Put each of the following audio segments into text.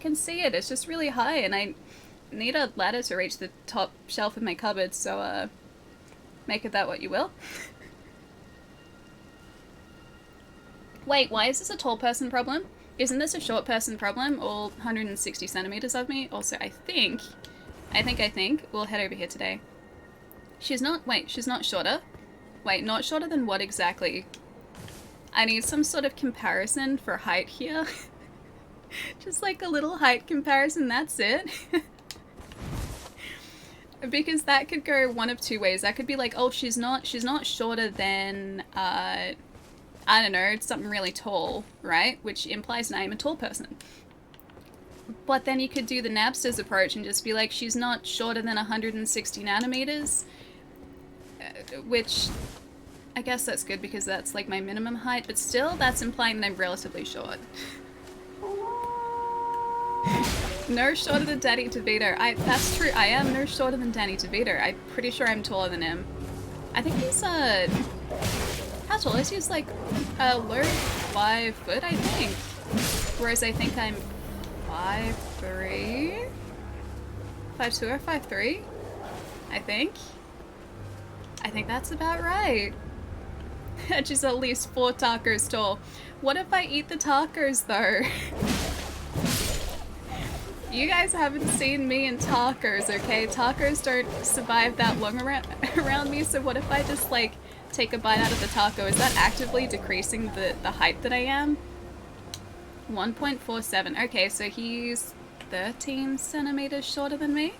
can see it. It's just really high, and I need a ladder to reach the top shelf of my cupboard, so, make of that what you will. Wait, why is this a tall person problem? Isn't this a short person problem? All 160 centimeters of me? Also, I think we'll head over here today. She's not shorter. Wait, not shorter than what exactly? I need some sort of comparison for height here. Just like a little height comparison, that's it. Because that could go one of two ways. That could be like, oh, she's not shorter than, I don't know, something really tall, right? Which implies that I'm a tall person. But then you could do the Napsters approach and just be like, she's not shorter than 160 nanometers. Which, I guess that's good because that's like my minimum height, but still that's implying that I'm relatively short. No shorter than Danny DeVito. That's true, I am no shorter than Danny DeVito. I'm pretty sure I'm taller than him. I think he's, how tall is he? He's like, low 5 foot, I think. Whereas I think I'm 5'3"? 5'2" or 5'3"? I think that's about right. She's at least 4 tacos tall. What if I eat the tacos, though? You guys haven't seen me in tacos, okay? Tacos don't survive that long around me, so what if I just, like, take a bite out of the taco? Is that actively decreasing the height that I am? 1.47. Okay, so he's 13 centimeters shorter than me?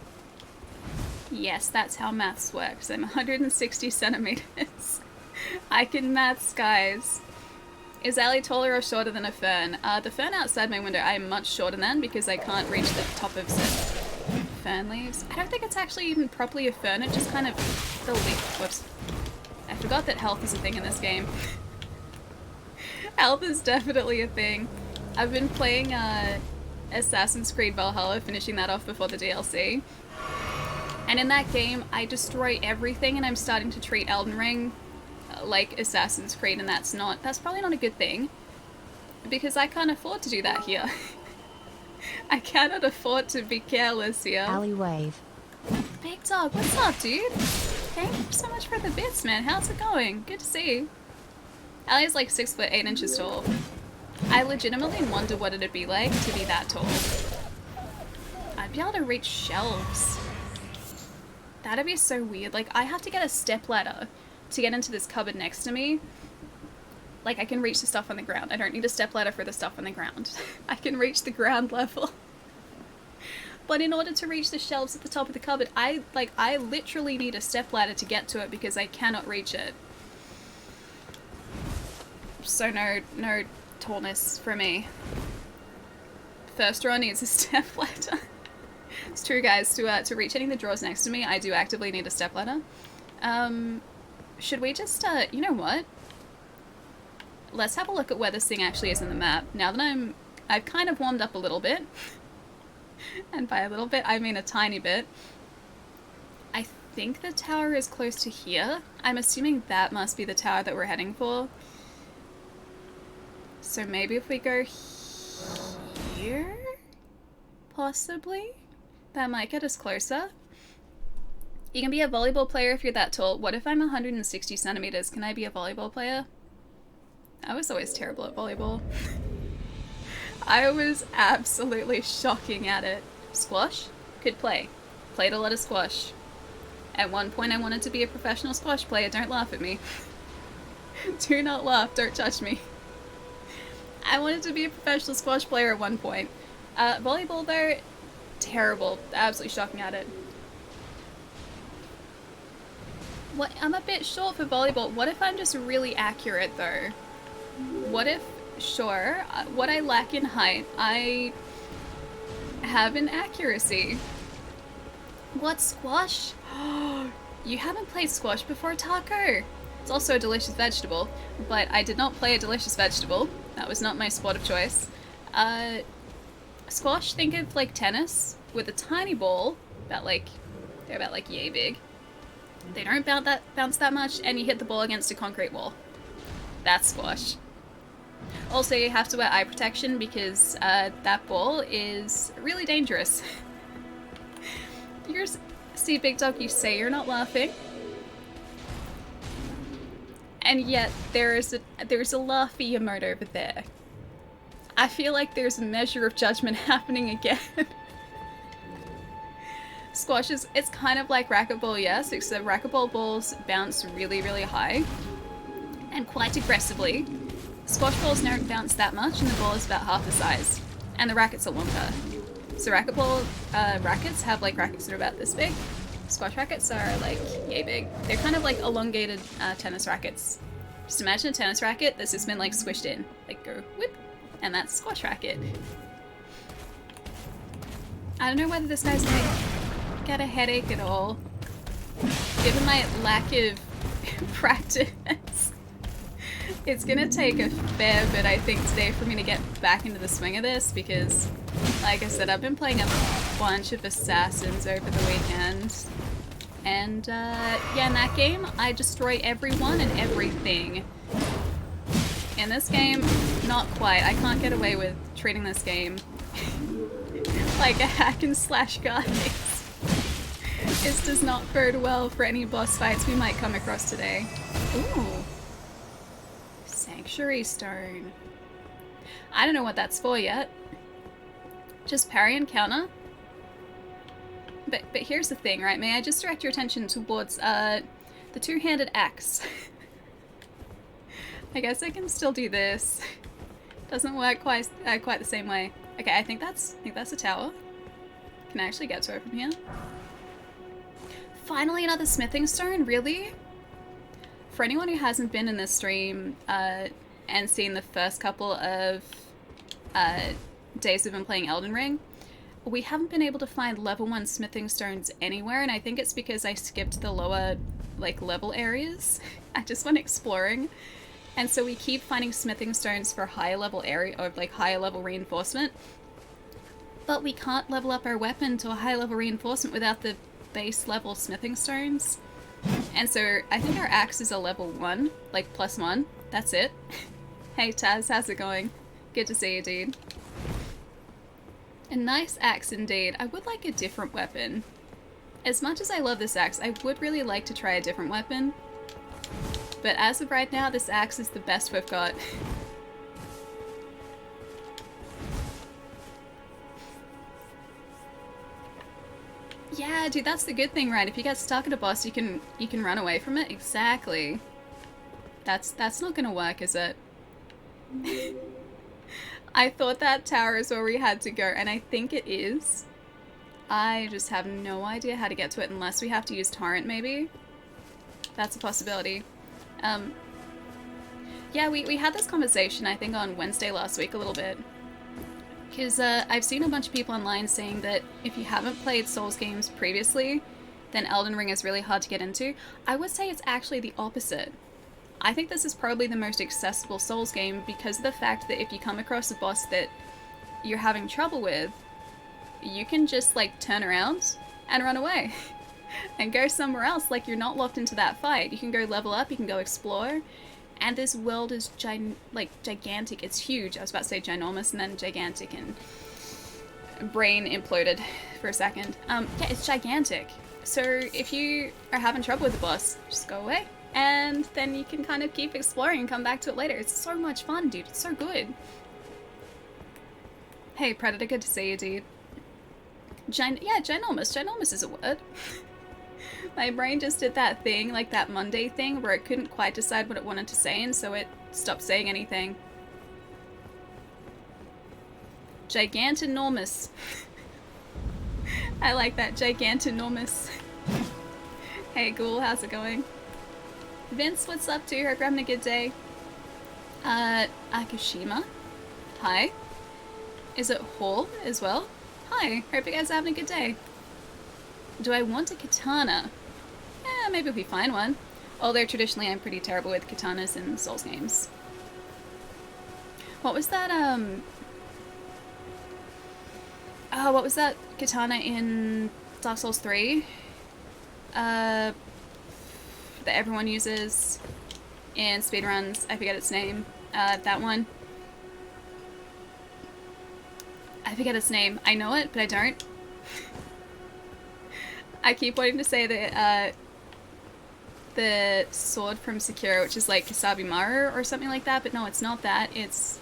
Yes, that's how maths works. I'm 160 centimeters. I can maths, guys. Is Allie taller or shorter than a fern? The fern outside my window I'm much shorter than because I can't reach the top of certain fern leaves. I don't think it's actually even properly a fern, it just kind of... the leaf... Whoops. I forgot that health is a thing in this game. Health is definitely a thing. I've been playing Assassin's Creed Valhalla, finishing that off before the DLC. And in that game, I destroy everything and I'm starting to treat Elden Ring like Assassin's Creed, and that's probably not a good thing. Because I can't afford to do that here. I cannot afford to be careless here. Alley wave. Big dog, what's up, dude? Thank you so much for the bits, man. How's it going? Good to see you. Allie's like 6 foot 8 inches tall. I legitimately wonder what it'd be like to be that tall. I'd be able to reach shelves. That'd be so weird. Like, I have to get a stepladder to get into this cupboard next to me. Like, I can reach the stuff on the ground. I don't need a stepladder for the stuff on the ground. I can reach the ground level. But in order to reach the shelves at the top of the cupboard, I literally need a stepladder to get to it because I cannot reach it. So no tallness for me. First drawer needs a stepladder. It's true, guys. To reach any of the drawers next to me, I do actively need a stepladder. Should we just, you know what? Let's have a look at where this thing actually is in the map. Now that I've kind of warmed up a little bit. And by a little bit, I mean a tiny bit. I think the tower is close to here. I'm assuming that must be the tower that we're heading for. So maybe if we go here? Possibly? That might get us closer. You can be a volleyball player if you're that tall. What if I'm 160 centimeters? Can I be a volleyball player? I was always terrible at volleyball. I was absolutely shocking at it. Squash? Could play. Played a lot of squash. At one point I wanted to be a professional squash player. Don't laugh at me. Do not laugh. Don't touch me. I wanted to be a professional squash player at one point. Volleyball though, terrible. Absolutely shocking at it. What? I'm a bit short for volleyball. What if I'm just really accurate though? What if, sure, what I lack in height, I have in accuracy. What, squash? You haven't played squash before, Taco? It's also a delicious vegetable, but I did not play a delicious vegetable. That was not my sport of choice. Squash, think of like tennis with a tiny ball, they're about like yay big. They don't bounce that much, and you hit the ball against a concrete wall. That's squash. Also, you have to wear eye protection because that ball is really dangerous. See, Big Dog, you say you're not laughing, and yet there's a laughy emote over there. I feel like there's a measure of judgment happening again. Squash is, it's kind of like racquetball, yes, except racquetball balls bounce really, really high and quite aggressively. Squash balls don't bounce that much, and the ball is about half the size, and the rackets are longer. So racquetball rackets have like rackets that are about this big. Squash rackets are like yay big. They're kind of like elongated tennis rackets. Just imagine a tennis racket that's just been like squished in, like go whip, and that's a squash racket. I don't know whether this guy's gonna get a headache at all, given my lack of practice. It's gonna take a fair bit, I think, today for me to get back into the swing of this because, like I said, I've been playing a bunch of Assassins over the weekend. And, yeah, in that game, I destroy everyone and everything. In this game, not quite. I can't get away with treating this game like a hack and slash, guys. This does not bode well for any boss fights we might come across today. Ooh. Sanctuary Stone. I don't know what that's for yet. Just parry and counter. But here's the thing, right? May I just direct your attention towards the two-handed axe? I guess I can still do this. Doesn't work quite the same way. Okay, I think that's a tower. Can I actually get to it from here? Finally, another smithing stone, really? For anyone who hasn't been in this stream and seen the first couple of days we've been playing Elden Ring, we haven't been able to find level 1 smithing stones anywhere, and I think it's because I skipped the lower level areas. I just went exploring, and so we keep finding smithing stones for higher level area or higher level reinforcement, but we can't level up our weapon to a high level reinforcement without the base level smithing stones. And so I think our axe is a level 1, like +1. That's it. Hey Taz, how's it going? Good to see you, dude. A nice axe indeed. I would like a different weapon. As much as I love this axe, I would really like to try a different weapon. But as of right now, this axe is the best we've got. Yeah, dude, that's the good thing, right? If you get stuck at a boss, you can run away from it. Exactly. That's not gonna work, is it? I thought that tower is where we had to go, and I think it is. I just have no idea how to get to it unless we have to use Torrent, maybe? That's a possibility. Yeah, we had this conversation, I think, on Wednesday last week a little bit. Because I've seen a bunch of people online saying that if you haven't played Souls games previously, then Elden Ring is really hard to get into. I would say it's actually the opposite. I think this is probably the most accessible Souls game because of the fact that if you come across a boss that you're having trouble with, you can just turn around and run away and go somewhere else. You're not locked into that fight. You can go level up, you can go explore, and this world is gigantic. It's huge. I was about to say ginormous and then gigantic, and brain imploded for a second. Yeah, it's gigantic. So if you are having trouble with the boss, just go away. And then you can kind of keep exploring and come back to it later. It's so much fun, dude. It's so good. Hey, Predator, good to see you, dude. Yeah, ginormous. Ginormous is a word. My brain just did that thing, that Monday thing, where it couldn't quite decide what it wanted to say, and so it stopped saying anything. Gigantinormous. I like that. Gigantinormous. Hey, Ghoul, how's it going? Vince, what's up, too? Hope you're having a good day. Akashima. Hi. Is it Hall as well? Hi. Hope you guys are having a good day. Do I want a katana? Yeah, maybe if we find one. Although traditionally I'm pretty terrible with katanas in Souls games. What was that, oh, what was that katana in Dark Souls 3? That everyone uses in speedruns. I forget its name. That one. I forget its name. I know it, but I don't. I keep wanting to say the sword from Sekiro, which is like Kasabimaru or something like that, but no, it's not that. It's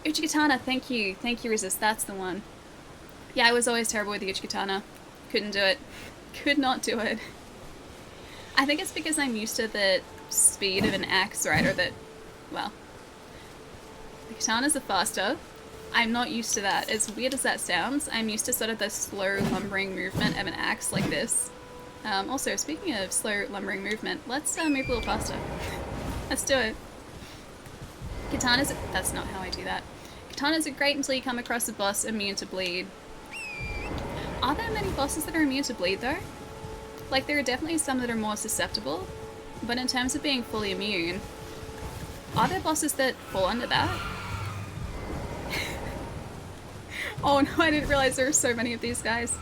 Uchikatana. Thank you, Resist. That's the one. Yeah, I was always terrible with the Uchikatana. Couldn't do it. Could not do it. I think it's because I'm used to the speed of an axe, right? Or that, well, the katana's the faster. I'm not used to that. As weird as that sounds, I'm used to sort of the slow lumbering movement of an axe like this. Also, speaking of slow lumbering movement, let's move a little faster. Let's do it. Katanas, that's not how I do that. Katanas are great until you come across a boss immune to bleed. Are there many bosses that are immune to bleed though? Like, there are definitely some that are more susceptible, but in terms of being fully immune, are there bosses that fall under that? Oh no, I didn't realize there were so many of these guys.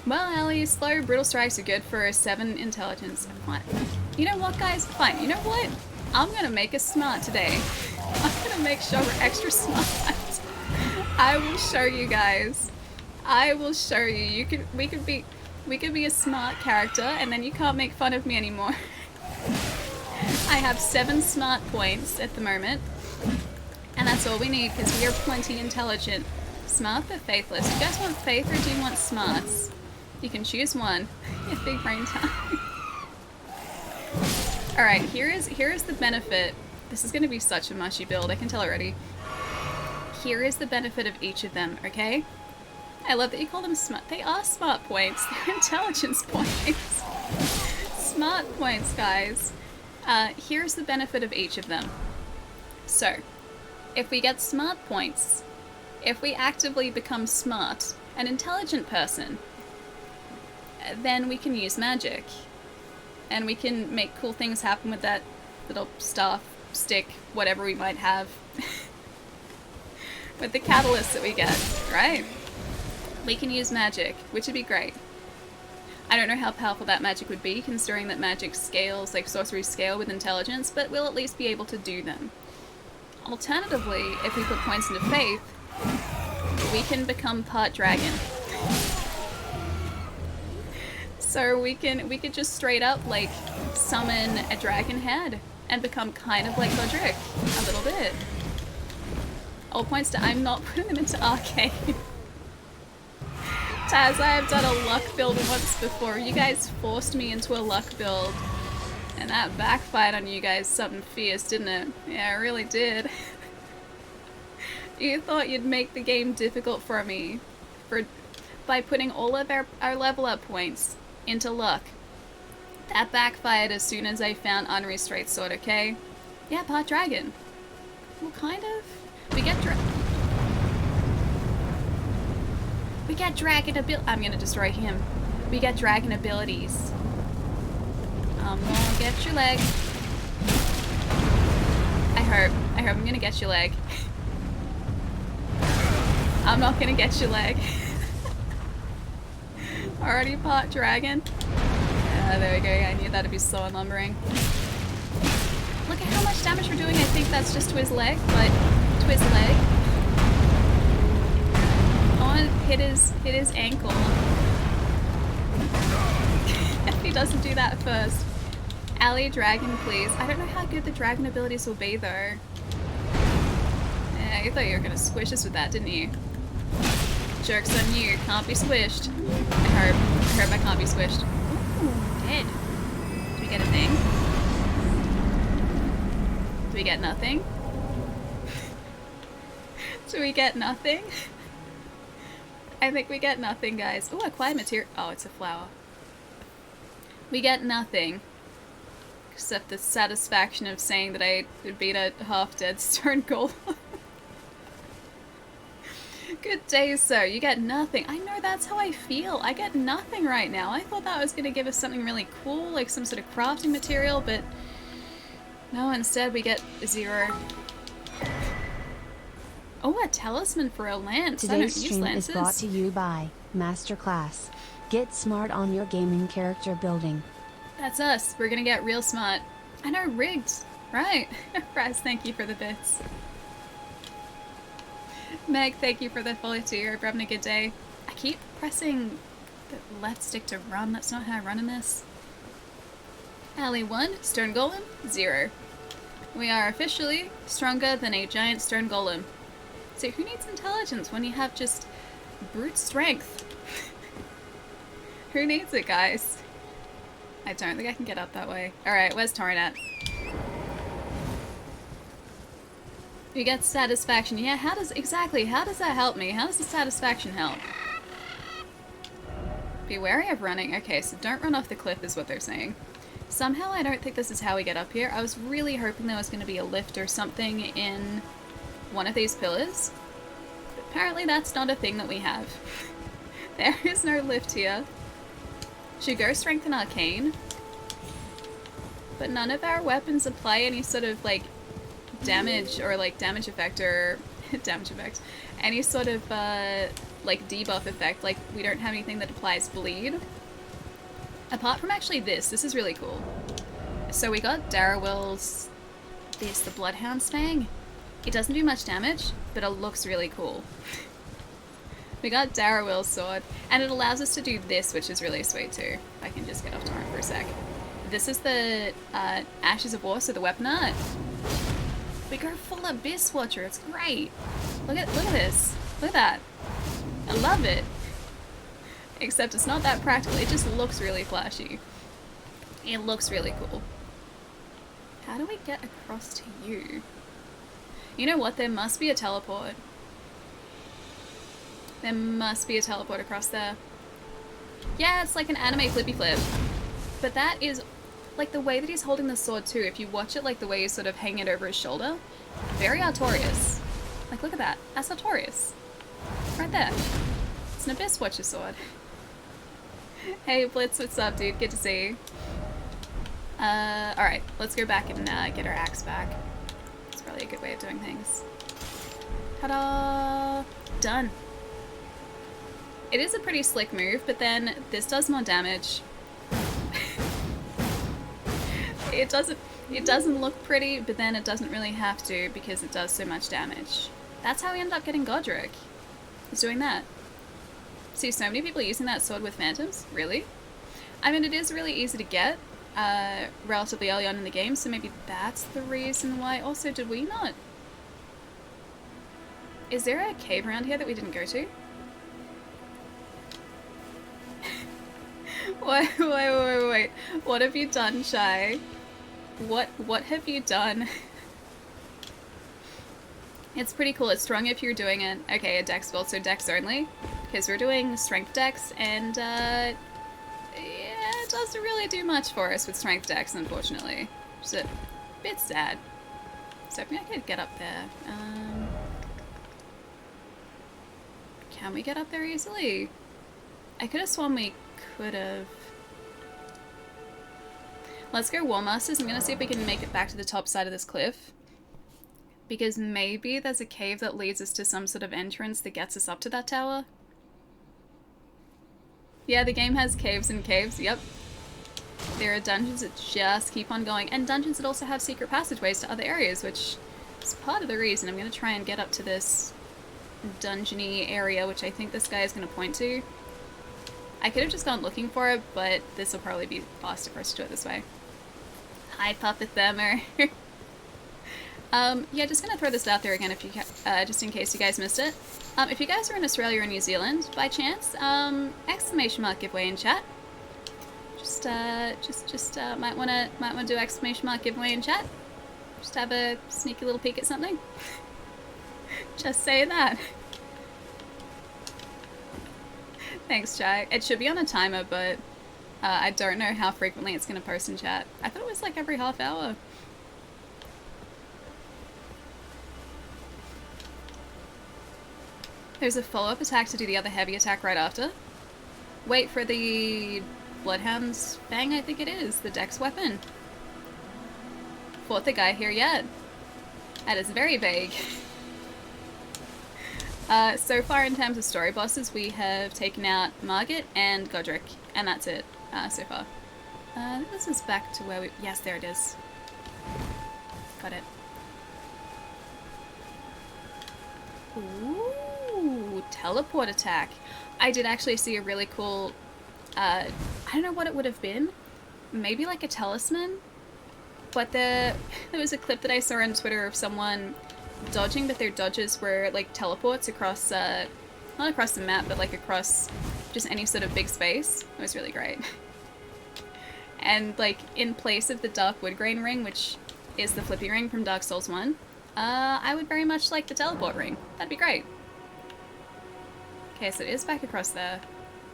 Well, Ellie, slow, brutal strikes are good for a 7 intelligence. Fine. You know what, guys? Fine. You know what? I'm gonna make us smart today. I'm gonna make sure we're extra smart. I will show you guys. I will show you. We could be a smart character, and then you can't make fun of me anymore. I have 7 smart points at the moment, and that's all we need because we are plenty intelligent. Smart but faithless. You guys want faith or do you want smarts? You can choose one. Yeah, big brain time. Alright, here is the benefit. This is going to be such a mushy build, I can tell already. Here is the benefit of each of them, okay? I love that you call them smart. They are smart points. They're intelligence points. Smart points, guys. Here's the benefit of each of them. So, if we get smart points, if we actively become smart, an intelligent person, then we can use magic. And we can make cool things happen with that little staff, stick, whatever we might have. With the catalyst that we get, right? We can use magic, which would be great. I don't know how powerful that magic would be, considering that magic scales, like sorcery scale with intelligence, but we'll at least be able to do them. Alternatively, if we put points into faith, we can become part dragon. So we could just straight up like summon a dragon head and become kind of like Godric a little bit. All points to I'm not putting them into arcade. Taz, I have done a luck build once before. You guys forced me into a luck build. And that backfired on you guys something fierce, didn't it? Yeah, it really did. You thought you'd make the game difficult for me by putting all of our level up points into luck. That backfired as soon as I found Unrestrained Sword, okay? Yeah, part dragon. Well, kind of. We get dragon abilities. I'm gonna destroy him. We get dragon abilities. I'm gonna get your leg. I hope I'm gonna get your leg. I'm not gonna get your leg. Already part dragon. There we go. I knew that'd be so unlumbering. Look at how much damage we're doing. I think that's just to his leg, but to his leg. I want to hit his ankle. If he doesn't do that first. Ally dragon, please. I don't know how good the dragon abilities will be though. Yeah, you thought you were gonna squish us with that, didn't you? Joke's on you. Can't be squished. I hope I can't be squished. Ooh, dead. Do we get a thing? Do we get nothing? Do we get nothing? I think we get nothing, guys. Oh, acquired material. Oh, it's a flower. We get nothing. Except the satisfaction of saying that I beat a half-dead stone golem. Good day, sir. You get nothing. I know that's how I feel. I get nothing right now. I thought that was going to give us something really cool, like some sort of crafting material, but no, instead we get 0. Oh, a talisman for a lance. Today's stream is brought to you by Masterclass. Get smart on your gaming character building. That's us. We're gonna get real smart. I know, rigged. Right. Raz, thank you for the bits. Meg, thank you for the follow too. Hope you're having a good day. I keep pressing the left stick to run. That's not how I run in this. Alley 1, Stone Golem, 0. We are officially stronger than a giant stone golem. So who needs intelligence when you have just brute strength? Who needs it, guys? I don't think I can get up that way. Alright, where's Torin at? You get satisfaction. Yeah, how does that help me? How does the satisfaction help? Be wary of running. Okay, so don't run off the cliff is what they're saying. Somehow I don't think this is how we get up here. I was really hoping there was going to be a lift or something in one of these pillars. But apparently that's not a thing that we have. There is no lift here. Should go strength and arcane. But none of our weapons apply any sort of like damage or like damage effect or damage effect. Any sort of like debuff effect. Like we don't have anything that applies bleed. Apart from actually this is really cool. So we got Darrowill's, the Bloodhound's Fang. It doesn't do much damage, but it looks really cool. We got Darrowill's sword, and it allows us to do this, which is really sweet too. If I can just get off Torrent for a sec. This is the Ashes of War, so the weapon art. We go full Abyss Watcher, it's great. Look at this. Look at that. I love it. Except it's not that practical, it just looks really flashy. It looks really cool. How do we get across to you? You know what, there must be a teleport. There must be a teleport across there. Yeah, it's like an anime flippy flip. But that is, like the way that he's holding the sword too, if you watch it like the way you sort of hang it over his shoulder, very Artorias. Like look at that, that's Artorias. Right there. It's an Abyss Watcher sword. Hey Blitz, what's up dude? Good to see you. Alright, let's go back and get our axe back. It's probably a good way of doing things. Ta-da! Done. It is a pretty slick move, but then this does more damage. It doesn't look pretty, but then it doesn't really have to because it does so much damage. That's how we end up getting Godric. He's doing that. See so many people using that sword with phantoms? Really? I mean, it is really easy to get relatively early on in the game, so maybe that's the reason why. Also, did we not... Is there a cave around here that we didn't go to? Wait. What have you done, Shy? What have you done? It's pretty cool. It's strong if you're doing it. Okay, a dex build, so dex only. Because we're doing strength dex, and yeah, it doesn't really do much for us with strength dex, unfortunately. Which is a bit sad. So I think I could get up there. Can we get up there easily? I could have sworn we could have. Let's go War Masters. I'm going to see if we can make it back to the top side of this cliff. Because maybe there's a cave that leads us to some sort of entrance that gets us up to that tower. Yeah, the game has caves and caves, yep. There are dungeons that just keep on going, and dungeons that also have secret passageways to other areas, which is part of the reason I'm going to try and get up to this dungeony area, which I think this guy is going to point to. I could have just gone looking for it, but this will probably be faster for us to do it this way. Hi, Puppet Thermer. Yeah, just gonna throw this out there again if you just in case you guys missed it. If you guys are in Australia or New Zealand by chance, exclamation mark giveaway in chat. Just might wanna do exclamation mark giveaway in chat. Just have a sneaky little peek at something. Just say that. Thanks, Chai. It should be on a timer, but I don't know how frequently it's gonna post in chat. I thought it was like every half hour. There's a follow-up attack to do the other heavy attack right after. Wait for the Bloodhound's Fang, I think it is. The dex weapon. Fought the guy here yet. That is very vague. So far in terms of story bosses, we have taken out Margit and Godric, and that's it so far. This is back to where we... Yes, there it is. Got it. Ooh. teleport attack. I did actually see a really cool, I don't know what it would have been. Maybe like a talisman? But there was a clip that I saw on Twitter of someone dodging, but their dodges were like teleports across, not across the map, but like across just any sort of big space. It was really great. And like in place of the Dark Woodgrain ring, which is the flippy ring from Dark Souls 1, I would very much like the teleport ring. That'd be great. Okay, so it is back across there.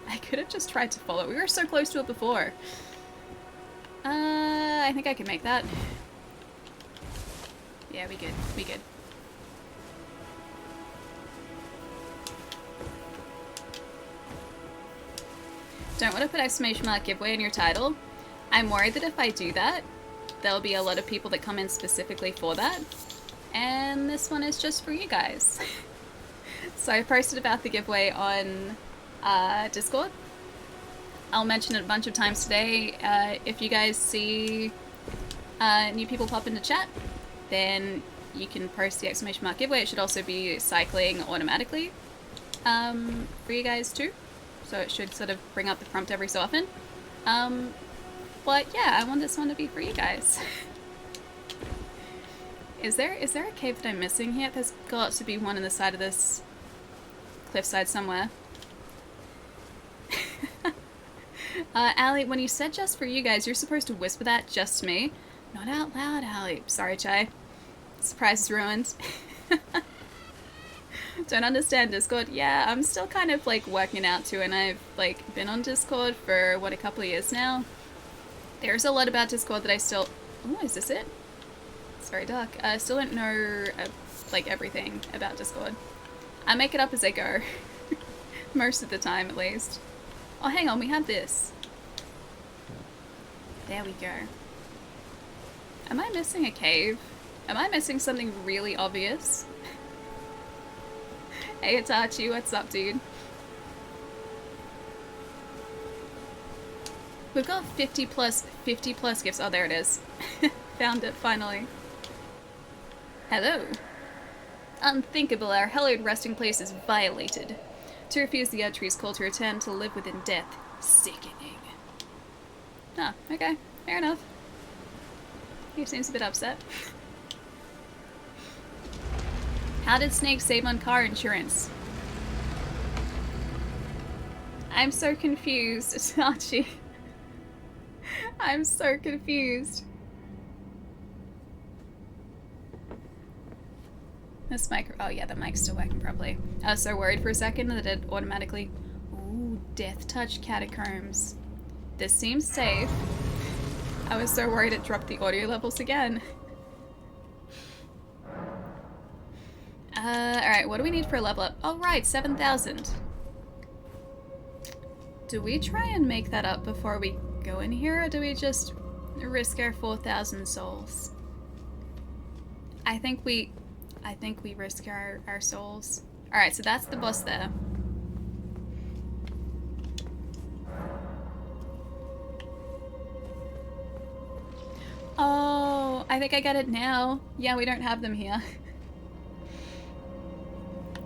I could have just tried to follow it. We were so close to it before. I think I can make that. Yeah, we good. We good. Don't want to put exclamation mark giveaway in your title. I'm worried that if I do that, there'll be a lot of people that come in specifically for that. And this one is just for you guys. So I posted about the giveaway on Discord. I'll mention it a bunch of times today. If you guys see new people pop into chat, then you can post the exclamation mark giveaway. It should also be cycling automatically for you guys too. So it should sort of bring up the prompt every so often. But yeah, I want this one to be for you guys. Is there a cave that I'm missing here? There's got to be one on the side of this cliffside somewhere. Allie, when you said just for you guys, you're supposed to whisper that just to me. Not out loud, Allie. Sorry, Chai. Surprise is ruined. Don't understand Discord. Yeah, I'm still kind of like working out too, and I've like been on Discord for what, a couple of years now. There's a lot about Discord that I still... Oh, is this it? It's very dark. I still don't know like everything about Discord. I make it up as I go. Most of the time, at least. Oh, hang on, we have this. There we go. Am I missing a cave? Am I missing something really obvious? Hey, it's Archie. What's up, dude? We've got 50 plus gifts. Oh, there it is. Found it, finally. Hello. Unthinkable, our hallowed resting place is violated. To refuse the Erdtree's call to return to live within death. Sickening. Oh, okay. Fair enough. He seems a bit upset. How did Snake save on car insurance? I'm so confused, Archie. I'm so confused. This mic... Oh yeah, the mic's still working properly. I was so worried for a second that it automatically... Ooh, Death Touch Catacombs. This seems safe. I was so worried it dropped the audio levels again. Alright, what do we need for a level up? Oh right, 7,000. Do we try and make that up before we go in here, or do we just risk our 4,000 souls? I think we risk our souls. Alright, so that's the boss there. Oh, I think I get it now. Yeah, we don't have them here.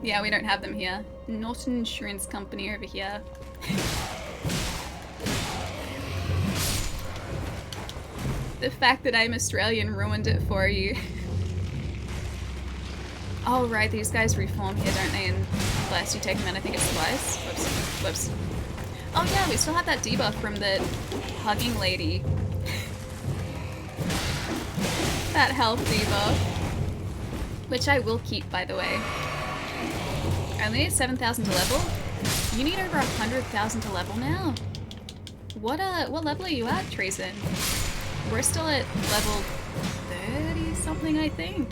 Yeah, we don't have them here. Not an insurance company over here. The fact that I'm Australian ruined it for you. Oh right, these guys reform here, don't they? And unless you take them in, I think it's twice. Whoops. Whoops. Oh yeah, we still have that debuff from the hugging lady. That health debuff. Which I will keep, by the way. I only need 7,000 to level. You need over 100,000 to level now. What level are you at, Treason? We're still at level 30 something, I think.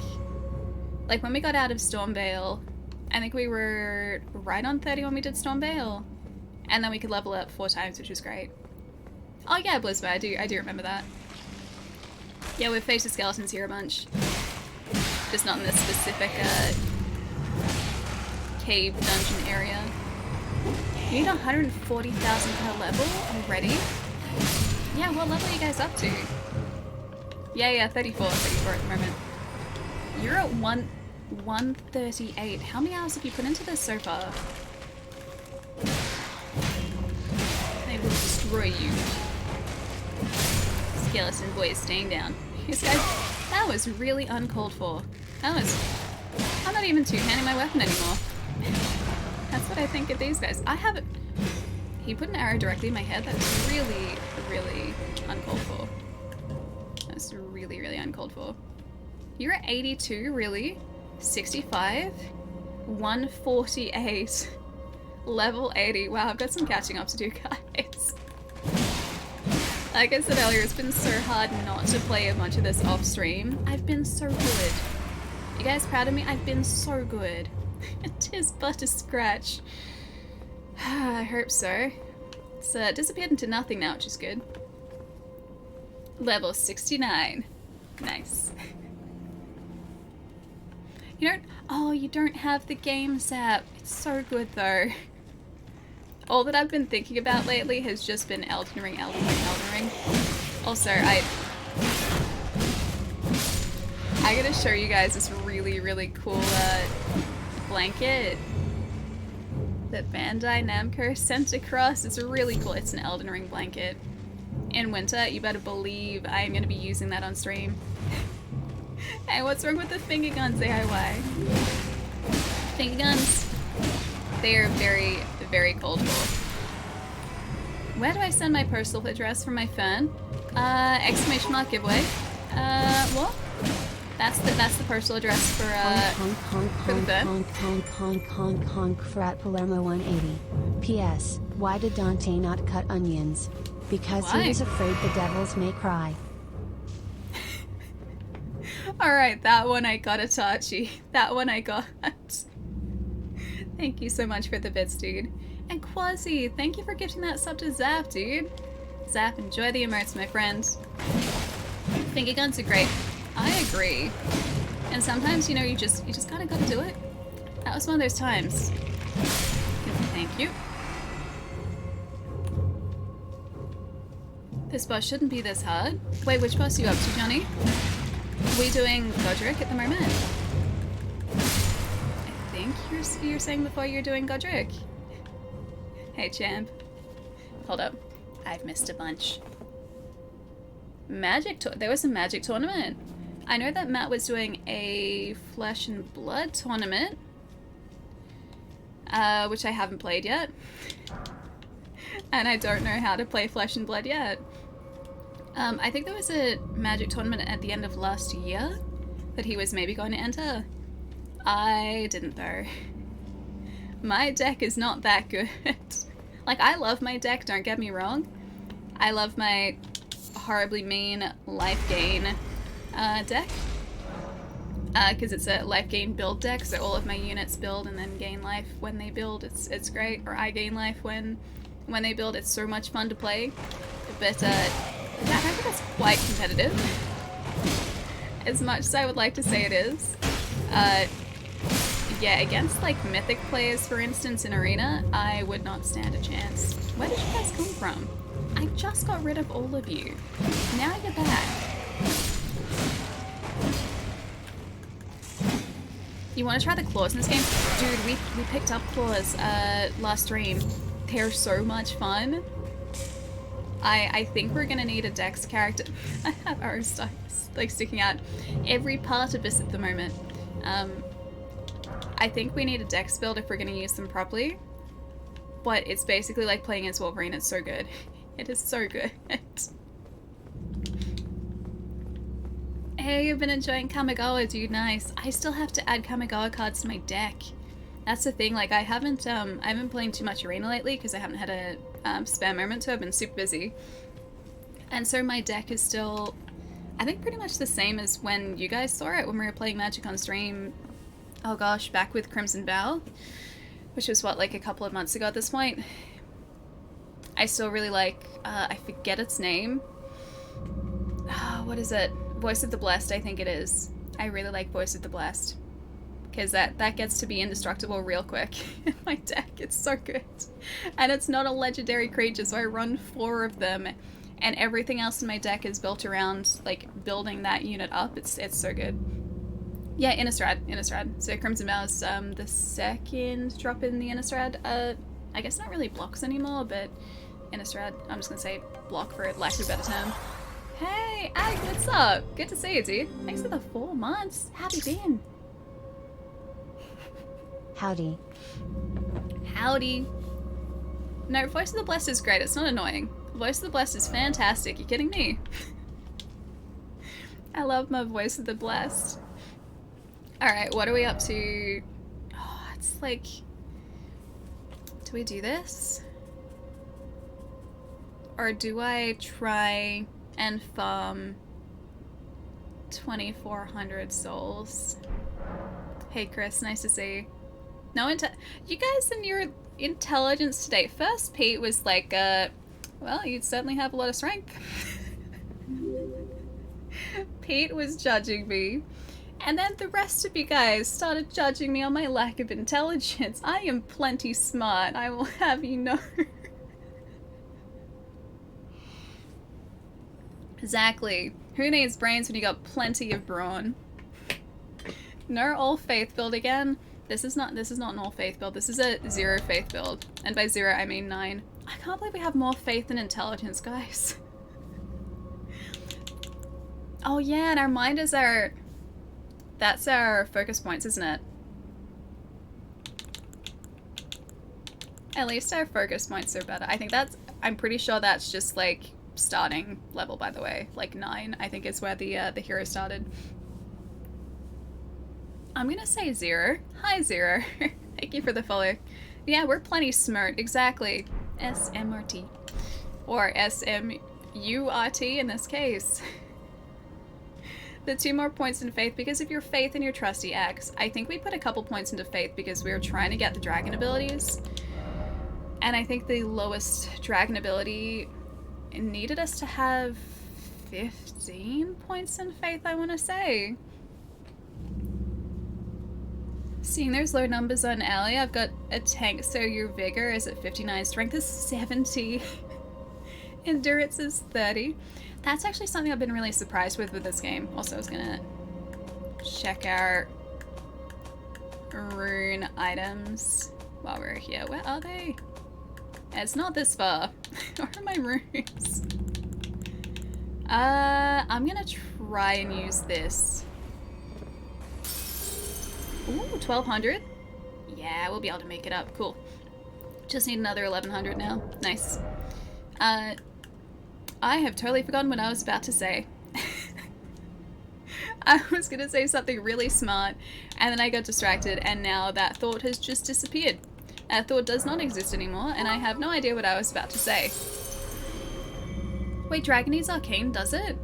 Like when we got out of Stormvale, I think we were right on 30 when we did Stormvale. And then we could level up 4 times, which was great. Oh yeah, Blizzard, I do remember that. Yeah, we've faced the skeletons here a bunch. Just not in this specific cave dungeon area. You need 140,000 per level already? Yeah, what level are you guys up to? Yeah, 34 at the moment. You're at 138. How many hours have you put into this so far? destroy you. Skeleton boy is staying down. Yes, guys, that was really uncalled for. That was... I'm not even two-handing my weapon anymore. That's what I think of these guys. I haven't... He put an arrow directly in my head. That's really, really uncalled for. That's really, really uncalled for. You're at 82, really? 65? 148. Level 80. Wow, I've got some catching up to do, guys. Like I said earlier, it's been so hard not to play a bunch of this off stream. I've been so good. You guys proud of me? I've been so good. It is but a scratch. I hope so. It's disappeared into nothing now, which is good. Level 69. Nice. You don't... Oh, you don't have the games app. It's so good, though. All that I've been thinking about lately has just been Elden Ring, Elden Ring, Elden Ring. Also, I gotta show you guys this really, really cool blanket that Bandai Namco sent across. It's really cool. It's an Elden Ring blanket. In winter, you better believe I am gonna be using that on stream. Hey, what's wrong with the finger guns, AIY? Finger guns, they are very, very cold for. Where do I send my postal address for my fern? Exclamation mark giveaway. What? That's the postal address for the fern. Honk frat Palermo 180. P.S. Why did Dante not cut onions? Because Why? he was afraid the devils may cry. Alright, that one I got, Itachi. That one I got. Thank you so much for the bits, dude. And Quasi, thank you for gifting that sub to Zap, dude. Zap, enjoy the emotes, my friends. Finger guns are great. I agree. And sometimes, you know, you just kinda gotta do it. That was one of those times. Thank you. This boss shouldn't be this hard. Wait, which boss are you up to, Johnny? We doing Godric at the moment? I think you're saying before you're doing Godric. Hey, champ. Hold up. I've missed a bunch. There was a magic tournament. I know that Matt was doing a Flesh and Blood tournament, which I haven't played yet. And I don't know how to play Flesh and Blood yet. I think there was a magic tournament at the end of last year that he was maybe going to enter. I didn't though. My deck is not that good. Like, I love my deck, don't get me wrong. I love my horribly mean life gain deck. Because it's a life gain build deck, so all of my units build and then gain life when they build. It's great. Or I gain life when they build. It's so much fun to play. But yeah, I think that's quite competitive. As much as I would like to say it is. Yeah, against like mythic players, for instance, in Arena, I would not stand a chance. Where did you guys come from? I just got rid of all of you. Now you're back. You want to try the claws in this game? Dude, we picked up claws last stream. They're so much fun. I think we're gonna need a Dex character. I have arrow stars like sticking out every part of this at the moment. I think we need a Dex build if we're gonna use them properly. But it's basically like playing as Wolverine. It's so good. It is so good. Hey, you've been enjoying Kamigawa, dude. Nice. I still have to add Kamigawa cards to my deck. That's the thing. Like, I haven't been playing too much Arena lately because I haven't had a spare moment to. I've been super busy, and so my deck is still, I think, pretty much the same as when you guys saw it when we were playing Magic on stream. Oh gosh, back with Crimson Bow, which was what, like a couple of months ago at this point. I still really like. I forget its name. What is it? Voice of the Blessed, I think it is. I really like Voice of the Blessed. Because that gets to be indestructible real quick in my deck. It's so good. And it's not a legendary creature, so I run 4 of them. And everything else in my deck is built around, like, building that unit up. It's so good. Yeah, Innistrad. So Crimson Bow is the second drop in the Innistrad. I guess not really blocks anymore, but Innistrad. I'm just gonna say block for lack of a better term. Hey, Ag, what's up? Good to see you, dude. Thanks for the 4 months. How have you been? Howdy. Howdy. No, Voice of the Blessed is great. It's not annoying. Voice of the Blessed is fantastic. You kidding me? I love my Voice of the Blessed. Alright, what are we up to? Oh, it's like... Do we do this? Or do I try and farm 2,400 souls? Hey Chris, nice to see you. No, you guys and your intelligence today. First Pete was like, well, you'd certainly have a lot of strength. Pete was judging me. And then the rest of you guys started judging me on my lack of intelligence. I am plenty smart, I will have you know. Exactly. Who needs brains when you got plenty of brawn? No all faith build again. This is not an all faith build. This is a 0 faith build. And by 0 I mean 9. I can't believe we have more faith than intelligence, guys. Oh yeah, and our mind is that's our focus points, isn't it? At least our focus points are better. I think I'm pretty sure that's just like starting level, by the way. Like 9, I think is where the hero started. I'm gonna say 0. Hi 0. Thank you for the follow. Yeah, we're plenty smart, exactly. SMRT. Or SMURT in this case. The 2 more points in faith because of your faith and your trusty axe. I think we put a couple points into faith because we were trying to get the dragon abilities. And I think the lowest dragon ability needed us to have 15 points in faith, I want to say. Seeing those low numbers on Ally, I've got a tank, so your vigor is at 59, strength is 70, endurance is 30. That's actually something I've been really surprised with this game. Also, I was gonna check our rune items while we're here. Where are they? It's not this far. Where are my runes? I'm gonna try and use this. Ooh, 1,200? Yeah, we'll be able to make it up. Cool. Just need another 1,100 now. Nice. I have totally forgotten what I was about to say. I was gonna say something really smart, and then I got distracted, and now that thought has just disappeared. That thought does not exist anymore, and I have no idea what I was about to say. Wait, Dragon needs Arcane, does it?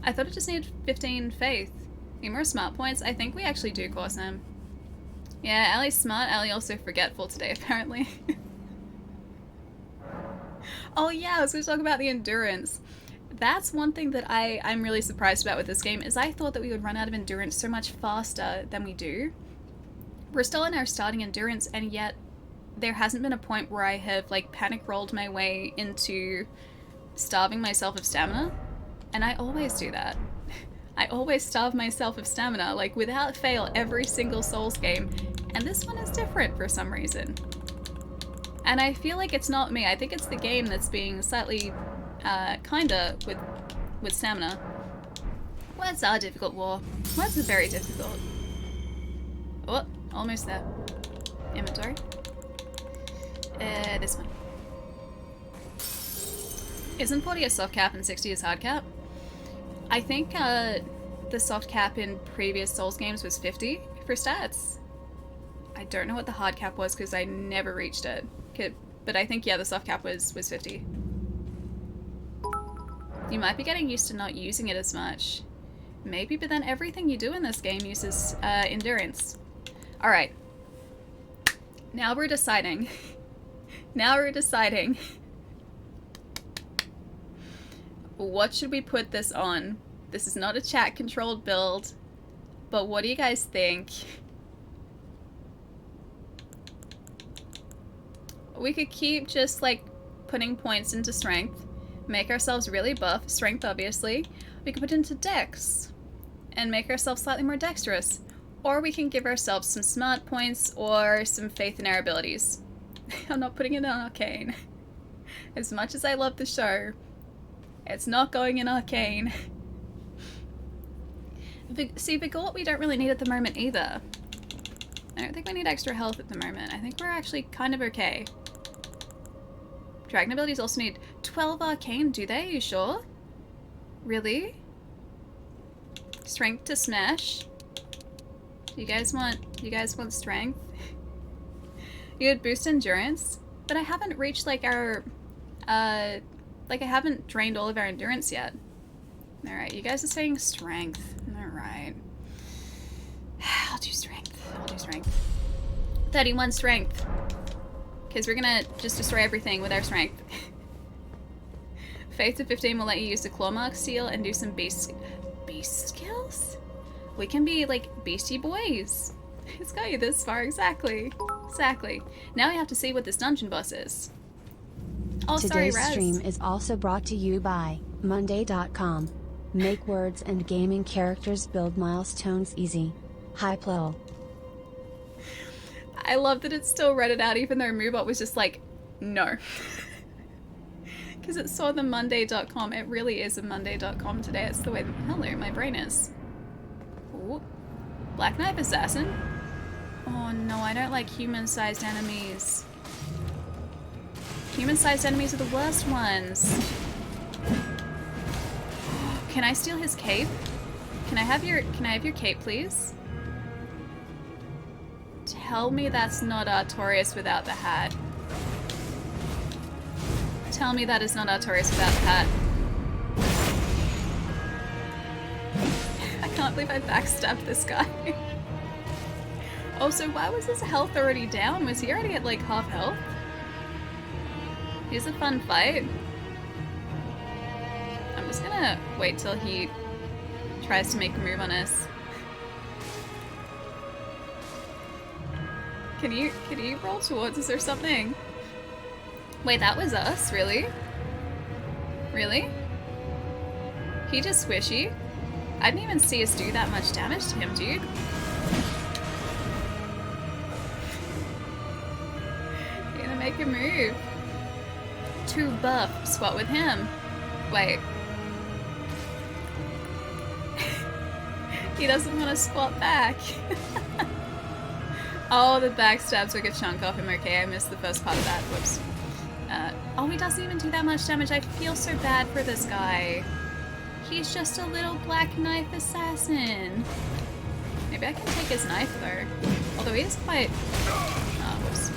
I thought it just needed 15 Faith. Need more smart points? I think we actually do, Corsam. Yeah, Allie's smart, Allie also forgetful today, apparently. Oh yeah, I was going to talk about the endurance. That's one thing that I'm really surprised about with this game, is I thought that we would run out of endurance so much faster than we do. We're still in our starting endurance, and yet there hasn't been a point where I have like panic rolled my way into starving myself of stamina. And I always do that. I always starve myself of stamina, like without fail, every single Souls game. And this one is different for some reason. And I feel like it's not me. I think it's the game that's being slightly, kinda with stamina. Words are difficult, War. Words are very difficult. Oh, almost there. Inventory. This one. Isn't 40 a soft cap and 60 is hard cap? I think, the soft cap in previous Souls games was 50 for stats. I don't know what the hard cap was because I never reached it. But I think, yeah, the soft cap was 50. You might be getting used to not using it as much. Maybe, but then everything you do in this game uses endurance. Alright. Now we're deciding. Now we're deciding. What should we put this on? This is not a chat-controlled build, but what do you guys think? We could keep just, like, putting points into strength, make ourselves really buff, strength obviously. We could put it into dex, and make ourselves slightly more dexterous. Or we can give ourselves some smart points or some faith in our abilities. I'm not putting it on arcane. As much as I love the show, it's not going in Arcane. See, Vigort we don't really need at the moment either. I don't think we need extra health at the moment. I think we're actually kind of okay. Dragon abilities also need 12 Arcane, do they? Are you sure? Really? Strength to smash? You guys want strength? You would boost endurance? But I haven't reached like our like I haven't drained all of our endurance yet. Alright, you guys are saying strength. Alright. I'll do strength. 31 strength. Because we're gonna just destroy everything with our strength. Faith to 15 will let you use the claw mark seal and do some beast skills? We can be like beastie boys. It's got you this far, exactly. Now we have to see what this dungeon boss is. Oh, sorry, Today's Raz. stream is also brought to you by Monday.com. Make words and gaming characters build milestones easy. Hi Plol. I love that it still read it out even though Moobot was just like, no. Because it saw the Monday.com. It really is a Monday.com today. It's the way that, hello, my brain is. Ooh. Black Knife Assassin? Oh no, I don't like human-sized enemies. Human-sized enemies are the worst ones. Can I steal his cape? Can I have your cape, please? Tell me that's not Artorias without the hat. Tell me that is not Artorias without the hat. I can't believe I backstabbed this guy. Also, why was his health already down? Was he already at like half health? Here's a fun fight. I'm just gonna wait till he tries to make a move on us. Can you roll towards us or something? Wait, that was us? Really? Really? He just squishy? I didn't even see us do that much damage to him, dude. You're gonna make a move. 2 buff. Squat with him. Wait. He doesn't want to squat back. Oh, the backstab took a chunk off him. Okay, I missed the first part of that. Whoops. Oh, he doesn't even do that much damage. I feel so bad for this guy. He's just a little Black Knife assassin. Maybe I can take his knife, though. Although he is quite... Oh, whoops.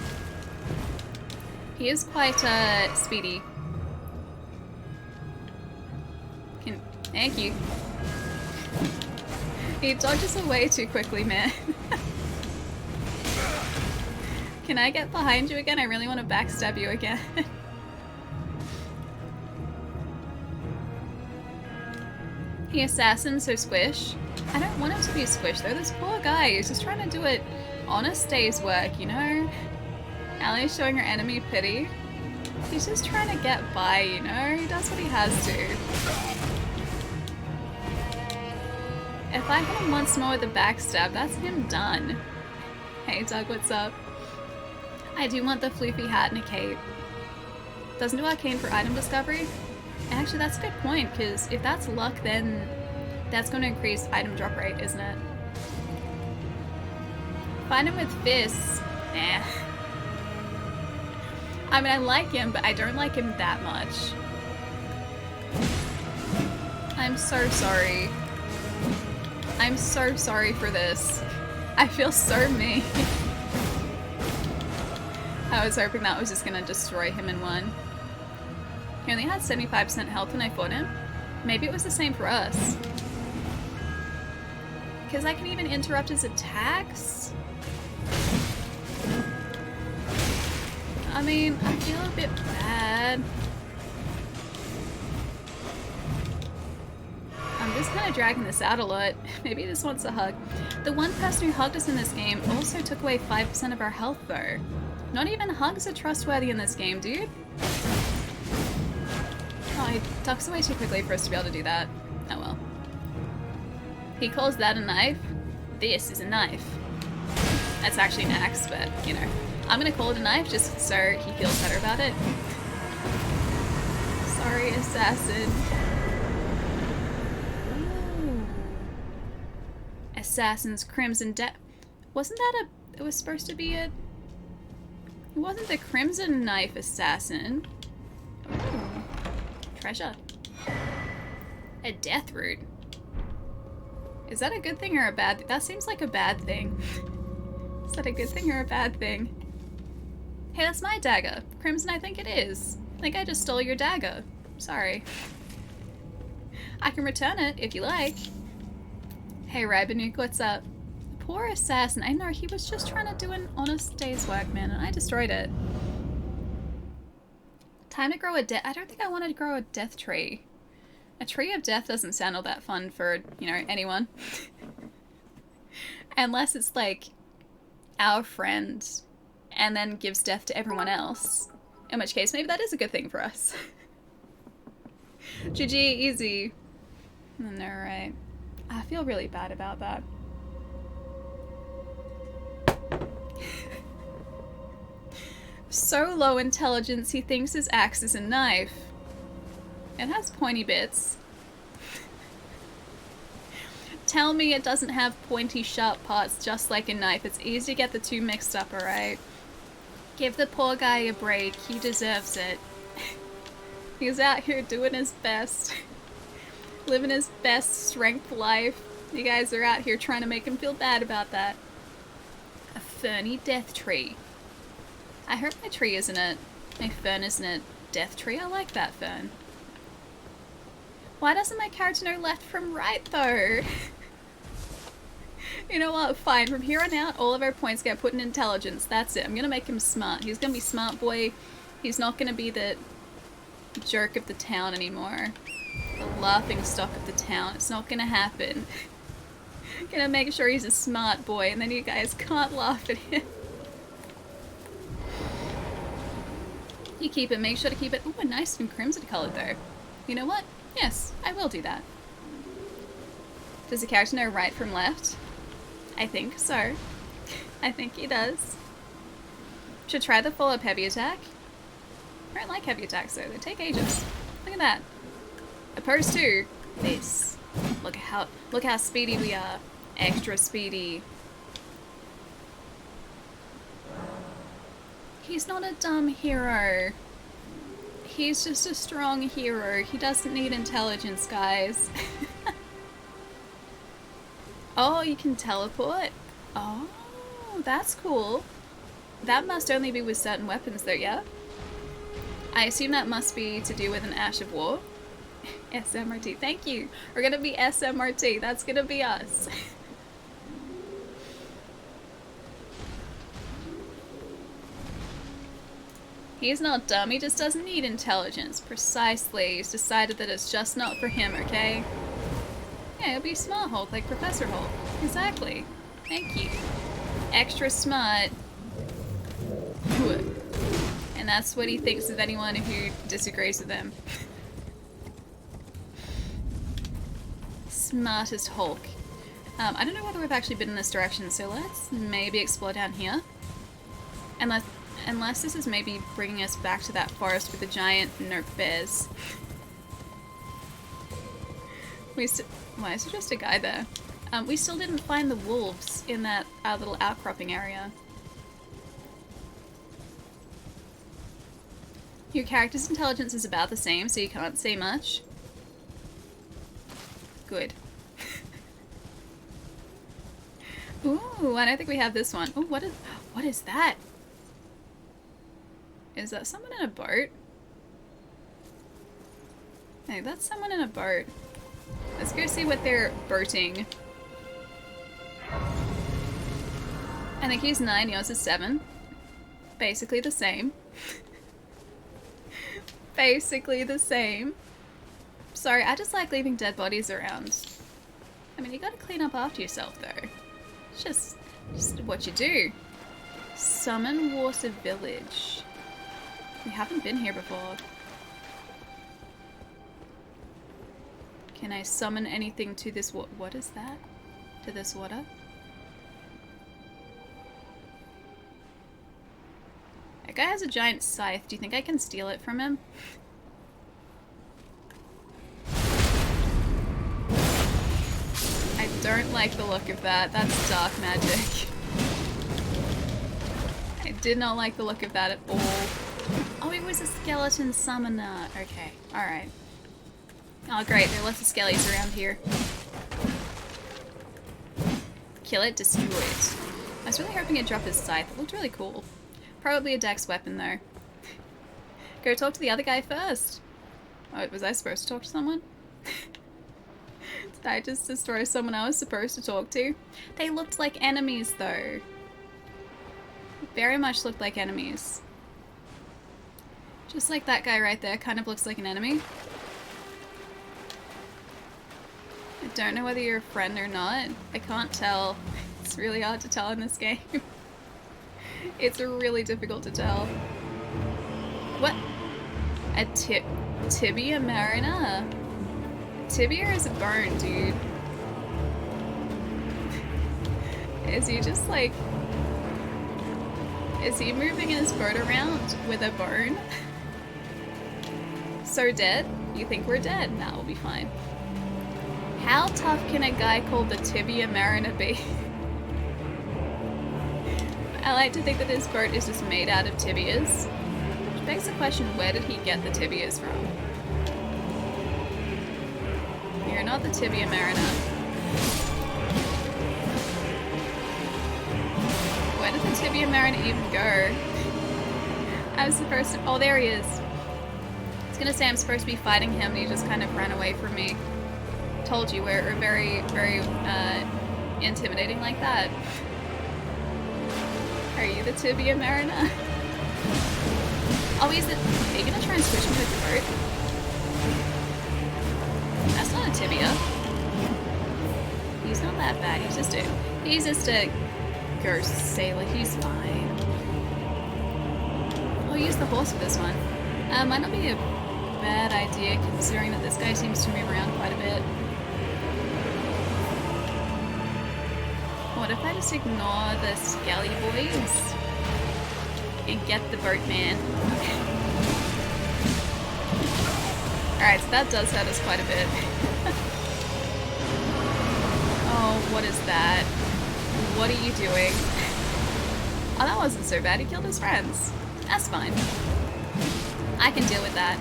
He is quite, speedy. Thank you. He dodges away too quickly, man. Can I get behind you again? I really want to backstab you again. He assassin, so squish. I don't want him to be squish though. This poor guy is just trying to do it honest day's work, you know? Allie's showing her enemy pity. He's just trying to get by, you know? He does what he has to. If I hit him once more with a backstab, that's him done. Hey Doug, what's up? I do want the floofy hat and a cape. Doesn't do arcane for item discovery? Actually, that's a good point, because if that's luck, then that's going to increase item drop rate, isn't it? Find him with fists. Nah. I mean, I like him, but I don't like him that much. I'm so sorry. I'm so sorry for this. I feel so mean. I was hoping that was just gonna destroy him in one. He only had 75% health when I fought him. Maybe it was the same for us. Because I can even interrupt his attacks? I mean, I feel a bit bad. I'm just kind of dragging this out a lot. Maybe he just wants a hug. The one person who hugged us in this game also took away 5% of our health though. Not even hugs are trustworthy in this game, dude. Oh, he tucks away too quickly for us to be able to do that. Oh well. He calls that a knife. This is a knife. That's actually an axe, but, you know. I'm gonna call it a knife just so he feels better about it. Sorry, assassin. Ooh. Assassin's Crimson Death. Wasn't that a... It was supposed to be a... It wasn't the Crimson Knife assassin. Ooh. Treasure. A death root. Is that a good thing or a bad thing? That seems like a bad thing. Is that a good thing or a bad thing? Hey, that's my dagger. Crimson, I think it is. I think I just stole your dagger. Sorry. I can return it if you like. Hey, Rabanuk, what's up? Poor assassin. I know, he was just trying to do an honest day's work, man, and I destroyed it. Time to grow a I don't think I wanted to grow a death tree. A tree of death doesn't sound all that fun for, you know, anyone. Unless it's like our friend and then gives death to everyone else. In which case, maybe that is a good thing for us. GG, easy. I know, right? I feel really bad about that. So low intelligence, he thinks his axe is a knife. It has pointy bits. Tell me it doesn't have pointy, sharp parts just like a knife. It's easy to get the two mixed up, alright? Give the poor guy a break. He deserves it. He's out here doing his best. Living his best strength life. You guys are out here trying to make him feel bad about that. A ferny death tree. I hope my tree isn't a... My fern isn't a death tree. I like that fern. Why doesn't my character know left from right, though? You know what? Fine. From here on out, all of our points get put in intelligence. That's it. I'm gonna make him smart. He's gonna be smart boy. He's not gonna be the jerk of the town anymore. The laughing stock of the town. It's not gonna happen. Gonna make sure he's a smart boy, and then you guys can't laugh at him. You keep it. Make sure to keep it. Ooh, nice and crimson colored, though. You know what? Yes, I will do that. Does the character know right from left? I think so. I think he does. Should try the follow-up heavy attack. I don't like heavy attacks though, they take ages. Look at that. Opposed to this. Look how speedy we are. Extra speedy. He's not a dumb hero. He's just a strong hero. He doesn't need intelligence, guys. Oh, you can teleport? Oh, that's cool. That must only be with certain weapons though, yeah? I assume that must be to do with an Ash of War. SMRT, thank you. We're gonna be SMRT, that's gonna be us. He's not dumb, he just doesn't need intelligence. Precisely, he's decided that it's just not for him, okay? Yeah, he'll be smart Hulk, like Professor Hulk. Exactly. Thank you. Extra smart. And that's what he thinks of anyone who disagrees with him. Smartest Hulk. I don't know whether we've actually been in this direction, so let's maybe explore down here. Unless this is maybe bringing us back to that forest with the giant bears. Why is there just a guy there? We still didn't find the wolves in that little outcropping area. Your character's intelligence is about the same, so you can't say much. Good. Ooh, I don't think we have this one. Oh, what is that? Is that someone in a boat? Hey, that's someone in a boat. Let's go see what they're boating. I think he's 9, yours is 7. Basically the same. Basically the same. Sorry, I just like leaving dead bodies around. I mean, you gotta clean up after yourself though. It's just what you do. Summon Water Village. We haven't been here before. Can I summon anything to this what is that? To this water? A guy has a giant scythe. Do you think I can steal it from him? I don't like the look of that. That's dark magic. I did not like the look of that at all. Oh, it was a skeleton summoner. Okay, alright. Oh great, there are lots of skellies around here. Kill it, destroy it. I was really hoping it'd drop his scythe. It looked really cool. Probably a dex weapon though. Go talk to the other guy first. Oh, was I supposed to talk to someone? Did I just destroy someone I was supposed to talk to? They looked like enemies though. Very much looked like enemies. Just like that guy right there kind of looks like an enemy. I don't know whether you're a friend or not. I can't tell. It's really hard to tell in this game. It's really difficult to tell. What? A tibia marina? Tibia is a bone, dude. Is he just like... Is he moving his boat around with a bone? So dead? You think we're dead? Nah, we'll be fine. How tough can a guy called the Tibia Mariner be? I like to think that this boat is just made out of tibias. Which begs the question, where did he get the tibias from? You're not the Tibia Mariner. Where did the Tibia Mariner even go? I was supposed to... Oh, there he is. I was gonna say I'm supposed to be fighting him and he just kind of ran away from me. Told you, we're very, very intimidating like that. Are you the Tibia Mariner? Oh, he's the... Are you gonna try and switch him with the boat? That's not a tibia. He's not that bad. He's just a ghost sailor. He's fine. I'll use the horse for this one. Might not be a bad idea considering that this guy seems to move around quite a bit. What if I just ignore the skelly boys and get the boatman? Alright, so that does hurt us quite a bit. Oh, what is that? What are you doing? Oh, that wasn't so bad. He killed his friends. That's fine. I can deal with that.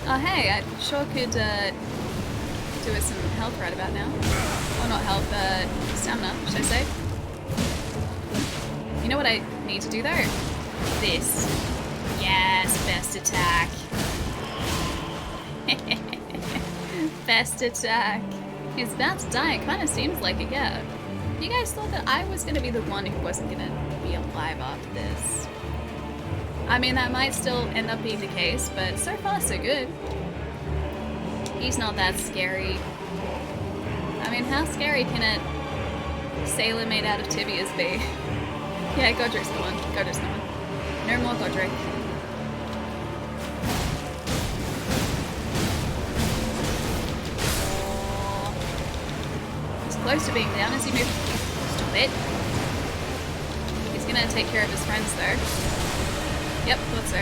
Oh, hey, I sure could do with some health right about now. Or not health, stamina, should I say. You know what I need to do though? This. Yes, best attack. Best attack. He's about to die. It kind of seems like it, yeah. You guys thought that I was going to be the one who wasn't going to be alive after this. I mean, that might still end up being the case, but so far so good. He's not that scary. I mean, how scary can a sailor made out of tibias be? Yeah, Godric's the one. Godric's the one. No more Godric. He's close to being down as he moves. Stop it. He's gonna take care of his friends though. Yep, thought so.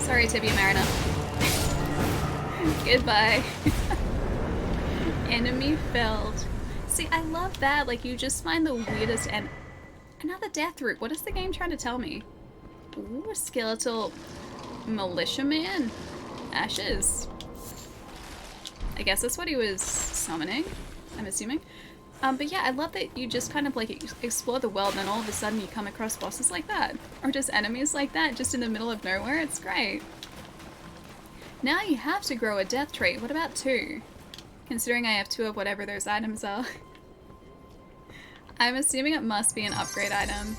Sorry, Tibia Mariner. Goodbye. Enemy felled. See, I love that. Like, you just find the weirdest and another death root. What is the game trying to tell me? Ooh, a skeletal militiaman. Ashes. I guess that's what he was summoning, I'm assuming. But yeah, I love that you just kind of like explore the world and then all of a sudden you come across bosses like that. Or just enemies like that, just in the middle of nowhere. It's great. Now you have to grow a death trait. What about 2? Considering I have 2 of whatever those items are. I'm assuming it must be an upgrade item.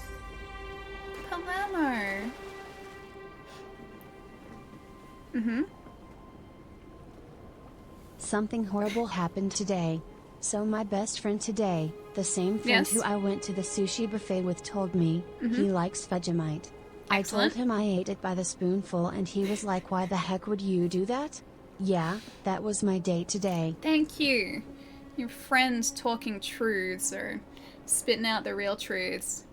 Palermo. Mm-hmm. Something horrible happened today. So my best friend today, the same friend Yes. who I went to the sushi buffet with, told me he likes Vegemite. I Excellent. told him I ate it by the spoonful and he was like, why the heck would you do that? Yeah, that was my date today. Thank you. Your friend talking truths or spitting out the real truths.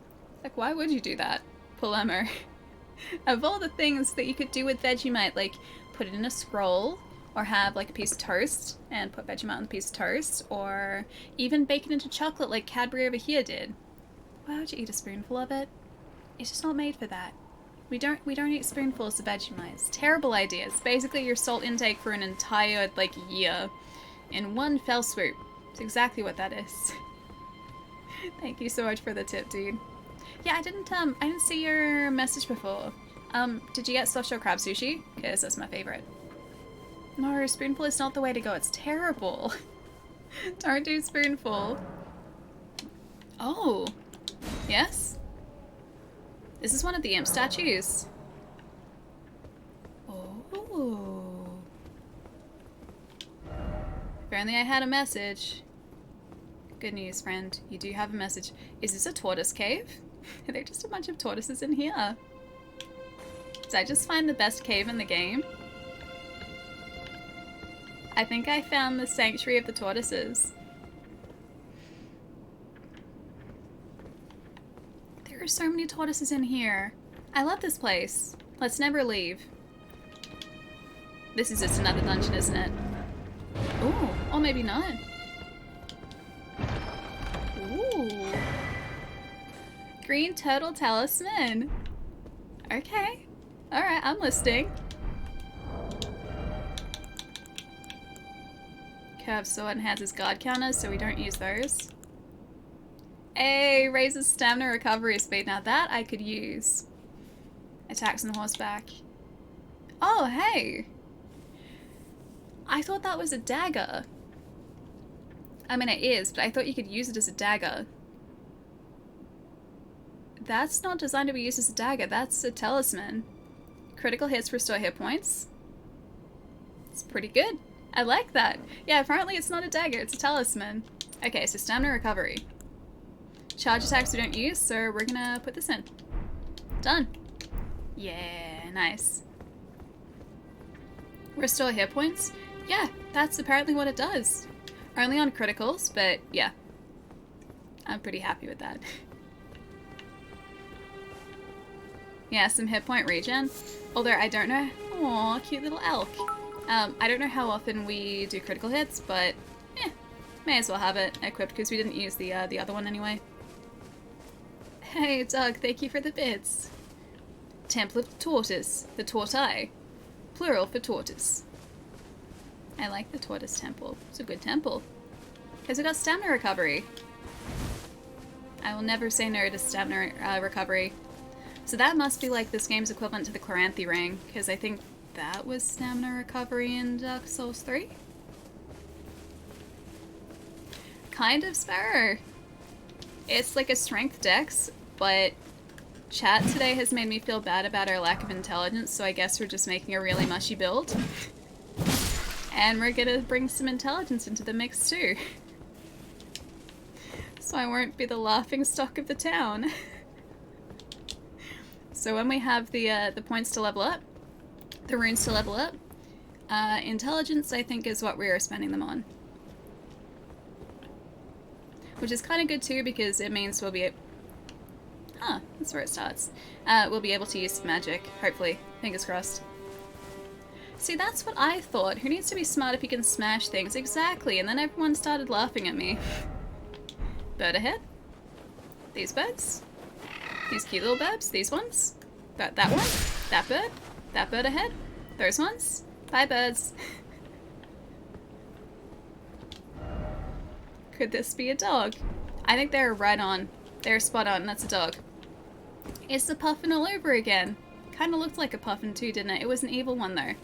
Like, why would you do that? Polemo. Of all the things that you could do with Vegemite, like put it in a scroll, or have like a piece of toast and put Vegemite on the piece of toast, or even bake it into chocolate like Cadbury over here did. Why would you eat a spoonful of it? It's just not made for that. We don't eat spoonfuls of Vegemite. It's terrible ideas. Basically your salt intake for an entire like year in one fell swoop. It's exactly what that is. Thank you so much for the tip, dude. Yeah, I didn't see your message before. Did you get soft shell crab sushi? Because that's my favorite. No, spoonful is not the way to go. It's terrible. Don't do spoonful. Oh. Yes? This is one of the imp statues. Oh. If only I had a message. Good news, friend. You do have a message. Is this a tortoise cave? Are there just a bunch of tortoises in here? Did I just find the best cave in the game? I think I found the sanctuary of the tortoises. There are so many tortoises in here. I love this place. Let's never leave. This is just another dungeon, isn't it? Ooh, or maybe not. Ooh. Green turtle talisman. Okay. Alright, I'm listening. Curved sword enhances guard counters, so we don't use those. Hey, raises stamina recovery speed. Now that I could use. Attacks on the horseback. Oh, hey! I thought that was a dagger. I mean, it is, but I thought you could use it as a dagger. That's not designed to be used as a dagger. That's a talisman. Critical hits restore hit points. It's pretty good. I like that. Yeah, apparently it's not a dagger, it's a talisman. Okay, so stamina recovery. Charge attacks we don't use, so we're gonna put this in. Done. Yeah, nice. Restore hit points? Yeah, that's apparently what it does. Only on criticals, but yeah. I'm pretty happy with that. Yeah, some hit point regen. Although I don't know. Aw, cute little elk. I don't know how often we do critical hits, but eh, may as well have it equipped because we didn't use the other one anyway. Hey, Doug, thank you for the bits. Temple of the Tortoise, the Tortai, plural for tortoise. I like the Tortoise Temple. It's a good temple. Because we got stamina recovery. I will never say no to stamina recovery. So that must be like this game's equivalent to the Chloranthy Ring, because I think that was stamina recovery in Dark Souls 3? Kind of, Sparrow. It's like a strength dex, but chat today has made me feel bad about our lack of intelligence, so I guess we're just making a really mushy build. And we're gonna bring some intelligence into the mix too. So I won't be the laughing stock of the town. So when we have the points to level up, the runes to level up, intelligence I think is what we are spending them on. Which is kind of good too because it means we'll be that's where it starts. We'll be able to use magic, hopefully. Fingers crossed. See, that's what I thought. Who needs to be smart if he can smash things? Exactly, and then everyone started laughing at me. Bird ahead. These birds. These cute little birds. These ones. That one. That bird. That bird ahead. Those ones. Bye, birds. Could this be a dog? I think they're right on. They're spot on. That's a dog. It's the puffin all over again. Kind of looked like a puffin too, didn't it? It was an evil one though.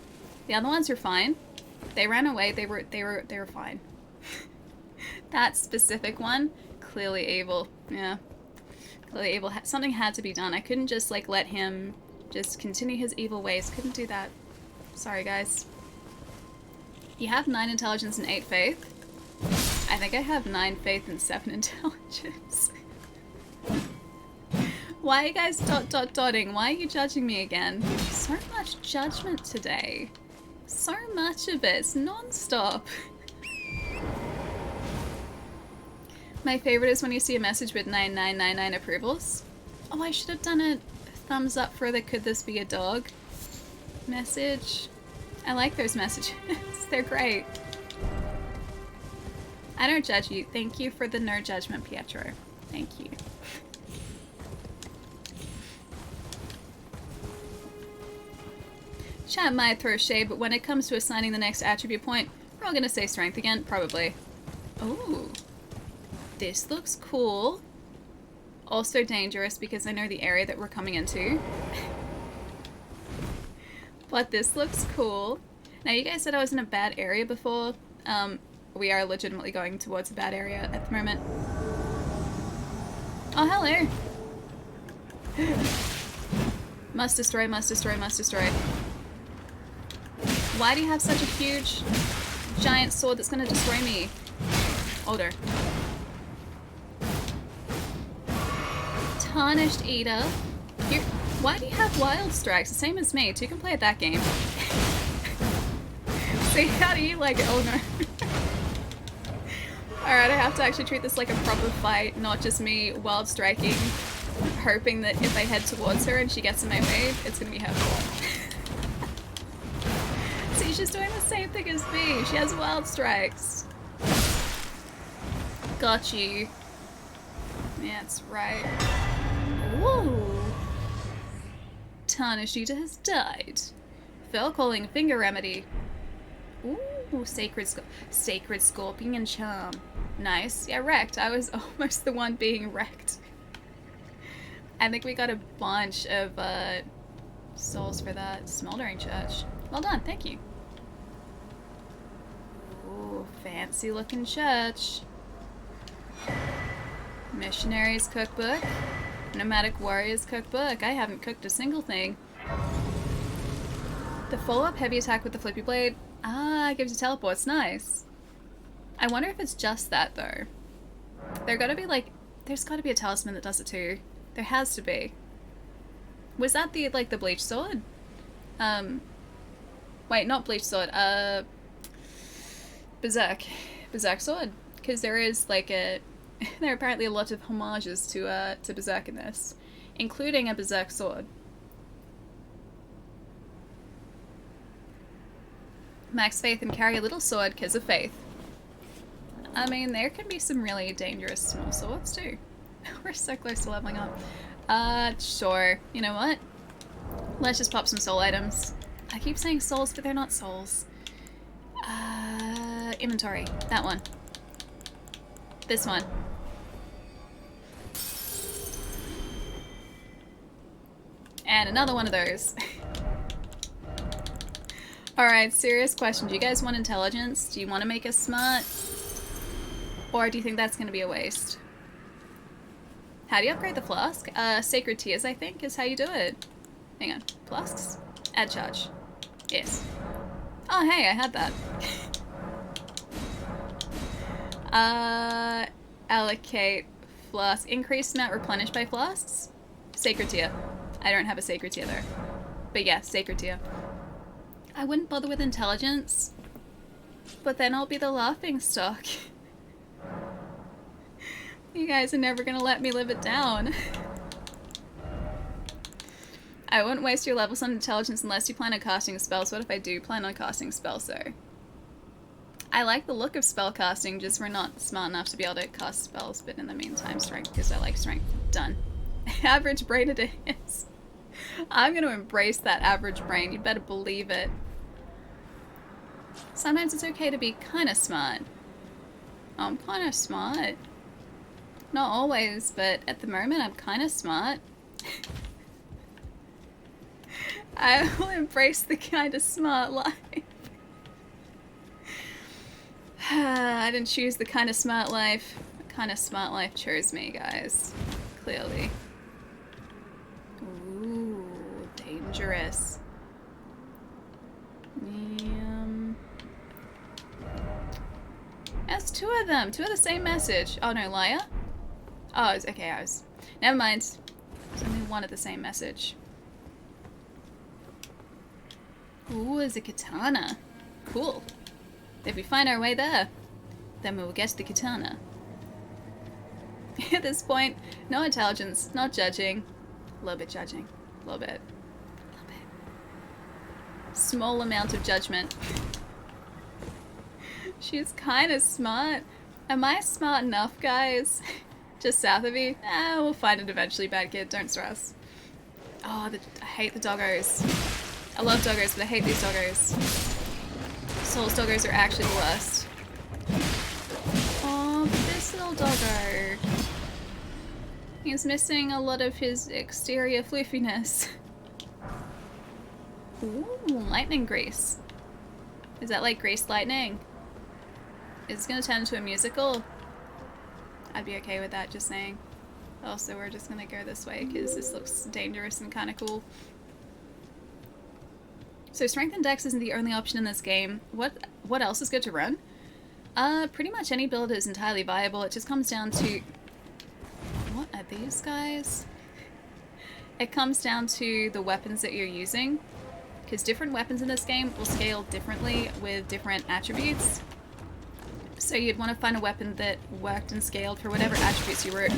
The other ones were fine. They ran away. They were fine. That specific one, clearly evil. Yeah, clearly evil. Something had to be done. I couldn't just like let him just continue his evil ways. Couldn't do that. Sorry, guys. You have 9 intelligence and 8 faith. I think I have 9 faith and 7 intelligence. Why are you guys dotting? Why are you judging me again? So much judgment today. So much of it. It's non-stop. My favorite is when you see a message with 9999 approvals. Oh, I should have done a thumbs up for the could this be a dog message. I like those messages. They're great. I don't judge you. Thank you for the no judgment, Pietro. Thank you. Chat might throw shade, but when it comes to assigning the next attribute point, we're all gonna say strength again, probably. Ooh. This looks cool. Also dangerous because I know the area that we're coming into. But this looks cool. Now, you guys said I was in a bad area before. We are legitimately going towards a bad area at the moment. Oh, hello. Must destroy, must destroy, must destroy. Why do you have such a huge, giant sword that's going to destroy me? Older. Tarnished Eater. Why do you have Wild Strikes? The same as me. Two can play at that game. See, how do you like it? Oh no. Alright, I have to actually treat this like a proper fight, not just me wild striking, hoping that if I head towards her and she gets in my way, it's gonna be her fault. See, she's doing the same thing as me. She has wild strikes. Got you. Yeah, that's right. Ooh. Tarnished Eater has died. Fell calling finger remedy. Ooh, sacred scorpion charm. Nice. Yeah, wrecked. I was almost the one being wrecked. I think we got a bunch of souls for that. Smoldering Church. Well done, thank you. Ooh, fancy looking church. Missionaries cookbook. Nomadic warriors cookbook. I haven't cooked a single thing. The follow-up heavy attack with the flippy blade. Ah, it gives you teleports. Nice. I wonder if it's just that though. There's gotta be a talisman that does it too. There has to be. Was that the the bleach sword? Wait, not bleach sword. Berserk sword. Because there is there are apparently a lot of homages to Berserk in this, including a Berserk sword. Max faith and carry a little sword because of faith. I mean, there can be some really dangerous small swords too. We're so close to leveling up. Sure. You know what? Let's just pop some soul items. I keep saying souls, but they're not souls. Inventory. That one. This one. And another one of those. Alright, serious question. Do you guys want intelligence? Do you want to make us smart? Or do you think that's going to be a waste? How do you upgrade the flask? Sacred Tears, I think, is how you do it. Hang on. Flasks? Add charge. Yes. Oh, hey, I had that. Allocate flask. Increased amount replenished by flasks? Sacred Tier. I don't have a Sacred Tier, though. But yeah, Sacred Tier. I wouldn't bother with intelligence, but then I'll be the laughing stock. You guys are never gonna let me live it down. I wouldn't waste your levels on intelligence unless you plan on casting spells. What if I do plan on casting spells, though? I like the look of spell casting, just we're not smart enough to be able to cast spells, but in the meantime, strength, because I like strength. Done. Average brain it is. I'm going to embrace that average brain. You better believe it. Sometimes it's okay to be kind of smart. I'm kind of smart. Not always, but at the moment I'm kind of smart. I will embrace the kind of smart life. I didn't choose the kind of smart life. The kind of smart life chose me, guys. Clearly. Ooh, dangerous. That's two of them. Two of the same message. Oh no, liar? Oh, it's okay, I was... Never mind. There's only one of the same message. Ooh, it's a katana. Cool. If we find our way there, then we will get the katana. At this point, no intelligence, not judging. A little bit judging. A little bit. A little bit. Small amount of judgment. She's kind of smart. Am I smart enough, guys? Just south of me? We'll find it eventually, bad kid. Don't stress. Oh, I hate the doggos. I love doggos, but I hate these doggos. Souls doggos are actually the worst. Oh, this little doggo. He's missing a lot of his exterior floofiness. Ooh, lightning grease. Is that like grease lightning? Is this gonna turn into a musical? I'd be okay with that, just saying. Also, we're just gonna go this way because this looks dangerous and kind of cool. So strength and dex isn't the only option in this game. What else is good to run? Pretty much any build is entirely viable. It just comes down to... What are these guys? It comes down to the weapons that you're using. Because different weapons in this game will scale differently with different attributes. So you'd want to find a weapon that worked and scaled for whatever attributes you were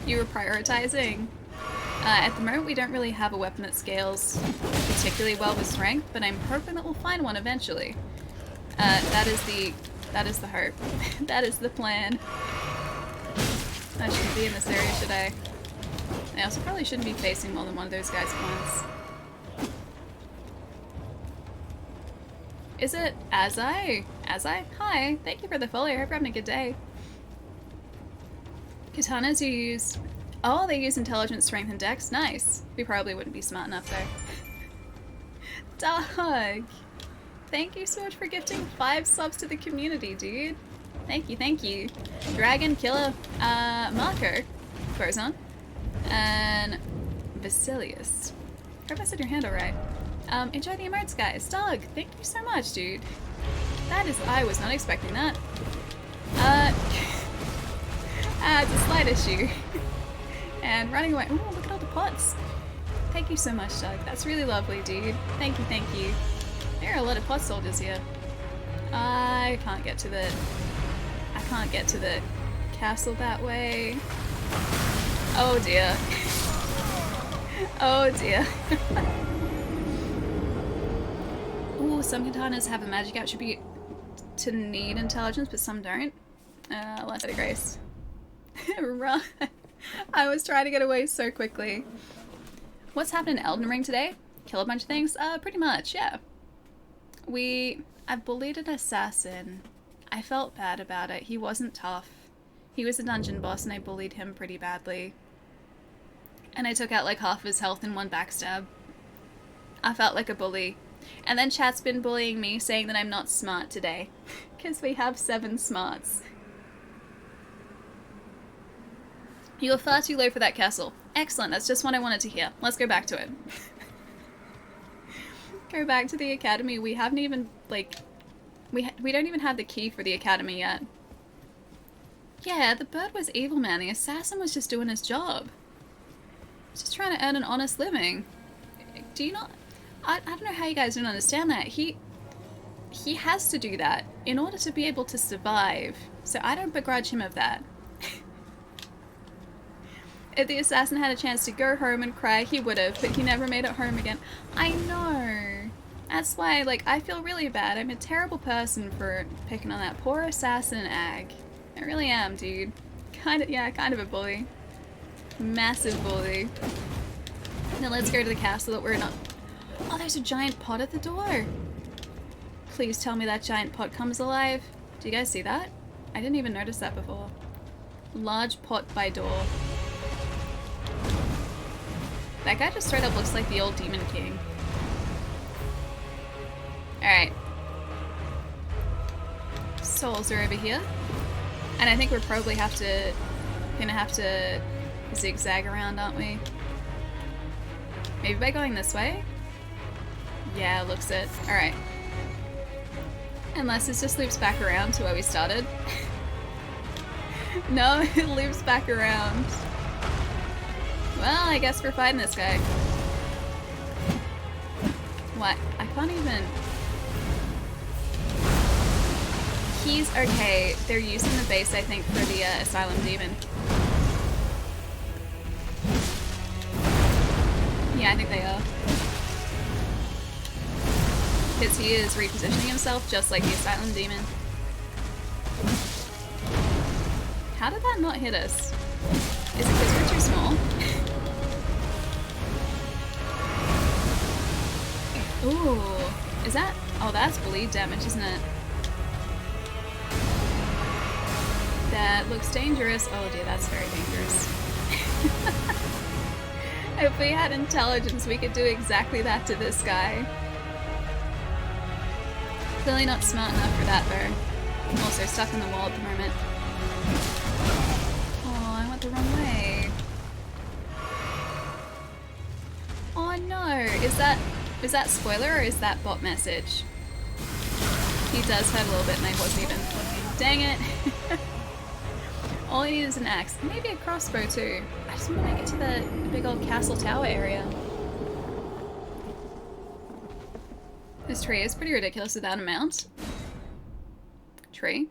prioritizing. At the moment we don't really have a weapon that scales particularly well with strength, but I'm hoping that we'll find one eventually. That is the hope. That is the plan. I shouldn't be in this area, should I? I also probably shouldn't be facing more than one of those guys at once. Is it Azai? Azai? Hi, thank you for the follow. I hope you're having a good day. Katanas you use... Oh, they use intelligence, strength, and dex. Nice. We probably wouldn't be smart enough, though. Dog! Thank you so much for gifting 5 subs to the community, dude. Thank you, thank you. Dragon, Killer, Marco, Borzon, and Vasilius. Hope I said your handle right. Enjoy the emotes, guys. Doug, thank you so much, dude. That is... I was not expecting that. It's a slight issue. And running away. Ooh, look at all the pots. Thank you so much, Doug. That's really lovely, dude. Thank you, thank you. There are a lot of pot soldiers here. I can't get to the castle that way. Oh dear. Oh dear. Ooh, some katanas have a magic attribute to need intelligence, but some don't. Less of grace. Run. I was trying to get away so quickly. What's happened in Elden Ring today? Kill a bunch of things? Pretty much, yeah. I bullied an assassin. I felt bad about it. He wasn't tough. He was a dungeon boss and I bullied him pretty badly. And I took out like half of his health in one backstab. I felt like a bully. And then chat's been bullying me, saying that I'm not smart today. Because we have 7 smarts. You were far too low for that castle. Excellent, that's just what I wanted to hear. Let's go back to it. Go back to the academy. We haven't even, like... We don't even have the key for the academy yet. Yeah, the bird was evil, man. The assassin was just doing his job. He's just trying to earn an honest living. Do you not... I don't know how you guys don't understand that. He has to do that in order to be able to survive. So I don't begrudge him of that. If the assassin had a chance to go home and cry, he would have, but he never made it home again. I know. That's why, like, I feel really bad. I'm a terrible person for picking on that poor assassin Ag. I really am, dude. Kind of a bully. Massive bully. Now let's go to the castle that we're not... Oh, there's a giant pot at the door. Please tell me that giant pot comes alive. Do you guys see that? I didn't even notice that before. Large pot by door. That guy just straight up looks like the old Demon King. Alright. Souls are over here. And I think we're probably gonna have to zigzag around, aren't we? Maybe by going this way? Yeah, looks it. Alright. Unless this just loops back around to where we started. No, it loops back around. Well, I guess we're fighting this guy. What? I can't even... He's okay. They're using the base, I think, for the Asylum Demon. Yeah, I think they are. Because he is repositioning himself just like the Asylum Demon. How did that not hit us? Is it because we're too small? Ooh. Is that... Oh, that's bleed damage, isn't it? That looks dangerous. Oh dear, that's very dangerous. If we had intelligence, we could do exactly that to this guy. Clearly not smart enough for that though. I'm also stuck in the wall at the moment. Oh, I went the wrong way. Oh no! Is that spoiler or is that bot message? He does hurt a little bit and I wasn't even looking. Dang it! All I need is an axe. Maybe a crossbow too. I just want to make it to the big old castle tower area. This tree is pretty ridiculous without a mount. Tree.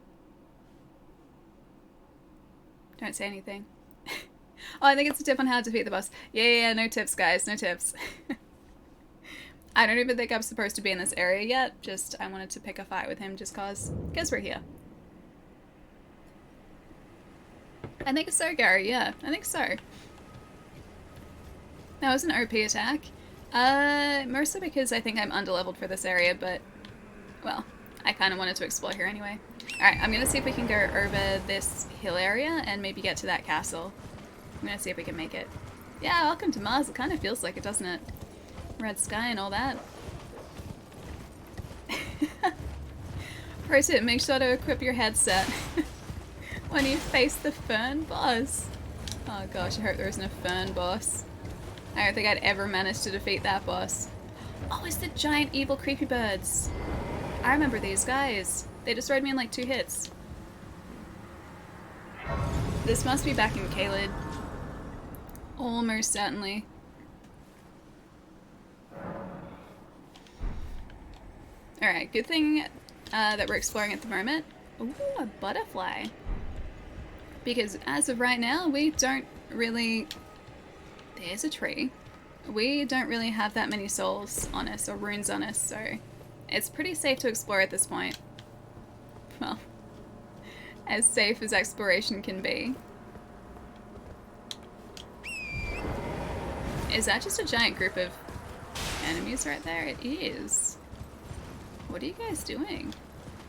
Don't say anything. Oh, I think it's a tip on how to defeat the boss. Yeah, no tips, guys. No tips. I don't even think I'm supposed to be in this area yet. Just, I wanted to pick a fight with him just cause we're here. I think so, Gary. Yeah, I think so. That was an OP attack. Mostly because I think I'm underleveled for this area, but, well, I kind of wanted to explore here anyway. Alright, I'm going to see if we can go over this hill area and maybe get to that castle. I'm going to see if we can make it. Yeah, welcome to Mars. It kind of feels like it, doesn't it? Red sky and all that. Pro tip, make sure to equip your headset when you face the fern boss. Oh gosh, I hope there isn't a fern boss. I don't think I'd ever manage to defeat that boss. Oh, it's the giant evil creepy birds. I remember these guys. They destroyed me in like 2 hits. This must be back in Caelid. Almost certainly. Alright, good thing that we're exploring at the moment. Ooh, a butterfly. Because as of right now, we don't really... There's a tree. We don't really have that many souls on us, or runes on us, so it's pretty safe to explore at this point. Well, as safe as exploration can be. Is that just a giant group of enemies right there? It is. What are you guys doing?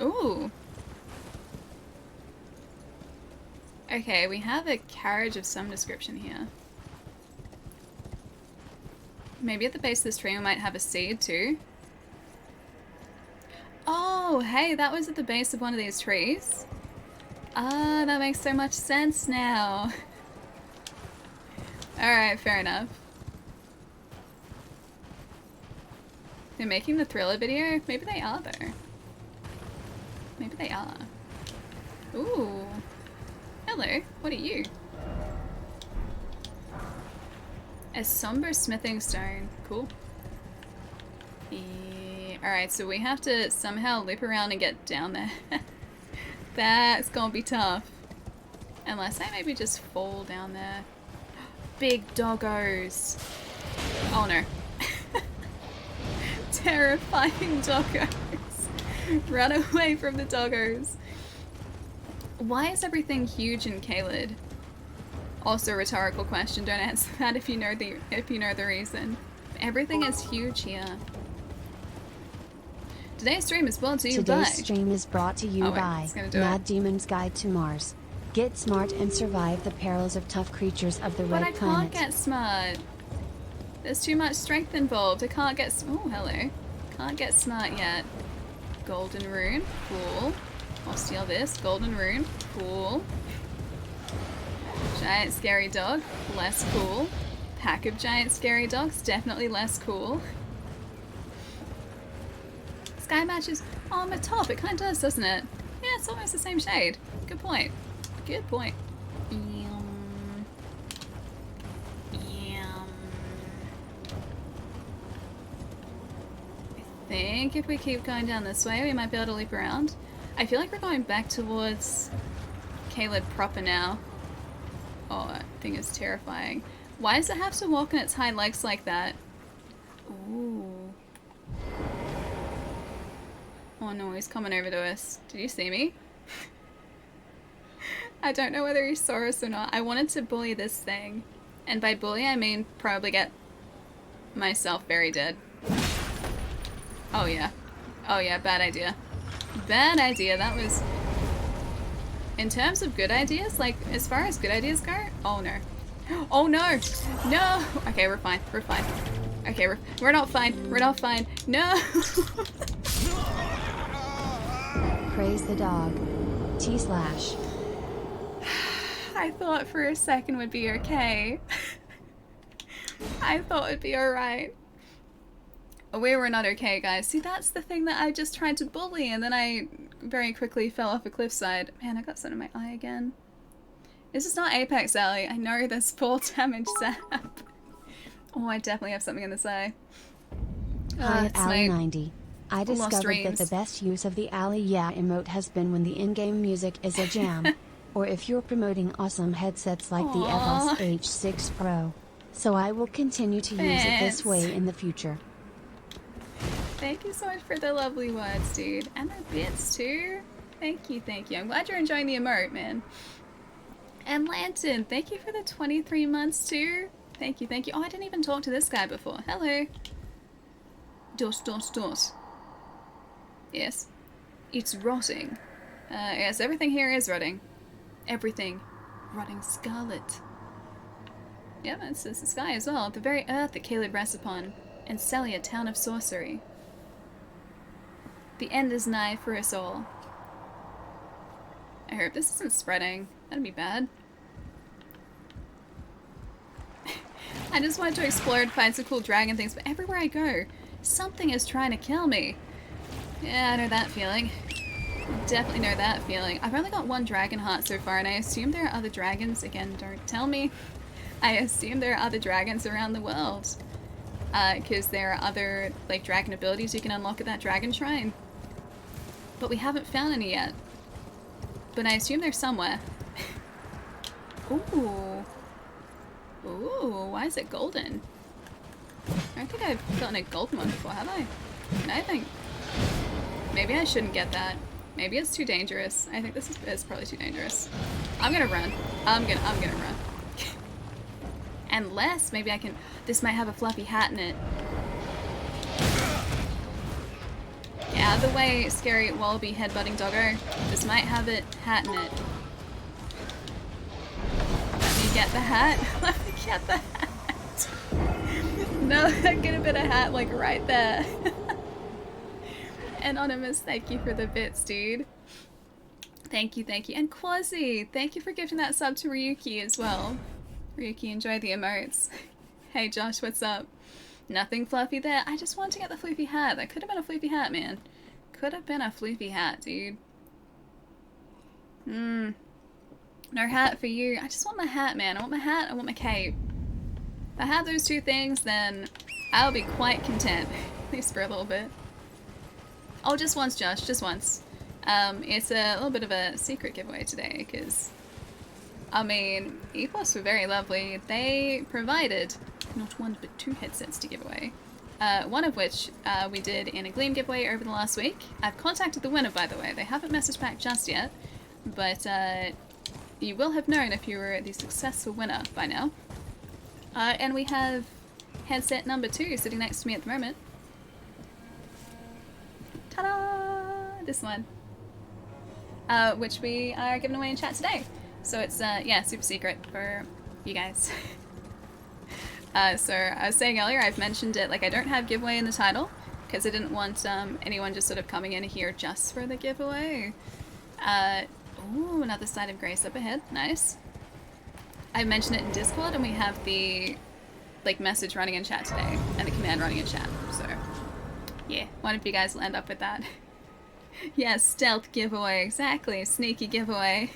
Ooh. Okay, we have a carriage of some description here. Maybe at the base of this tree we might have a seed too. Oh, hey, that was at the base of one of these trees. Ah, that makes so much sense now. Alright, fair enough. They're making the thriller video? Maybe they are though. Maybe they are. Ooh. Hello, what are you? A somber smithing stone. Cool. Yeah. Alright, so we have to somehow loop around and get down there. That's gonna be tough. Unless I maybe just fall down there. Big doggos. Oh no. Terrifying doggos. Run away from the doggos. Why is everything huge in Caelid? Also a rhetorical question, don't answer that if you know the reason. Everything is huge here. Today's stream is brought to you by... Today's stream is brought to you by Mad Demon's Guide to Mars. Get smart and survive the perils of tough creatures of the Red Planet. But I can't get smart. There's too much strength involved. I can't get... Oh, hello. Can't get smart yet. Golden rune. Cool. I'll steal this. Golden rune. Cool. Giant scary dog. Less cool. Pack of giant scary dogs. Definitely less cool. Sky matches. Oh, I'm a top. It kind of does, doesn't it? Yeah, it's almost the same shade. Good point. Good point. I think if we keep going down this way, we might be able to loop around. I feel like we're going back towards Caelid proper now. Oh, that thing is terrifying. Why does it have to walk on its hind legs like that? Oh no, he's coming over to us. Did you see me? I don't know whether he saw us or not. I wanted to bully this thing. And by bully, I mean probably get myself very dead. Oh yeah. Oh yeah, bad idea. Bad idea. That was... In terms of good ideas, like, as far as good ideas go, oh no. Oh no! No! Okay, we're fine. We're fine. Okay, we're not fine. We're not fine. No! Praise the dog. T/. I thought for a second would be okay. I thought it'd be alright. We were not okay, guys. See, that's the thing that I just tried to bully, and then I very quickly fell off a cliffside. Man, I got some in my eye again. This is not Apex Alley. I know there's full damage zap. Oh, I definitely have something in this eye. Hi at Alley90. I discovered that dreams. the best use of the Alley Yeah emote has been when the in-game music is a jam. Or if you're promoting awesome headsets like the Aw. EVOS H6 Pro. So I will continue to use it this way in the future. Thank you so much for the lovely words, dude. And the bits, too. Thank you, thank you. I'm glad you're enjoying the emote, man. And Lantern, thank you for the 23 months, too. Thank you, thank you. Oh, I didn't even talk to this guy before. Hello. Dos. Yes. It's rotting. Yes, everything here is rotting. Everything. Rotting scarlet. Yep, it's the sky as well. The very earth that Caleb rests upon. And Celia, town of sorcery. The end is nigh for us all. I hope this isn't spreading. That'd be bad. I just wanted to explore and find some cool dragon things, but everywhere I go, something is trying to kill me. Yeah, I know that feeling. I definitely know that feeling. I've only got one dragon heart so far, and I assume there are other dragons. Again, don't tell me. I assume there are other dragons around the world. Because there are other, like, dragon abilities you can unlock at that dragon shrine. But we haven't found any yet. But I assume they're somewhere. Ooh. Ooh, why is it golden? I don't think I've gotten a golden one before, have I? And I think... Maybe I shouldn't get that. Maybe it's too dangerous. I think this is probably too dangerous. I'm gonna run. I'm gonna run. Unless, maybe I can... This might have a fluffy hat in it. Get out of the way, scary wallaby headbutting doggo. This might have a hat in it. Let me get the hat. Let me get the hat. No, that could have been a hat, like, right there. Anonymous, thank you for the bits, dude. Thank you, thank you. And Quasi, thank you for gifting that sub to Ryuki as well. Ryuki, enjoy the emotes. Hey Josh, what's up? Nothing fluffy there. I just wanted to get the floofy hat. That could have been a floofy hat, man. Could have been a floofy hat, dude. No hat for you. I just want my hat, man. I want my hat, I want my cape. If I have those two things, then I'll be quite content. At least for a little bit. Oh, just once, Josh. Just once. It's a little bit of a secret giveaway today, because... I mean, EPOS were very lovely. They provided not one but two headsets to give away. One of which we did in a Gleam giveaway over the last week. I've contacted the winner, by the way. They haven't messaged back just yet, but you will have known if you were the successful winner by now. And we have headset number 2 sitting next to me at the moment. Ta-da! This one. Which we are giving away in chat today. So it's, yeah, super secret for you guys. So I was saying earlier, I've mentioned it, like I don't have giveaway in the title, because I didn't want anyone just sort of coming in here just for the giveaway. Ooh, another Side of Grace up ahead. Nice. I mentioned it in Discord, and we have the, like, message running in chat today, and the command running in chat, so yeah, one of you guys will end up with that. Yeah, stealth giveaway, exactly, sneaky giveaway.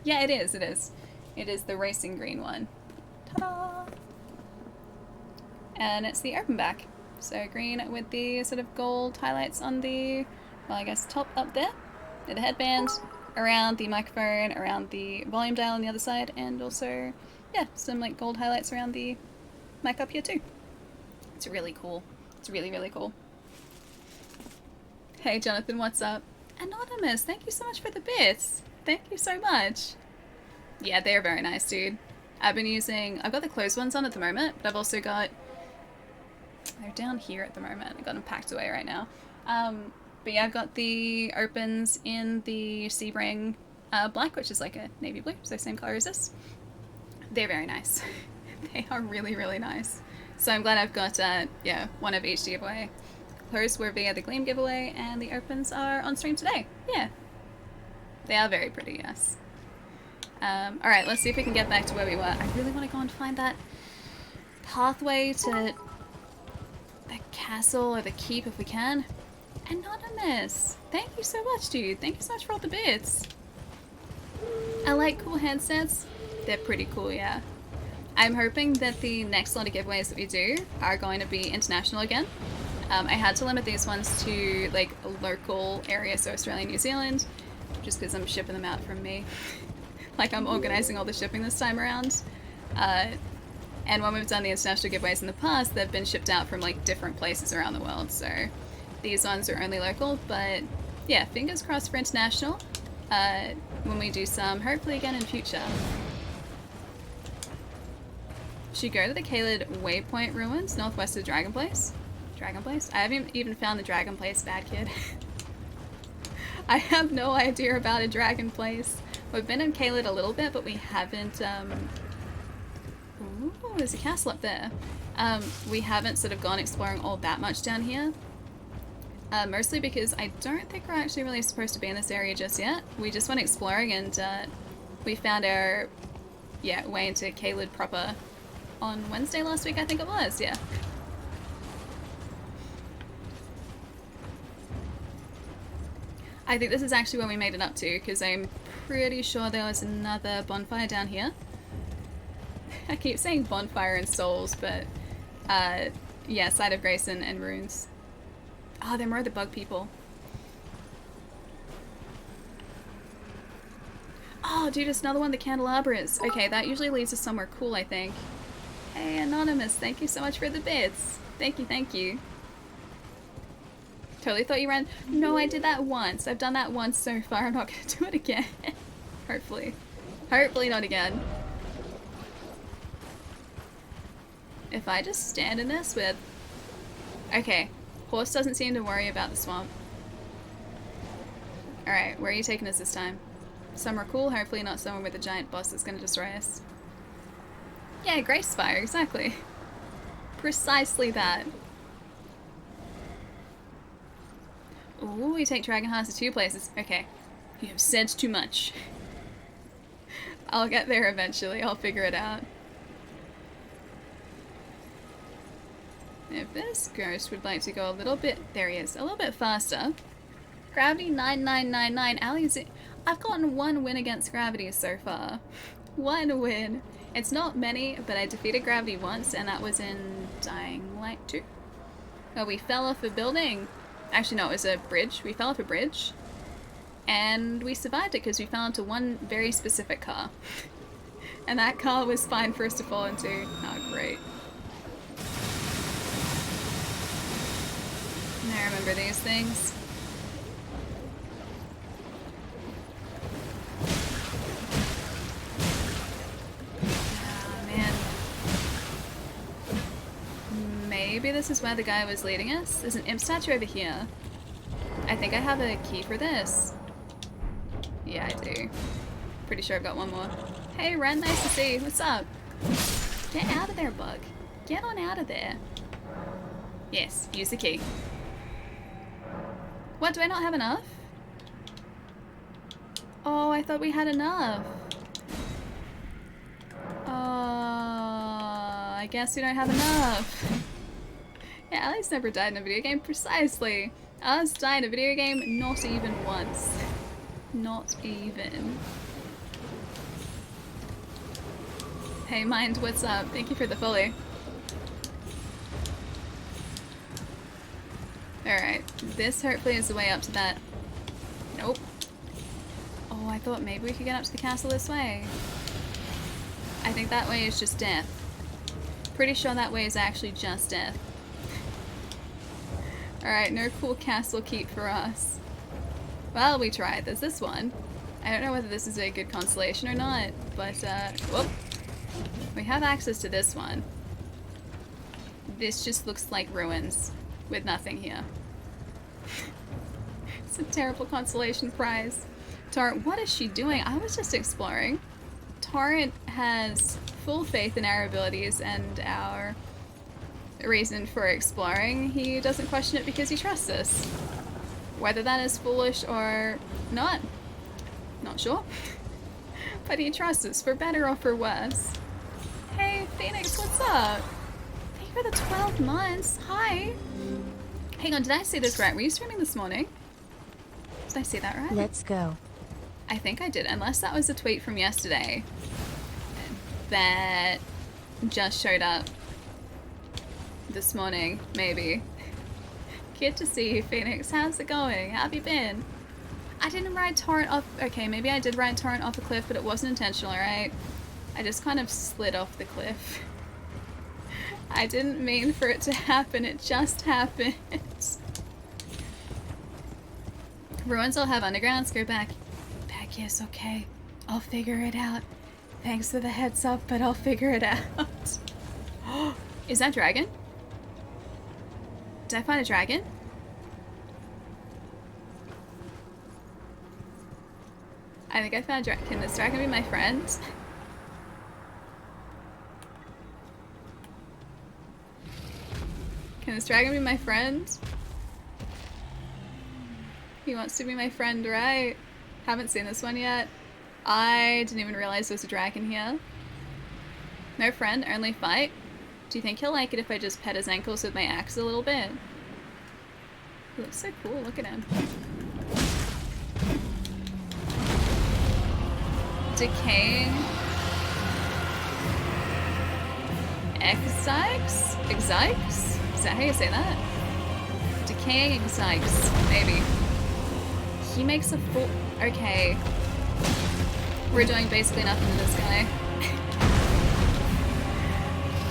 Yeah, it is, it is. It is the racing green one. Ta-da! And it's the open back. So green with the sort of gold highlights on the, well, I guess top up there. The headband, around the microphone, around the volume dial on the other side, and also, yeah, some like gold highlights around the mic up here too. It's really cool. It's really, really cool. Hey Jonathan, what's up? Anonymous, thank you so much for the bits. Thank you so much. Yeah, they're very nice, dude. I've got the closed ones on at the moment, but I've also got, they're down here at the moment. I got them packed away right now. But yeah, I've got the opens in the Sebring black, which is like a navy blue, so same color as this. They're very nice. They are really, really nice. So I'm glad I've got, one of each giveaway. Closed were via the Gleam giveaway, and the opens are on stream today. Yeah. They are very pretty, yes. Alright, let's see if we can get back to where we were. I really want to go and find that pathway to the castle or the keep if we can. Anonymous! Thank you so much, dude. Thank you so much for all the bits. I like cool handsets. They're pretty cool, yeah. I'm hoping that the next lot of giveaways that we do are going to be international again. I had to limit these ones to like a local area, so Australia, New Zealand, just because I'm shipping them out from me. Like I'm organising all the shipping this time around. And when we've done the international giveaways in the past, they've been shipped out from like different places around the world. So these ones are only local, but yeah, fingers crossed for international when we do some, hopefully again in future. Should go to the Caelid Waypoint Ruins, northwest of Dragon Place. Dragon Place? I haven't even found the Dragon Place, bad kid. I have no idea about a Dragon Place. We've been in Caelid a little bit, but we haven't, Ooh, there's a castle up there. We haven't sort of gone exploring all that much down here. Mostly because I don't think we're actually really supposed to be in this area just yet. We just went exploring and we found our, way into Caelid proper on Wednesday last week, I think it was, yeah. I think this is actually where we made it up to, because I'm pretty sure there was another bonfire down here. I keep saying bonfire and souls, but yeah, Site of Grace and runes. Oh, they're more the bug people. Oh, dude, it's another one of the candelabras. Okay, that usually leads us somewhere cool, I think. Hey, Anonymous, thank you so much for the bits. Thank you, thank you. Totally thought you ran. No, I did that once. I've done that once so far. I'm not going to do it again. Hopefully. Hopefully not again. If I just stand in this with... Okay. Horse doesn't seem to worry about the swamp. Alright, where are you taking us this time? Somewhere cool, hopefully not somewhere with a giant boss that's going to destroy us. Yeah, Grace Spire, exactly. Precisely that. Ooh, we take Dragon Hearts to 2 places. Okay. You have said too much. I'll get there eventually. I'll figure it out. If this ghost would like to go a little bit... There he is. A little bit faster. Gravity 9999. Ali's... I've gotten 1 win against Gravity so far. 1 win. It's not many, but I defeated Gravity once, and that was in Dying Light 2. Well, we fell off a building. Actually, no, it was a bridge. We fell off a bridge. And we survived it because we fell into one very specific car. And that car was fine for us to fall into. Oh, great. And I remember these things. Maybe this is where the guy was leading us. There's an imp statue over here. I think I have a key for this. Yeah, I do. Pretty sure I've got one more. Hey, Ren, nice to see you. What's up? Get out of there, bug. Get on out of there. Yes, use the key. What, do I not have enough? Oh, I thought we had enough. I guess we don't have enough. Yeah, Ali's never died in a video game, precisely. Ali's died in a video game not even once. Not even. Hey, Mind, what's up? Thank you for the follow. Alright, this hopefully is the way up to that. Nope. Oh, I thought maybe we could get up to the castle this way. I think that way is just death. Pretty sure that way is actually just death. Alright, no cool castle keep for us. Well, we tried. There's this one. I don't know whether this is a good constellation or not, but, whoop. We have access to this one. This just looks like ruins with nothing here. It's a terrible consolation prize. Torrent, what is she doing? I was just exploring. Torrent has full faith in our abilities and our reason for exploring. He doesn't question it because he trusts us. Whether that is foolish or not sure. But he trusts us, for better or for worse. Hey, Phoenix, what's up? Thank you for the 12 months. Hi. Hang on, did I say this right? Were you streaming this morning? Did I say that right? Let's go. I think I did, unless that was a tweet from yesterday that just showed up this morning, maybe. Good to see you, Phoenix. How's it going? How have you been? I didn't ride Torrent off... Okay, maybe I did ride Torrent off a cliff, but it wasn't intentional, right? I just kind of slid off the cliff. I didn't mean for it to happen, it just happened. Ruins will have undergrounds, go back. Back, yes, okay. I'll figure it out. Thanks for the heads up, but I'll figure it out. Is that dragon? Did I find a dragon? I think I found a dragon. Can this dragon be my friend? Can this dragon be my friend? He wants to be my friend, right? Haven't seen this one yet. I didn't even realize there was a dragon here. No friend, only fight. Do you think he'll like it if I just pet his ankles with my axe a little bit? He looks so cool, look at him. Decaying Exikes? Exikes? Is that how you say that? Decaying Exikes, maybe. He makes a full... Okay. We're doing basically nothing to this guy.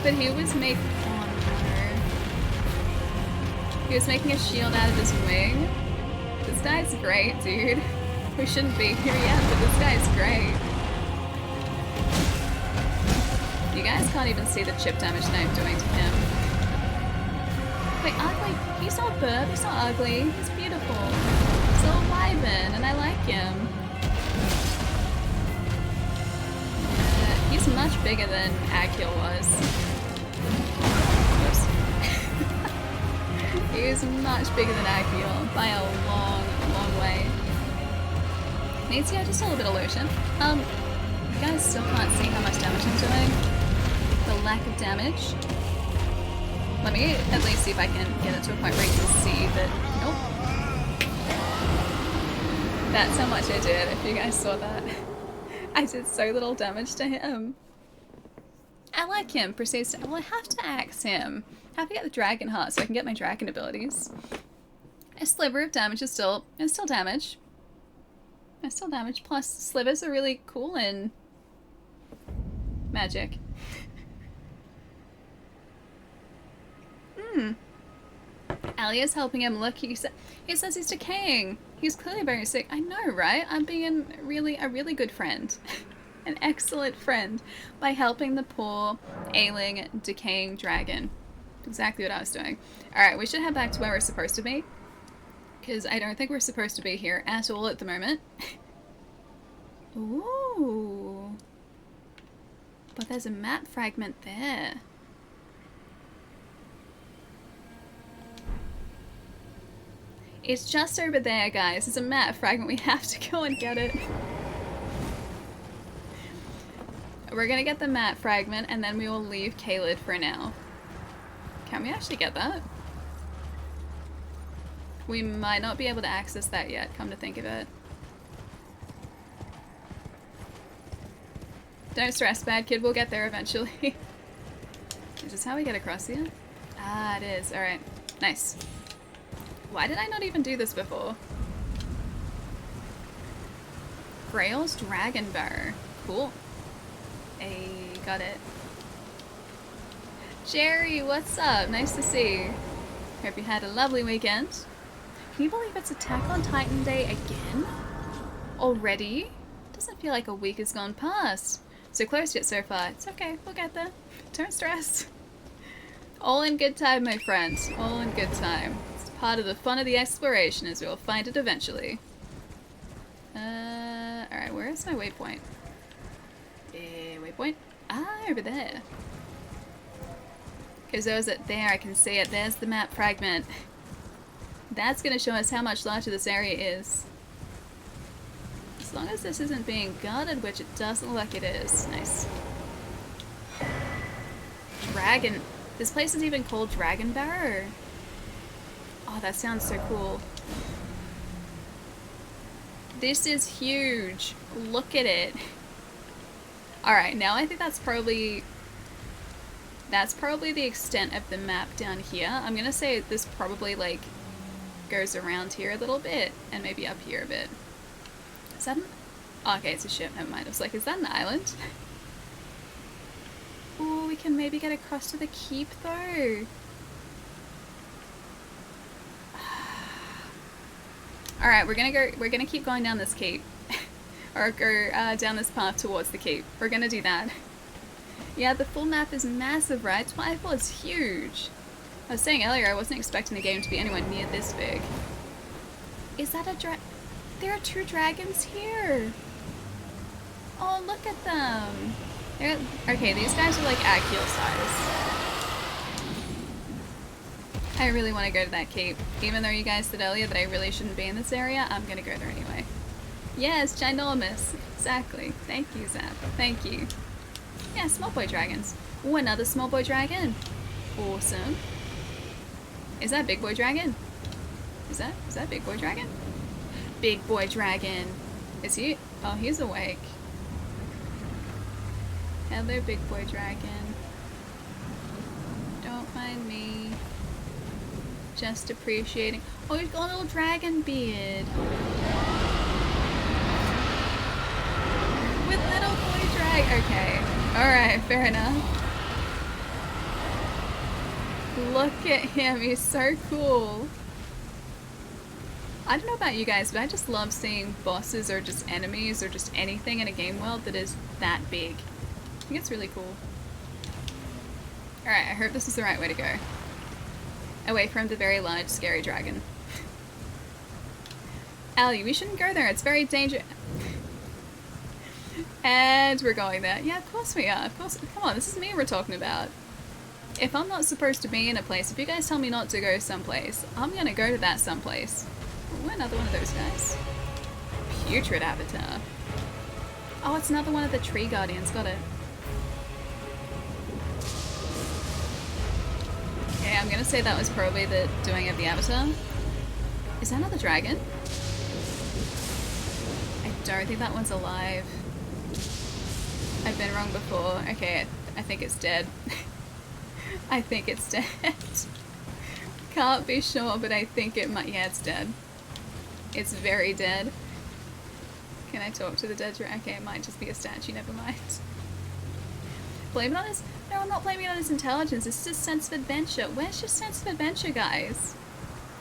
But he was making... Oh no. He was making a shield out of his wing. This guy's great, dude. We shouldn't be here yet, but this guy's great. You guys can't even see the chip damage that I'm doing to him. Wait, ugly? He's not burp, he's not ugly. He's beautiful. He's all Wyvern, and I like him. He's much bigger than Akil was. Oops. He is much bigger than Akil by a long, long way. Needs, yeah, just a little bit of lotion. You guys still can't see how much damage I'm doing. The lack of damage. Let me at least see if I can get it to a point where you can see that. Nope. That's how much I did, if you guys saw that. I did so little damage to him. I like him, proceeds to... Well, I have to axe him. I have to get the dragon heart so I can get my dragon abilities. A sliver of damage is still... It's still damage. It's still damage. Plus, slivers are really cool in... Magic. Alia's helping him. Look, he says he's decaying. He's clearly very sick. I know, right? I'm being a really good friend. An excellent friend by helping the poor, ailing, decaying dragon. Exactly what I was doing. Alright, we should head back to where we're supposed to be. Because I don't think we're supposed to be here at all at the moment. Ooh. But there's a map fragment there. It's just over there, guys. It's a map fragment. We have to go and get it. We're gonna get the map fragment, and then we will leave Caelid for now. Can we actually get that? We might not be able to access that yet, come to think of it. Don't stress, bad kid. We'll get there eventually. Is this how we get across here? Ah, it is. Alright. Nice. Why did I not even do this before? Grail's Dragon Bar. Cool. Hey, got it. Jerry, what's up? Nice to see. Hope you had a lovely weekend. Can you believe it's Attack on Titan Day again? Already? Doesn't feel like a week has gone past. So close yet so far. It's okay, we'll get there. Don't stress. All in good time, my friends. All in good time. It's part of the fun of the exploration, as we'll find it eventually. Alright, where is my waypoint? Waypoint? Ah, over there. Because those it there, I can see it. There's the map fragment. That's going to show us how much larger this area is. As long as this isn't being guarded, which it doesn't look like it is. Nice. Dragon. This place is even called Dragon Barrow. Oh, that sounds so cool. This is huge. Look at it. Alright, now I think that's probably the extent of the map down here. I'm gonna say this probably like goes around here a little bit and maybe up here a bit. Is that an... Oh, okay, it's a ship. Never mind. I was like, is that an island? Oh, we can maybe get across to the keep though. Alright, we're gonna keep going down this keep. Or go down this path towards the keep. We're gonna do that. Yeah, the full map is massive, right? Spyfall is huge. I was saying earlier I wasn't expecting the game to be anywhere near this big. Is that a There are 2 dragons here! Oh, look at them! Okay, these guys are like Akil size. I really want to go to that keep. Even though you guys said earlier that I really shouldn't be in this area, I'm gonna go there anyway. Yes, ginormous. Exactly. Thank you, Zap. Thank you. Yeah, small boy dragons. Oh, another small boy dragon. Awesome. Is that big boy dragon? Is that big boy dragon? Big boy dragon. Is he? Oh, he's awake. Hello, big boy dragon. Don't mind me. Just appreciating. Oh, he's got a little dragon beard. With little boy drag. Okay. Alright, fair enough. Look at him. He's so cool. I don't know about you guys, but I just love seeing bosses or just enemies or just anything in a game world that is that big. I think it's really cool. Alright, I hope this is the right way to go. Away from the very large, scary dragon. Allie, we shouldn't go there. It's very dangerous. And we're going there. Yeah, of course we are. Of course. Come on, this is me we're talking about. If I'm not supposed to be in a place, if you guys tell me not to go someplace, I'm gonna go to that someplace. Ooh, another one of those guys. Putrid avatar. Oh, it's another one of the tree guardians. Got it. Okay, I'm gonna say that was probably the doing of the avatar. Is that another dragon? I don't think that one's alive. I've been wrong before. Okay, I think it's dead. I think it's dead. Can't be sure, but I think it might. Yeah, it's dead. It's very dead. Can I talk to the dead dragon? Okay, it might just be a statue, never mind. Blame it on his... No, I'm not blaming it on his intelligence. It's just sense of adventure. Where's your sense of adventure, guys?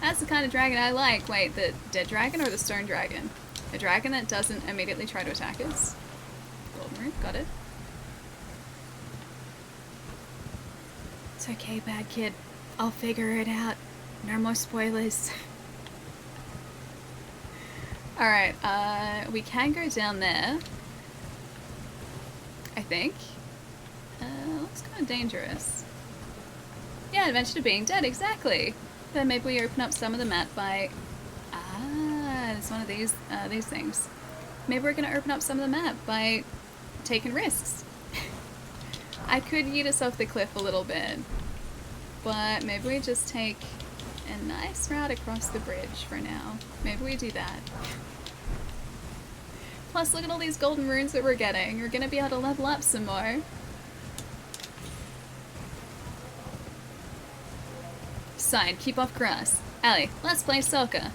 That's the kind of dragon I like. Wait, the dead dragon or the stone dragon? A dragon that doesn't immediately try to attack us. Golden root, got it. It's okay, bad kid. I'll figure it out. No more spoilers. Alright, we can go down there. I think. Looks kind of dangerous. Yeah, adventure to being dead, exactly. Then maybe we open up some of the map by... Ah, it's one of these things. Maybe we're gonna open up some of the map by taking risks. I could yeet us off the cliff a little bit, but maybe we just take a nice route across the bridge for now. Maybe we do that. Plus, look at all these golden runes that we're getting. We're gonna be able to level up some more. Side, keep off grass. Allie, let's play soccer.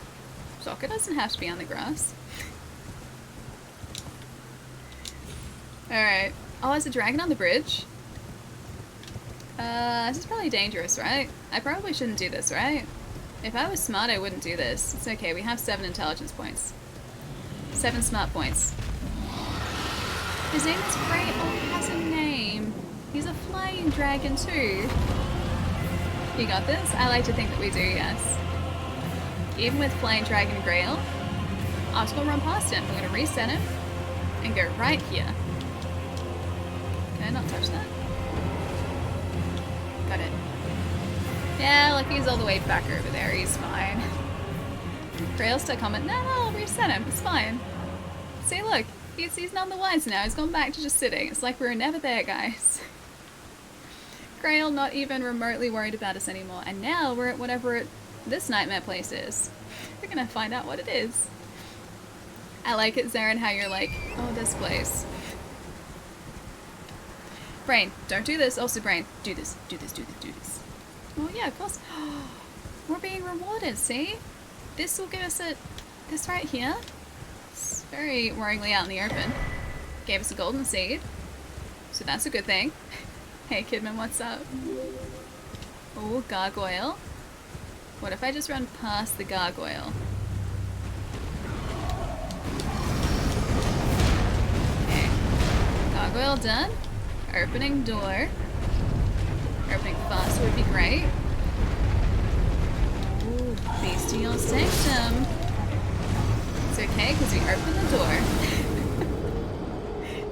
Soccer doesn't have to be on the grass. Alright. Oh, there's a dragon on the bridge? This is probably dangerous, right? I probably shouldn't do this, right? If I was smart, I wouldn't do this. It's okay, we have 7 intelligence points. 7 smart points. His name is Grey. Oh, he has a name. He's a flying dragon too. You got this? I like to think that we do, yes. Even with Flying Dragon Grail, I'm just gonna run past him. We're gonna reset him and go right here. Can I not touch that? Got it. Yeah, look, he's all the way back over there. He's fine. Grail's still coming. No, I'll reset him. It's fine. See, look. He's none the wiser now. He's gone back to just sitting. It's like we were never there, guys. Grail not even remotely worried about us anymore. And now we're at whatever this nightmare place is. We're gonna find out what it is. I like it, Zarin, how you're like, oh, this place. Brain, don't do this. Also, Brain, do this, do this, do this, do this. Oh, yeah, of course. We're being rewarded, see? This will give us this right here. It's very worryingly out in the open. Gave us a golden seed. So that's a good thing. Hey, Kidman, what's up? Oh, gargoyle. What if I just run past the gargoyle? Okay. Gargoyle done. Opening door. Opening fast would be great. Ooh, bestial sanctum. It's okay, because we opened the door.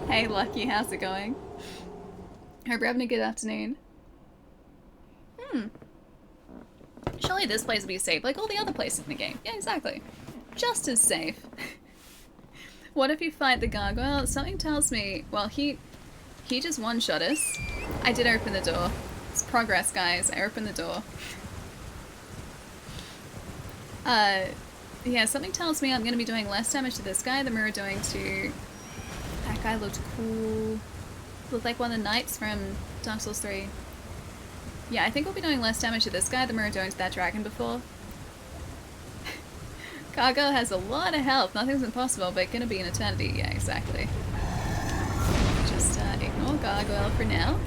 Hey, Lucky, how's it going? Hope you're having a good afternoon. Surely this place will be safe, like all the other places in the game. Yeah, exactly. Just as safe. What if you fight the gargoyle? Something tells me, well, he just one-shot us. I did open the door. It's progress, guys. I opened the door. Yeah, something tells me I'm going to be doing less damage to this guy than we were doing to... That guy looked cool. Looked like one of the knights from Dark Souls 3. Yeah, I think we'll be doing less damage to this guy than we were doing to that dragon before. Gargoyle has a lot of health. Nothing's impossible, but gonna be an eternity. Yeah, exactly. Just ignore Gargoyle for now.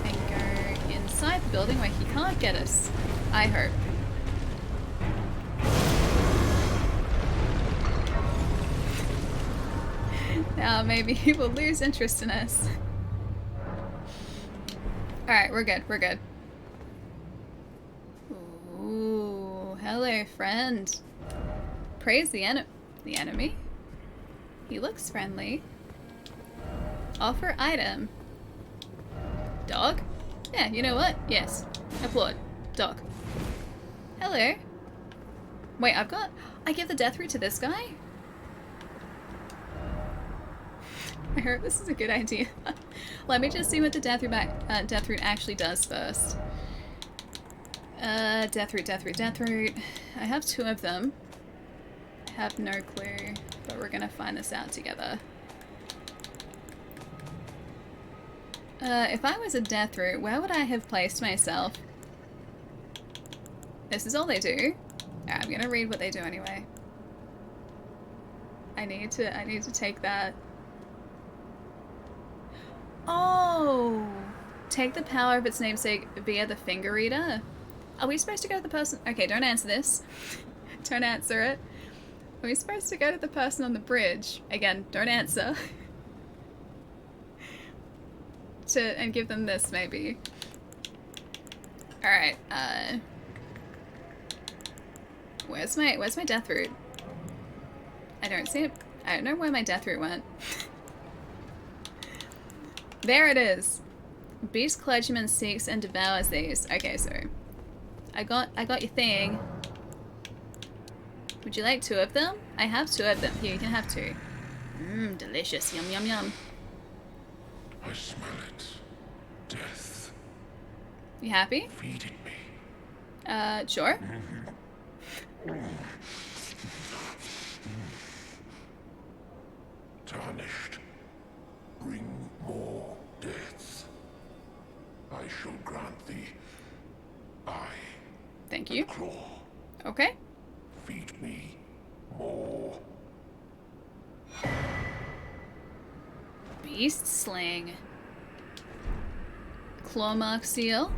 And go inside the building where he can't get us. I hope. Now maybe he will lose interest in us. Alright, we're good, we're good. Ooh, hello friend. Praise the enemy? He looks friendly. Offer item. Dog? Yeah, you know what? Yes. Applaud. Dog. Hello. Wait, I give the death root to this guy? I hope this is a good idea. Let me just see what the death root actually does first. Death root. I have 2 of them. I have no clue, but we're gonna find this out together. If I was a death root, where would I have placed myself? This is all they do. I'm gonna read what they do anyway. I need to take that. Oh! Take the power of its namesake via the finger reader? Are we supposed to go to the person? Okay, don't answer this. Don't answer it. Are we supposed to go to the person on the bridge? Again, don't answer. And give them this, maybe. Alright, where's my death root? I don't see it. I don't know where my death root went. There it is. Beast clergyman seeks and devours these. Okay, so I got your thing. Would you like 2 of them? I have 2 of them. Here, you can have 2. Mmm, delicious. Yum, yum, yum. I smell it. Death. You happy? Feeding me. Sure. Tarnished. Bring more deaths. I shall grant thee. Thank you. Claw. Okay. Feed me more. Beast sling. Claw mark seal.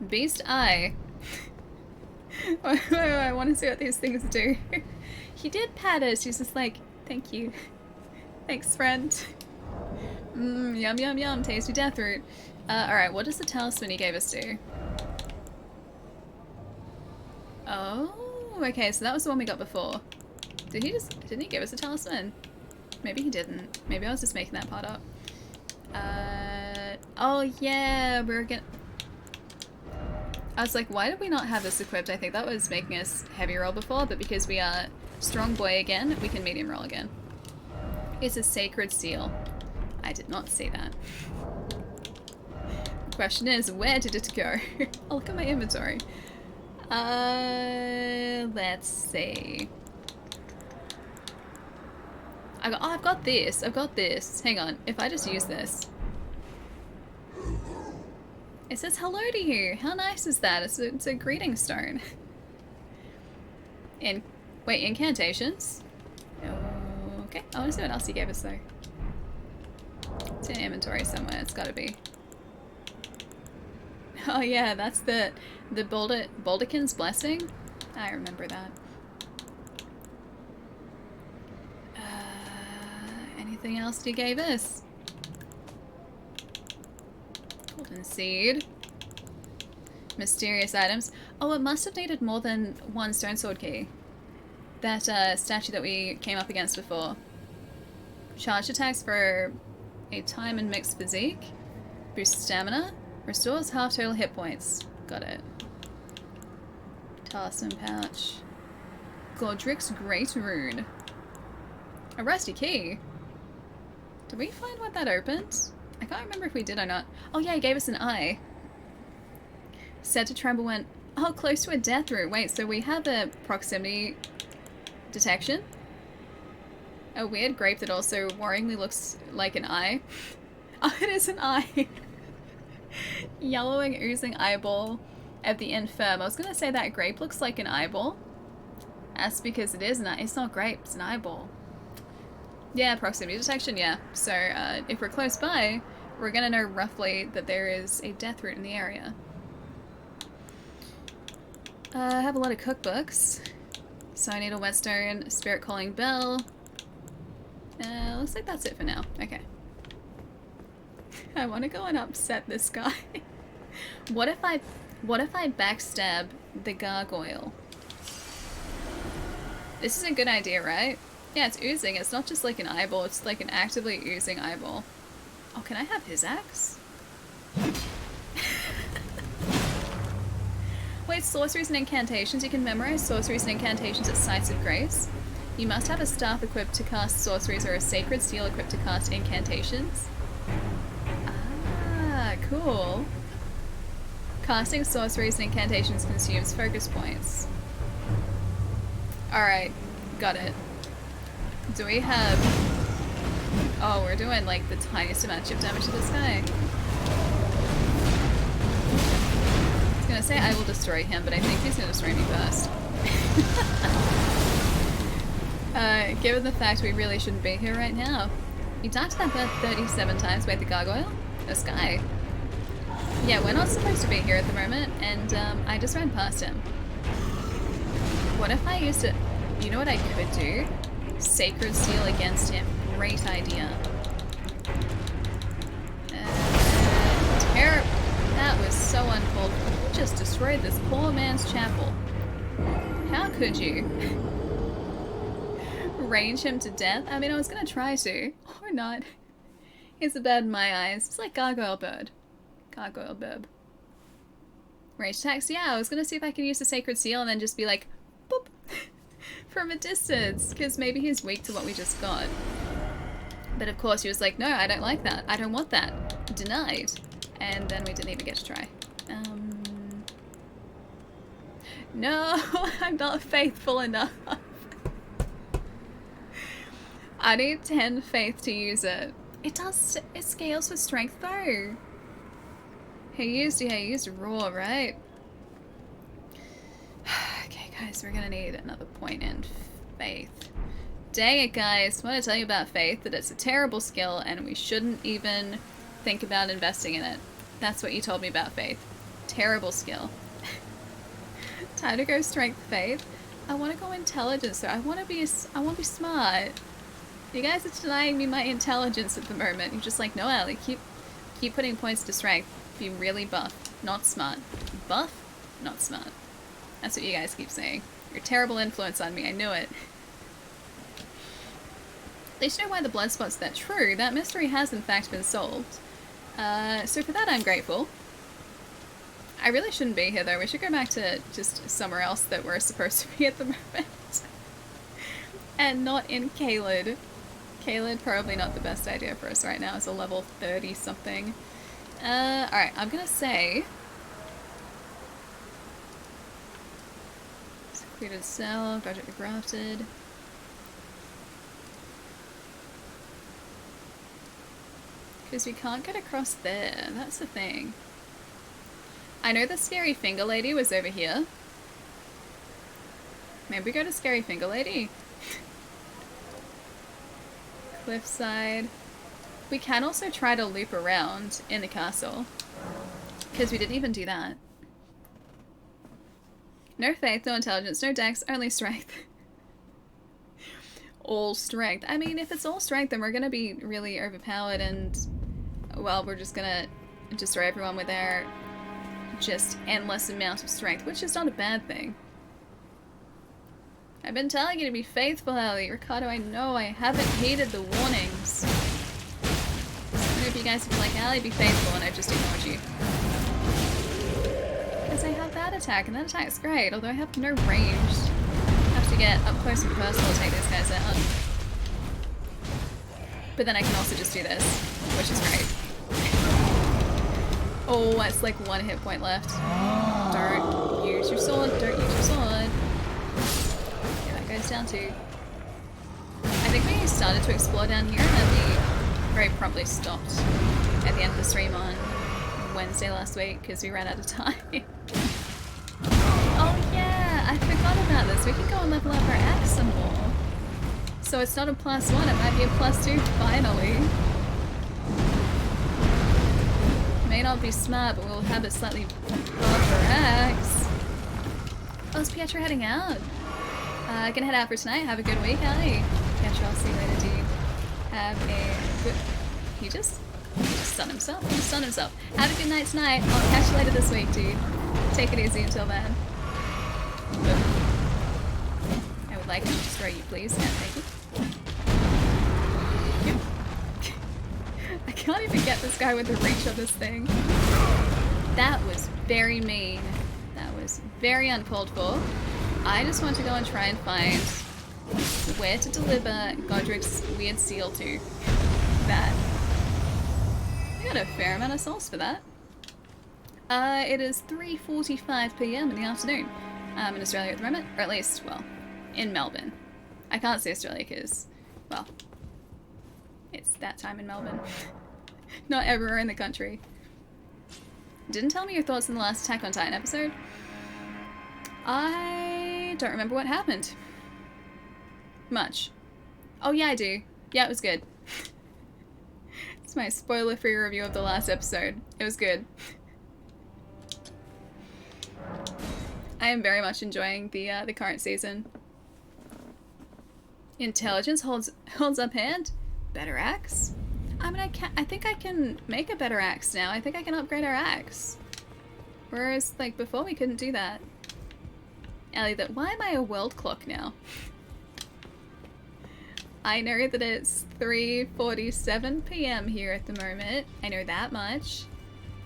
Beast eye. I want to see what these things do. He did pat us. He's just like, thank you. Thanks, friend. Yum, yum, yum. Tasty death root. Alright, what does the talisman he gave us do? Oh, okay, so that was the one we got before. Didn't he give us a talisman? Maybe he didn't. Maybe I was just making that part up. Oh yeah, we're gonna... I was like, why did we not have this equipped? I think that was making us heavy roll before, but because we are strong boy again, we can medium roll again. It's a sacred seal. I did not see that. The question is, where did it go? I'll look at my inventory. Let's see. I've got this. I've got this. Hang on. If I just use this. It says hello to you. How nice is that? It's a greeting stone. Wait, incantations? Okay, I want to see what else he gave us though. It's in inventory somewhere. It's gotta be. Oh yeah, that's the Baldekin's blessing. I remember that. Anything else he gave us? Golden seed. Mysterious items. Oh, it must have needed more than one stone sword key. That statue that we came up against before. Charged attacks for a time and mixed physique. Boosts stamina. Restores half total hit points. Got it. Talisman pouch. Godric's Great Rune. A rusty key. Did we find what that opened? I can't remember if we did or not. Oh yeah, he gave us an eye. Said to tremble when... Oh, close to a death root. Wait, so we have a proximity detection? A weird grape that also worryingly looks like an eye. Oh, it is an eye. Yellowing, oozing eyeball of the infirm. I was gonna say that grape looks like an eyeball. That's because it is an eye. It's not grape, it's an eyeball. Yeah, proximity detection, yeah. So, if we're close by, we're gonna know roughly that there is a death root in the area. I have a lot of cookbooks. So I need a whetstone, spirit calling bell. Looks like that's it for now. Okay. I want to go and upset this guy. What if I backstab the gargoyle? This is a good idea, right? Yeah, it's oozing. It's not just like an eyeball, it's like an actively oozing eyeball. Oh, can I have his axe? Wait, sorceries and incantations. You can memorize sorceries and incantations at sites of grace. You must have a staff equipped to cast sorceries or a sacred seal equipped to cast incantations. Ah, cool. Casting sorceries and incantations consumes focus points. Alright, got it. Do we have... Oh, we're doing like the tiniest amount of chip damage to this guy. I was gonna say I will destroy him, but I think he's gonna destroy me first. Given the fact we really shouldn't be here right now. You died to that bird 37 times. Wait, the gargoyle? This guy. Yeah, we're not supposed to be here at the moment, and I just ran past him. What if I used it? You know what I could do? Sacred seal against him. Great idea. Terrible. That was so uncalled for. You just destroyed this poor man's chapel. How could you? Range him to death? I mean, I was gonna try to. Or not. He's a bird in my eyes. It's like gargoyle bird. Gargoyle burb. Range attacks? Yeah, I was gonna see if I can use the sacred seal and then just be like, boop, from a distance, because maybe he's weak to what we just got. But of course he was like, no, I don't like that. I don't want that. Denied. And then we didn't even get to try. No, I'm not faithful enough. I need 10 faith to use it. It scales with strength though. He used raw, right? Okay guys, we're gonna need another point in faith. Dang it guys, I want to tell you about faith, that it's a terrible skill and we shouldn't even think about investing in it. That's what you told me about faith. Terrible skill. Time to go strength faith. I want to go intelligence though. I want to be smart. You guys are denying me my intelligence at the moment. You're just like, no, Ellie, keep putting points to strength. Be really buff, not smart. Buff, not smart. That's what you guys keep saying. You're a terrible influence on me. I knew it. At least you know why the blood spot's that true. That mystery has in fact been solved. So for that I'm grateful. I really shouldn't be here though. We should go back to just somewhere else that we're supposed to be at the moment. And not in Caelid. Caelid, probably not the best idea for us right now. It's a level 30 something. Alright, I'm gonna say... Secluded cell, Project Grafted. Because we can't get across there, that's the thing. I know the Scary Finger Lady was over here. Maybe we go to Scary Finger Lady? Cliffside. We can also try to loop around in the castle. Because we didn't even do that. No faith, no intelligence, no dex, only strength. All strength. I mean, if it's all strength, then we're gonna be really overpowered and... well, we're just gonna destroy everyone with our just endless amount of strength, which is not a bad thing. I've been telling you to be faithful, Ellie. Ricardo, I know I haven't heeded the warnings. I wonder if you guys would be like, Ellie, be faithful, and I just ignored you. Because I have that attack, and that attack's great, although I have no range. I have to get up close and personal to take these guys out. But then I can also just do this, which is great. Oh, it's like 1 hit point left. Don't use your sword, don't use your sword. Yeah, that goes down too. I think we started to explore down here and then we very promptly stopped at the end of the stream on Wednesday last week because we ran out of time. Oh yeah, I forgot about this. We can go and level up our axe some more. So it's not a +1, it might be a +2 finally. May not be smart, but we'll have a slightly buffer axe. Oh, is Pietro heading out? Gonna head out for tonight. Have a good week, Ellie. Pietro, I'll see you later, dude. Have a good... He just stunned himself. He stunned himself. Have a good night tonight. I'll catch you later this week, dude. Take it easy until then. I would like to destroy you, please. And thank you. I can't even get this guy with the reach of this thing. That was very mean. That was very uncalled for. I just want to go and try and find where to deliver Godric's weird seal to. That. I got a fair amount of souls for that. It is 3:45 PM in the afternoon. I'm in Australia at the moment, or at least, well, in Melbourne. I can't say Australia because, well, it's that time in Melbourne. Not everywhere in the country. Didn't tell me your thoughts on the last Attack on Titan episode. I don't remember what happened. Much. Oh yeah, I do. Yeah, it was good. It's my spoiler-free review of the last episode. It was good. I am very much enjoying the current season. Intelligence holds up hand. Better axe. I mean, I think I can make a better axe now. I think I can upgrade our axe. Whereas, like, before we couldn't do that. Ellie, why am I a world clock now? I know that it's 3:47 PM here at the moment. I know that much.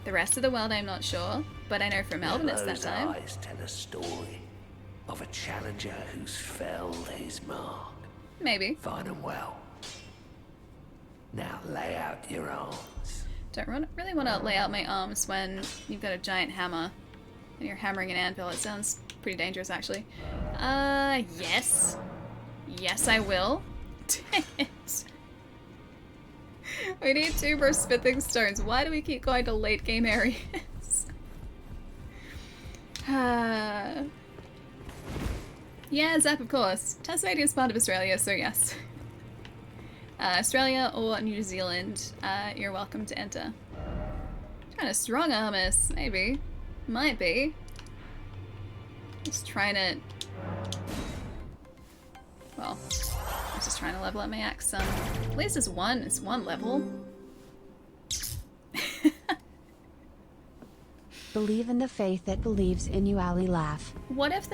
The rest of the world I'm not sure, but I know for Melbourne it's that time. Those eyes tell a story of a challenger who's felled his mark. Maybe. Fine and well. Now lay out your arms. Don't really want to lay out my arms when you've got a giant hammer and you're hammering an anvil. It sounds pretty dangerous, actually. Yes. Yes, I will. Dang it. We need 2 more smithing stones. Why do we keep going to late game areas? Yeah, Zap, of course. Tasmania is part of Australia, so yes. Australia or New Zealand, you're welcome to enter. Kind of strong armors, maybe. Might be. Just trying to... Well, I'm just trying to level up my axe. At least it's one level. Believe in the faith that believes in you, Ali laugh. What if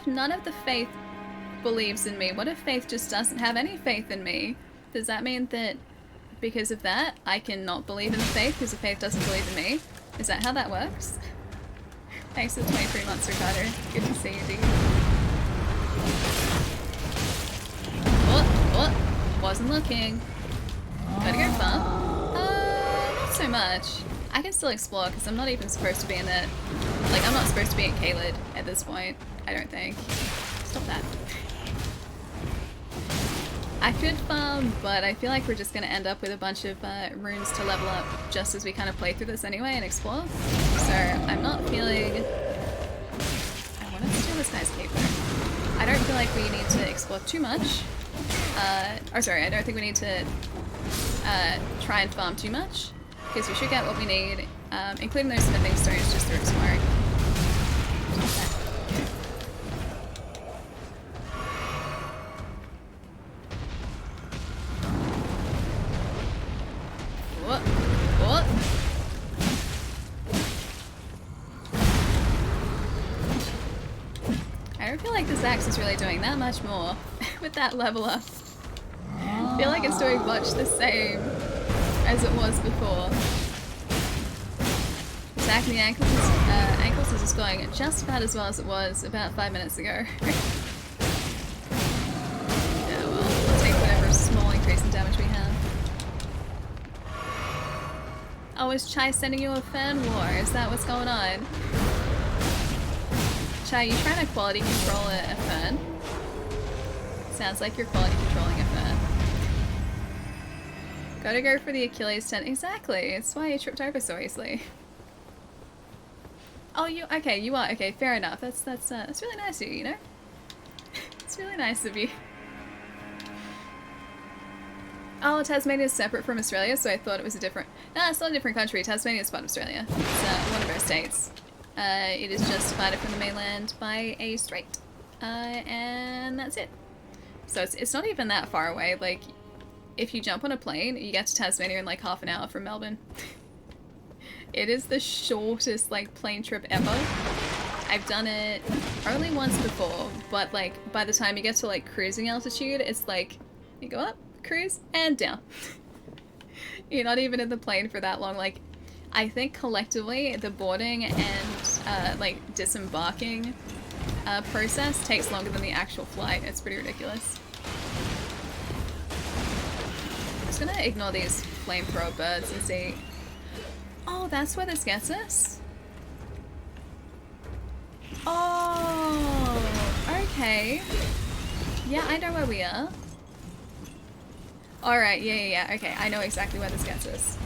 none of the faith believes in me? What if faith just doesn't have any faith in me? Does that mean that because of that, I can not believe in the faith because the faith doesn't believe in me? Is that how that works? Thanks for the 23 months, Ricardo. Good to see you, dude. Oh, wasn't looking. Gotta go far. Not so much. I can still explore because I'm not even supposed to be in it. Like, I'm not supposed to be in Caelid at this point. I don't think. Stop that. I could farm, but I feel like we're just going to end up with a bunch of runes to level up just as we kind of play through this anyway and explore. So I'm not feeling... I want to steal this guy's cape though. I don't feel like we need to explore too much. Or sorry, I don't think we need to try and farm too much, because we should get what we need, including those smithing stones just through exploring. What? I don't feel like this axe is really doing that much more with that level up. I feel like it's doing much the same as it was before. Attacking the ankles is just going just about as well as it was about 5 minutes ago. Yeah, well, we'll take whatever small increase in damage we have. Oh, is Chai sending you a fan war? Is that what's going on? Chai, you trying to quality control a fern? Sounds like you're quality controlling a fern. Gotta go for the Achilles tent. Exactly. It's why you tripped over so easily. Oh, okay? You are okay. Fair enough. That's really nice of you. You know, it's really nice of you. Oh, Tasmania is separate from Australia, so I thought it was a different... No, it's not a different country. Tasmania is part of Australia. It's one of our states. It is just divided from the mainland by a strait. And that's it. So it's not even that far away. Like, if you jump on a plane, you get to Tasmania in like half an hour from Melbourne. It is the shortest, like, plane trip ever. I've done it only once before, but, like, by the time you get to, like, cruising altitude, it's like, you go up, cruise, and down. You're not even in the plane for that long. Like, I think collectively the boarding and like disembarking process takes longer than the actual flight. It's pretty ridiculous. I'm just gonna ignore these flamethrower birds and see. Oh, that's where this gets us? Oh, okay. Yeah, I know where we are. Alright, yeah, okay, I know exactly where this gets us.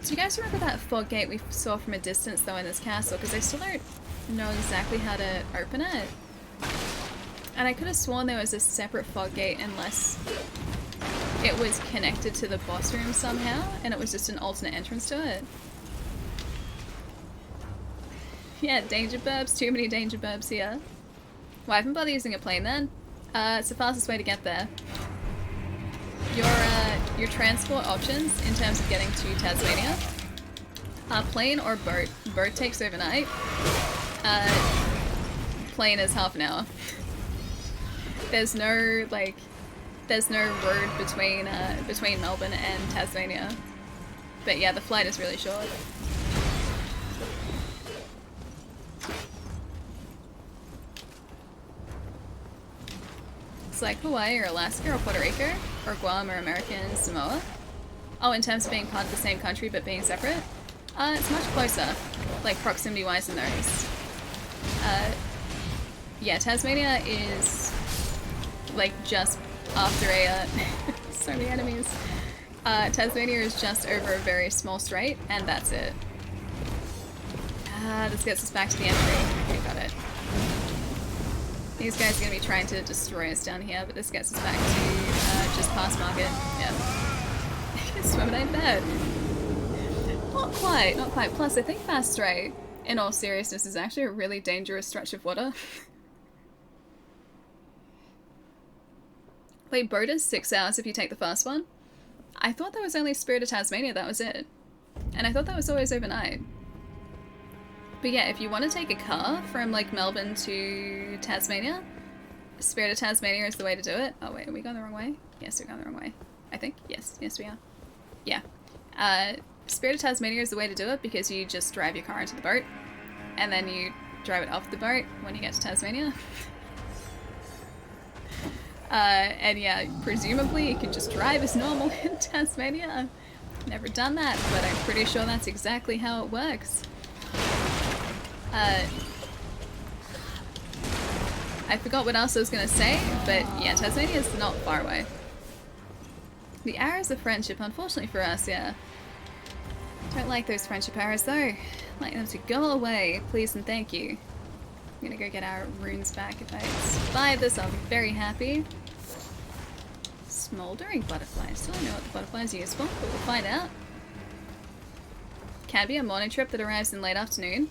Do you guys remember that fog gate we saw from a distance though in this castle? Because I still don't know exactly how to open it. And I could have sworn there was a separate fog gate unless it was connected to the boss room somehow and it was just an alternate entrance to it. Yeah, danger burbs, too many danger burbs here. Well, I haven't bothered using a plane then. It's the fastest way to get there. Your transport options in terms of getting to Tasmania are plane or boat. Boat takes overnight. Plane is half an hour. There's no road between Melbourne and Tasmania. But yeah, the flight is really short. It's like Hawaii or Alaska or Puerto Rico or Guam or American Samoa. Oh, in terms of being part of the same country but being separate? It's much closer, like proximity-wise than those. Yeah, Tasmania is like just after a so many enemies. Tasmania is just over a very small strait, and that's it. This gets us back to the entry. Okay, got it. These guys are going to be trying to destroy us down here, but this gets us back to just past market. Yeah. Swim it ain't bad. Not quite, not quite. Plus, I think fast stray in all seriousness, is actually a really dangerous stretch of water. Wait, boat is 6 hours if you take the first one? I thought that was only Spirit of Tasmania, that was it. And I thought that was always overnight. But yeah, if you want to take a car from like Melbourne to Tasmania, Spirit of Tasmania is the way to do it. Oh wait, are we going the wrong way? Yes, we're going the wrong way. I think. Yes, we are. Yeah. Spirit of Tasmania is the way to do it because you just drive your car into the boat and then you drive it off the boat when you get to Tasmania. And yeah, presumably you can just drive as normal in Tasmania. Never done that, but I'm pretty sure that's exactly how it works. I forgot what else I was gonna say, but yeah, Tasmania is not far away. The arrows of friendship, unfortunately for us, yeah. Don't like those friendship arrows though. Like them to go away, please and thank you. I'm gonna go get our runes back. If I survive this, I'll be very happy. Smoldering butterflies. Still don't know what the butterflies are used for, but we'll find out. Can be a morning trip that arrives in late afternoon.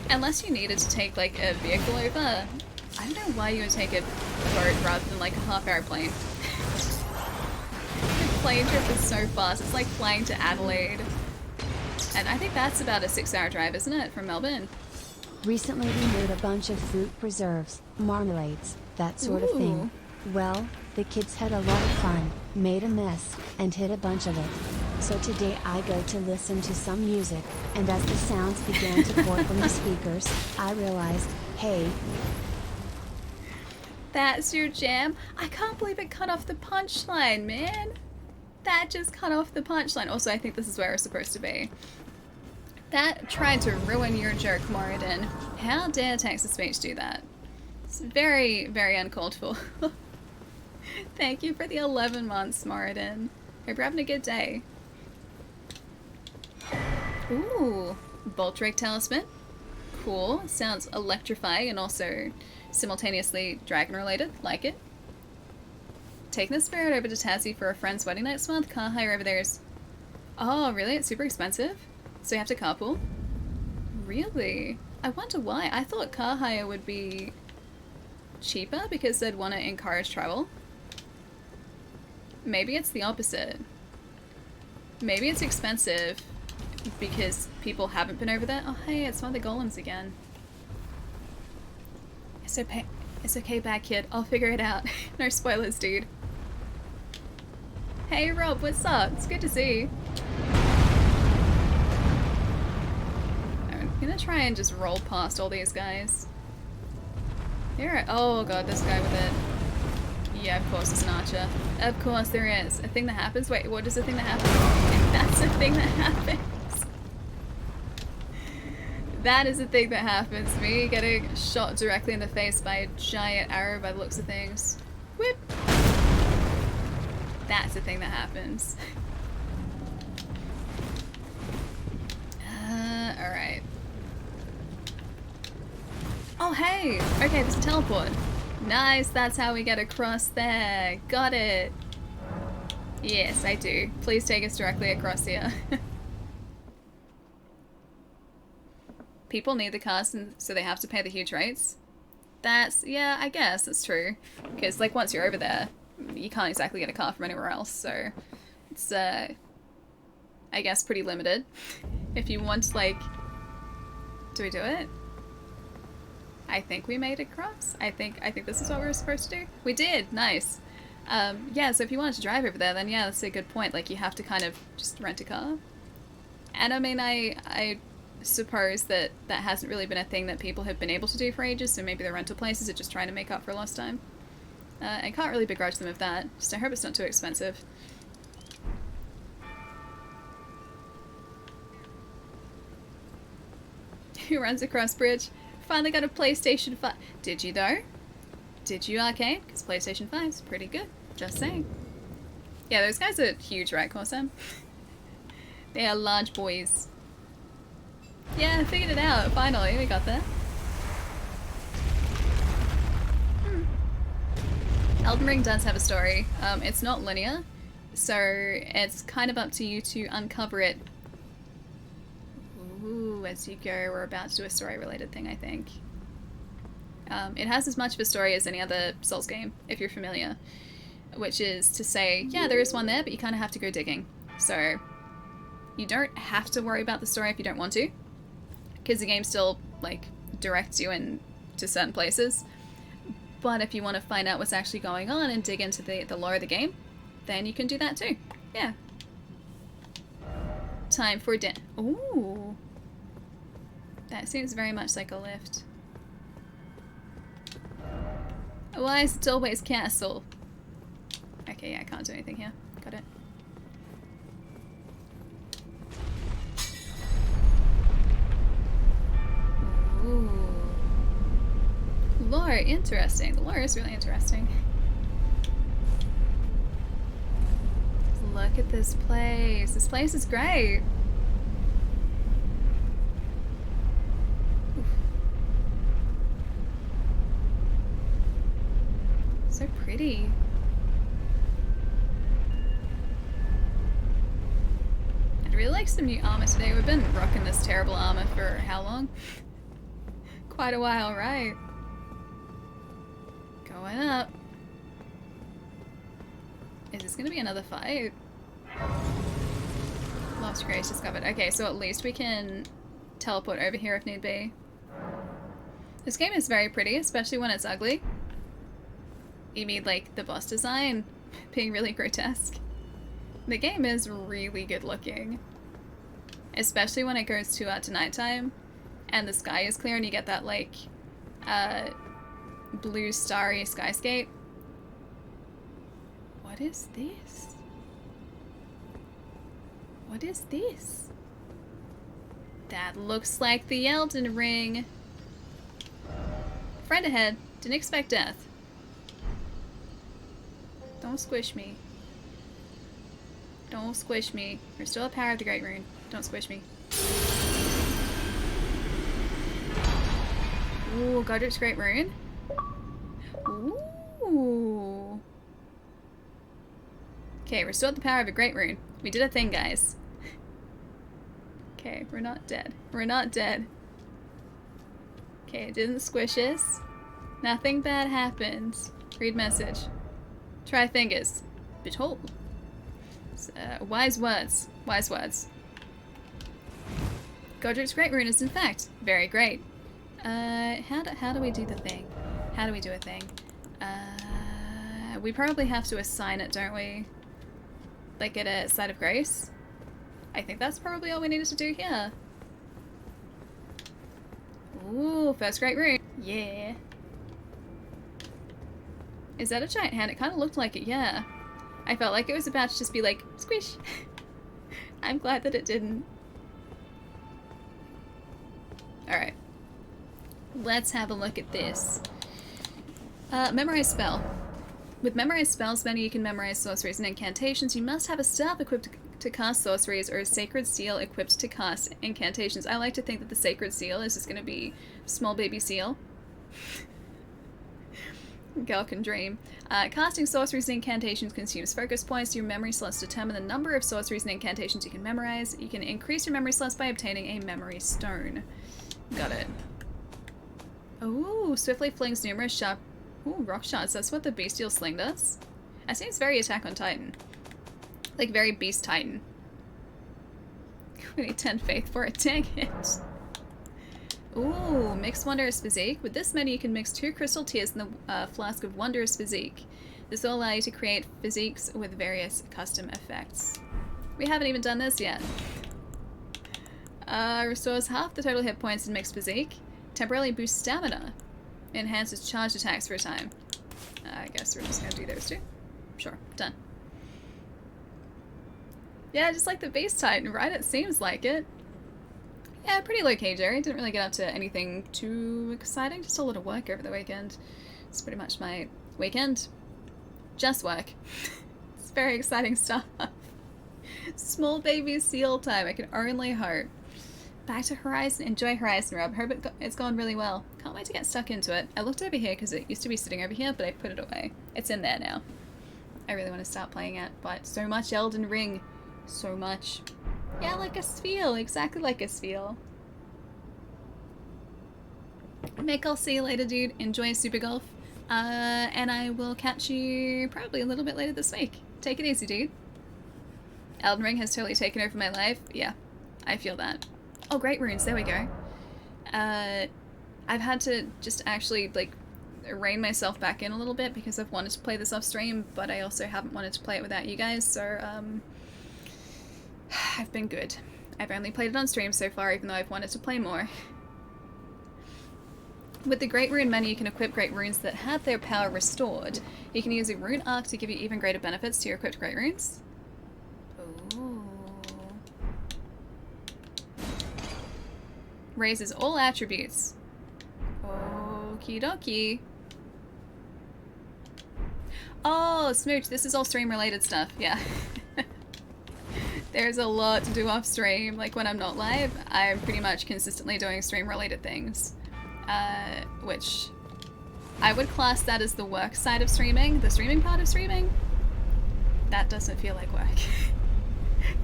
Unless you needed to take like a vehicle over. I don't know why you would take a boat rather than like a half-hour plane. The plane trip is so fast. It's like flying to Adelaide. And I think that's about a 6-hour drive, isn't it, from Melbourne? Recently we made a bunch of fruit preserves, marmalades, that sort of thing. Well, the kids had a lot of fun, made a mess, and hid a bunch of it. So today I go to listen to some music, and as the sounds began to pour from the speakers, I realized, hey. That's your jam? I can't believe it cut off the punchline, man. That just cut off the punchline. Also, I think this is where we're supposed to be. That tried to ruin your joke, Moradin. How dare text-to-speech do that? It's very, very uncalled for. Thank you for the 11 months, Moradin. Hope you're having a good day. Ooh, Bolt Drake Talisman. Cool. Sounds electrifying and also simultaneously dragon-related. Like it. Taking the spirit over to Tassie for a friend's wedding next month. Car hire over there is... Oh, really? It's super expensive? So you have to carpool? Really? I wonder why. I thought car hire would be cheaper because they'd want to encourage travel. Maybe it's the opposite. Maybe it's expensive because people haven't been over there. Oh hey, it's one of the golems again. It's okay, bad kid. I'll figure it out. No spoilers, dude. Hey Rob, what's up? It's good to see you. I'm gonna try and just roll past all these guys. Here, oh god, this guy with it. Yeah, of course, it's an archer. Of course there is. A thing that happens? Wait, what is the thing that happens? That's a thing that happens. That is a thing that happens. Me getting shot directly in the face by a giant arrow by the looks of things. Whip! That's a thing that happens. Alright. Oh hey! Okay, there's a teleport. Nice, that's how we get across there. Got it. Yes, I do. Please take us directly across here. People need the cars, and so they have to pay the huge rates. That's, yeah, I guess that's true. Because, like, once you're over there, you can't exactly get a car from anywhere else, so it's, I guess pretty limited. If you want, like... Do we do it? I think we made it across. I think this is what we were supposed to do. We did! Nice. Yeah, so if you wanted to drive over there, then yeah, that's a good point. Like, you have to kind of just rent a car. And I mean, I suppose that hasn't really been a thing that people have been able to do for ages, so maybe the rental places are just trying to make up for lost time. I can't really begrudge them of that. Just I hope it's not too expensive. Who runs across bridge? Finally got a PlayStation 5. Did you though? Did you, Arcade? Because PlayStation 5's pretty good. Just saying. Yeah, those guys are huge, right, Corsam? They are large boys. Yeah, I figured it out. Finally, we got there. Elden Ring does have a story. It's not linear, so it's kind of up to you to uncover it. Ooh, as you go, we're about to do a story-related thing, I think. It has as much of a story as any other Souls game, if you're familiar. Which is to say, yeah, there is one there, but you kind of have to go digging. So, you don't have to worry about the story if you don't want to. Because the game still, like, directs you into certain places. But if you want to find out what's actually going on and dig into the lore of the game, then you can do that too. Yeah. Time for dinner. Ooh. That seems very much like a lift. Why is it always castle? Okay, yeah, I can't do anything here. Got it. Ooh. Lore, interesting. The lore is really interesting. Look at this place. This place is great. Oof. So pretty. I'd really like some new armor today. We've been rocking this terrible armor for how long? Quite a while, right? Going up. Is this gonna be another fight? Lost Grace discovered. Okay, so at least we can teleport over here if need be. This game is very pretty, especially when it's ugly. You mean like the boss design being really grotesque? The game is really good looking. Especially when it goes to nighttime and the sky is clear and you get that like blue starry skyscape. What is this? What is this? That looks like the Elden Ring. Friend ahead. Didn't expect death. Don't squish me. Don't squish me. Restore the power of the Great Rune. Don't squish me. Ooh, Godric's Great Rune. Ooh. Okay, restored the power of a Great Rune. We did a thing, guys. Okay, we're not dead. We're not dead. Okay, it didn't squish us. Nothing bad happened. Read message. Try fingers. Behold. Wise words. Wise words. Godric's Great Rune is in fact very great. How do we do the thing? How do we do a thing? We probably have to assign it, don't we? Like at a site of grace? I think that's probably all we needed to do here. Ooh, first Great Rune. Yeah. Is that a giant hand? It kind of looked like it, yeah. I felt like it was about to just be like, squish. I'm glad that it didn't. Alright. Let's have a look at this. Memorize spell. With memorized spells menu, you can memorize sorceries and incantations. You must have a staff equipped to cast sorceries or a sacred seal equipped to cast incantations. I like to think that the sacred seal is just going to be small baby seal. Girl can dream. Casting sorceries and incantations consumes focus points. Your memory slots determine the number of sorceries and incantations you can memorize. You can increase your memory slots by obtaining a memory stone. Got it. Ooh, swiftly flings numerous sharp... Ooh, rock shards. That's what the bestial sling does. That seems very Attack on Titan. Like very Beast Titan. We need 10 faith for it, dang it. Ooh, mix Wondrous Physique. With this menu you can mix 2 crystal tears in the flask of Wondrous Physique. This will allow you to create physiques with various custom effects. We haven't even done this yet. Restores half the total hit points in mixed physique. Temporarily boosts stamina. Enhances charged attacks for a time. I guess we're just gonna do those two. Sure, done. Yeah, just like the Beast Titan, right? It seems like it. Yeah, pretty low-key, Jerry. Didn't really get up to anything too exciting. Just a lot of work over the weekend. It's pretty much my weekend. Just work. It's very exciting stuff. Small baby seal time. I can only hope. Back to Horizon. Enjoy Horizon, Rob. Hope it's gone really well. Can't wait to get stuck into it. I looked over here because it used to be sitting over here, but I put it away. It's in there now. I really want to start playing it, but so much Elden Ring. So much. Yeah, like a sphere. Exactly like a sphere. Mick, I'll see you later, dude. Enjoy Super Golf. And I will catch you probably a little bit later this week. Take it easy, dude. Elden Ring has totally taken over my life. Yeah, I feel that. Oh, great runes. There we go. I've had to just actually, like, rein myself back in a little bit because I've wanted to play this off stream, but I also haven't wanted to play it without you guys, so, I've been good. I've only played it on stream so far, even though I've wanted to play more. With the Great Rune menu, you can equip Great Runes that have their power restored. You can use a Rune Arc to give you even greater benefits to your equipped Great Runes. Ooh. Raises all attributes. Okie dokie. Oh, Smooch, this is all stream-related stuff, yeah. There's a lot to do off stream. Like, when I'm not live, I'm pretty much consistently doing stream-related things. Which I would class that as the work side of streaming. The streaming part of streaming, that doesn't feel like work.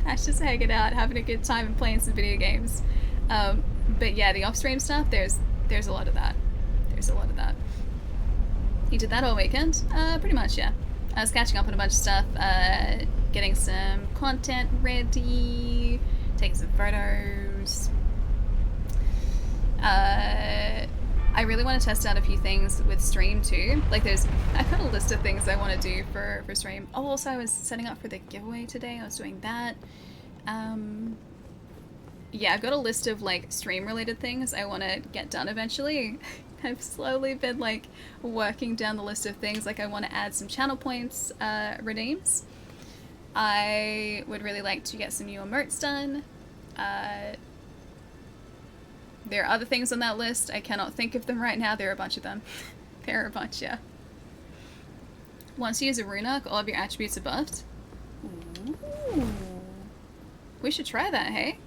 That's just hanging out, having a good time and playing some video games. But yeah, the off-stream stuff, there's a lot of that. There's a lot of that. You did that all weekend? Pretty much, yeah. I was catching up on a bunch of stuff, getting some content ready, taking some photos. I really want to test out a few things with stream too. Like I've got a list of things I want to do for stream. Oh, also I was setting up for the giveaway today. I was doing that. Yeah, I've got a list of like stream related things I want to get done eventually. I've slowly been like working down the list of things. Like I want to add some channel points redeems. I would really like to get some new emotes done. There are other things on that list. I cannot think of them right now. There are a bunch of them. There are a bunch, yeah. Once you use a rune arc, all of your attributes are buffed. Ooh. We should try that, hey?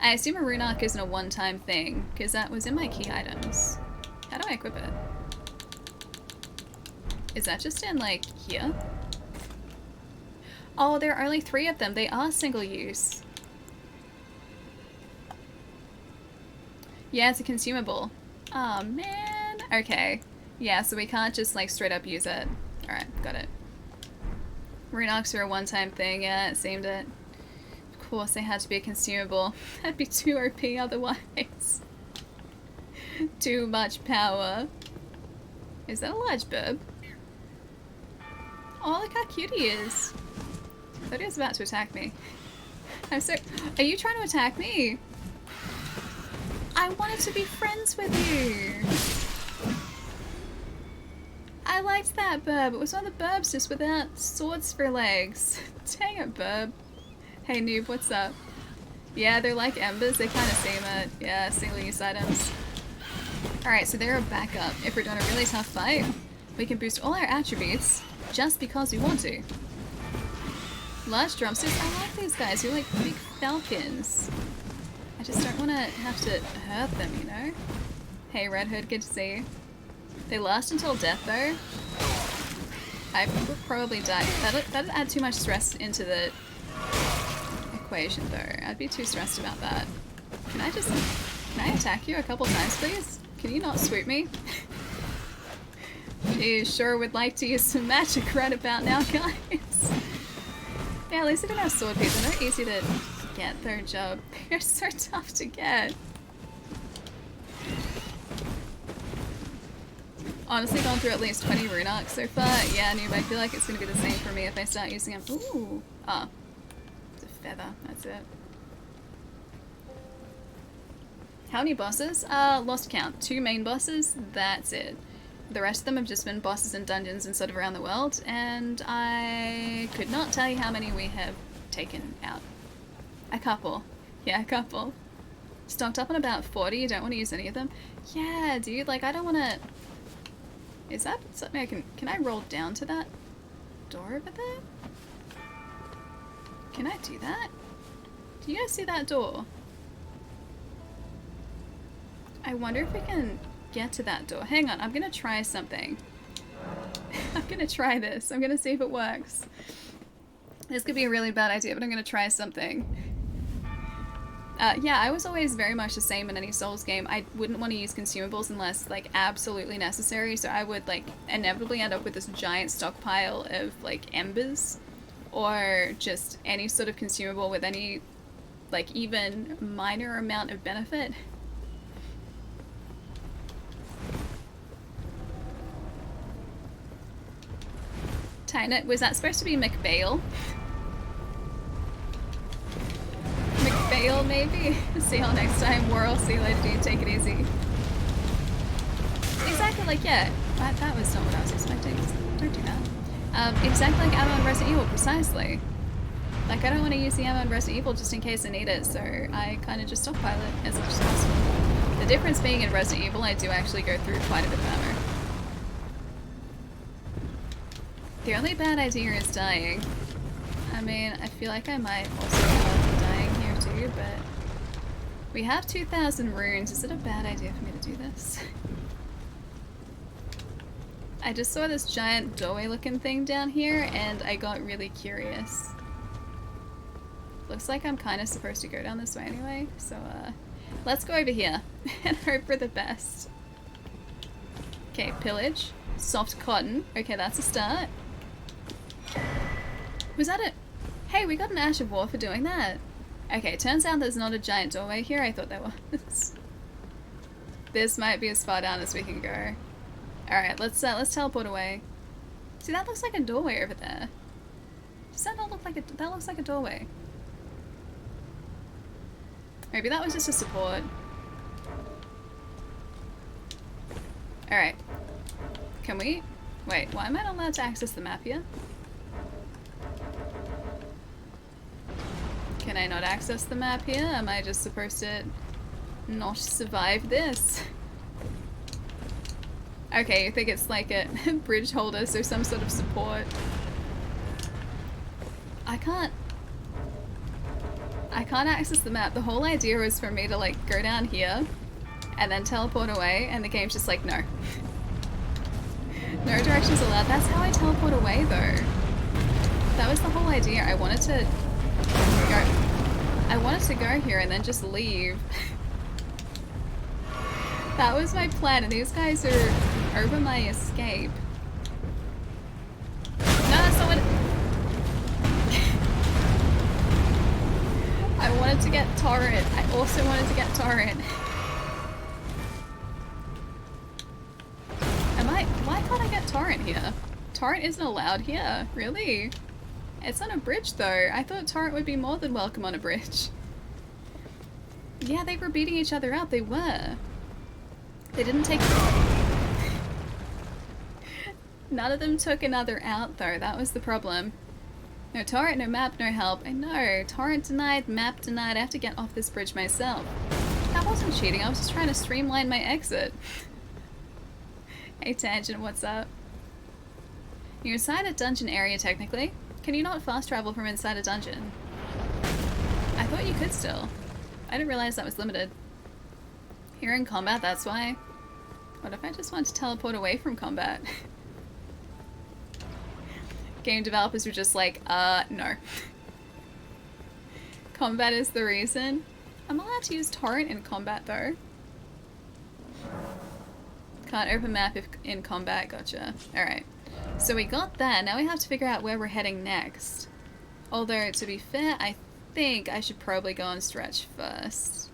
I assume a rune arc isn't a one-time thing, because that was in my key items. How do I equip it? Is that just in, like, here? Oh, there are only 3 of them. They are single use. Yeah, it's a consumable. Oh man. Okay. Yeah, so we can't just like straight up use it. Alright, got it. Rune arcs are a one-time thing, yeah, it seemed it. Of course they had to be a consumable. That'd be too OP otherwise. Too much power. Is that a large burb? Oh, look how cute he is. I thought he was about to attack me. I'm so... Are you trying to attack me? I wanted to be friends with you. I liked that burb. It was one of the burbs just without swords for legs. Dang it, burb. Hey noob, what's up? Yeah, they're like embers. They kind of seem it. Yeah, single use items. Alright, so they're a backup. If we're doing a really tough fight, we can boost all our attributes just because we want to. Large drumsticks. I like these guys. They're like big falcons. I just don't want to have to hurt them, you know? Hey Red Hood, good to see you. They last until death though. I would probably die. That'd add too much stress into the equation though. I'd be too stressed about that. Can I attack you a couple times please? Can you not swoop me? You sure would like to use some magic right about now, guys. Yeah, at least I don't have sword people. They're easy to get their job. They're so tough to get. Honestly, gone through at least 20 rune arcs so far. Yeah, noob, I feel like it's gonna be the same for me if I start using them. Ooh. Ah. It's a feather. That's it. How many bosses? Lost count. 2 main bosses. That's it. The rest of them have just been bosses in dungeons and sort of around the world, and I could not tell you how many we have taken out. A couple. Yeah, a couple. Stocked up on about 40, you don't want to use any of them? Yeah, dude, like, I don't want to... Is that something I can I roll down to that door over there? Can I do that? Do you guys see that door? I wonder if we can get to that door. Hang on, I'm gonna try something. I'm gonna try this. I'm gonna see if it works. This could be a really bad idea, but I'm gonna try something. Yeah, I was always very much the same in any Souls game. I wouldn't want to use consumables unless, like, absolutely necessary, so I would, like, inevitably end up with this giant stockpile of, like, embers, or just any sort of consumable with any, like, even minor amount of benefit. Tynet, was that supposed to be McBale? McBale, maybe? See y'all next time. Worrell, see you later, dude. Take it easy. Exactly, like, yeah. That was not what I was expecting. Don't do that. Exactly like ammo in Resident Evil, precisely. Like, I don't want to use the ammo in Resident Evil just in case I need it, so I kind of just stockpile it as much as possible. The difference being in Resident Evil, I do actually go through quite a bit of ammo. The only bad idea is dying. I mean, I feel like I might also have dying here too, but we have 2,000 runes. Is it a bad idea for me to do this? I just saw this giant doorway looking thing down here and I got really curious. Looks like I'm kind of supposed to go down this way anyway, so let's go over here and hope for the best. Okay, pillage. Soft cotton. Okay, that's a start. Was that it? Hey, we got an Ash of War for doing that. Okay, turns out there's not a giant doorway here. I thought there was. This might be as far down as we can go. Alright, let's teleport away. See, that looks like a doorway over there. Does that not look like a... That looks like a doorway. Maybe that was just a support. Alright. Can we... Wait, why am I not allowed to access the map here? Can I not access the map here? Am I just supposed to not survive this? Okay, you think it's like a bridge holder, so some sort of support. I can't access the map. The whole idea was for me to like go down here and then teleport away, and the game's just like, no. No directions allowed. That's how I teleport away though. That was the whole idea. I wanted to go here and then just leave. That was my plan, and these guys are over my escape. No, that's not what I wanted to get Torrent. I also wanted to get Torrent. Why can't I get Torrent here? Torrent isn't allowed here, really? It's on a bridge though. I thought Torrent would be more than welcome on a bridge. Yeah, they were beating each other up, they were. They didn't take... None of them took another out though, that was the problem. No Torrent, no map, no help. I know, Torrent denied, map denied, I have to get off this bridge myself. That wasn't cheating, I was just trying to streamline my exit. Hey Tangent, what's up? You're inside a dungeon area technically. Can you not fast travel from inside a dungeon? I thought you could still. I didn't realize that was limited. You're in combat, that's why. What if I just want to teleport away from combat? Game developers were just like, no. Combat is the reason. I'm allowed to use Torrent in combat though. Can't open map if in combat, gotcha. Alright. So we got that, now we have to figure out where we're heading next. Although, to be fair, I think I should probably go on Stretch first.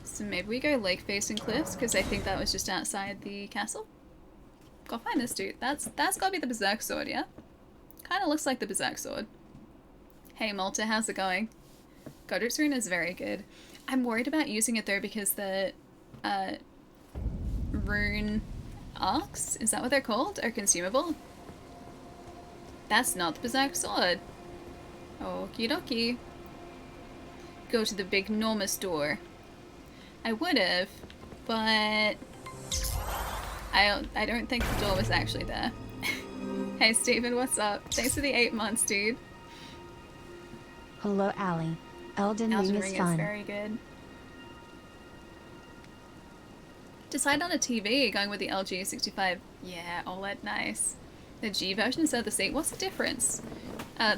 So maybe we go lake facing cliffs, because I think that was just outside the castle. Go find this dude. That's gotta be the Berserk sword, yeah? Kinda looks like the Berserk sword. Hey Malta, how's it going? Godric's rune is very good. I'm worried about using it though because the rune arcs, is that what they're called? Are consumable? That's not the Berserk sword. Okie dokie. Go to the big enormous door. I would've, but I don't think the door was actually there. Hey Steven, what's up? Thanks for the 8 months, dude. Hello, Allie. Elden Ring is fun. Is very good. Decide on a TV, going with the LG 65. Yeah, OLED, nice. The G version instead of the C. What's the difference?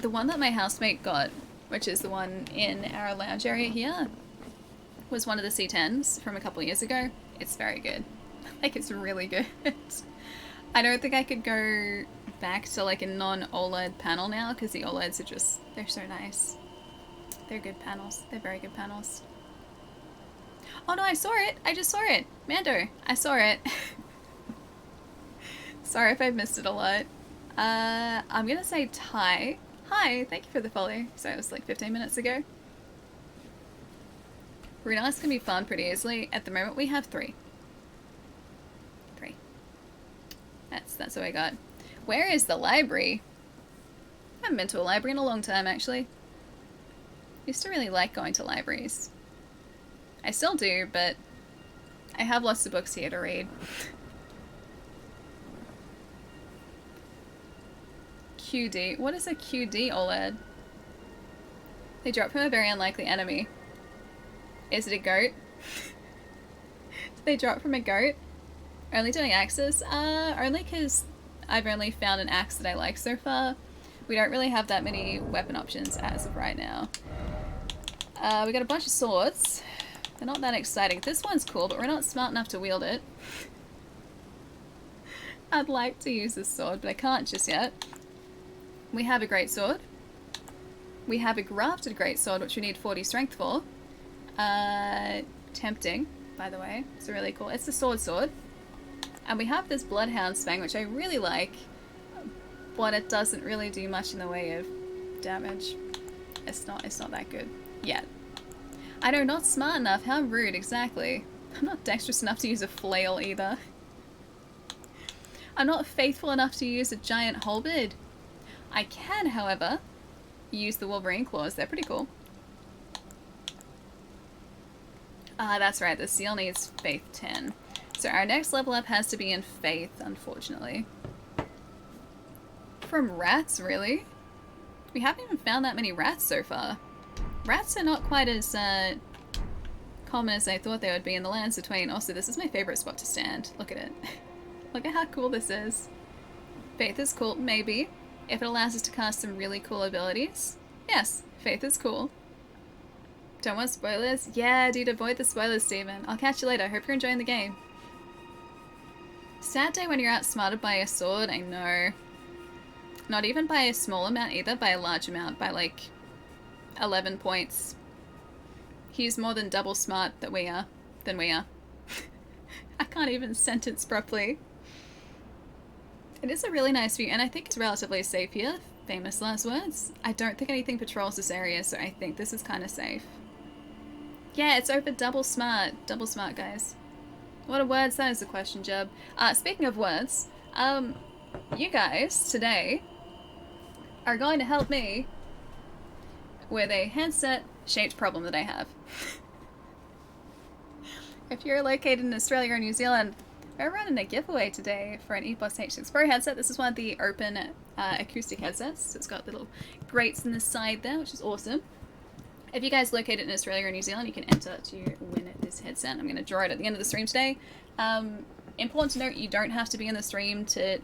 The one that my housemate got, which is the one in our lounge area here, was one of the C10s from a couple years ago. It's very good. Like, it's really good. I don't think I could go back to like a non-OLED panel now because the OLEDs are just, they're so nice. They're good panels. They're very good panels. Oh no, I saw it! I just saw it! Mando, I saw it. Sorry if I've missed it a lot. I'm gonna say Ty. Hi, thank you for the follow. Sorry, it was like 15 minutes ago. Runas can be found pretty easily. At the moment we have 3. 3. That's what I got. Where is the library? I haven't been to a library in a long time, actually. Used to really like going to libraries. I still do, but I have lots of books here to read. QD. What is a QD OLED? They drop from a very unlikely enemy. Is it a goat? They drop from a goat? Only doing axes? Only because I've only found an axe that I like so far. We don't really have that many weapon options as of right now. We got a bunch of swords. They're not that exciting. This one's cool, but we're not smart enough to wield it. I'd like to use this sword, but I can't just yet. We have a great sword. We have a grafted great sword, which we need 40 strength for. Tempting, by the way. It's really cool. It's the sword. And we have this bloodhound spang, which I really like, but it doesn't really do much in the way of damage. It's not that good yet. I know, not smart enough. How rude, exactly. I'm not dexterous enough to use a flail either. I'm not faithful enough to use a giant halberd. I can, however, use the Wolverine claws. They're pretty cool. Ah, that's right. The seal needs Faith 10. So our next level up has to be in Faith, unfortunately. From rats, really? We haven't even found that many rats so far. Rats are not quite as common as I thought they would be in the lands between. Also, this is my favorite spot to stand. Look at it. Look at how cool this is. Faith is cool, maybe. If it allows us to cast some really cool abilities. Yes, Faith is cool. Don't want spoilers? Yeah, dude, avoid the spoilers, Steven. I'll catch you later. Hope you're enjoying the game. Sad day when you're outsmarted by a sword, I know. Not even by a small amount either, by a large amount, by like 11 points. He's more than double smart than we are. I can't even sentence properly. It is a really nice view, and I think it's relatively safe here. Famous last words. I don't think anything patrols this area, so I think this is kind of safe. Yeah, it's over double smart. Double smart, guys. What are words? That is the question, Jeb. Speaking of words, you guys today are going to help me with a handset-shaped problem that I have. If you're located in Australia or New Zealand, we're running a giveaway today for an EPOS H6 Pro headset. This is one of the open acoustic headsets. So it's got little grates in the side there, which is awesome. If you guys located in Australia or New Zealand, you can enter to win this headset. I'm going to draw it at the end of the stream today. Important to note, you don't have to be in the stream to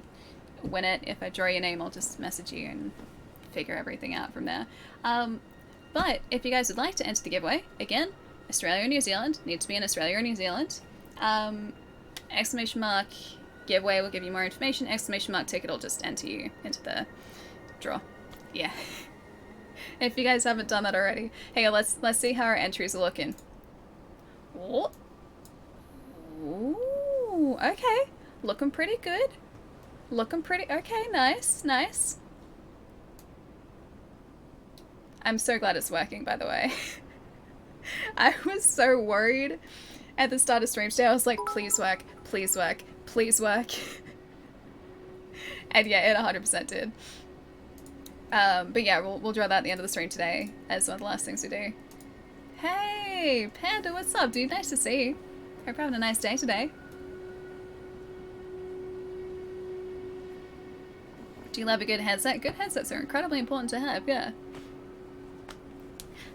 win it. If I draw your name, I'll just message you and figure everything out from there. But if you guys would like to enter the giveaway, again, Australia or New Zealand, need to be in Australia or New Zealand. Exclamation mark giveaway will give you more information. Exclamation mark ticket will just enter you into the draw. Yeah. If you guys haven't done that already. Hey, let's see how our entries are looking. Oh. Ooh, okay. Looking pretty good. Okay, nice. I'm so glad it's working, by the way. I was so worried at the start of stream today. I was like, please work. And yeah, it 100% did. But yeah, we'll draw that at the end of the stream today as one of the last things we do. Hey, Panda, what's up, dude? Nice to see you. Hope you're having a nice day today. Do you love a good headset? Good headsets are incredibly important to have, yeah.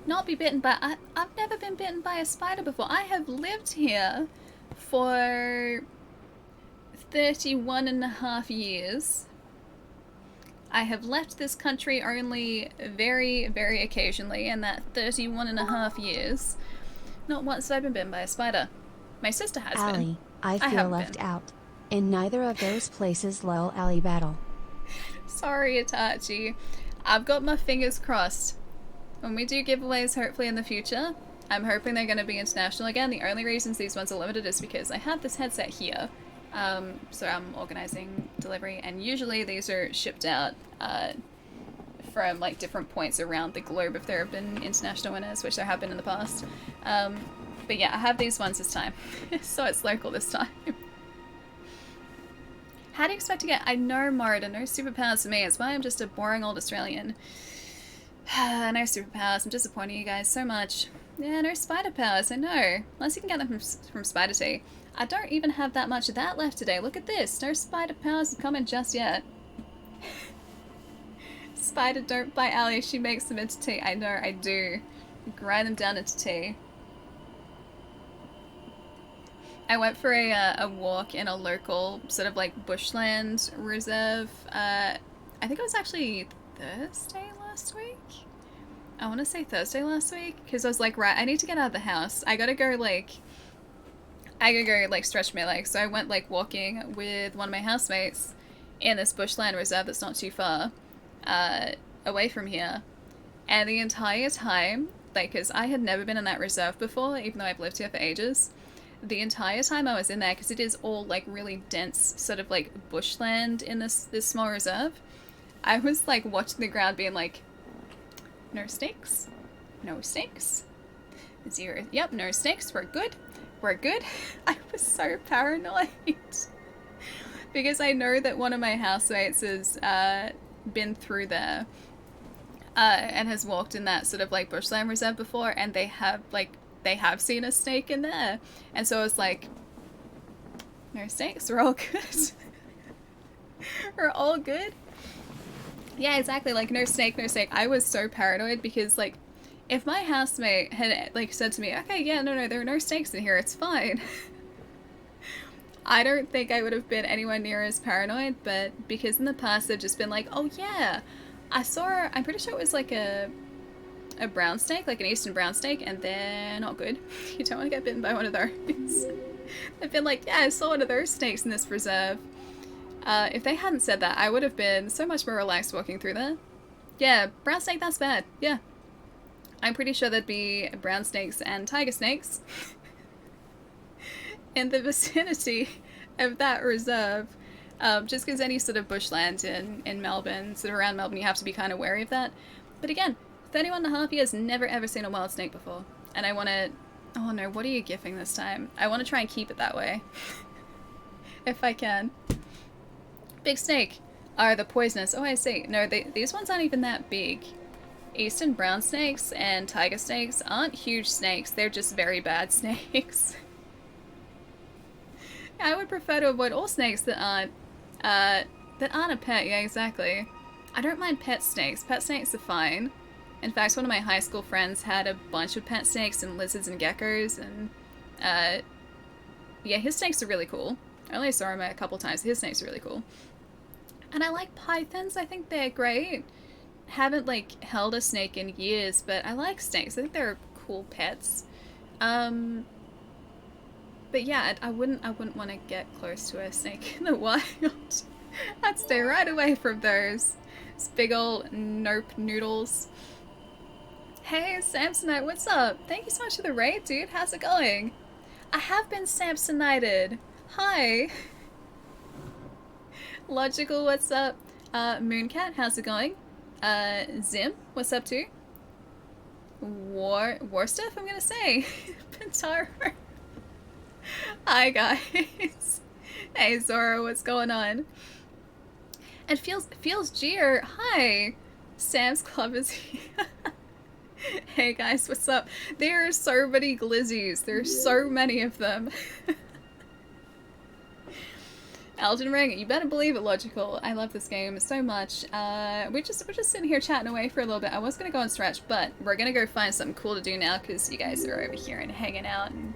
Not be bitten by... I've never been bitten by a spider before. I have lived here for 31.5 years. I have left this country only very, very occasionally in that 31.5 years. Not once have I been bitten by a spider. My sister has been. Allie, I feel haven't left been. out. In neither of those places lol Allie battle. Sorry, Itachi. I've got my fingers crossed. When we do giveaways, hopefully in the future, I'm hoping they're going to be international again. The only reasons these ones are limited is because I have this headset here. So I'm organizing delivery, and usually these are shipped out from like different points around the globe if there have been international winners, which there have been in the past. But yeah, I have these ones this time. So it's local this time. How do you expect to get? I know Morida, no superpowers for me. It's why I'm just a boring old Australian. No superpowers. I'm disappointing you guys so much. Yeah, no spider powers. I know. Unless you can get them from Spider Tea. I don't even have that much of that left today. Look at this. No spider powers have come in just yet. Spider, don't bite Allie. She makes them into tea. I know, I do. Grind them down into tea. I went for a walk in a local sort of like bushland reserve. I think it was actually Thursday last week. I want to say Thursday last week because I was like, right, I need to get out of the house. I gotta go stretch my legs. So I went like walking with one of my housemates in this bushland reserve that's not too far away from here. And the entire time, like, because I had never been in that reserve before, even though I've lived here for ages. The entire time I was in there, because it is all like really dense sort of like bushland in this small reserve, I was like watching the ground being like, no snakes, no snakes, zero, yep, no snakes, we're good, we're good. I was so paranoid because I know that one of my housemates has been through there and has walked in that sort of like bushland reserve before, and they have seen a snake in there. And so I was like, no snakes, we're all good. We're all good. Yeah, exactly, like no snake, no snake. I was so paranoid because like if my housemate had like said to me, okay, yeah, no, there are no snakes in here, it's fine. I don't think I would have been anywhere near as paranoid, but because in the past they've just been like, oh yeah, I'm pretty sure it was like a brown snake, like an eastern brown snake, and they're not good. You don't want to get bitten by one of those. They've been like, yeah, I saw one of those snakes in this reserve. If they hadn't said that, I would have been so much more relaxed walking through there. Yeah, brown snake, that's bad. Yeah. I'm pretty sure there'd be brown snakes and tiger snakes in the vicinity of that reserve. Just because any sort of bushland in Melbourne, sort of around Melbourne, you have to be kind of wary of that. But again, 31.5 years, never ever seen a wild snake before. And I want to... Oh no, what are you gifting this time? I want to try and keep it that way. If I can. Big snake are the poisonous. Oh, I see. No, these ones aren't even that big. Eastern brown snakes and tiger snakes aren't huge snakes. They're just very bad snakes. I would prefer to avoid all snakes that aren't a pet. Yeah, exactly. I don't mind pet snakes. Pet snakes are fine. In fact, one of my high school friends had a bunch of pet snakes and lizards and geckos, and yeah, his snakes are really cool. I only saw him a couple times. His snakes are really cool. And I like pythons. I think they're great. Haven't like held a snake in years, but I like snakes. I think they're cool pets. But yeah, I wouldn't want to get close to a snake in the wild. I'd stay right away from those. It's big old nope noodles. Hey, Samsonite, what's up? Thank you so much for the raid, dude. How's it going? I have been Samsonited. Hi. Logical, what's up? Mooncat, how's it going? Zim, what's up too? War stuff, I'm gonna say. Pintaro. Hi guys. Hey Zora, what's going on? And feels Jeer. Hi. Sam's Club is here. Hey guys, what's up? There are so many glizzies. There's so many of them. Elden Ring, you better believe it, Logical. I love this game so much. We're just sitting here chatting away for a little bit. I was gonna go and stretch, but we're gonna go find something cool to do now because you guys are over here and hanging out and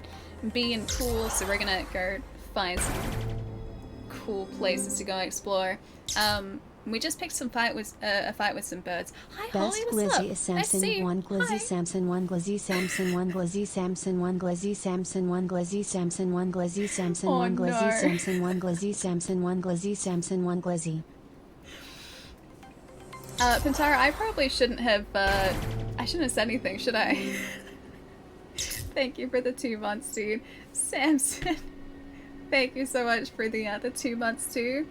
being cool. So we're gonna go find some cool places to go explore. We just picked some a fight with some birds. Hi Holly, Best what's up? Glizzy is Nice to see Samson you. 1 Glizzy Hi. Samson 1 Glizzy Samson 1 Glizzy Samson 1 Glizzy Samson 1 Glizzy Samson 1 Glizzy Samson Oh 1 Glizzy no. Samson 1 Glizzy Samson 1 Glizzy Samson 1 Glizzy. Pantara, I probably shouldn't have I shouldn't have said anything, should I? Thank you for the 2 months, dude. Samson. Thank you so much for the 2 months too.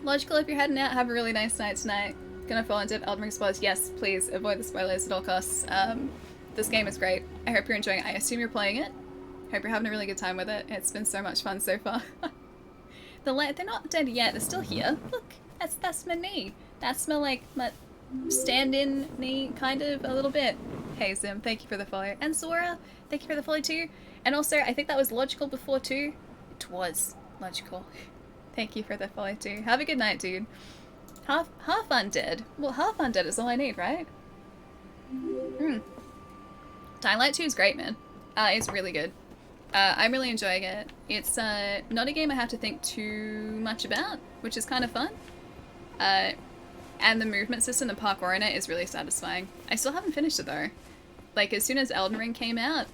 Logical, if you're heading out, have a really nice night tonight. Gonna fall into Elden Ring spoilers? Yes, please avoid the spoilers at all costs. This game is great. I hope you're enjoying it. I assume you're playing it. Hope you're having a really good time with it. It's been so much fun so far. They're not dead yet. They're still here. Look, that's my knee. That's my stand-in knee, kind of a little bit. Hey Zim, thank you for the follow, and Zora, thank you for the follow too. And also, I think that was logical before too. It was logical. Thank you for the follow too. Have a good night, dude. Half undead. Well, half undead is all I need, right? Dying Light 2 is great, man. It's really good. I'm really enjoying it. It's not a game I have to think too much about, which is kind of fun. And the movement system, the parkour in it, is really satisfying. I still haven't finished it though. Like, as soon as Elden Ring came out,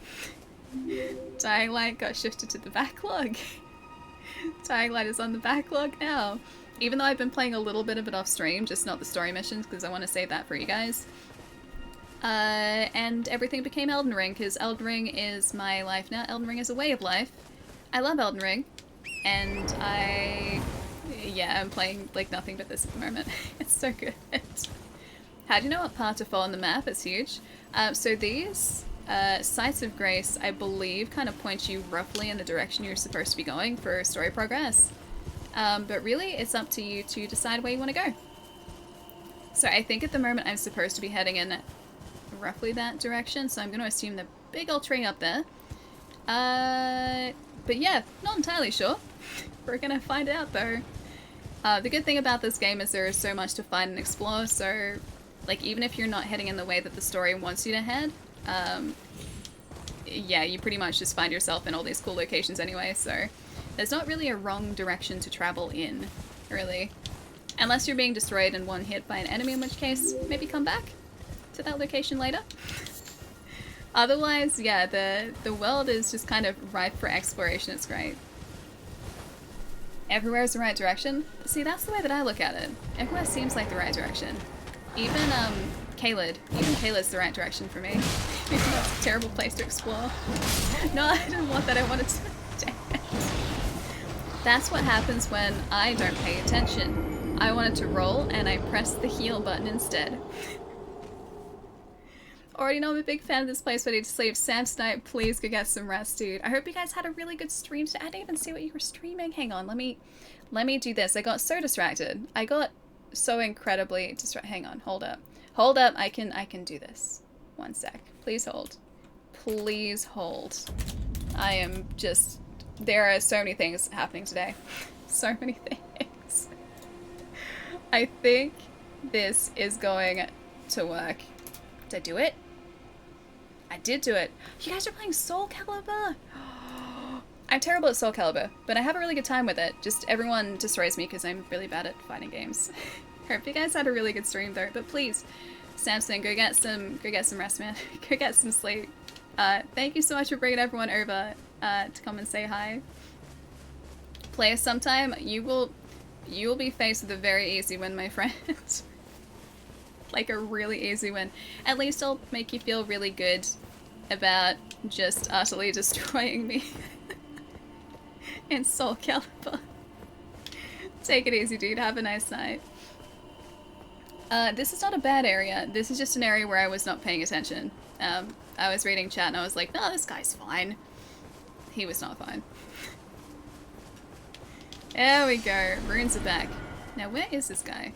Dying Light got shifted to the backlog. Dying Light is on the backlog now. Even though I've been playing a little bit of it off stream, just not the story missions, because I want to save that for you guys. And everything became Elden Ring, because Elden Ring is my life now. Elden Ring is a way of life. I love Elden Ring, and I'm playing like nothing but this at the moment. It's so good. How do you know what part to follow on the map? It's huge. So these sites of grace, I believe, kind of point you roughly in the direction you're supposed to be going for story progress. But really, it's up to you to decide where you want to go. So I think at the moment I'm supposed to be heading in roughly that direction, so I'm going to assume the big old tree up there. But yeah, not entirely sure. We're going to find out though. The good thing about this game is there is so much to find and explore, so like even if you're not heading in the way that the story wants you to head, yeah, you pretty much just find yourself in all these cool locations anyway, so there's not really a wrong direction to travel in, really. Unless you're being destroyed and one hit by an enemy, in which case, maybe come back to that location later. Otherwise, yeah, the world is just kind of ripe for exploration. It's great. Everywhere is the right direction. See, that's the way that I look at it. Everywhere seems like the right direction. Even Caelid. Even Caelid's the right direction for me. Even though it's a terrible place to explore. No, I didn't want that. I wanted to... Damn it. That's what happens when I don't pay attention. I wanted to roll and I pressed the heal button instead. Already know I'm a big fan of this place, but I need to sleep. Sam Snipe, please go get some rest, dude. I hope you guys had a really good stream today. I didn't even see what you were streaming. Hang on, let me do this. I got so distracted. I got so incredibly distracted. Hang on, hold up. Hold up, I can do this. One sec. Please hold. Please hold. I am just... There are so many things happening today. So many things. I think this is going to work. Did I do it? I did do it. You guys are playing Soul Calibur? I'm terrible at Soul Calibur, but I have a really good time with it. Just everyone destroys me because I'm really bad at fighting games. Hope you guys had a really good stream though, but please, Samson, go get some rest, man. Go get some sleep. Thank you so much for bringing everyone over to come and say hi. Play us sometime. You will be faced with a very easy win, my friend. Like a really easy win. At least I'll make you feel really good about just utterly destroying me in Soul Calibur. Take it easy, dude. Have a nice night. This is not a bad area. This is just an area where I was not paying attention. I was reading chat and I was like, no, this guy's fine. He was not fine. There we go. Runes are back. Now, where is this guy?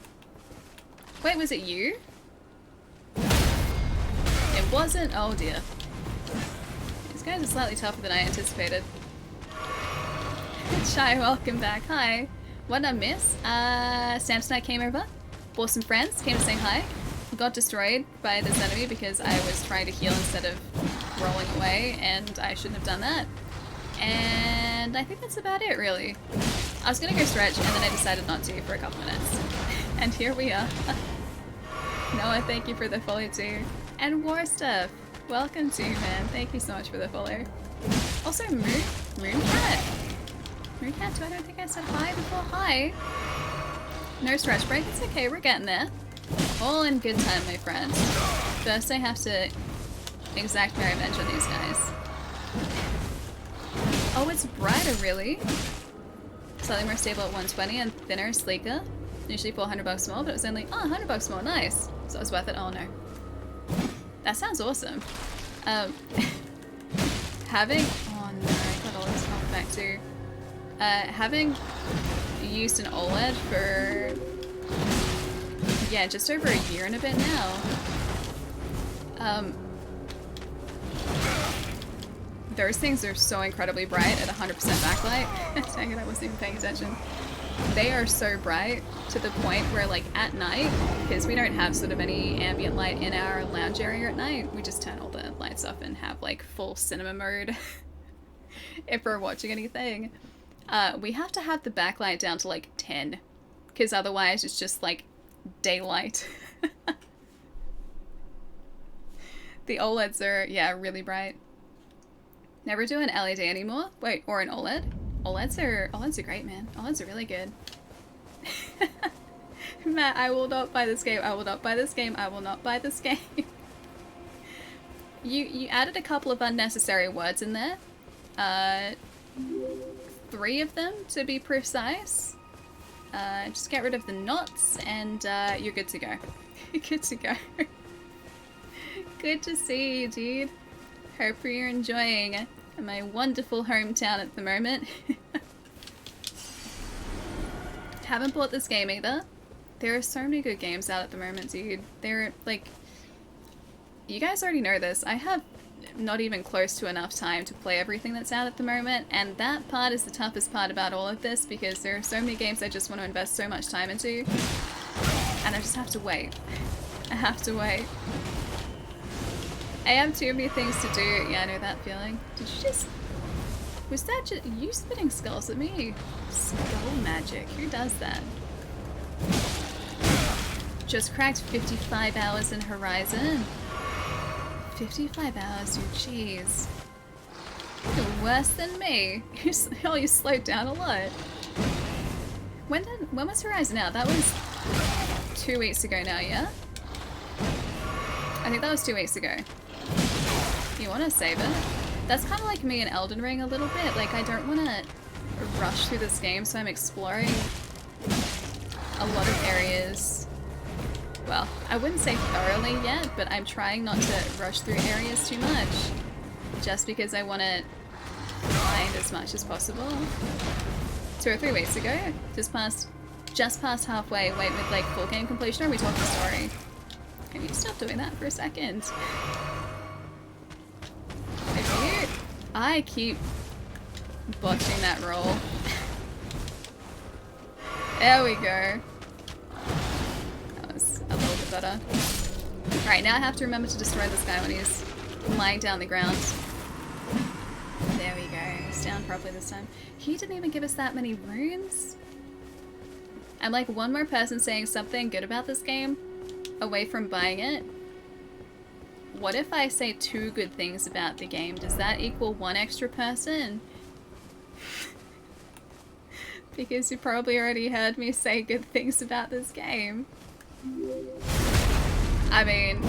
Wait, was it you? It wasn't? Oh dear. These guys are slightly tougher than I anticipated. Shy, welcome back. Hi. What did I miss? Samsonite came over, bought some friends, came to say hi. Got destroyed by this enemy because I was trying to heal instead of rolling away, and I shouldn't have done that. And I think that's about it, really. I was gonna go stretch, and then I decided not to for a couple minutes. And here we are. Noah, thank you for the follow too. And War Stuff, welcome to you, man. Thank you so much for the follow. Also, Mooncat. Mooncat, I don't think I said hi before. Hi. No stretch break, it's okay, we're getting there. All in good time, my friends. First I have to exact my revenge on these guys. Oh, it's brighter, really? Slightly more stable at 120 and thinner, sleeker. Usually $400 more, but it was only, oh, $100 more, nice. So it was worth it, oh no. That sounds awesome. Having, oh no, I got all this off back too. Having used an OLED for, yeah, just over a year and a bit now. Those things are so incredibly bright at 100% backlight. Dang it, I wasn't even paying attention. They are so bright to the point where, like, at night, because we don't have sort of any ambient light in our lounge area at night, we just turn all the lights off and have, like, full cinema mode if we're watching anything. We have to have the backlight down to, like, 10, because otherwise it's just, like, daylight. The OLEDs are, yeah, really bright. Never do an LED anymore. Wait, or an OLED. OLEDs are great, man. OLEDs are really good. Matt, I will not buy this game. I will not buy this game. I will not buy this game. You added a couple of unnecessary words in there. 3 of them to be precise. Just get rid of the knots and you're good to go. Good to go. Good to see you, dude. Hope you're enjoying my wonderful hometown at the moment. Haven't bought this game either. There are so many good games out at the moment, dude. They're like, you guys already know this. I have not even close to enough time to play everything that's out at the moment, and that part is the toughest part about all of this because there are so many games I just want to invest so much time into, and I just have to wait. I have to wait. I have too many things to do. Yeah, I know that feeling. Did you just... Was that just... You spitting skulls at me? Skull magic. Who does that? Just cracked 55 hours in Horizon. 55 hours, you jeez. You're worse than me. Oh, you slowed down a lot. When was Horizon out? That was 2 weeks ago now, yeah? I think that was 2 weeks ago. You want to save it? That's kind of like me in Elden Ring a little bit. Like, I don't want to rush through this game, so I'm exploring a lot of areas. Well, I wouldn't say thoroughly yet, but I'm trying not to rush through areas too much. Just because I want to find as much as possible. 2 or 3 weeks ago, just past halfway. Wait, with like full game completion, or are we talking story? Can you stop doing that for a second? I keep botching that roll. There we go. That was a little bit better. Right, now I have to remember to destroy this guy when he's lying down the ground. There we go. He's down properly this time. He didn't even give us that many runes. I'm like one more person saying something good about this game away from buying it. What if I say 2 good things about the game? Does that equal 1 extra person? Because you probably already heard me say good things about this game. I mean,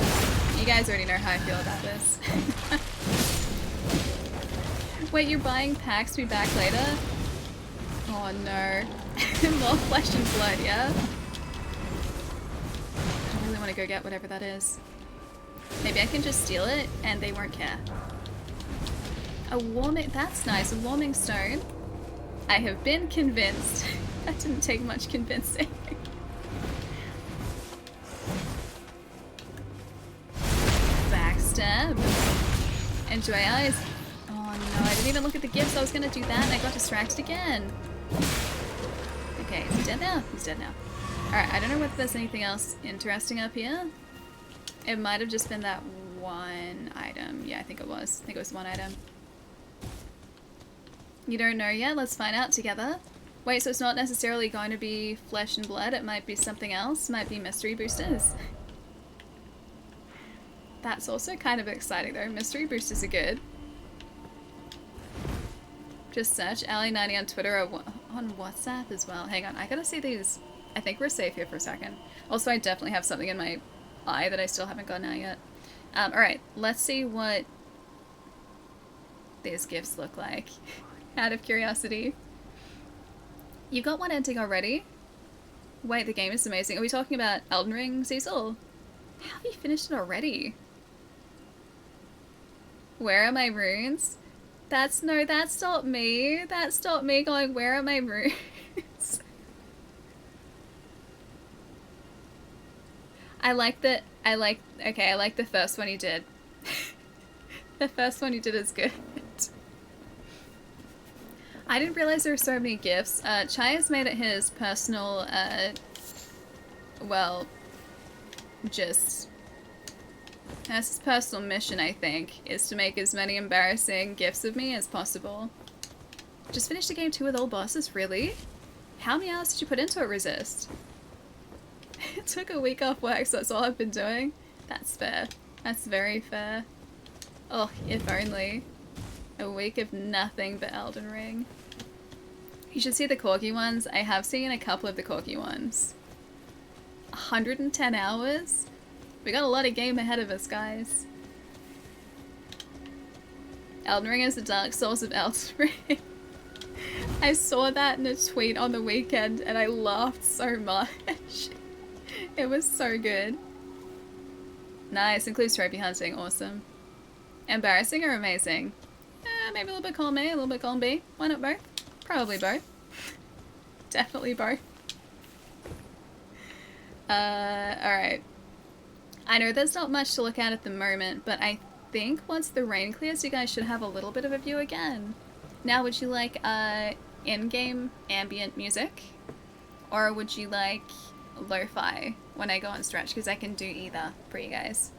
you guys already know how I feel about this. Wait, you're buying packs to be back later? Oh no. More flesh and blood, yeah? I really want to go get whatever that is. Maybe I can just steal it and they won't care. A warming, that's nice, a warming stone. I have been convinced. That didn't take much convincing. Backstab. Enjoy eyes. Oh no, I didn't even look at the gifts. I was gonna do that and I got distracted again. Okay, is he dead now? He's dead now. Alright, I don't know whether there's anything else interesting up here. It might have just been that one item. Yeah, I think it was. I think it was one item. You don't know yet? Let's find out together. Wait, so it's not necessarily going to be flesh and blood, it might be something else, might be mystery boosters. That's also kind of exciting though, mystery boosters are good. Just search Ali90 on Twitter or on WhatsApp as well. Hang on, I gotta see these. I think we're safe here for a second. Also, I definitely have something in my eye that I still haven't gotten out yet. Alright, let's see what these gifts look like. Out of curiosity. You got one ending already? Wait, the game is amazing. Are we talking about Elden Ring, Cecil? How have you finished it already? Where are my runes? That's not me. That's not me going, where are my runes? I like the first one you did. The first one you did is good. I didn't realize there were so many gifts. Chai has made it his personal, well, just... That's his personal mission, I think, is to make as many embarrassing gifs of me as possible. Just finished the game 2 with all bosses, really? How many hours did you put into it, Resist? It took a week off work, so that's all I've been doing. That's fair. That's very fair. Oh, if only. A week of nothing but Elden Ring. You should see the Corgi ones. I have seen a couple of the Corgi ones. 110 hours? We got a lot of game ahead of us, guys. Elden Ring is the Dark Souls of Elden Ring. I saw that in a tweet on the weekend and I laughed so much. It was so good. Nice, includes trophy hunting, awesome. Embarrassing or amazing? Maybe a little bit column A, a little bit column B. Why not both? Probably both. Definitely both. Alright. I know there's not much to look at the moment, but I think once the rain clears, you guys should have a little bit of a view again. Now, would you like in-game ambient music? Or would you like lo-fi when I go on stretch? Because I can do either for you guys.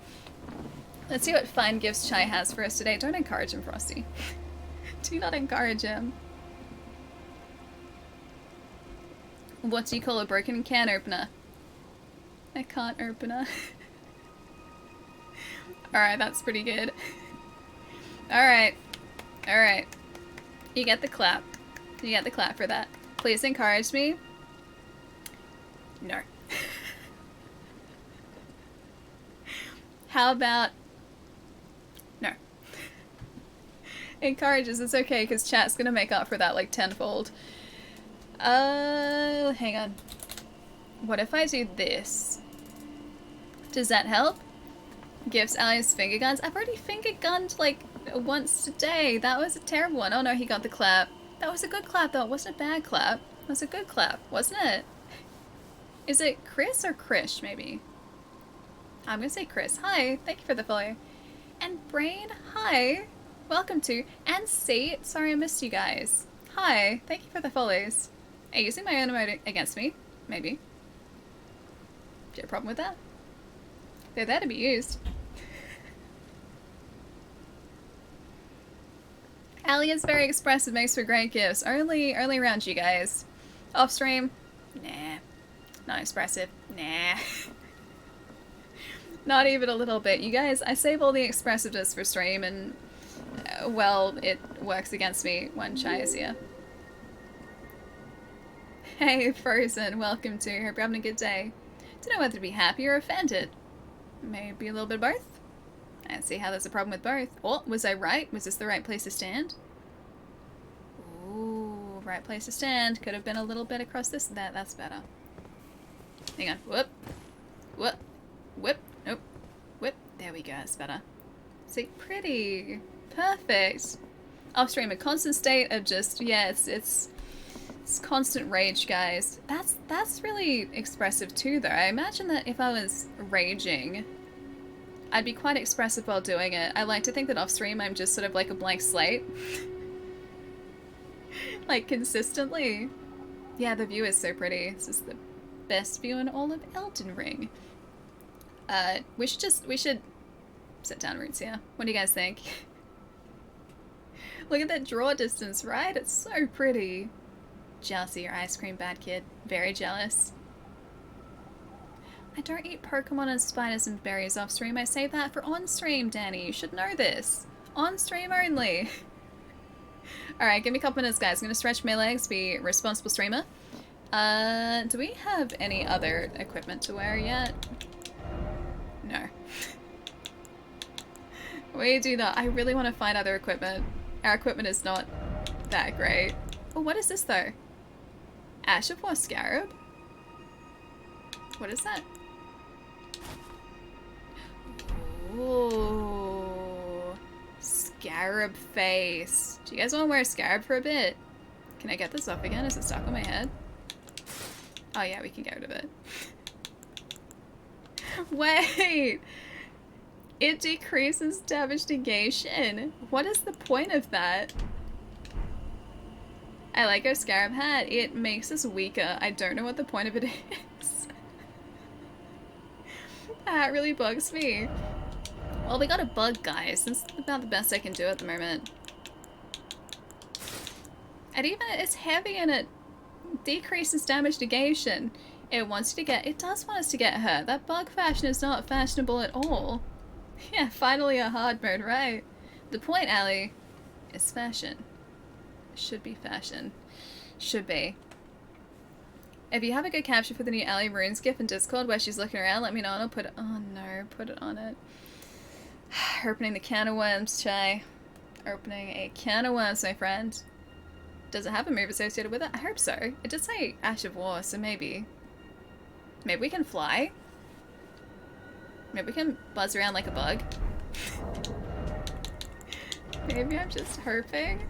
Let's see what fine gifts Chai has for us today. Don't encourage him, Frosty. Do not encourage him. What do you call a broken can opener? I can't opener. Alright, that's pretty good. Alright. Alright. You get the clap. You get the clap for that. Please encourage me. No. How about... No. Encourages, it's okay, because chat's gonna make up for that like tenfold. Hang on. What if I do this? Does that help? Gives Alice finger guns. I've already finger gunned like once today. That was a terrible one. Oh no, he got the clap. That was a good clap though. It wasn't a bad clap. It was a good clap, wasn't it? Is it Chris or Krish, maybe? I'm gonna say Chris. Hi, thank you for the follow. And Brain, hi. Welcome to. And Seat, sorry I missed you guys. Hi, thank you for the follows. Are you using my own emote against me? Maybe. Do you have a problem with that? They're there to be used. Ali is very expressive, makes for great gifts. Only around you guys. Off stream? Nah. Not expressive. Nah. Not even a little bit. You guys, I save all the expressiveness for stream and, well, it works against me when Chai is here. Hey, Frozen, welcome to. Hope you're having a good day. Don't know whether to be happy or offended. Maybe a little bit of both. I don't see how there's a problem with both. Oh, was I right? Was this the right place to stand? Ooh, right place to stand. Could have been a little bit across this. That's better. Hang on. Whoop. Whoop. Whip. Nope. Whip. There we go. That's better. See? Pretty. Perfect. Off stream, a constant state of just, yeah, it's constant rage, guys. That's really expressive too, though. I imagine that if I was raging, I'd be quite expressive while doing it. I like to think that off stream I'm just sort of like a blank slate. Like, consistently. Yeah, the view is so pretty. This is the best view in all of Elden Ring. We should set down roots here. What do you guys think? Look at that draw distance, right? It's so pretty. Jealous of your ice cream, bad kid. Very jealous. I don't eat Pokemon and spiders and berries off stream. I save that for on stream, Danny. You should know this. On stream only. Alright, give me a couple minutes, guys. I'm gonna stretch my legs, be a responsible streamer. Do we have any other equipment to wear yet? No. We do not. I really want to find other equipment. Our equipment is not that great. Oh, what is this though? Ash of War Scarab? What is that? Ooh. Scarab face. Do you guys want to wear a scarab for a bit? Can I get this off again? Is it stuck on my head? Oh yeah, we can get rid of it. Wait! It decreases damage negation. What is the point of that? I like our scarab hat. It makes us weaker. I don't know what the point of it is. That really bugs me. Well, we got a bug, guys. That's about the best I can do at the moment. And even it's heavy and it decreases damage negation. It wants you to get. It does want us to get hurt. That bug fashion is not fashionable at all. Yeah, finally a hard mode, right? The point, Allie, is fashion. Should be fashion. Should be. If you have a good caption for the new Allie Runes gif in Discord where she's looking around, let me know and I'll put it. Oh no, put it on it. Opening the can of worms, Chai. Opening a can of worms, my friend. Does it have a move associated with it? I hope so. It did say Ash of War, so maybe. Maybe we can fly? Maybe we can buzz around like a bug? Maybe I'm just hoping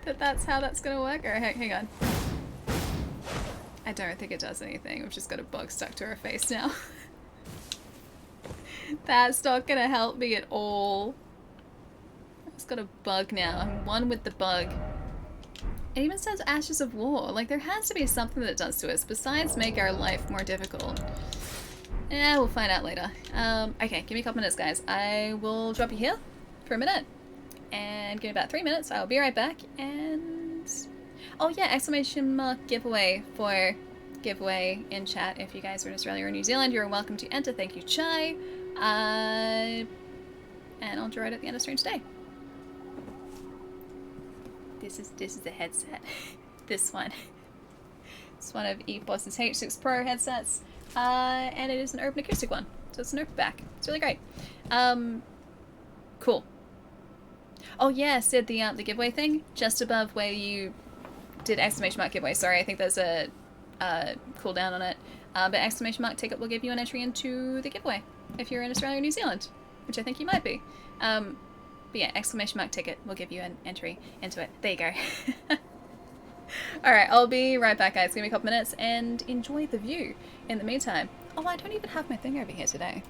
that that's how that's gonna work. Or hang on. I don't think it does anything. We've just got a bug stuck to her face now. That's not gonna help me at all. I've just got a bug now. I'm one with the bug. It even says Ashes of War. Like, there has to be something that it does to us besides make our life more difficult. Yeah, we'll find out later. Okay, give me a couple minutes, guys. I will drop you here for a minute. And give me about 3 minutes. I'll be right back. And... oh yeah, exclamation mark giveaway for giveaway in chat. If you guys are in Australia or New Zealand, you're welcome to enter. Thank you, Chai. And I'll draw it at the end of stream today. This is the headset. This one. It's one of EPOS's H6 Pro headsets. And it is an urban acoustic one. So it's an open back. It's really great. Cool. Oh yeah, Sid, the giveaway thing, just above where you did exclamation mark giveaway. Sorry, I think there's a cooldown on it. But exclamation mark ticket will give you an entry into the giveaway if you're in Australia or New Zealand, which I think you might be. But yeah, exclamation mark ticket will give you an entry into it. There you go. Alright, I'll be right back, guys. Give me a couple minutes and enjoy the view in the meantime. Oh, I don't even have my thing over here today.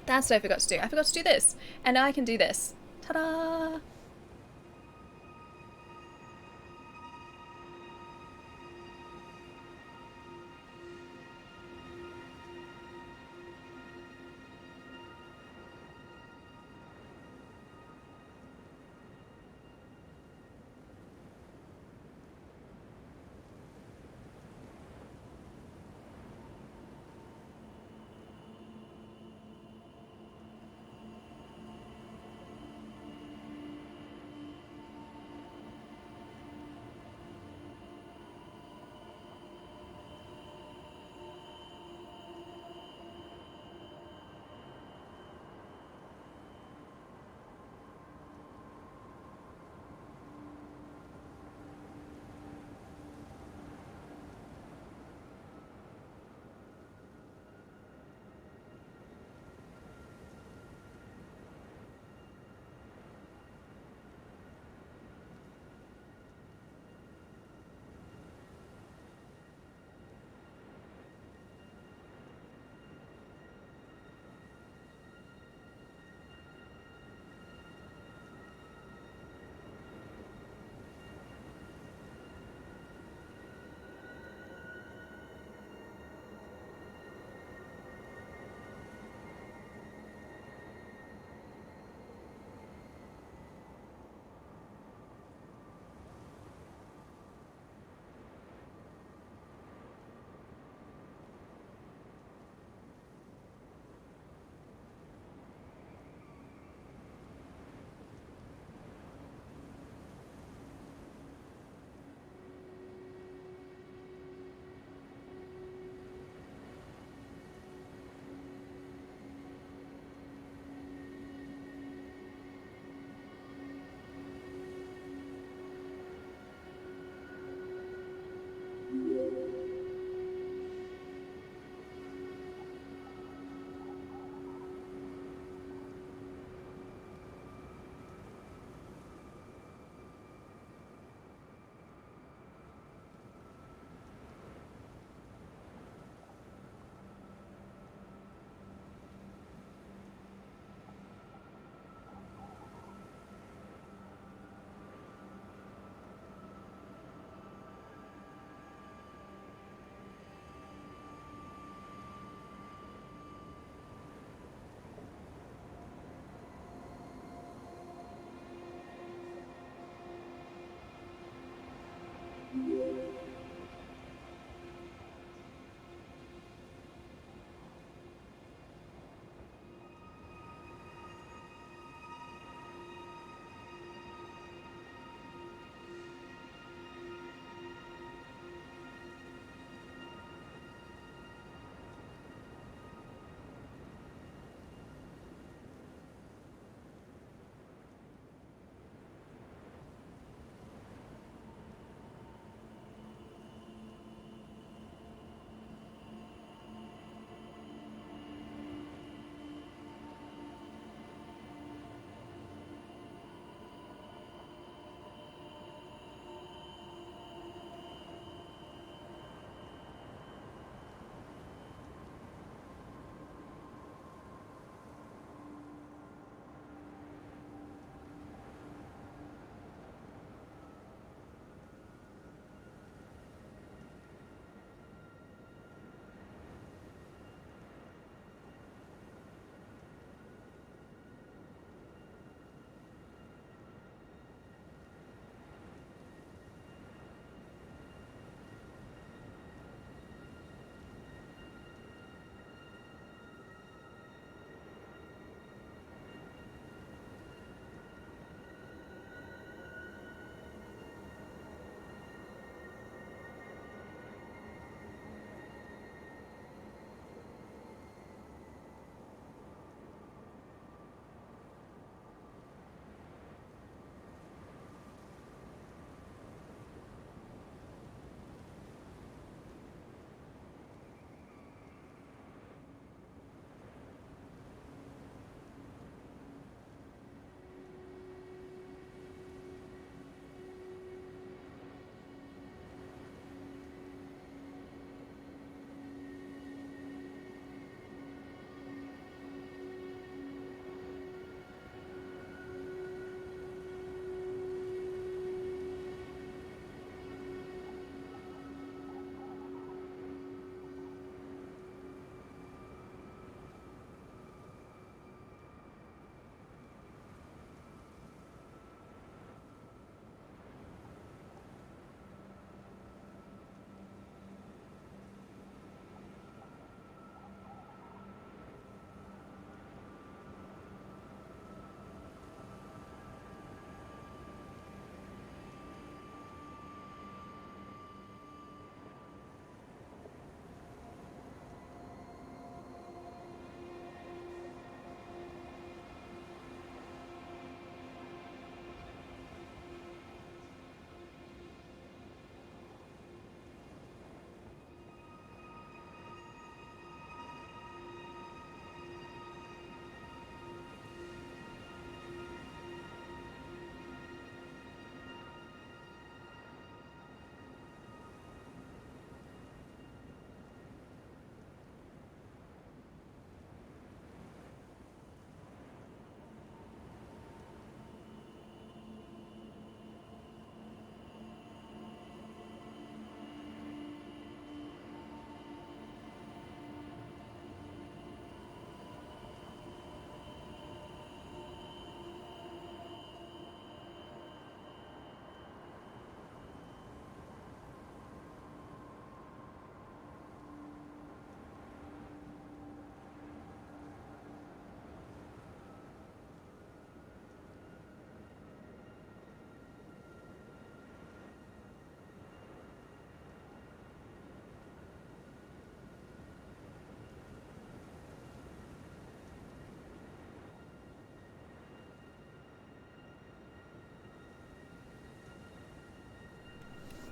That's what I forgot to do. I forgot to do this. And now I can do this. Ta-da!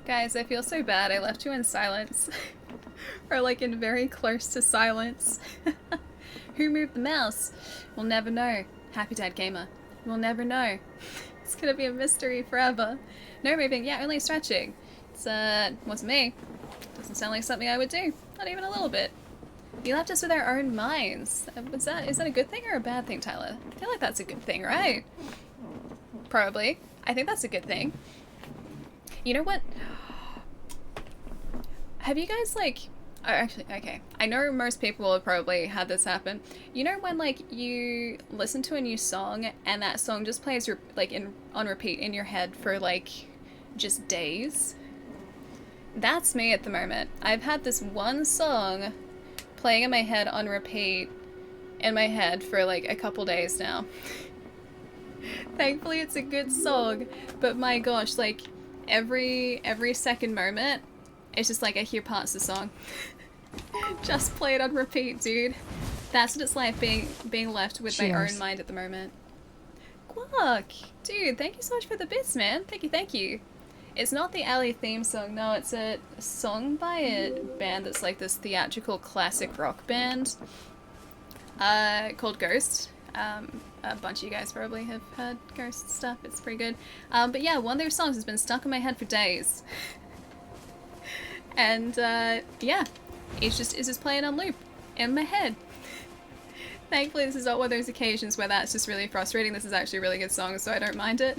Guys, I feel so bad. I left you in silence. Or like in very close to silence. Who moved the mouse? We'll never know. Happy Dad Gamer. We'll never know. It's gonna be a mystery forever. No moving, yeah, only stretching. It's, wasn't me. Doesn't sound like something I would do. Not even a little bit. You left us with our own minds. Is that a good thing or a bad thing, Tyler? I feel like that's a good thing, right? Probably. I think that's a good thing. You know what? Have you guys, like... Oh, actually, okay. I know most people will have probably had this happen. You know when, like, you listen to a new song and that song just plays, on repeat in your head for, like, just days? That's me at the moment. I've had this one song playing in my head on repeat in my head for, like, a couple days now. Thankfully, it's a good song, but my gosh, like, every second moment, it's just like I hear parts of the song. Just play it on repeat, dude. That's what it's like being left with my own mind at the moment. Guac! Dude, thank you so much for the bits, man. Thank you. It's not the Alley theme song, no, it's a song by a band that's like this theatrical classic rock band called Ghost. A bunch of you guys probably have heard Ghost stuff, it's pretty good. But yeah, one of their songs has been stuck in my head for days. And yeah, it's just playing on loop in my head. Thankfully, this is not one of those occasions where that's just really frustrating. This is actually a really good song, so I don't mind it.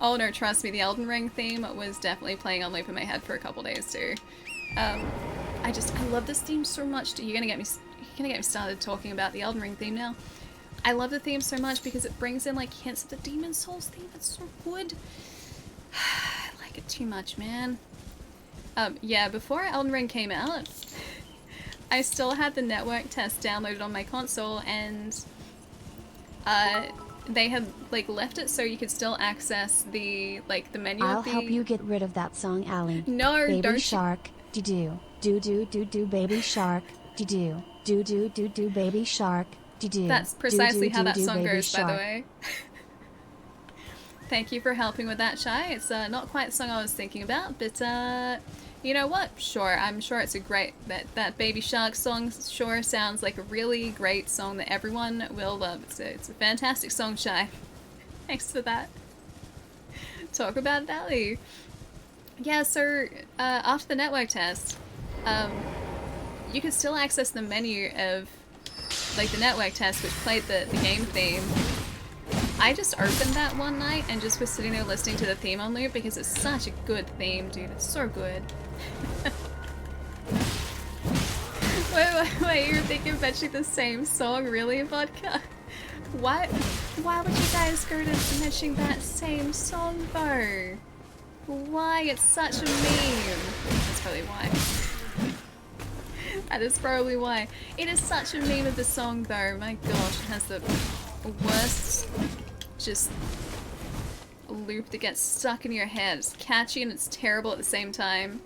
Oh no, trust me, the Elden Ring theme was definitely playing on loop in my head for a couple days too. I love this theme so much. You're gonna get me started talking about the Elden Ring theme now. I love the theme so much because it brings in like hints of the Demon Souls theme. It's so good. I like it too much, man. Yeah, before Elden Ring came out, I still had the network test downloaded on my console, and they had like left it so you could still access the menu. I'll help you get rid of that song, Allie. No, baby don't. Shark, do baby shark, do baby shark, do. That's precisely how that song goes, shark. by the way. Thank you for helping with that, Shy. It's not quite the song I was thinking about, but you know what? Sure, I'm sure it's a great... That Baby Shark song sure sounds like a really great song that everyone will love. It's a fantastic song, Shy. Thanks for that. Talk about it, Allie. Yeah, so after the network test, you could still access the menu of like the network test, which played the game theme. I just opened that one night and just was sitting there listening to the theme on loop because it's such a good theme, dude. It's so good. wait, you're thinking of mentioning the same song? Really, Vodka? Why would you guys go to mentioning that same song, though? Why? It's such a meme. That's probably why. That is probably why. It is such a meme of the song, though. My gosh, it has the worst just loop that gets stuck in your head. It's catchy and it's terrible at the same time.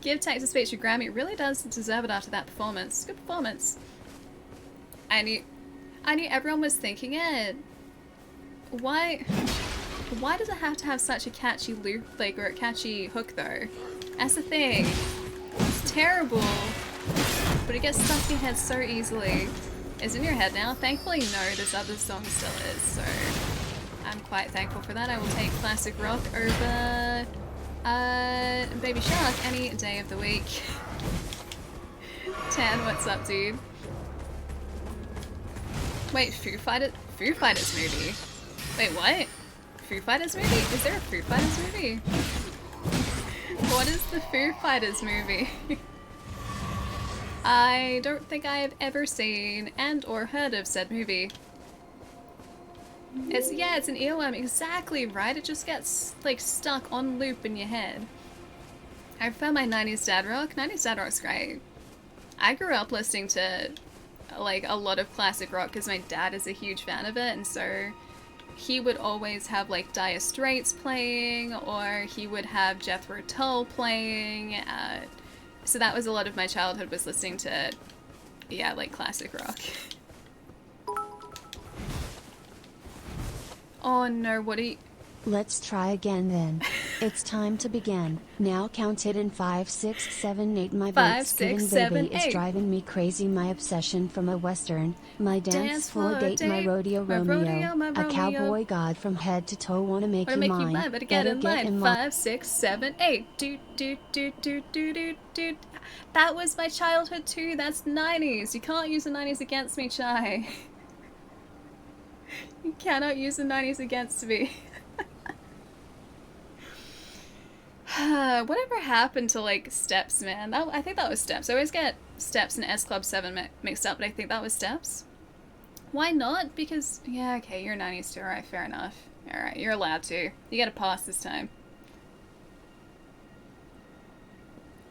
Give text-to-speech a Grammy. It really does deserve it after that performance. Good performance. I knew everyone was thinking it. Why does it have to have such a catchy loop, like, or a catchy hook, though? That's the thing. It's terrible, but it gets stuck in your head so easily. It's in your head now. Thankfully, no, this other song still is, so I'm quite thankful for that. I will take classic rock over Baby Shark any day of the week. Tan, what's up, dude? Wait, Foo Fighters movie? Wait, what? Foo Fighters movie? Is there a Foo Fighters movie? What is the Foo Fighters movie? I don't think I have ever seen and or heard of said movie. It's an earworm, exactly, right? It just gets, like, stuck on loop in your head. I found my 90s dad rock. 90s dad rock's great. I grew up listening to, like, a lot of classic rock because my dad is a huge fan of it, and so he would always have, like, Dire Straits playing, or he would have Jethro Tull playing. So that was a lot of my childhood, was listening to, yeah, like, classic rock. Oh no, what are you... Let's try again then. It's time to begin. Now count it in 5, 6, 7, 8. My Five, boat six, skipping seven, baby is 8. driving me crazy. My obsession from a western. My dance floor date. My rodeo my Romeo. my A Romeo. cowboy god from head to toe. Wanna make Wanna you make mine. you mine, better get in line. 5, 6, 7, 8. Do do do do do do do. That was my childhood too. That's 90s. You can't use the 90s against me, Chai. You cannot use the 90s against me. Whatever happened to like Steps, man? I think that was Steps. I always get Steps and S Club 7 mixed up, but I think that was Steps. Why not? Because, yeah, okay, you're 90s too. Alright, fair enough. Alright, you're allowed to. You get a pass this time.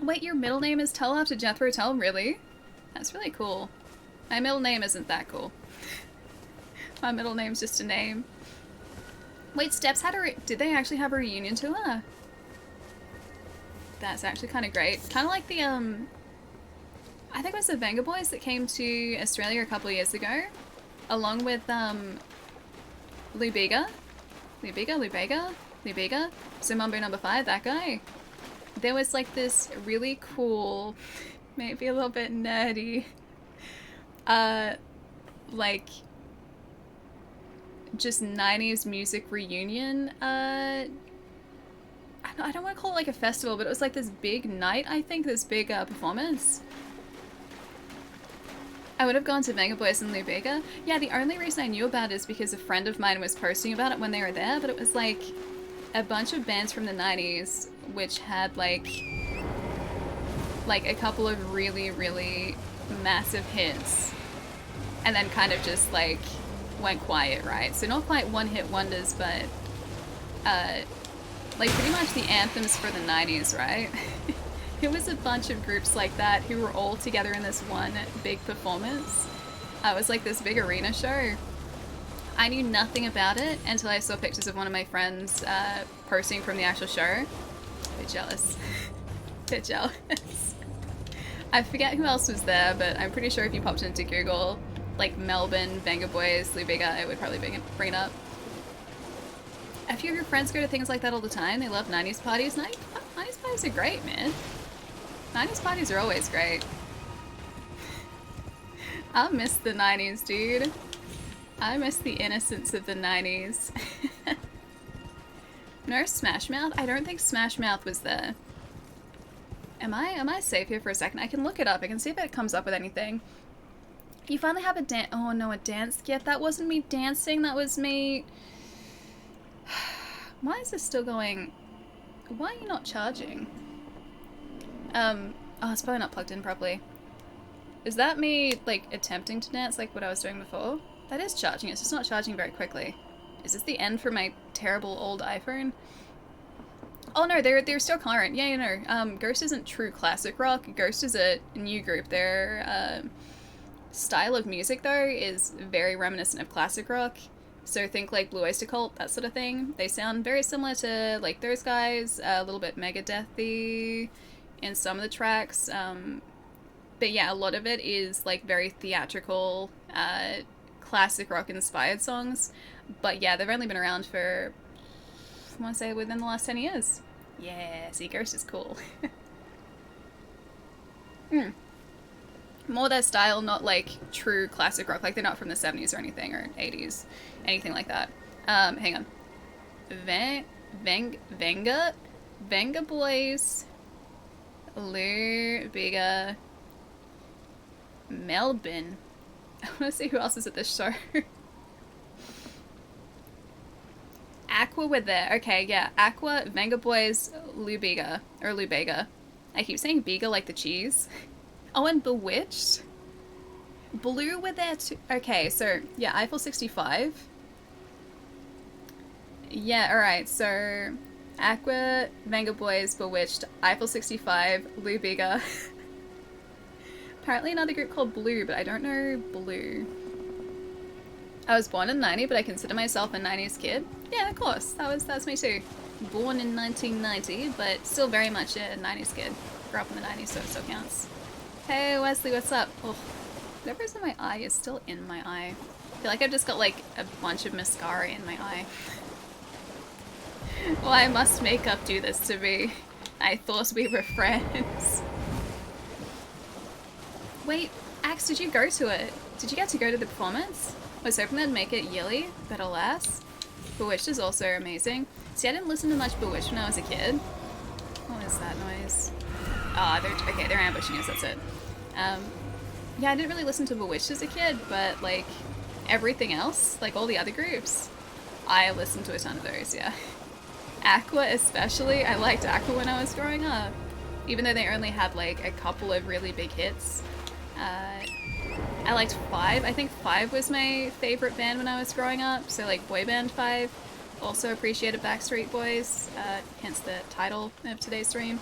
Wait, your middle name is Tell after Jethro Tull? Really? That's really cool. My middle name isn't that cool. My middle name's just a name. Wait, Steps had did they actually have a reunion tour? That's actually kind of great. Kind of like the, I think it was the Venga Boys that came to Australia a couple of years ago. Along with, Lubega. So Mumbo number 5, that guy. There was like this really cool, maybe a little bit nerdy, like, just 90s music reunion, I don't want to call it like a festival, but it was like this big night, I think, this big performance. I would have gone to Venga Boys and Lubega. Yeah, the only reason I knew about it is because a friend of mine was posting about it when they were there, but it was like a bunch of bands from the 90s which had like a couple of really, really massive hits and then kind of just like went quiet, right? So not quite one-hit wonders, but like pretty much the anthems for the 90s, right? It was a bunch of groups like that who were all together in this one big performance. It was like this big arena show. I knew nothing about it until I saw pictures of one of my friends posting from the actual show. Bit jealous. Bit jealous. I forget who else was there, but I'm pretty sure if you popped into Google, like Melbourne, Venga Boys, Lubega, it would probably bring it up. A few of your friends go to things like that all the time. They love 90s parties. 90s parties are great, man. 90s parties are always great. I miss the 90s, dude. I miss the innocence of the 90s. No Smash Mouth? I don't think Smash Mouth was there. Am I safe here for a second? I can look it up. I can see if it comes up with anything. You finally have a dance. Oh no, a dance gift. That wasn't me dancing. That was me. Why is this still going? Why are you not charging? Oh, it's probably not plugged in properly. Is that me, like, attempting to dance like what I was doing before? That is charging. It's just not charging very quickly. Is this the end for my terrible old iPhone? Oh no, they're still current. Yeah, you know. Ghost isn't true classic rock. Ghost is a new group. Their style of music, though, is very reminiscent of classic rock. So think like Blue Oyster Cult, that sort of thing. They sound very similar to like those guys, a little bit Megadeth-y in some of the tracks. But yeah, a lot of it is like very theatrical, classic rock inspired songs. But yeah, they've only been around for, I want to say, within the last 10 years. Yeah, see, Ghost is cool. More their style, not like true classic rock, like they're not from the 70s or anything, or 80s, anything like that. Hang on. Venga Boys, Lubega, Melbourne. I want to see who else is at this show. Aqua were there. Okay, yeah. Aqua, Venga Boys, Lubega. I keep saying Bega like the cheese. Oh, and Bewitched. Blue were there too. Okay, so, yeah, Eiffel 65. Yeah, alright, so Aqua, Venga Boys, Bewitched, Eiffel 65, Lubega. Apparently another group called Blue, but I don't know Blue. I was born in 90, but I consider myself a 90s kid. Yeah, of course. That's me too. Born in 1990, but still very much a 90s kid. Grew up in the 90s, so it still counts. Hey, Wesley, what's up? Oh, whatever's in my eye is still in my eye. I feel like I've just got like a bunch of mascara in my eye. Why must makeup do this to me? I thought we were friends. Wait, Axe, did you go to it? Did you get to go to the performance? I was hoping they'd make it yearly, but alas. Bewitched is also amazing. See, I didn't listen to much Bewitched when I was a kid. What is that noise? Ah, oh, they're ambushing us, that's it. Yeah, I didn't really listen to Bewitched as a kid, but like everything else, like all the other groups, I listened to a ton of those, yeah. Aqua especially, I liked Aqua when I was growing up. Even though they only had like a couple of really big hits. I liked Five. I think Five was my favorite band when I was growing up, so like boy band Five. Also appreciated Backstreet Boys, hence the title of today's stream.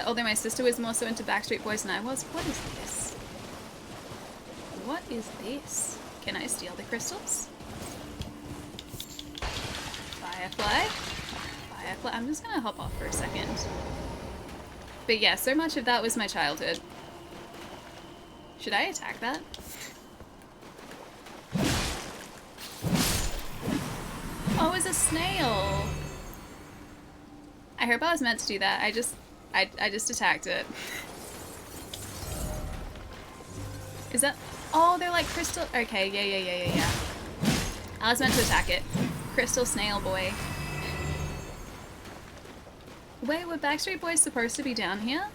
Although my sister was more so into Backstreet Boys than I was. What is this? What is this? Can I steal the crystals? Firefly? Firefly? I'm just gonna hop off for a second. But yeah, so much of that was my childhood. Should I attack that? Oh, it's a snail! I hope I was meant to do that. I just attacked it. Is that... Oh, they're like crystal... Okay, yeah. I was meant to attack it. Crystal snail boy. Wait, were Backstreet Boys supposed to be down here?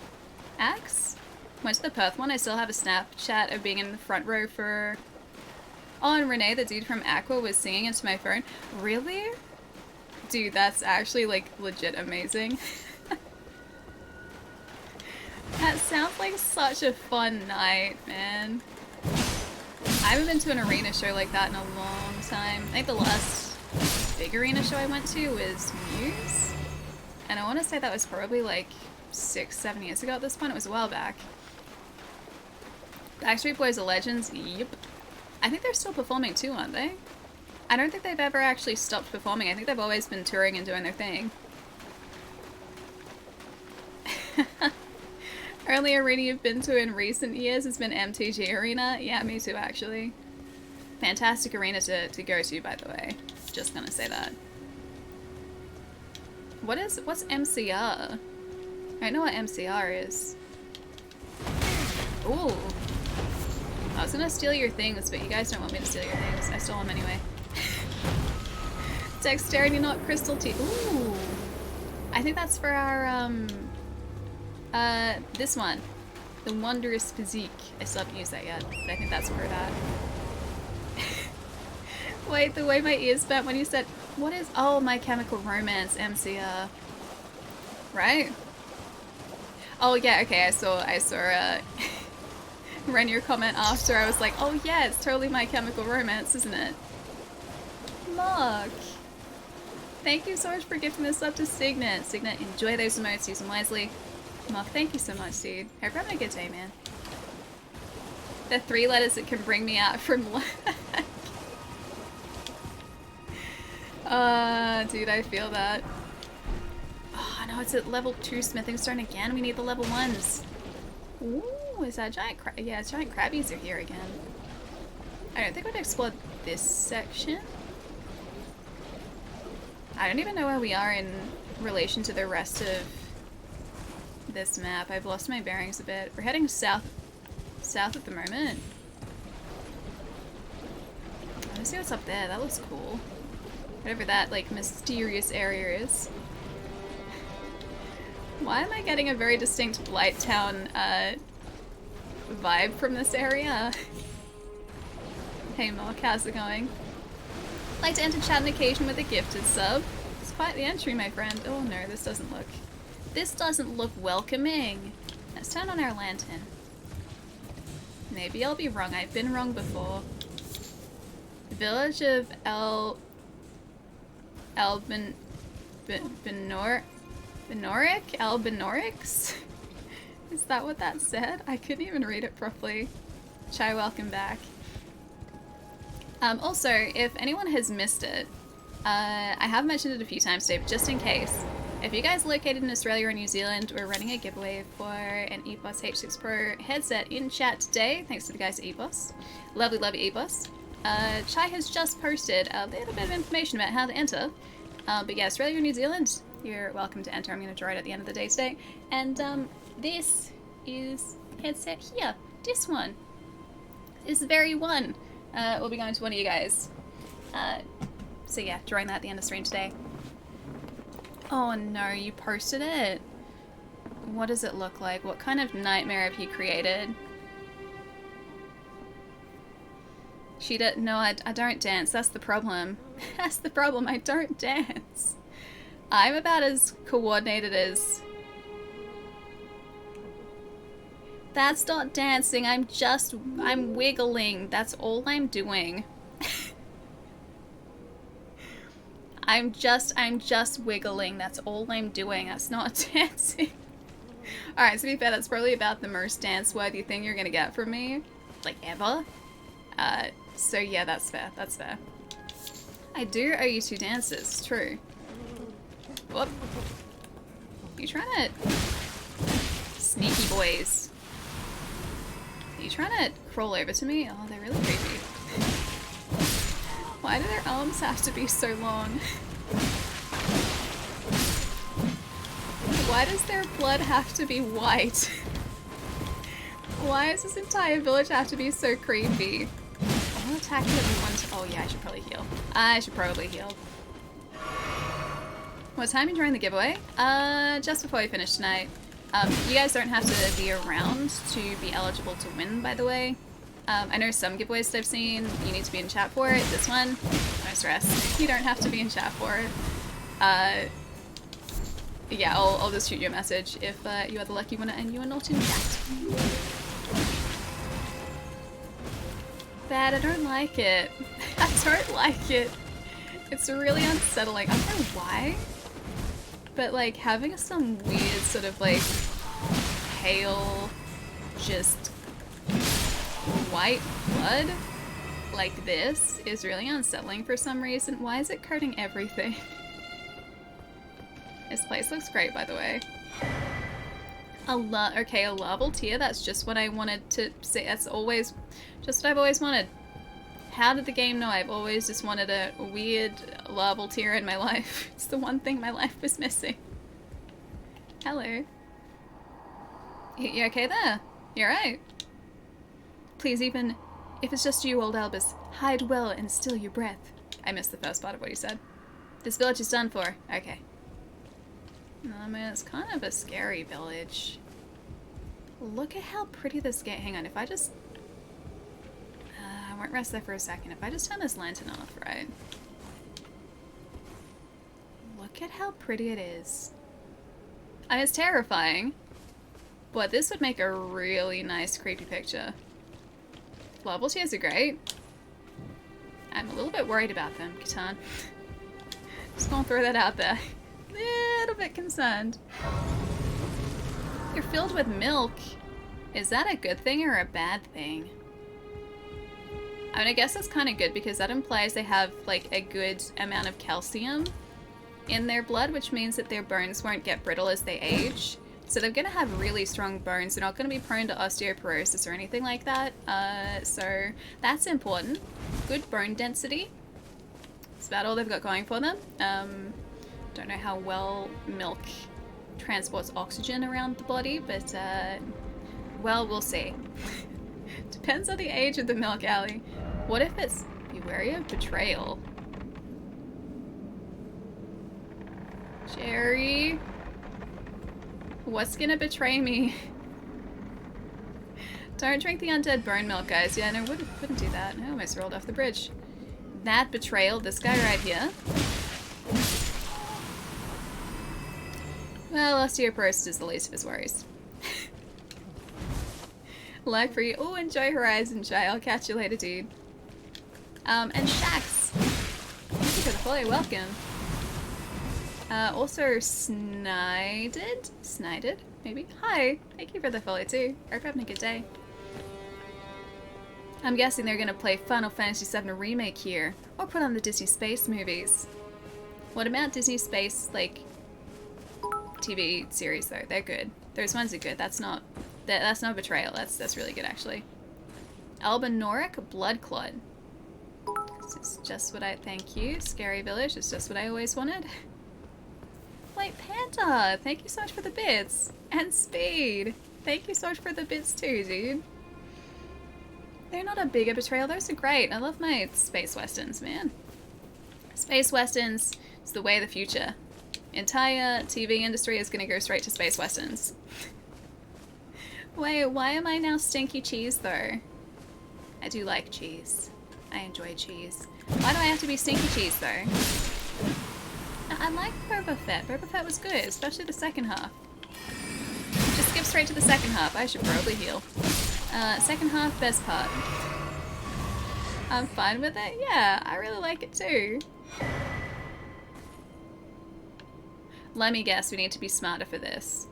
Axe? Went to the Perth one. I still have a Snapchat of being in the front row for... Oh, and Renee, the dude from Aqua, was singing into my phone. Really? Dude, that's actually, like, legit amazing. That sounds like such a fun night, man. I haven't been to an arena show like that in a long time. I think the last big arena show I went to was Muse. And I want to say that was probably, like, 6-7 years ago at this point. It was a while back. Backstreet Boys are legends. Yep. I think they're still performing too, aren't they? I don't think they've ever actually stopped performing. I think they've always been touring and doing their thing. Only arena you've been to in recent years has been MTG Arena. Yeah, me too, actually. Fantastic arena to go to, by the way. Just gonna say that. What's MCR? I don't know what MCR is. Ooh. I was gonna steal your things, but you guys don't want me to steal your things. I stole them anyway. Dexterity, not crystal teeth. Ooh. I think that's for our, this one. The Wondrous Physique. I still haven't used that yet, but I think that's for that. Wait, the way my ears bent when you said, what is... Oh, My Chemical Romance, MCR. Right? Oh, yeah, okay, I saw, ran your comment after. I was like, oh yeah, it's totally My Chemical Romance, isn't it? Mark! Thank you so much for gifting this up to Signet. Signet, enjoy those emotes, use them wisely. Mark, thank you so much, dude. Hope you're having a good day, man. The 3 letters that can bring me out from lag. Dude, I feel that. Oh no, it's at level 2 smithing stone again. We need the level 1s. Ooh, is that giant crab? Yeah, giant crabbies are here again. I don't think we've explored this section. I don't even know where we are in relation to the rest of this map. I've lost my bearings a bit. We're heading south at the moment. Let's see what's up there. That looks cool. Whatever that, like, mysterious area is. Why am I getting a very distinct Blighttown, vibe from this area? Hey Mark, how's it going? Like to enter chat on occasion with a gifted sub. It's quite the entry, my friend. Oh no, this doesn't look welcoming. Let's turn on our lantern. Maybe I'll be wrong. I've been wrong before. The village of Albinorix? Is that what that said? I couldn't even read it properly. Chai, welcome back. Also, if anyone has missed it, I have mentioned it a few times today, but just in case, if you guys are located in Australia or New Zealand, we're running a giveaway for an EPOS H6 Pro headset in chat today, thanks to the guys at EPOS. Lovely, lovely EPOS. Chai has just posted a little bit of information about how to enter. But yeah, Australia or New Zealand, you're welcome to enter. I'm going to draw it at the end of the day today. And this is headset here. This one. This very one will be going to one of you guys. So yeah, drawing that at the end of stream today. Oh no, you posted it. What does it look like? What kind of nightmare have you created? No, I don't dance. That's the problem. That's the problem. I don't dance. I'm about as coordinated as... That's not dancing. I'm wiggling. That's all I'm doing. I'm just wiggling. That's all I'm doing. That's not dancing. Alright, to be fair, that's probably about the most dance-worthy thing you're gonna get from me. Like, ever. So yeah, that's fair. That's fair. I do owe you 2 dances. True. Whoop. You trying to... Sneaky boys. Are you trying to crawl over to me? Oh, they're really creepy. Why do their arms have to be so long? Why does their blood have to be white? Why does this entire village have to be so creepy? I'll attack you at once. Oh yeah, I should probably heal. I should probably heal. What time are you joining the giveaway? Just before we finish tonight. You guys don't have to be around to be eligible to win, by the way. I know some giveaways that I've seen, you need to be in chat for it. This one, no stress. You don't have to be in chat for it. Yeah, I'll just shoot you a message if you are the lucky winner and you are not in chat. Bad, I don't like it. I don't like it. It's really unsettling. I don't know why, but like having some weird sort of like pale, just white blood like this is really unsettling for some reason. Why is it coating everything? This place looks great, by the way. Okay, a larval tear, that's just what I wanted to say. That's always just what I've always wanted. How did the game know? I've always just wanted a weird larval tear in my life. It's the one thing my life was missing. Hello. You okay there? You alright? Please, even if it's just you, old Albus, hide well and still your breath. I missed the first part of what he said. This village is done for. Okay. I mean, it's kind of a scary village. Look at how pretty this game... Hang on, if I just... I won't rest there for a second. If I just turn this lantern off, right? Look at how pretty it is. I mean, it's terrifying, but this would make a really nice creepy picture. Level tiers are great. I'm a little bit worried about them, Catan. Just gonna throw that out there. Little bit concerned. You're filled with milk. Is that a good thing or a bad thing? I mean, I guess that's kind of good because that implies they have like a good amount of calcium in their blood, which means that their bones won't get brittle as they age. So they're going to have really strong bones. They're not going to be prone to osteoporosis or anything like that. So that's important. Good bone density. That's about all they've got going for them. Don't know how well milk transports oxygen around the body, but well, we'll see. Depends on the age of the milk, Allie. What if it's... Be wary of betrayal. Jerry? What's gonna betray me? Don't drink the undead bone milk, guys. Yeah, no, wouldn't do that. I almost rolled off the bridge. That betrayal, this guy right here. Well, osteoporosis is the least of his worries. Life for you. Oh, enjoy Horizon, Shy. I'll catch you later, dude. And Shax. Thank you for the follow. Welcome. Also, Snided, maybe? Hi. Thank you for the follow, too. I hope you're having a good day. I'm guessing they're gonna play Final Fantasy VII Remake here, or put on the Disney Space movies. What about Disney Space, like, TV series, though? They're good. Those ones are good. That's not betrayal. That's really good, actually. Albanoric Blood Clot. This is just what I... Thank you. Scary Village is just what I always wanted. White Panda! Thank you so much for the bits. And Speed! Thank you so much for the bits too, dude. They're not a bigger betrayal. Those are great. I love my space westerns, man. Space westerns is the way of the future. Entire TV industry is going to go straight to space westerns. Wait, why am I now stinky cheese though? I do like cheese. I enjoy cheese. Why do I have to be stinky cheese though? I like Boba Fett. Boba Fett was good, especially the second half. Just skip straight to the second half. I should probably heal. Second half, best part. I'm fine with it. Yeah, I really like it too. Let me guess, we need to be smarter for this.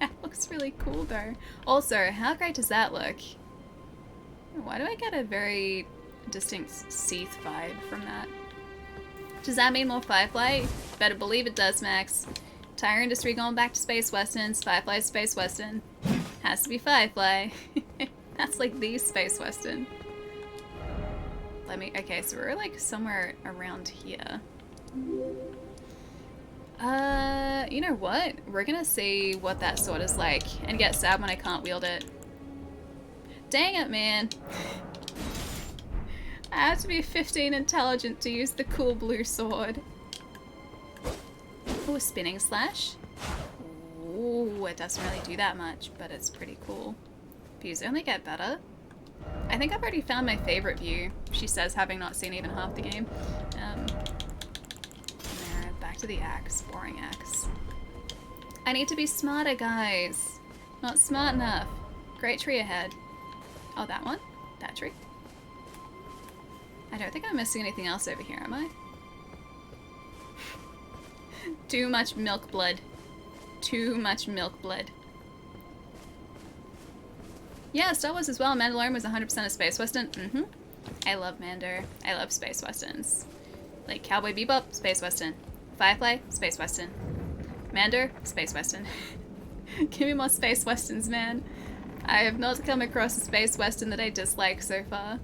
That looks really cool though. Also, how great does that look? Why do I get a very distinct Seath vibe from that? Does that mean more Firefly? Better believe it does, Max. Entire industry going back to space westerns. Firefly space western. Has to be Firefly. That's like the space western. Let me... Okay, so we're like somewhere around here. You know what? We're gonna see what that sword is like and get sad when I can't wield it. Dang it, man. I have to be 15 intelligent to use the cool blue sword. Oh, a spinning slash. Ooh, it doesn't really do that much, but it's pretty cool. Views only get better. I think I've already found my favorite view, she says, having not seen even half the game. Back to the axe. Boring axe. I need to be smarter, guys. Not smart enough. Great tree ahead. Oh, that one? That tree? I don't think I'm missing anything else over here, am I? Too much milk blood. Too much milk blood. Yeah, Star Wars as well. Mandalorian was 100% a space western. I love Mando. I love space westerns. Like Cowboy Bebop, space western. Firefly, space western. Mando, space western. Give me more space westerns, man. I have not come across a space western that I dislike so far.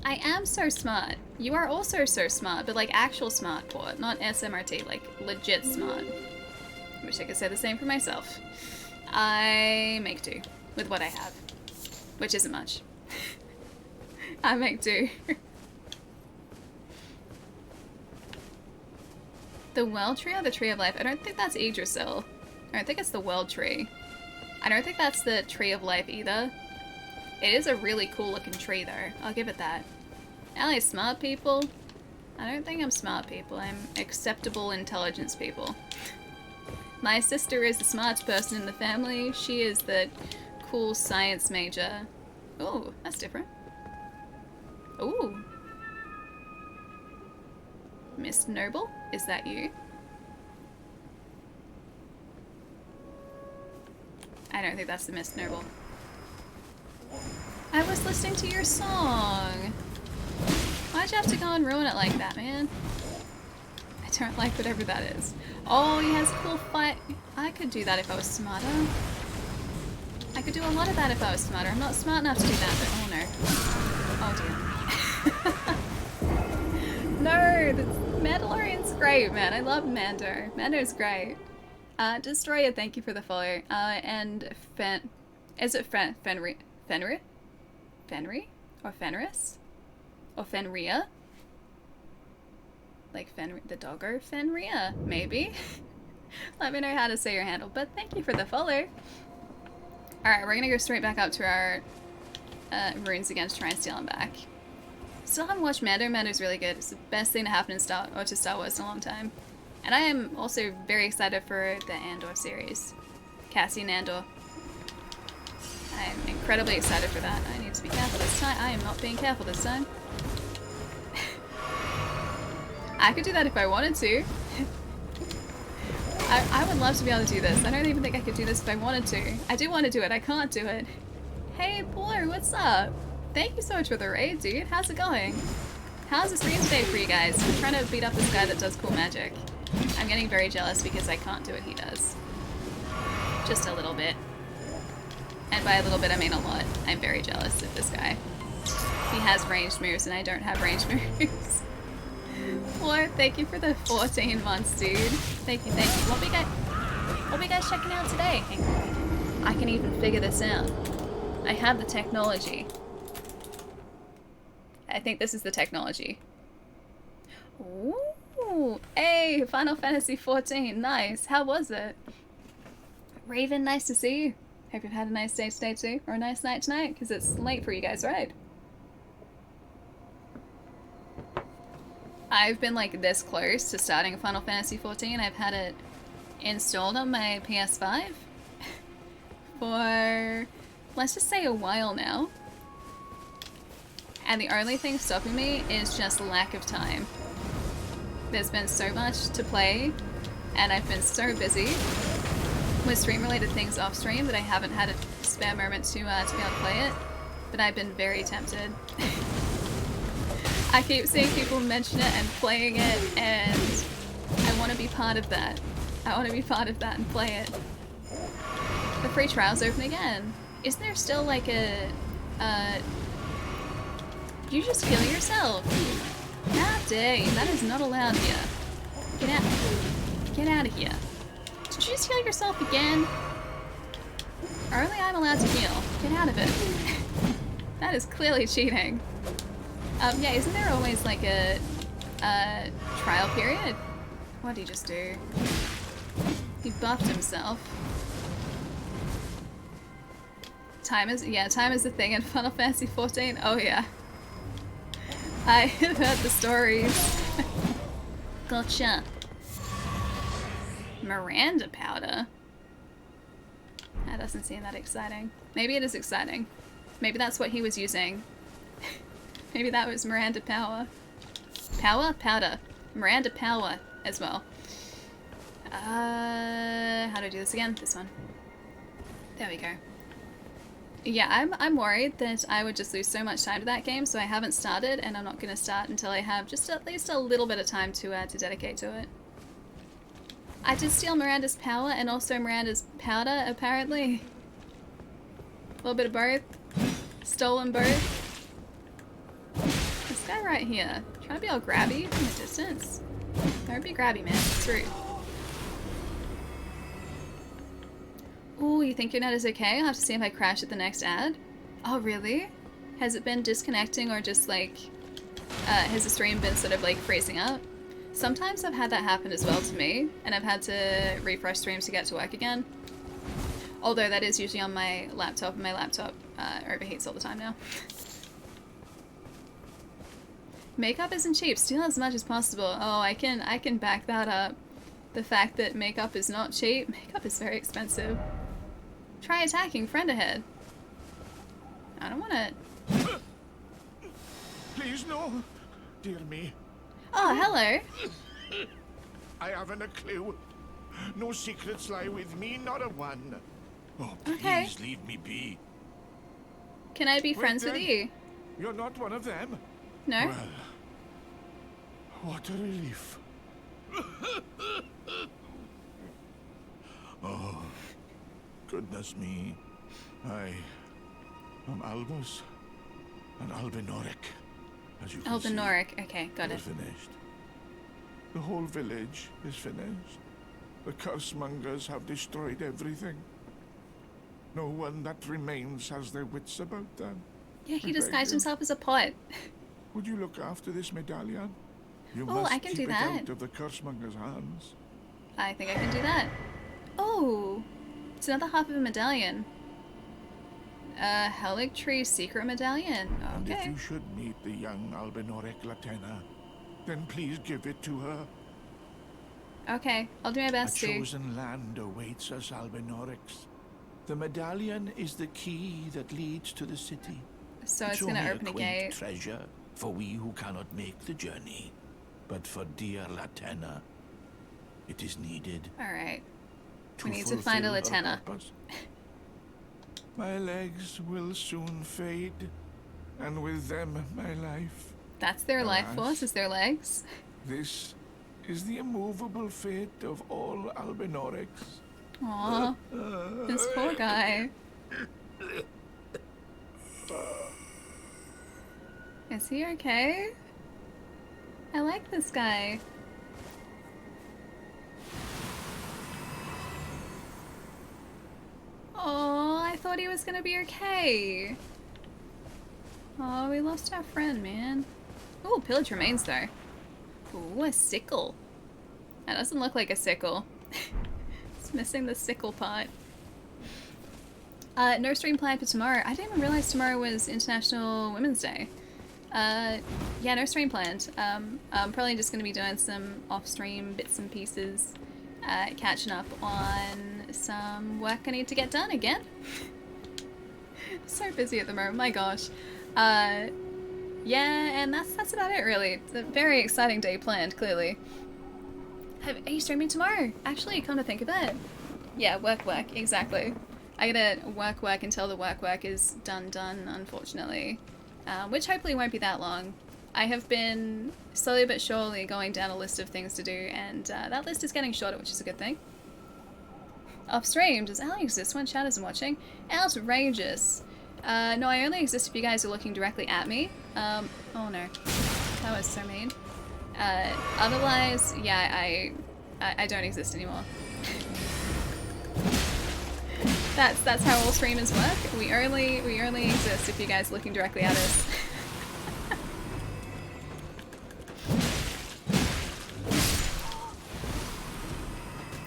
I am so smart. You are also so smart, but like actual smart, Port, not SMRT, like legit smart. I wish I could say the same for myself. I make do with what I have, which isn't much. I make do. The World Tree or the Tree of Life? I don't think that's Yggdrasil. I don't think it's the World Tree. I don't think that's the Tree of Life either. It is a really cool looking tree though. I'll give it that. Allie, smart people? I don't think I'm smart people. I'm acceptable intelligence people. My sister is the smartest person in the family. She is the cool science major. Ooh, that's different. Ooh. Miss Noble, is that you? I don't think that's the Miss Noble. I was listening to your song. Why'd you have to go and ruin it like that, man? I don't like whatever that is. Oh, he has a cool fight. I could do that if I was smarter. I could do a lot of that if I was smarter. I'm not smart enough to do that, but oh no. Oh dear. No, the Mandalorian's great, man. I love Mando. Mando's great. Destroyer, thank you for the follow. And is it Fenrir? Or Fenris? Or Fenrir? Like the doggo? Fenrir, maybe? Let me know how to say your handle, but thank you for the follow. Alright, we're gonna go straight back up to our runes again to try and steal them back. Still haven't watched Mando. Mando's really good. It's the best thing to happen in Star Wars in a long time. And I am also very excited for the Andor series. Cassian Andor. I am incredibly excited for that. I need to be careful this time. I am not being careful this time. I could do that if I wanted to. I would love to be able to do this. I don't even think I could do this if I wanted to. I do want to do it. I can't do it. Hey, Blue, what's up? Thank you so much for the raid, dude. How's it going? How's the stream today for you guys? I'm trying to beat up this guy that does cool magic. I'm getting very jealous because I can't do what he does. Just a little bit. And by a little bit, I mean a lot. I'm very jealous of this guy. He has ranged moves and I don't have ranged moves. What? Thank you for the 14 months, dude. Thank you, thank you. What we guys checking out today? Hang on. I can even figure this out. I have the technology. I think this is the technology. Ooh, hey, Final Fantasy 14, nice. How was it? Raven, nice to see you. Hope you've had a nice day today too, or a nice night tonight, because it's late for you guys, right? I've been like this close to starting a Final Fantasy 14. I've had it installed on my PS5 for, let's just say, a while now. And the only thing stopping me is just lack of time. There's been so much to play, and I've been so busy with stream-related things off-stream that I haven't had a spare moment to be able to play it. But I've been very tempted. I keep seeing people mention it and playing it, and I want to be part of that. I want to be part of that and play it. The free trial's open again. Is there still like a... You just kill yourself. How dare you? That is not allowed here. Get out. Get out of here. Did you just heal yourself again? Only I'm allowed to heal. Get out of it. That is clearly cheating. Yeah, isn't there always like a trial period? What did he just do? He buffed himself. Time is the thing in Final Fantasy 14. Oh yeah. I have heard the stories. Gotcha. Miranda powder? That doesn't seem that exciting. Maybe it is exciting. Maybe that's what he was using. Maybe that was Miranda power. Power? Powder. Miranda power as well. How do I do this again? This one. There we go. Yeah, I'm worried that I would just lose so much time to that game, so I haven't started, and I'm not going to start until I have just at least a little bit of time to dedicate to it. I did steal Miranda's power and also Miranda's powder, apparently. A little bit of both. Stolen both. This guy right here. Trying to be all grabby from a distance. Don't be grabby, man. It's rude. Ooh, you think your net is okay? I'll have to see if I crash at the next ad. Oh, really? Has it been disconnecting or just like... has the stream been sort of like freezing up? Sometimes I've had that happen as well to me, and I've had to refresh streams to get to work again. Although that is usually on my laptop, and my laptop overheats all the time now. Makeup isn't cheap. Steal as much as possible. Oh, I can back that up. The fact that makeup is not cheap. Makeup is very expensive. Try attacking friend ahead. I don't want it. Please, no. Dear me. Oh, hello. I haven't a clue. No secrets lie with me, not a one. Oh, please Okay. leave me be. Can I be Wait, friends with then. you? You're not one of them? No? Well, what a relief. Oh, goodness me. I am Albus and Albinoric, as you can see. Albinoric. Okay, got We're it. finished. The whole village is finished. The cursemongers have destroyed everything. No one that remains has their wits about them. Yeah, he I disguised beg you. himself as a pot. Would you look after this medallion? You Oh, must I can keep do it that. out of the cursemongers' hands. I think I can do that. Oh, it's another half of a medallion. Helic Tree secret medallion. And if Okay. you should meet the young Albinoric Latena, then please give it to her. Okay, I'll do my A best to. chosen land awaits us Albinorics. The medallion is the key that leads to the city. So it's gonna only open a quaint gate. treasure for we who cannot make the journey. But for dear Latena, it is needed. Alright. To We need to find a fulfill her Latena. purpose. My legs will soon fade, and with them my life. That's their life Alas. force, is their legs. This is the immovable fate of all Albinorics. Aw. This poor guy. Is he okay? I like this guy. Oh, I thought he was gonna be okay. Oh, we lost our friend, man. Oh, pillage remains though. Ooh, a sickle. That doesn't look like a sickle. It's missing the sickle part. No stream planned for tomorrow. I didn't even realize tomorrow was International Women's Day. Yeah, no stream planned. I'm probably just going to be doing some off-stream bits and pieces, catching up on some work I need to get done again. So busy at the moment, my gosh. Yeah, and that's about it really. It's a very exciting day planned, clearly. Are you streaming tomorrow? Actually, come to think of it. Yeah, work, exactly. I gotta work until the work is done, unfortunately. Which hopefully won't be that long. I have been slowly but surely going down a list of things to do, and that list is getting shorter, which is a good thing. Off stream, does Ali exist when chat isn't watching? Outrageous. No, I only exist if you guys are looking directly at me. Oh no. That was so mean. Otherwise, yeah, I don't exist anymore. That's how all streamers work. We only exist if you guys are looking directly at us.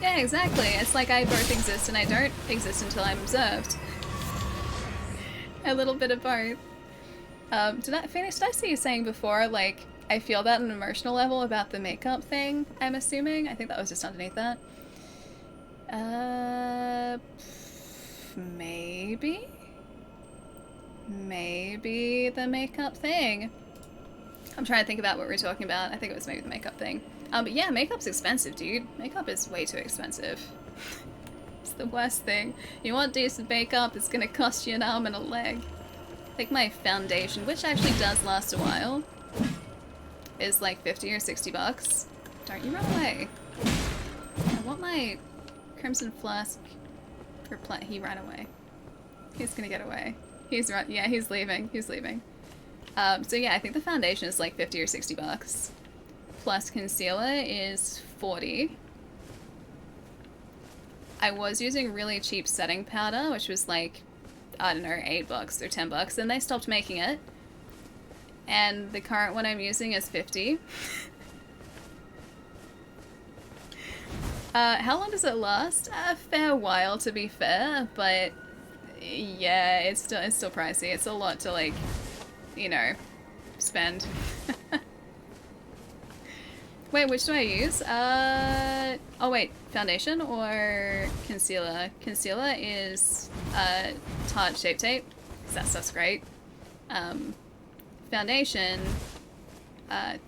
Yeah, exactly. It's like I both exist and I don't exist until I'm observed. A little bit of both. Phoenix, did I see you saying before, like, I feel that on an emotional level about the makeup thing, I'm assuming? I think that was just underneath that. Maybe? Maybe the makeup thing. I'm trying to think about what we were talking about. I think it was maybe the makeup thing. But yeah, makeup's expensive, dude. Makeup is way too expensive. It's the worst thing. You want decent makeup, it's gonna cost you an arm and a leg. I think my foundation, which actually does last a while, is like 50 or 60 bucks. Don't you run away. I want my Crimson Flask for he ran away. He's gonna get away. Yeah, he's leaving. He's leaving. So yeah, I think the foundation is like 50 or 60 bucks. Plus concealer is 40. I was using really cheap setting powder, which was like, I don't know, 8 bucks or 10 bucks, and they stopped making it. And the current one I'm using is 50. How long does it last? A fair while, to be fair, but yeah, it's still pricey. It's a lot to, like, you know, spend. Wait, which do I use? Oh wait, foundation or concealer? Concealer is Tarte Shape Tape, because that stuff's great. Foundation,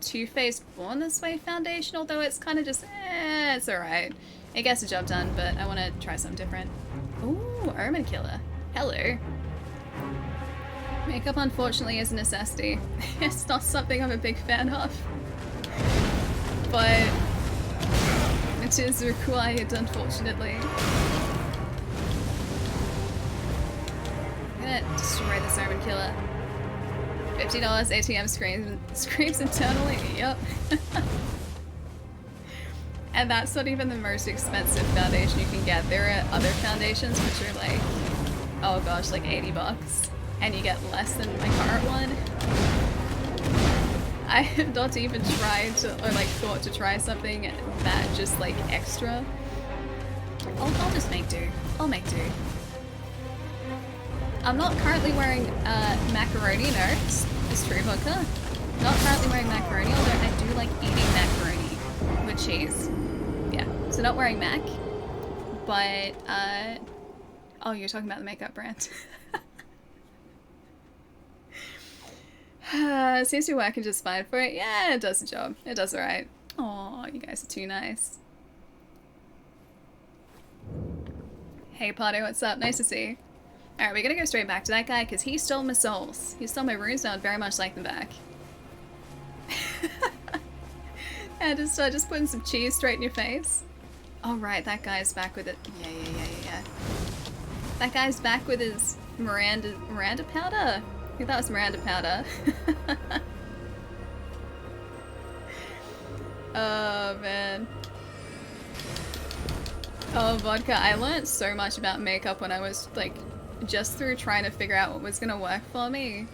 Too Faced Born This Way foundation, although it's kind of just, it's alright. It gets the job done, but I want to try something different. Ooh, Ermine Killer. Hello. Makeup, unfortunately, is a necessity. It's not something I'm a big fan of. But it is required, unfortunately. I'm gonna destroy this Ermine Killer. $50 ATM screams internally. Yep. And that's not even the most expensive foundation you can get. There are other foundations which are like, oh gosh, like 80 bucks. And you get less than my current one. I have not even tried to, or like thought to try something that just like extra. I'll just make do. I'll make do. I'm not currently wearing macaroni, no. It's true, vodka. Not currently wearing macaroni, although I do like eating macaroni with cheese. Yeah, so not wearing mac, but oh, you're talking about the makeup brand. Seems to be working just fine for it. Yeah, it does the job. It does alright. Aw, you guys are too nice. Hey Pato, what's up? Nice to see you. Alright, we're gonna go straight back to that guy because he stole my souls. He stole my runes, and I would very much like them back. Yeah, just putting some cheese straight in your face. Oh right, that guy's back with it. Yeah. That guy's back with his Miranda powder. think that was Miranda powder. Oh, man. Oh, vodka. I learned so much about makeup when I was, like, just through trying to figure out what was gonna work for me.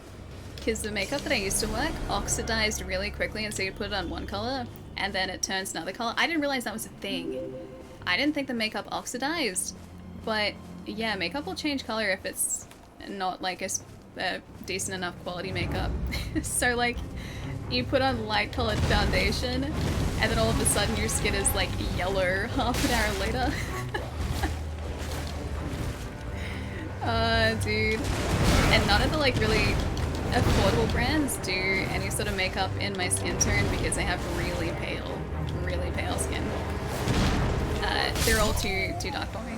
Because the makeup that I used to work oxidized really quickly, and so you put it on one color, and then it turns another color. I didn't realize that was a thing. I didn't think the makeup oxidized, but yeah, makeup will change color if it's not like a decent enough quality makeup. So like, you put on light colored foundation, and then all of a sudden your skin is like yellow half an hour later. Dude. And none of the like really affordable brands do any sort of makeup in my skin tone because I have really pale skin. They're all too dark for me.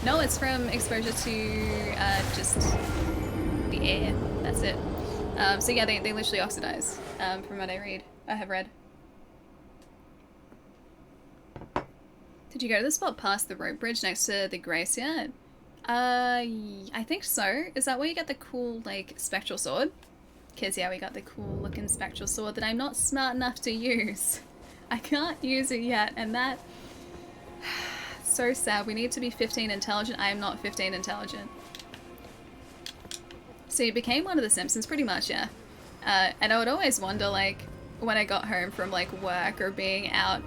No, it's from exposure to just the air. That's it. So yeah, they literally oxidize, from what I have read. Did you go to the spot past the rope bridge next to the Grace yet? I think so. Is that where you get the cool, like, spectral sword? Because, yeah, we got the cool looking spectral sword that I'm not smart enough to use. I can't use it yet, and that... so sad. We need to be 15 intelligent. I am not 15 intelligent. So you became one of the Simpsons, pretty much, yeah. And I would always wonder, like, when I got home from, like, work or being out,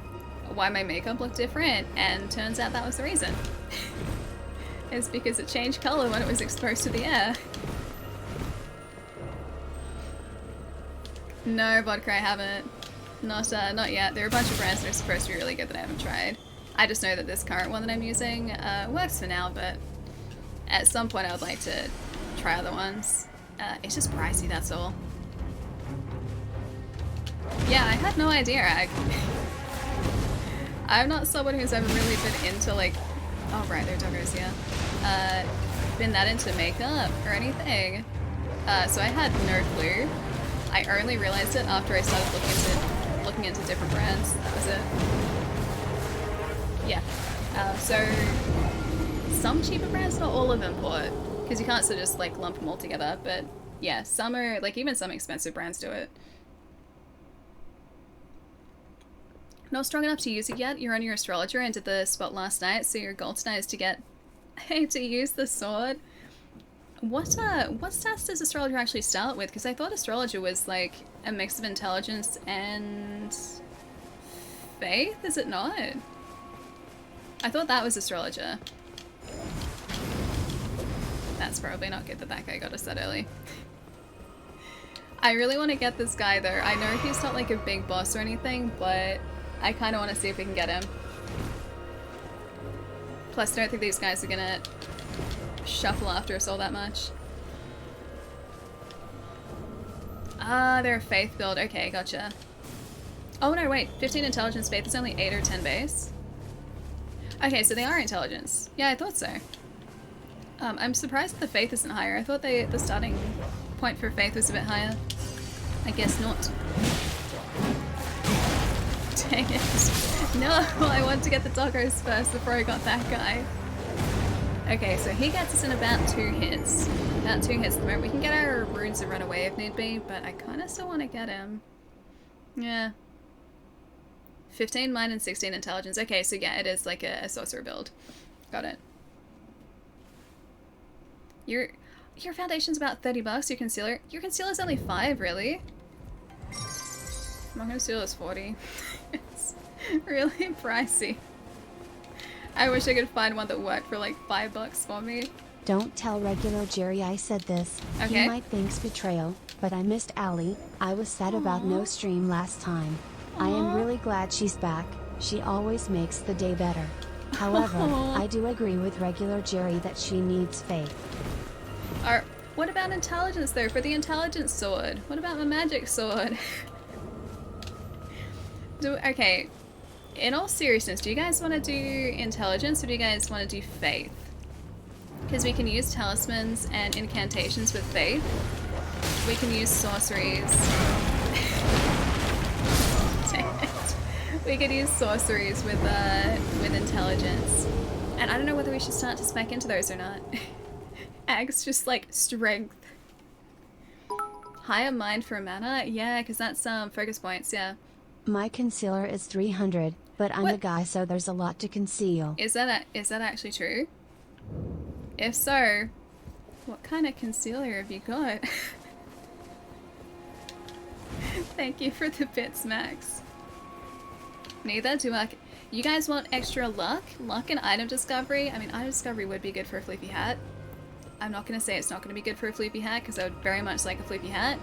why my makeup looked different, and turns out that was the reason. It's because it changed color when it was exposed to the air. No, vodka, I haven't. Not yet. There are a bunch of brands that are supposed to be really good that I haven't tried. I just know that this current one that I'm using works for now, but at some point I would like to try other ones. It's just pricey, that's all. Yeah, I had no idea. I'm not someone who's ever really been into, like... Oh, right, there are doggos, yeah. Been that into makeup or anything. So I had no clue. I only realized it after I started looking into different brands. That was it. Yeah. So some cheaper brands, not all of them import, because you can't sort of just like lump them all together. But yeah, some are like even some expensive brands do it. Not strong enough to use it yet. You're on your astrologer and did the spot last night, so your goal tonight is to get to use the sword. What stats does astrologer actually start with? Because I thought astrologer was like a mix of intelligence and faith. Is it not? I thought that was astrologer. That's probably not good that that guy got us that early. I really want to get this guy though. I know he's not like a big boss or anything, but I kind of want to see if we can get him. Plus, I don't think these guys are gonna shuffle after us all that much. Ah, they're a faith build. Okay, gotcha. Oh no, wait. 15 intelligence, faith is only 8 or 10 base. Okay, so they are intelligence. Yeah, I thought so. I'm surprised that the faith isn't higher. I thought the starting point for faith was a bit higher. I guess not. Dang it. No, I wanted to get the doggos first before I got that guy. Okay, so he gets us in about 2 hits. About 2 hits at the moment. We can get our runes and run away if need be, but I kind of still want to get him. Yeah. 15 mind and 16 intelligence. Okay, so yeah, it is like a sorcerer build. Got it. Your foundation's about $30. Your concealer's only 5, really? My concealer is 40. It's really pricey. I wish I could find one that worked for like $5 for me. Don't tell regular Jerry I said this. Okay. He might think's betrayal, but I missed Allie. I was sad about no stream last time. I am really glad she's back. She always makes the day better. However, I do agree with regular Jerry that she needs faith. What about intelligence though? For the intelligence sword? What about the magic sword? Okay, in all seriousness, do you guys want to do intelligence or do you guys want to do faith? Because we can use talismans and incantations with faith. We can use sorceries. Dang it. We could use sorceries with intelligence. And I don't know whether we should start to spec into those or not. Axe just like strength. Higher mind for mana? Yeah, because that's focus points, yeah. My concealer is 300, but I'm a What? guy, so there's a lot to conceal. Is that actually true? If so, what kind of concealer have you got? Thank you for the bits, Max. Neither do I. You guys want extra luck? Luck and item discovery? I mean, item discovery would be good for a floopy hat. I'm not going to say it's not going to be good for a floopy hat, because I would very much like a floopy hat.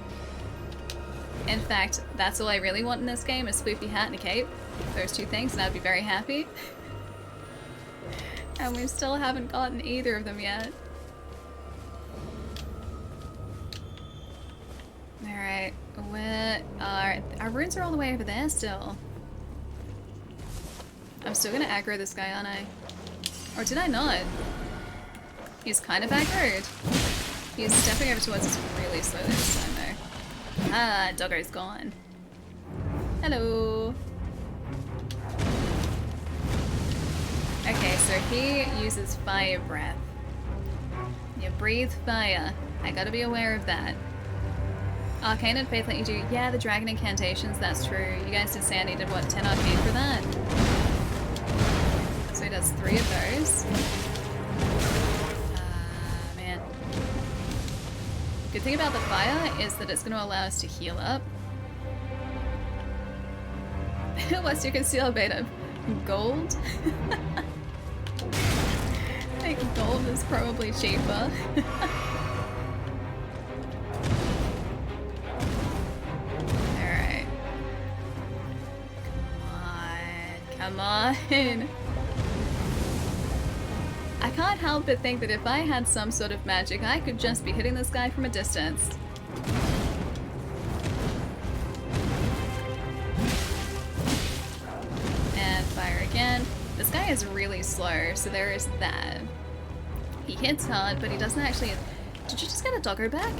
In fact, that's all I really want in this game is floopy hat and a cape. Those two things, and I'd be very happy. And we still haven't gotten either of them yet. Alright, where are... Our runes are all the way over there still. I'm still gonna aggro this guy, aren't I? Or did I not? He's kind of aggroed. He's stepping over towards us really slowly this time though. Ah, Doggo's gone. Hello. Okay, so he uses fire breath. You breathe fire. I gotta be aware of that. Arcane and Faith let you do... Yeah, the dragon incantations, that's true. You guys did say I needed, what, 10 arcane for that? So he does 3 of those. Man. Good thing about the fire is that it's going to allow us to heal up. What's your conceal beta? Gold? I think gold is probably cheaper. Alright. Come on. I can't help but think that if I had some sort of magic, I could just be hitting this guy from a distance. And fire again. This guy is really slow, so there is that. He hits hard, but he doesn't actually... Did you just get a doggo back?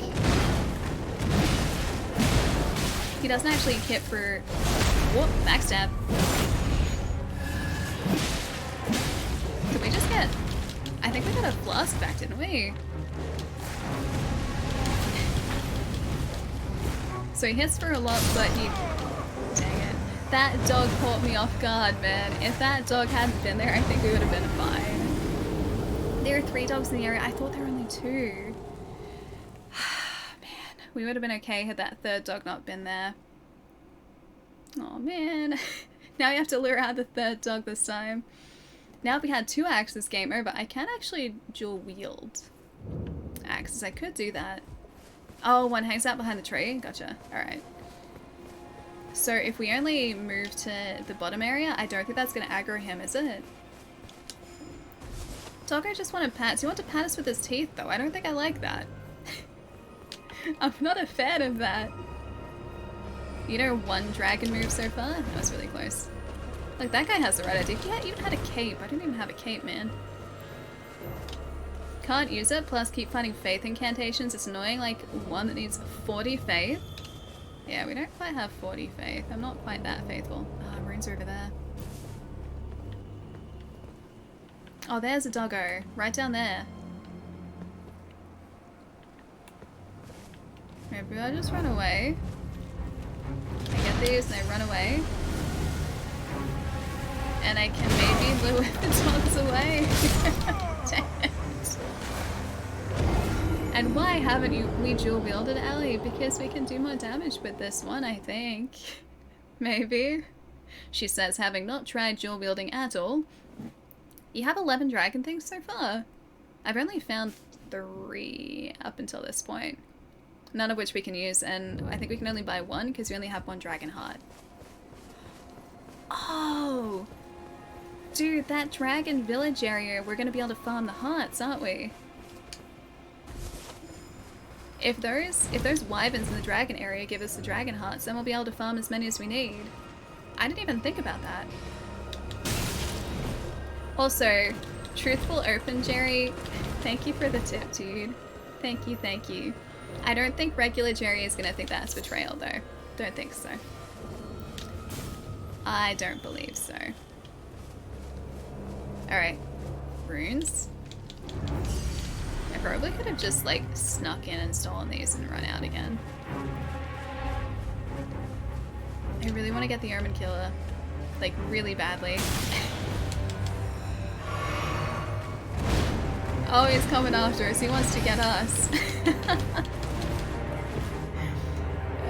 He doesn't actually hit for... Whoop, backstab. Did we just get... I think we got a flask back, didn't we? So he hits for a lot, but he... Dang it. That dog caught me off guard, man. If that dog hadn't been there, I think we would have been fine. There are 3 dogs in the area. I thought there were only 2. Man, we would have been okay had that 3rd dog not been there. Oh man. Now we have to lure out the 3rd dog this time. Now if we had 2 axes, game over. I can actually dual wield axes. I could do that. Oh, one hangs out behind the tree. Gotcha. Alright. So if we only move to the bottom area, I don't think that's going to aggro him, is it? Doggo just wanted pats. He wanted to pat us with his teeth, though. I don't think I like that. I'm not a fan of that. You know, 1 dragon move so far? That was really close. Like, that guy has the right idea. He even had a cape. I didn't even have a cape, man. Can't use it, plus keep finding faith incantations. It's annoying, like one that needs 40 faith. Yeah, we don't quite have 40 faith. I'm not quite that faithful. Ah, runes are over there. Oh, there's a doggo. Right down there. Maybe I'll just run away. I get these and I run away. And I can maybe lure the dogs away. Dang it. And why haven't we dual wielded Ellie? Because we can do more damage with this one, I think. Maybe. She says, having not tried dual wielding at all. You have 11 dragon things so far. I've only found 3 up until this point. None of which we can use, and I think we can only buy 1 because we only have 1 dragon heart. Oh! Dude, that dragon village area, we're going to be able to farm the hearts, aren't we? If those wyverns in the dragon area give us the dragon hearts, then we'll be able to farm as many as we need. I didn't even think about that. Also, truthful open, Jerry. Thank you for the tip, dude. Thank you, thank you. I don't think regular Jerry is going to think that's betrayal, though. Don't think so. I don't believe so. Alright. Runes. probably could have just like snuck in and stolen these and run out again. I really want to get the Ermine Killer, like really badly. Oh, he's coming after us. He wants to get us.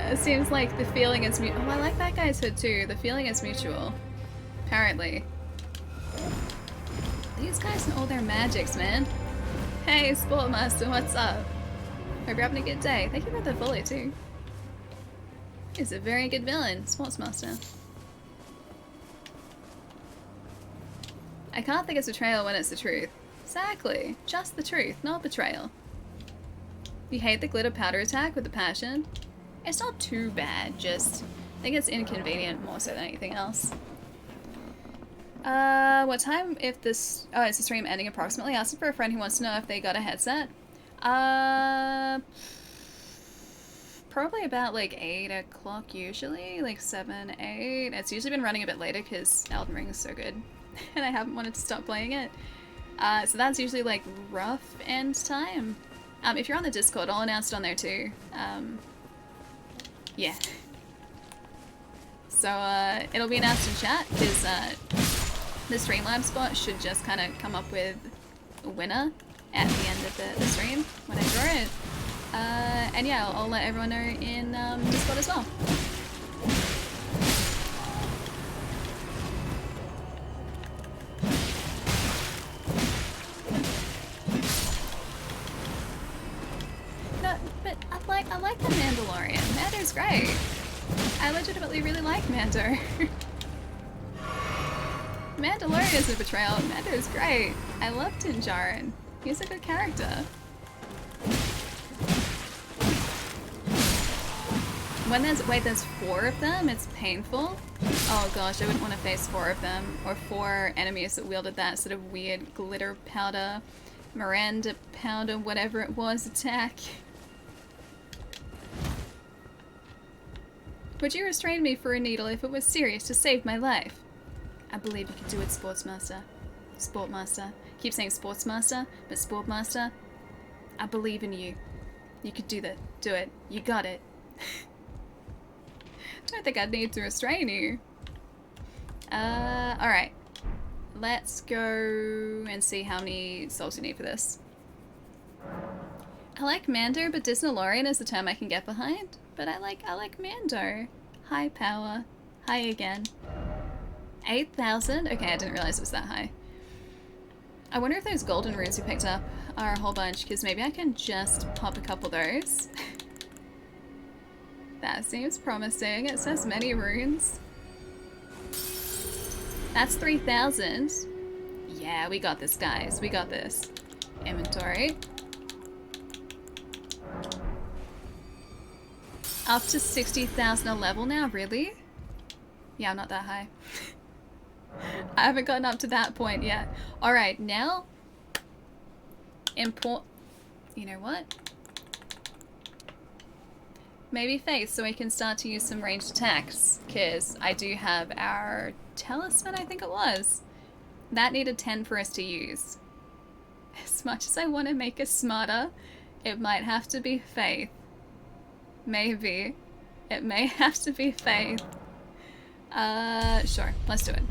It seems like the feeling is mutual. Oh, I like that guy's hood too. The feeling is mutual. Apparently. These guys and all their magics, man. Hey, Sportmaster, what's up? Hope you're having a good day. Thank you for the follow too. He's a very good villain, Sportsmaster. I can't think it's betrayal when it's the truth. Exactly. Just the truth, not betrayal. You hate the glitter powder attack with a passion? It's not too bad, just I think it's inconvenient more so than anything else. What time if this... Oh, it's the stream ending approximately. Asking for a friend who wants to know if they got a headset. Probably about like 8 o'clock usually, like 7, 8. It's usually been running a bit later because Elden Ring is so good and I haven't wanted to stop playing it. So that's usually like rough end time. If you're on the Discord, I'll announce it on there too. Yeah. So it'll be announced in chat because the Streamlabs spot should just kind of come up with a winner at the end of the stream when I draw it. And yeah, I'll let everyone know in Discord as well. No, but I like the Mandalorian. Mando's great. I legitimately really like Mando. Mandalorian is a betrayal. Mando's great. I love Din Djarin. He's a good character. When there's 4 of them, it's painful. Oh gosh, I wouldn't want to face 4 of them, or 4 enemies that wielded that sort of weird glitter powder, Miranda powder, whatever it was, attack. Would you restrain me for a needle if it was serious to save my life? I believe you can do it, Sportsmaster. Sportmaster. Keep saying Sportsmaster, but Sportmaster, I believe in you. You could do that. Do it. You got it. Don't think I'd need to restrain you. Alright. Let's go and see how many souls you need for this. I like Mando, but Disneylorean is the term I can get behind. But I like Mando. High power. High again. 8,000? Okay, I didn't realize it was that high. I wonder if those golden runes we picked up are a whole bunch, because maybe I can just pop a couple of those. That seems promising. It says many runes. That's 3,000. Yeah, we got this, guys. We got this. Inventory. Up to 60,000 a level now, really? Yeah, I'm not that high. I haven't gotten up to that point yet. Alright, now... import... You know what? Maybe Faith, so we can start to use some ranged attacks. Because I do have our talisman, I think it was. That needed 10 for us to use. As much as I want to make us smarter, it might have to be Faith. Maybe. It may have to be Faith. Sure. Let's do it.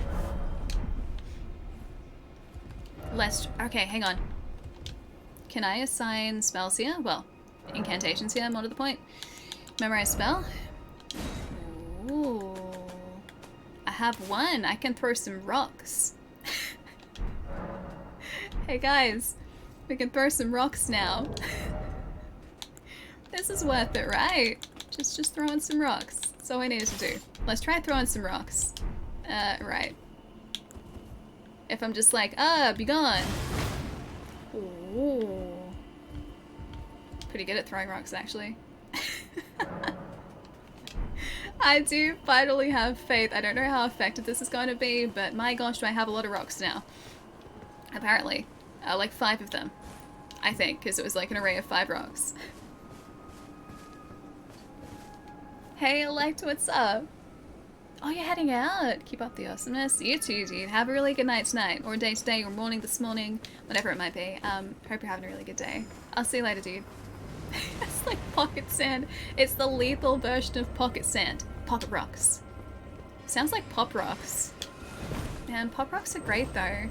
Okay, hang on. Can I assign spells here? Well, incantations here, more to the point. Memorize spell. Ooh. I have one. I can throw some rocks. Hey guys, we can throw some rocks now. This is worth it, right? Just throwing some rocks. That's all I needed to do. Let's try throwing some rocks. Right. If I'm just like, be gone. Ooh. Pretty good at throwing rocks, actually. I do finally have faith. I don't know how effective this is going to be, but my gosh, do I have a lot of rocks now. Apparently. Like 5 of them. I think, because it was like an array of 5 rocks. Hey, Elect, what's up? Oh, you're heading out. Keep up the awesomeness. You too, dude. Have a really good night tonight, or day today, or morning this morning, whatever it might be. Hope you're having a really good day. I'll see you later, dude. It's like pocket sand. It's the lethal version of pocket sand. Pocket rocks. Sounds like pop rocks. Man, pop rocks are great though.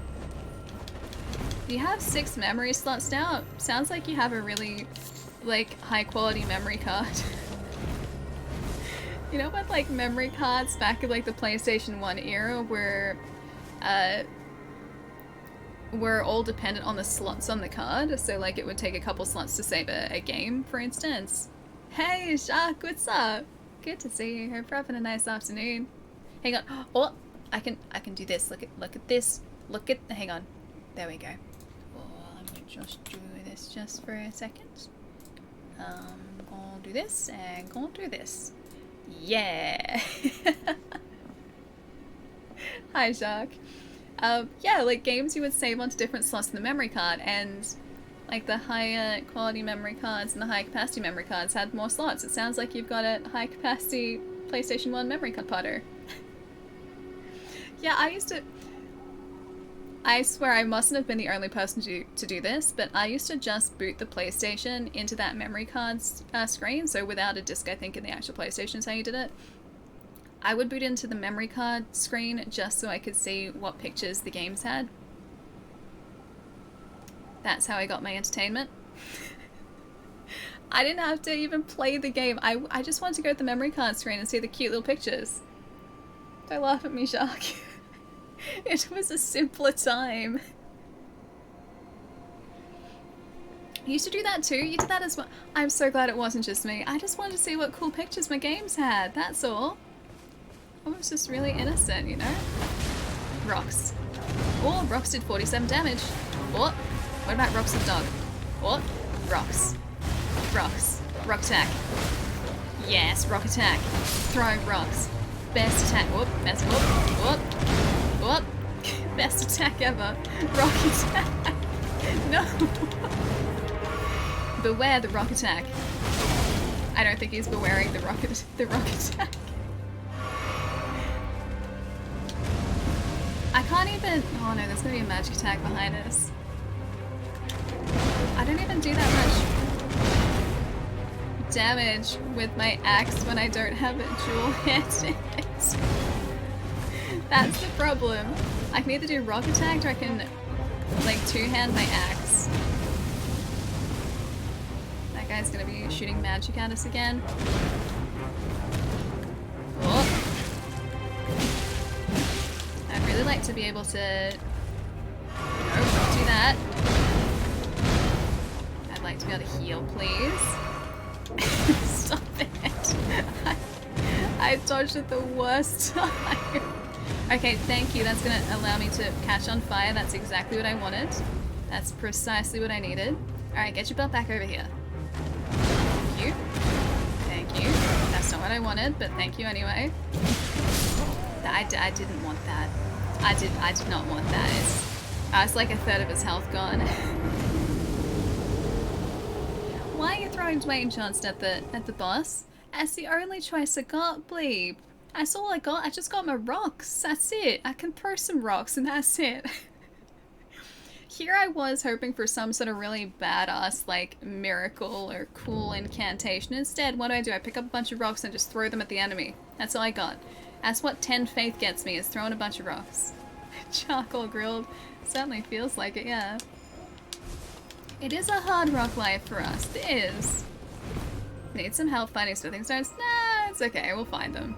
You have 6 memory slots now. Sounds like you have a really, like, high quality memory card. You know what, like, memory cards back in, like, the PlayStation 1 era were all dependent on the slots on the card, so, like, it would take a couple slots to save a game, for instance. Hey, Jacques, what's up? Good to see you. Hope you're having a nice afternoon. Hang on. Oh, I can do this. Look at this. Hang on. There we go. Oh, let me just do this just for a second. Gonna do this, and gonna do this. Yeah. Hi, Jacques. Yeah, like games you would save onto different slots in the memory card, and like the higher quality memory cards and the high capacity memory cards had more slots. It sounds like you've got a high capacity PlayStation 1 memory card potter. Yeah, I swear I mustn't have been the only person to do this, but I used to just boot the PlayStation into that memory card's screen, so without a disc, I think, in the actual PlayStation is how you did it. I would boot into the memory card screen just so I could see what pictures the games had. That's how I got my entertainment. I didn't have to even play the game. I just wanted to go to the memory card screen and see the cute little pictures. Don't laugh at me, Jacques. It was a simpler time. You used to do that too? You did that as well? I'm so glad it wasn't just me. I just wanted to see what cool pictures my games had, that's all. I was just really innocent, you know? Rocks. Oh, rocks did 47 damage. What? What about rocks the dog? What? Rocks. Rocks. Rock attack. Yes, rock attack. Throwing rocks. Best attack. Whoop. Best whoop. Whoop. Whoop. Best attack ever. Rock attack. No. Beware the rock attack. I don't think he's bewaring the rock attack. I can't even... Oh no, there's gonna be a magic attack behind us. I don't even do that much damage with my axe when I don't have a dual-handed. That's the problem. I can either do rock attack or I can, like, two-hand my axe. That guy's gonna be shooting magic at us again. Oh. I'd really like to be able to... No, don't do that. I'd like to be able to heal, please. Stop it. I dodged at the worst time. Okay, thank you. That's going to allow me to catch on fire. That's exactly what I wanted. That's precisely what I needed. Alright, get your belt back over here. Thank you. Thank you. That's not what I wanted, but thank you anyway. I didn't want that. I did not want that. It's like a third of his health gone. Why are you throwing Dwayne Johnson at the boss? That's the only choice I got, bleep. That's all I got. I just got my rocks. That's it. I can throw some rocks and that's it. Here I was hoping for some sort of really badass, like, miracle or cool incantation. Instead, what do? I pick up a bunch of rocks and just throw them at the enemy. That's all I got. That's what 10 faith gets me, is throwing a bunch of rocks. Charcoal grilled. Certainly feels like it, yeah. It is a hard rock life for us. It is. Need some help finding smithing stones? Nah, it's okay. We'll find them.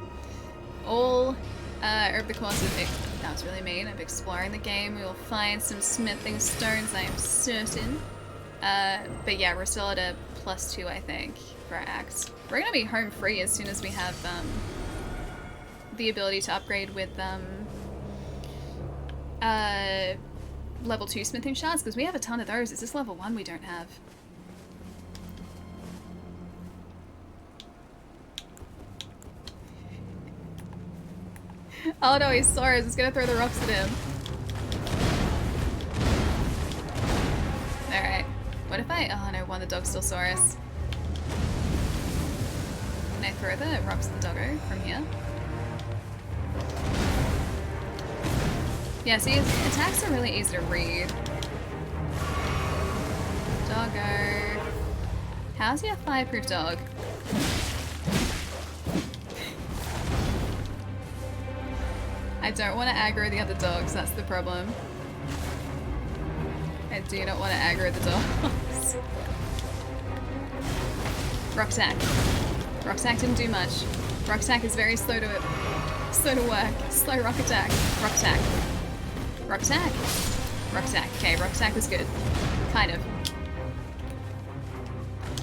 All over the course of it. That was really mean. Of exploring the game, we will find some smithing stones, I am certain. But yeah, we're still at a +2, I think, for our axe. We're gonna be home free as soon as we have the ability to upgrade with level 2 smithing shards, because we have a ton of those. It's just level 1 we don't have. Oh no, he's Saurus. He's gonna throw the rocks at him. Alright. What if I... Oh no, the dog's still Saurus. Can I throw the rocks at the doggo from here? Yeah, see, his attacks are really easy to read. Doggo. How's he a fireproof dog? I don't want to aggro the other dogs, that's the problem. I do not want to aggro the dogs. Rock attack. Rock attack didn't do much. Rock attack is very slow to work. Slow rock attack. Rock attack. Rock attack. Rock attack. Okay, rock attack was good. Kind of.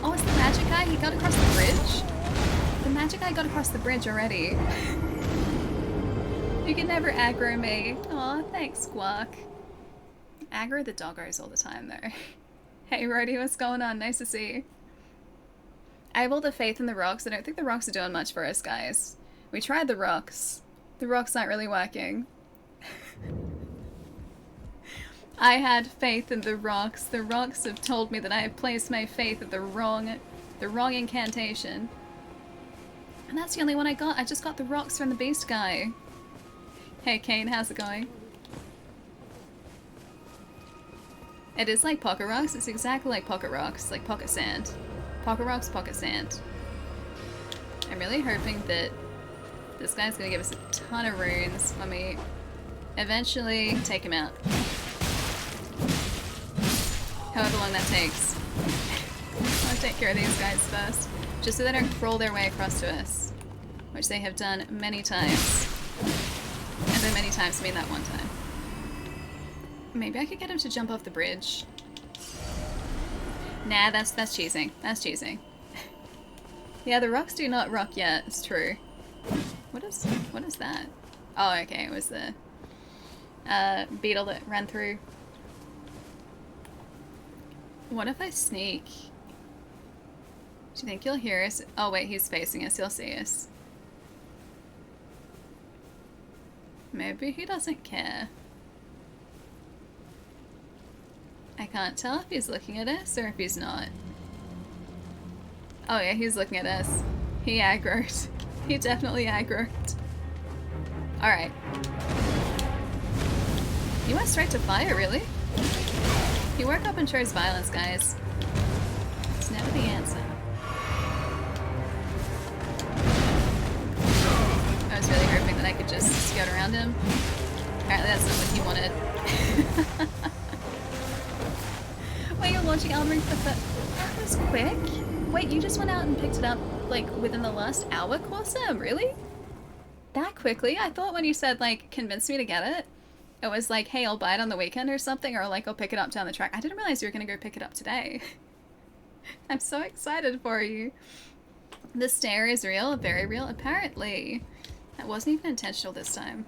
Oh, it's the magic guy? He got across the bridge? The magic guy got across the bridge already. You can never aggro me. Aw, thanks, Squawk. Aggro the doggos all the time, though. Hey, Rody, what's going on? Nice to see you. I have all the faith in the rocks. I don't think the rocks are doing much for us, guys. We tried the rocks. The rocks aren't really working. I had faith in the rocks. The rocks have told me that I have placed my faith at the wrong incantation. And that's the only one I got. I just got the rocks from the beast guy. Hey Kane, how's it going? It is like pocket rocks. It's exactly like pocket rocks, like pocket sand. Pocket rocks, pocket sand. I'm really hoping that this guy's gonna give us a ton of runes when we eventually take him out. However long that takes. I'll take care of these guys first, just so they don't crawl their way across to us, which they have done many times. And by many times, I mean that one time. Maybe I could get him to jump off the bridge. Nah, that's cheesing. That's cheesing. Yeah, the rocks do not rock yet. It's true. What is that? Oh, okay. It was the beetle that ran through. What if I sneak? Do you think he'll hear us? Oh wait, he's facing us. He'll see us. Maybe he doesn't care. I can't tell if he's looking at us or if he's not. Oh yeah, he's looking at us. He aggroed. He definitely aggroed. Alright. You went straight to fire, really? You work up and chose violence, guys. It's never the answer. I was really hoping that I could just skirt around him. Apparently that's not what he wanted. Wait, you're launching Elden Ring for the... That was quick. Wait, you just went out and picked it up, like, within the last hour, Corsa? Really? That quickly? I thought when you said, like, convince me to get it, it was like, hey, I'll buy it on the weekend or something, or like, I'll pick it up down the track. I didn't realize you were gonna go pick it up today. I'm so excited for you. The stare is real, very real, apparently. That wasn't even intentional this time.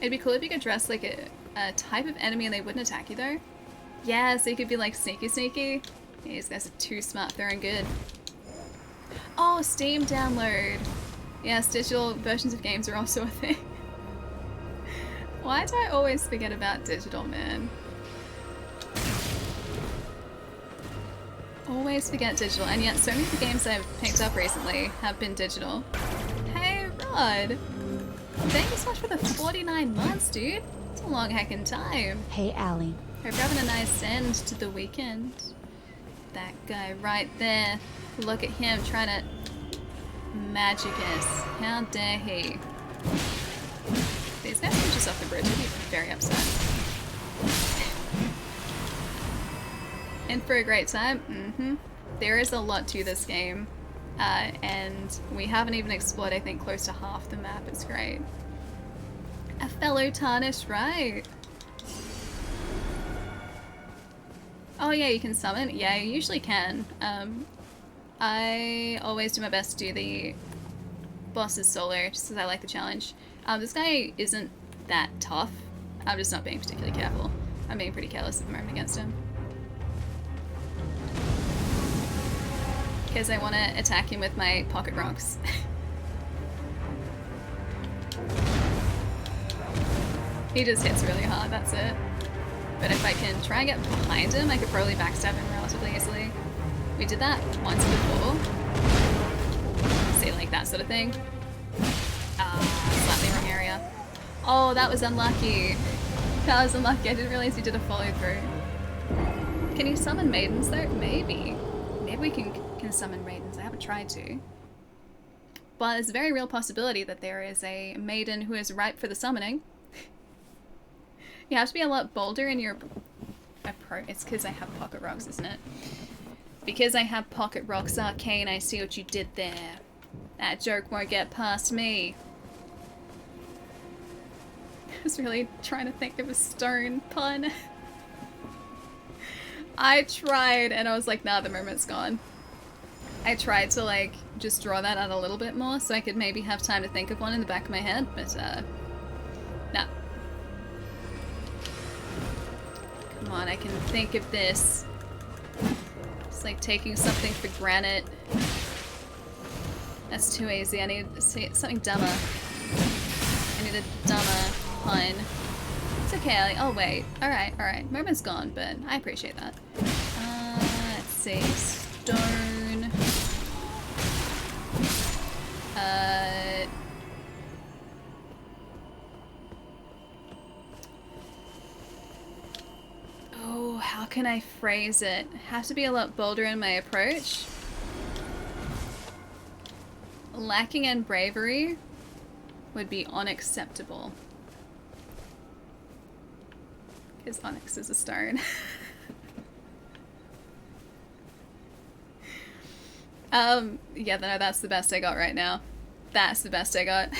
It'd be cool if you could dress like a type of enemy and they wouldn't attack you though. Yeah, so you could be like sneaky sneaky. Yeah, these guys are too smart, they're in good. Oh, Steam download. Yes, digital versions of games are also a thing. Why do I always forget about digital, man? Always forget digital, and yet so many of the games I've picked up recently have been digital. Hey, Rod! Thank you so much for the 49 months, dude. It's a long heckin' time. Hey, Allie. Hope you're having a nice end to the weekend. That guy right there. Look at him trying to magic us. How dare he? These guys are just off the bridge. I'd be very upset. In for a great time? Mm-hmm. There is a lot to this game. And we haven't even explored, I think, close to half the map. It's great. A fellow tarnished, right? Oh yeah, you can summon? Yeah, you usually can. I always do my best to do the bosses solo, just because I like the challenge. This guy isn't that tough. I'm just not being particularly careful. I'm being pretty careless at the moment against him. Because I want to attack him with my pocket rocks. He just hits really hard, that's it. But if I can try and get behind him, I could probably backstab him relatively easily. We did that once before. Say like that sort of thing. Slightly wrong area. Oh, that was unlucky. That was unlucky. I didn't realize you did a follow through. Can you summon maidens though? Maybe. Maybe we can summon maidens. I haven't tried to. But there's a very real possibility that there is a maiden who is ripe for the summoning. You have to be a lot bolder in your approach. It's because I have pocket rocks, isn't it? Because I have pocket rocks, Arcane, I see what you did there. That joke won't get past me. I was really trying to think of a stone pun. I tried, and I was like, nah, the moment's gone. I tried to, like, just draw that out a little bit more so I could maybe have time to think of one in the back of my head, but, nah. Come on, I can think of this. It's like taking something for granted. That's too easy. I need something dumber. I need a dumber pun. It's okay, I'll wait. Alright, alright. Moment's gone, but I appreciate that. Let's see. Stone. Oh, how can I phrase it? Have to be a lot bolder in my approach. Lacking in bravery would be unacceptable. Because onyx is a stone. Yeah, no, that's the best I got right now. That's the best I got.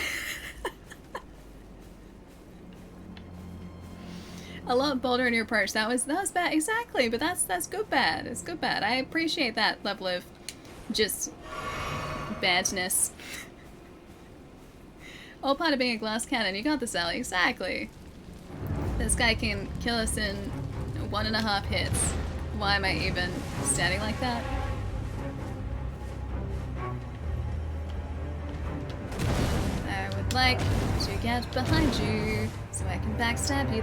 A lot bolder in your approach. That was bad, exactly. But that's good bad. It's good bad. I appreciate that level of just badness. All part of being a glass cannon. You got this, Ellie. Exactly. This guy can kill us in 1.5 hits. Why am I even standing like that? I would like to get behind you so I can backstab you.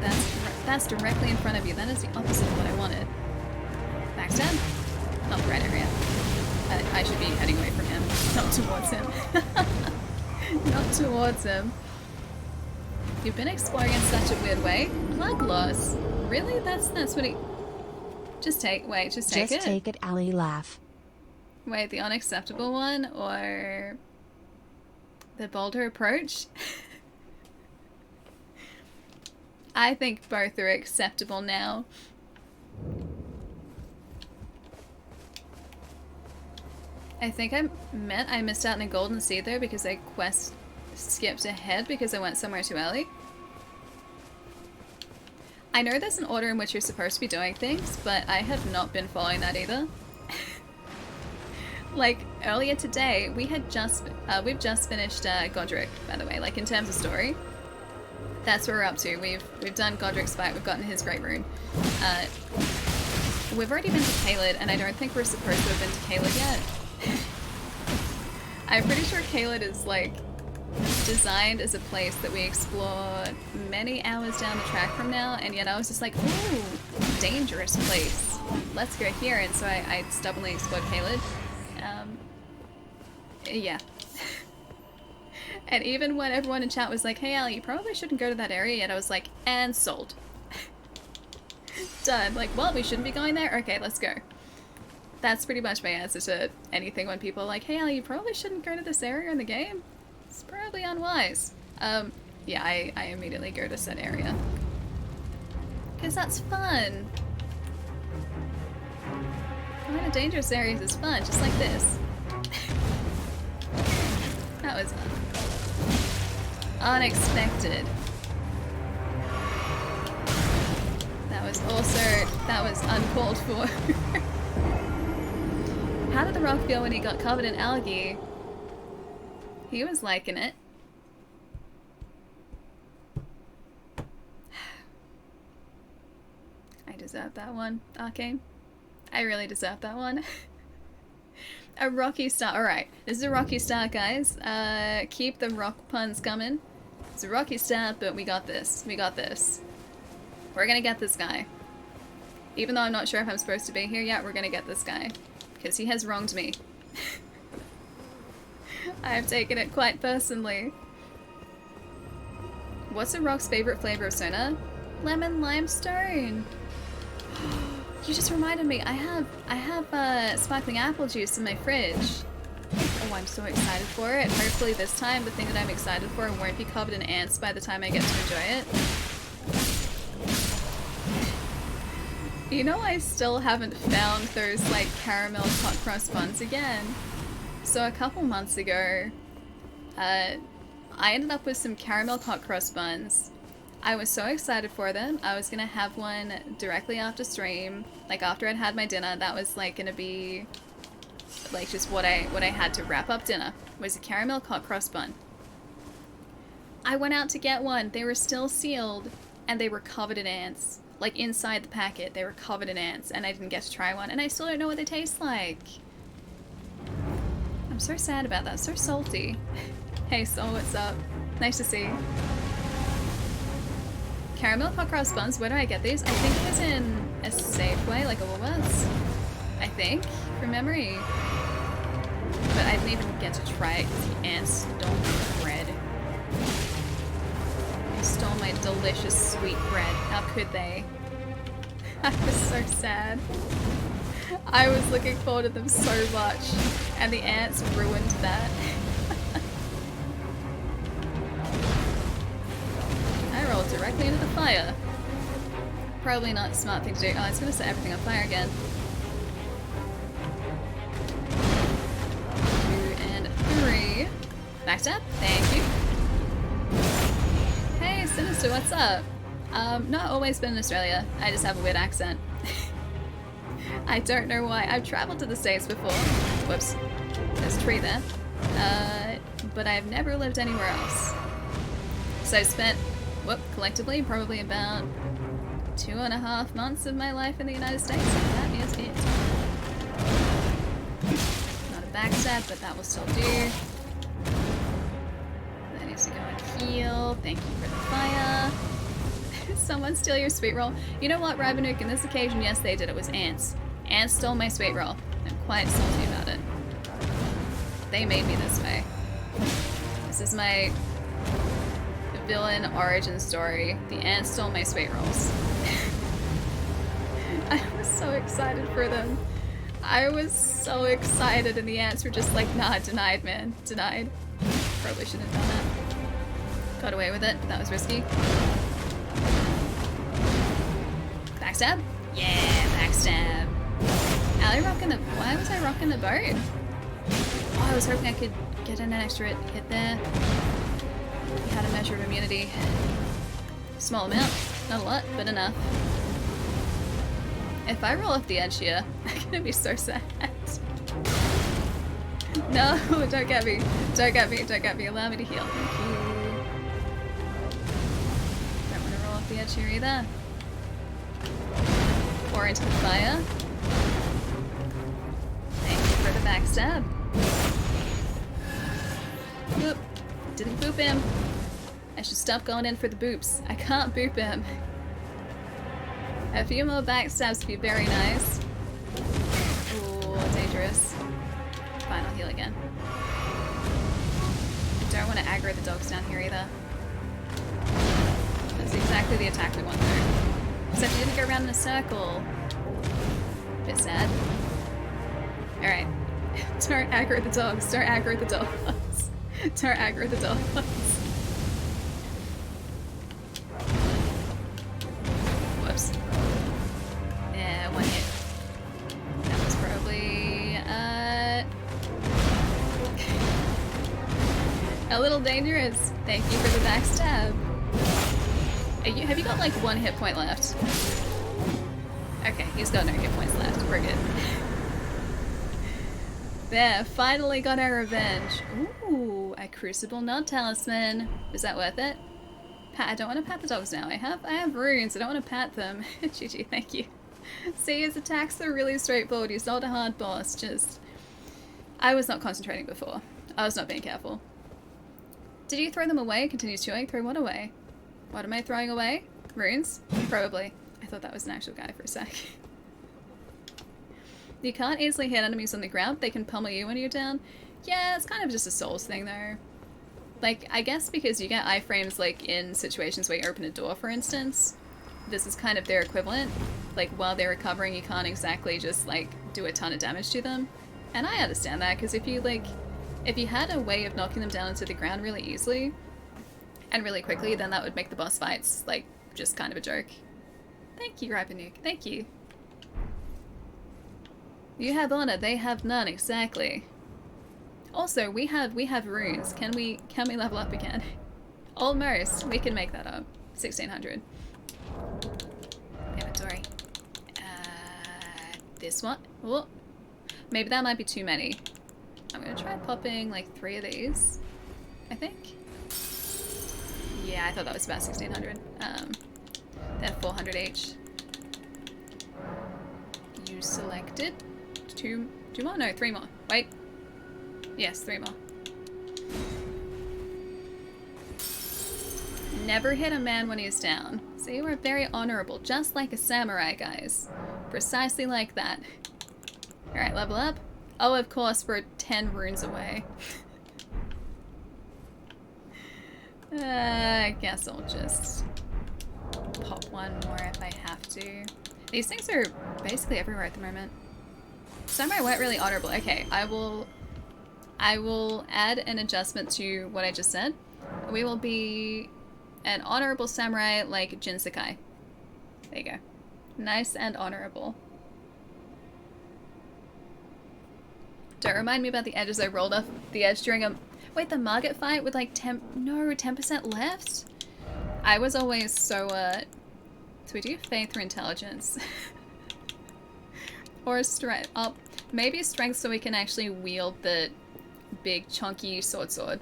That's directly in front of you. That is the opposite of what I wanted. Backstab? Not the right area. I should be heading away from him, not towards him. Not towards him. You've been exploring in such a weird way. Blood loss. Really? That's what he... Just take it. Just take it, Allie, laugh. Wait, the unacceptable one or the bolder approach? I think both are acceptable now. I think I missed out on a golden seed though because I quest skipped ahead because I went somewhere too early. I know there's an order in which you're supposed to be doing things, but I have not been following that either. Like earlier today, we've just finished Godric, by the way. Like in terms of story, that's what we're up to. We've done Godric's fight. We've gotten his great rune. We've already been to Caelid, and I don't think we're supposed to have been to Caelid yet. I'm pretty sure Caelid is like designed as a place that we explore many hours down the track from now, and yet I was just like, ooh, dangerous place. Let's go here, and so I stubbornly explored Caelid. Yeah. And even when everyone in chat was like, hey Ali, you probably shouldn't go to that area yet, I was like, and sold. Done. Like, well, we shouldn't be going there? Okay, let's go. That's pretty much my answer to anything when people are like, hey Ali, you probably shouldn't go to this area in the game. It's probably unwise. Yeah, I immediately go to said area. Because that's fun. Going to dangerous areas is fun, just like this. That was unexpected. That was uncalled for. How did the rock feel when he got covered in algae? He was liking it. I deserve that one, Arcane. I really deserve that one. A rocky start. Alright, this is a rocky start, guys. Keep the rock puns coming. It's a rocky start, but we got this. We got this. We're gonna get this guy. Even though I'm not sure if I'm supposed to be here yet, we're gonna get this guy. Because he has wronged me. I have taken it quite personally. What's a rock's favorite flavor of soda? Lemon limestone. You just reminded me. I have sparkling apple juice in my fridge. Oh, I'm so excited for it. Hopefully this time the thing that I'm excited for won't be covered in ants by the time I get to enjoy it. You know, I still haven't found those like caramel hot cross buns again. So a couple months ago, I ended up with some caramel hot cross buns. I was so excited for them. I was gonna have one directly after stream, like after I'd had my dinner. That was like gonna be like just what I had to wrap up dinner, was a caramel hot cross bun. I went out to get one. They were still sealed and they were covered in ants. Like inside the packet, they were covered in ants, and I didn't get to try one, and I still don't know what they taste like. I'm so sad about that. So salty. Hey, Soul, what's up? Nice to see you. Caramel hot cross buns, where do I get these? I think it was in a Safeway, like a Woolworths. I think, from memory. But I didn't even get to try it because the ants stole my bread. They stole my delicious sweet bread. How could they? I was so sad. I was looking forward to them so much, and the ants ruined that. I rolled directly into the fire. Probably not a smart thing to do. Oh, I was gonna set everything on fire again. 2 and 3. Backstab, thank you. Hey, Sinister, what's up? Not always been in Australia. I just have a weird accent. I don't know why. I've traveled to the States before. Whoops. There's a tree there. But I've never lived anywhere else. So I spent, collectively, probably about 2.5 months of my life in the United States. And that is it. Not a backstab, but that will still do. That needs to go and heal. Thank you for the fire. Someone steal your sweet roll. You know what, Ravenuk, in this occasion, yes, they did. It was ants. Ants stole my sweet roll. I'm quite salty about it. They made me this way. This is my villain origin story. The ants stole my sweet rolls. I was so excited for them. I was so excited, and the ants were just like, nah, denied, man. Denied. Probably shouldn't have done that. Got away with it. That was risky. Backstab? Yeah, backstab. Ali rocking the... Why was I rocking the boat? Oh, I was hoping I could get in an extra hit there. He had a measure of immunity. Small amount. Not a lot, but enough. If I roll off the edge here, I'm gonna be so sad. No, don't get me. Don't get me. Don't get me. Allow me to heal. Thank you. Don't want to roll off the edge here either. Pour into the fire. Thank you for the backstab. Boop. Didn't boop him. I should stop going in for the boops. I can't boop him. A few more backstabs would be very nice. Ooh, dangerous. Fine, I'll heal again. Don't want to aggro the dogs down here either. That's exactly the attack we want though. Except you didn't go around in a circle. Bit sad. Alright. Don't aggro the dogs. Don't aggro the dogs. Don't aggro the dogs. Whoops. Yeah, one hit. That was probably, a little dangerous. Thank you for the backstab. Have you got like 1 hit point left? Okay, he's got no hit points left. We're good. There, finally got our revenge. Ooh, a Crucible Nod Talisman. Is that worth it? I don't want to pat the dogs now. I have runes. I don't want to pat them. GG, thank you. See, his attacks are really straightforward. He's not a hard boss. Just, I was not concentrating before. I was not being careful. Did you throw them away? Continues chewing. Throw what away? What am I throwing away? Runes? Probably. I thought that was an actual guy for a sec. You can't easily hit enemies on the ground. They can pummel you when you're down. Yeah, it's kind of just a Souls thing though. Like, I guess because you get iframes, like, in situations where you open a door, for instance, this is kind of their equivalent. Like, while they're recovering, you can't exactly just, like, do a ton of damage to them. And I understand that, because if you, like, if you had a way of knocking them down into the ground really easily and really quickly, then that would make the boss fights, like, just kind of a joke. Thank you, Rapanuk. Thank you. You have honor, they have none, exactly. Also, we have runes. Can we level up again? Almost. We can make that up. 1600. Inventory. This one. Oh, maybe that might be too many. I'm gonna try popping like 3 of these. I think. Yeah, I thought that was about 1600. They're 400 each. You selected 2 more? No, 3 more. Wait. Yes, 3 more. Never hit a man when he's down. So you are very honorable, just like a samurai, guys. Precisely like that. Alright, level up. Oh, of course, we're 10 runes away. I guess I'll just pop 1 more if I have to. These things are basically everywhere at the moment. Samurai weren't really honorable. Okay, I will add an adjustment to what I just said. We will be an honorable samurai like Jin Sakai. There you go. Nice and honorable. Don't remind me about the edges. I rolled off the edge during a... Wait, the Margit fight with like 10% left? I was always so, So we do faith or intelligence. Or strength. Oh, maybe strength so we can actually wield the big chunky sword.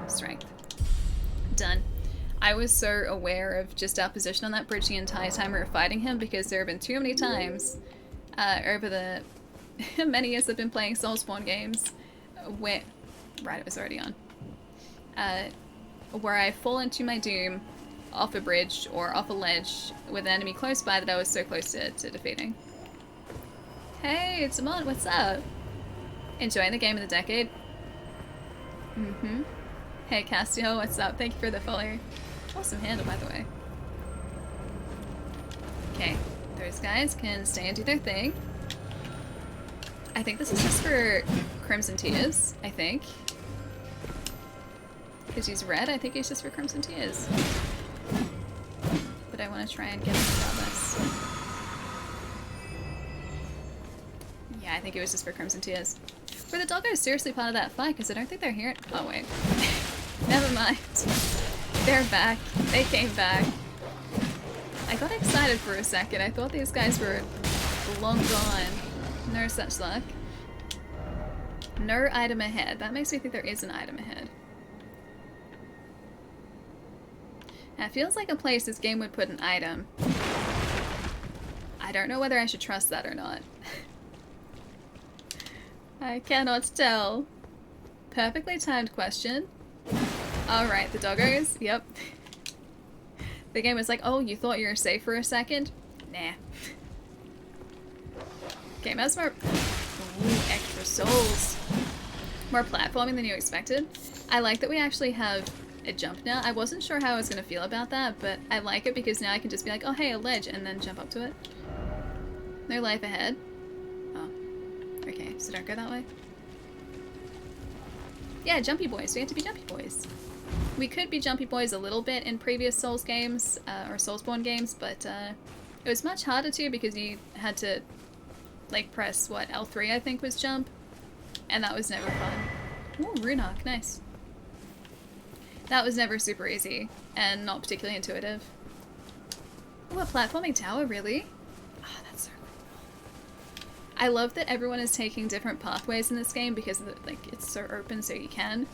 Strength. Done. I was so aware of just our position on that bridge the entire time we were fighting him because there have been too many times over the many years I've been playing Soulspawn games where... Right, it was already on. Where I fall into my doom off a bridge or off a ledge with an enemy close by that I was so close to defeating. Hey, it's Amon, what's up? Enjoying the game of the decade? Mm-hmm. Hey, Castiel, what's up? Thank you for the follow. Awesome handle, by the way. Okay, those guys can stay and do their thing. I think this is just for Crimson Tears, I think. Because he's red, I think he's just for Crimson Tears. But I want to try and get him regardless. Yeah, I think it was just for Crimson Tears. Were the doggos seriously part of that fight? Because I don't think they're here. Oh, wait. Never mind. They're back. They came back. I got excited for a second. I thought these guys were long gone. No such luck. No item ahead. That makes me think there is an item ahead. Now, it feels like a place this game would put an item. I don't know whether I should trust that or not. I cannot tell. Perfectly timed question. Alright, the doggos. Yep. The game was like, oh, you thought you were safe for a second? Nah. Game has more... Ooh, extra souls. More platforming than you expected. I like that we actually have a jump now. I wasn't sure how I was going to feel about that, but I like it because now I can just be like, oh hey, a ledge, and then jump up to it. No life ahead. Oh. Okay, so don't go that way. Yeah, Jumpy Boys. We had to be Jumpy Boys. We could be Jumpy Boys a little bit in previous Souls games, or Soulspawn games, but it was much harder to because you had to, like, press, what, L3 I think was jump? And that was never fun. Ooh, Runehawk, nice. That was never super easy, and not particularly intuitive. Ooh, a platforming tower, really? Ah, oh, that's so cool. I love that everyone is taking different pathways in this game because, like, it's so open so you can.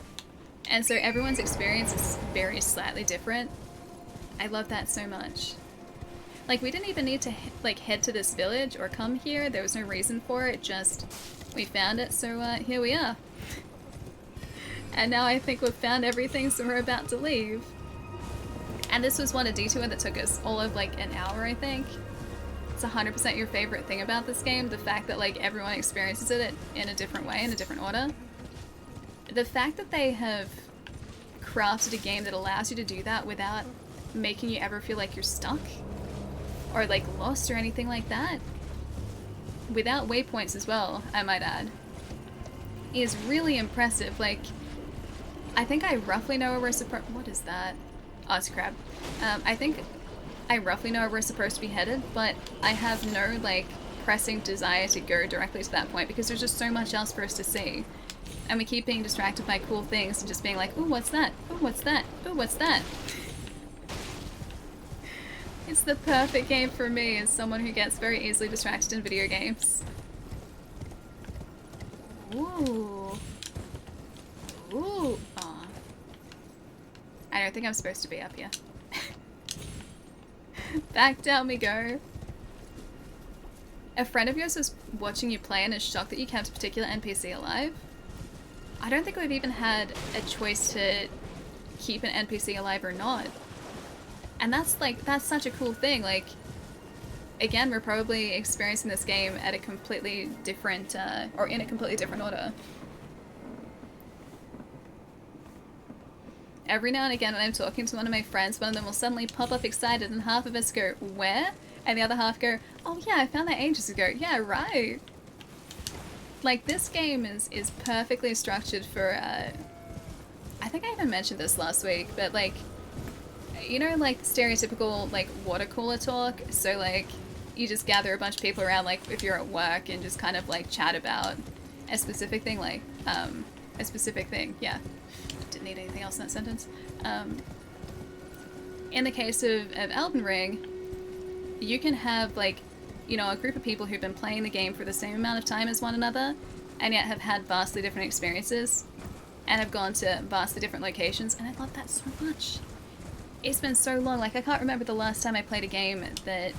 And so everyone's experience is very slightly different. I love that so much. Like, we didn't even need to, like, head to this village or come here. There was no reason for it, just we found it, so here we are. And now I think we've found everything, so we're about to leave. And this was one a detour that took us all of, like, an hour, I think. It's 100% your favorite thing about this game, the fact that, like, everyone experiences it in a different way, in a different order. The fact that they have crafted a game that allows you to do that without making you ever feel like you're stuck or like lost or anything like that, without waypoints as well, I might add, is really impressive. Like, I think I roughly know where we're supposed... What is that? Oh, it's a crab. I think I roughly know where we're supposed to be headed, but I have no, like, pressing desire to go directly to that point because there's just so much else for us to see. And we keep being distracted by cool things and just being like, ooh, what's that? Ooh, what's that? Ooh, what's that? It's the perfect game for me as someone who gets very easily distracted in video games. Ooh. Ooh. Aw. I don't think I'm supposed to be up here. Back down we go. A friend of yours was watching you play and is shocked that you kept a particular NPC alive. I don't think we've even had a choice to keep an NPC alive or not. And that's like, that's such a cool thing. Like, again, we're probably experiencing this game at a completely different, or in a completely different order. Every now and again when I'm talking to one of my friends, one of them will suddenly pop up excited and half of us go, where? And the other half go, oh yeah, I found that ages ago. Yeah, right. Like, this game is perfectly structured for, I think I even mentioned this last week, but like, you know, like stereotypical like water cooler talk. So like, you just gather a bunch of people around, like if you're at work, and just kind of like chat about a specific thing, like a specific thing. Yeah, didn't need anything else in that sentence. In the case of Elden Ring, you can have like, you know, a group of people who've been playing the game for the same amount of time as one another, and yet have had vastly different experiences, and have gone to vastly different locations, and I love that so much. It's been so long, like I can't remember the last time I played a game that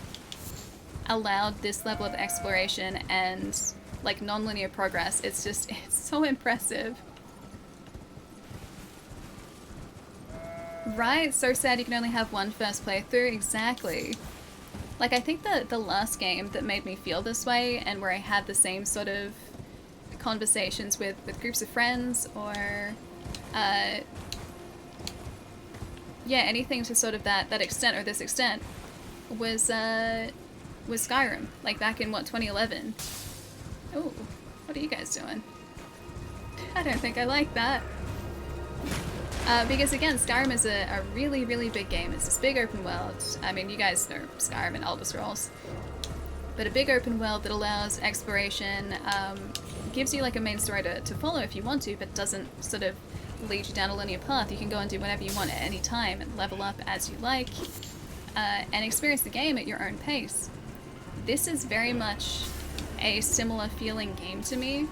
allowed this level of exploration and like non-linear progress. It's just, it's so impressive. Right? So sad you can only have one first playthrough. Exactly. Like, I think that the last game that made me feel this way, and where I had the same sort of conversations with groups of friends, or yeah, anything to sort of that extent or this extent, was Skyrim, like back in, what, 2011? Oh, what are you guys doing? I don't think I like that. Because again, Skyrim is a really, really big game. It's this big open world. I mean, you guys know Skyrim and Elder Scrolls. But a big open world that allows exploration, gives you like a main story to follow if you want to, but doesn't sort of lead you down a linear path. You can go and do whatever you want at any time and level up as you like, and experience the game at your own pace. This is very much a similar feeling game to me,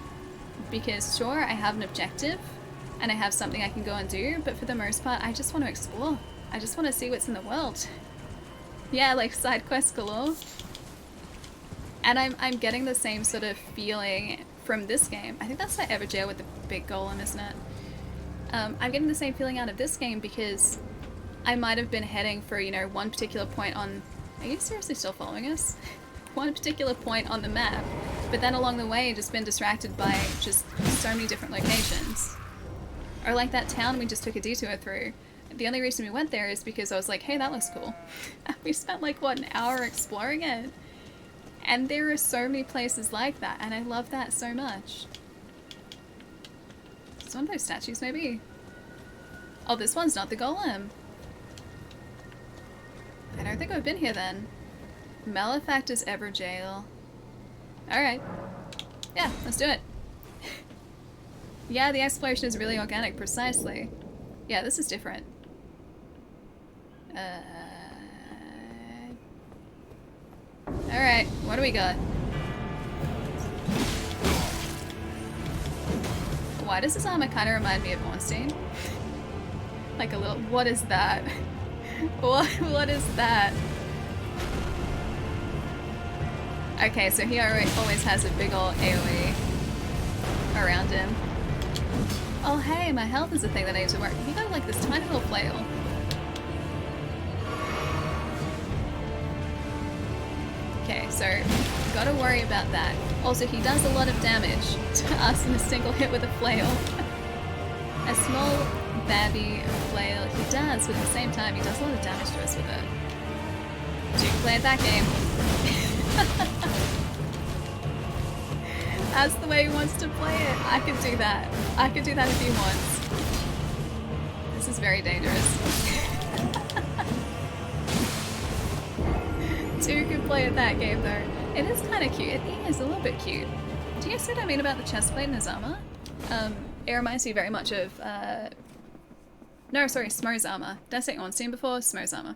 because sure, I have an objective, and I have something I can go and do, but for the most part, I just want to explore. I just want to see what's in the world. Yeah, like side quest galore. And I'm getting the same sort of feeling from this game. I think that's that Everjail with the big golem, isn't it? I'm getting the same feeling out of this game because I might have been heading for, you know, one particular point on... Are you seriously still following us? One particular point on the map, but then along the way just been distracted by just so many different locations. Or like that town we just took a detour through. The only reason we went there is because I was like, hey, that looks cool. We spent like, what, an hour exploring it? And there are so many places like that, and I love that so much. It's one of those statues, maybe? Oh, this one's not the golem. I don't think we've been here then. Malefactor's Everjail. Alright. Yeah, let's do it. Yeah, the exploration is really organic, precisely. Yeah, this is different. Alright, what do we got? Why does this armor kind of remind me of Ornstein? Like a little... What is that? What is that? Okay, so he always has a big ol' AoE around him. Oh hey, my health is a thing that I need to work. He got like this tiny little flail. Okay, so gotta worry about that. Also, he does a lot of damage to us in a single hit with a flail. A small Babby flail. He does, but at the same time, he does a lot of damage to us with it. Duke played that game. That's the way he wants to play it. I could do that. I could do that if he wants. This is very dangerous. Duke could play at that game though. It is kind of cute. It is a little bit cute. Do you see what I mean about the chest plate in his armor? It reminds me very much of, no, sorry, Smo's armor. Did I say Ornstein before? Smo's armor.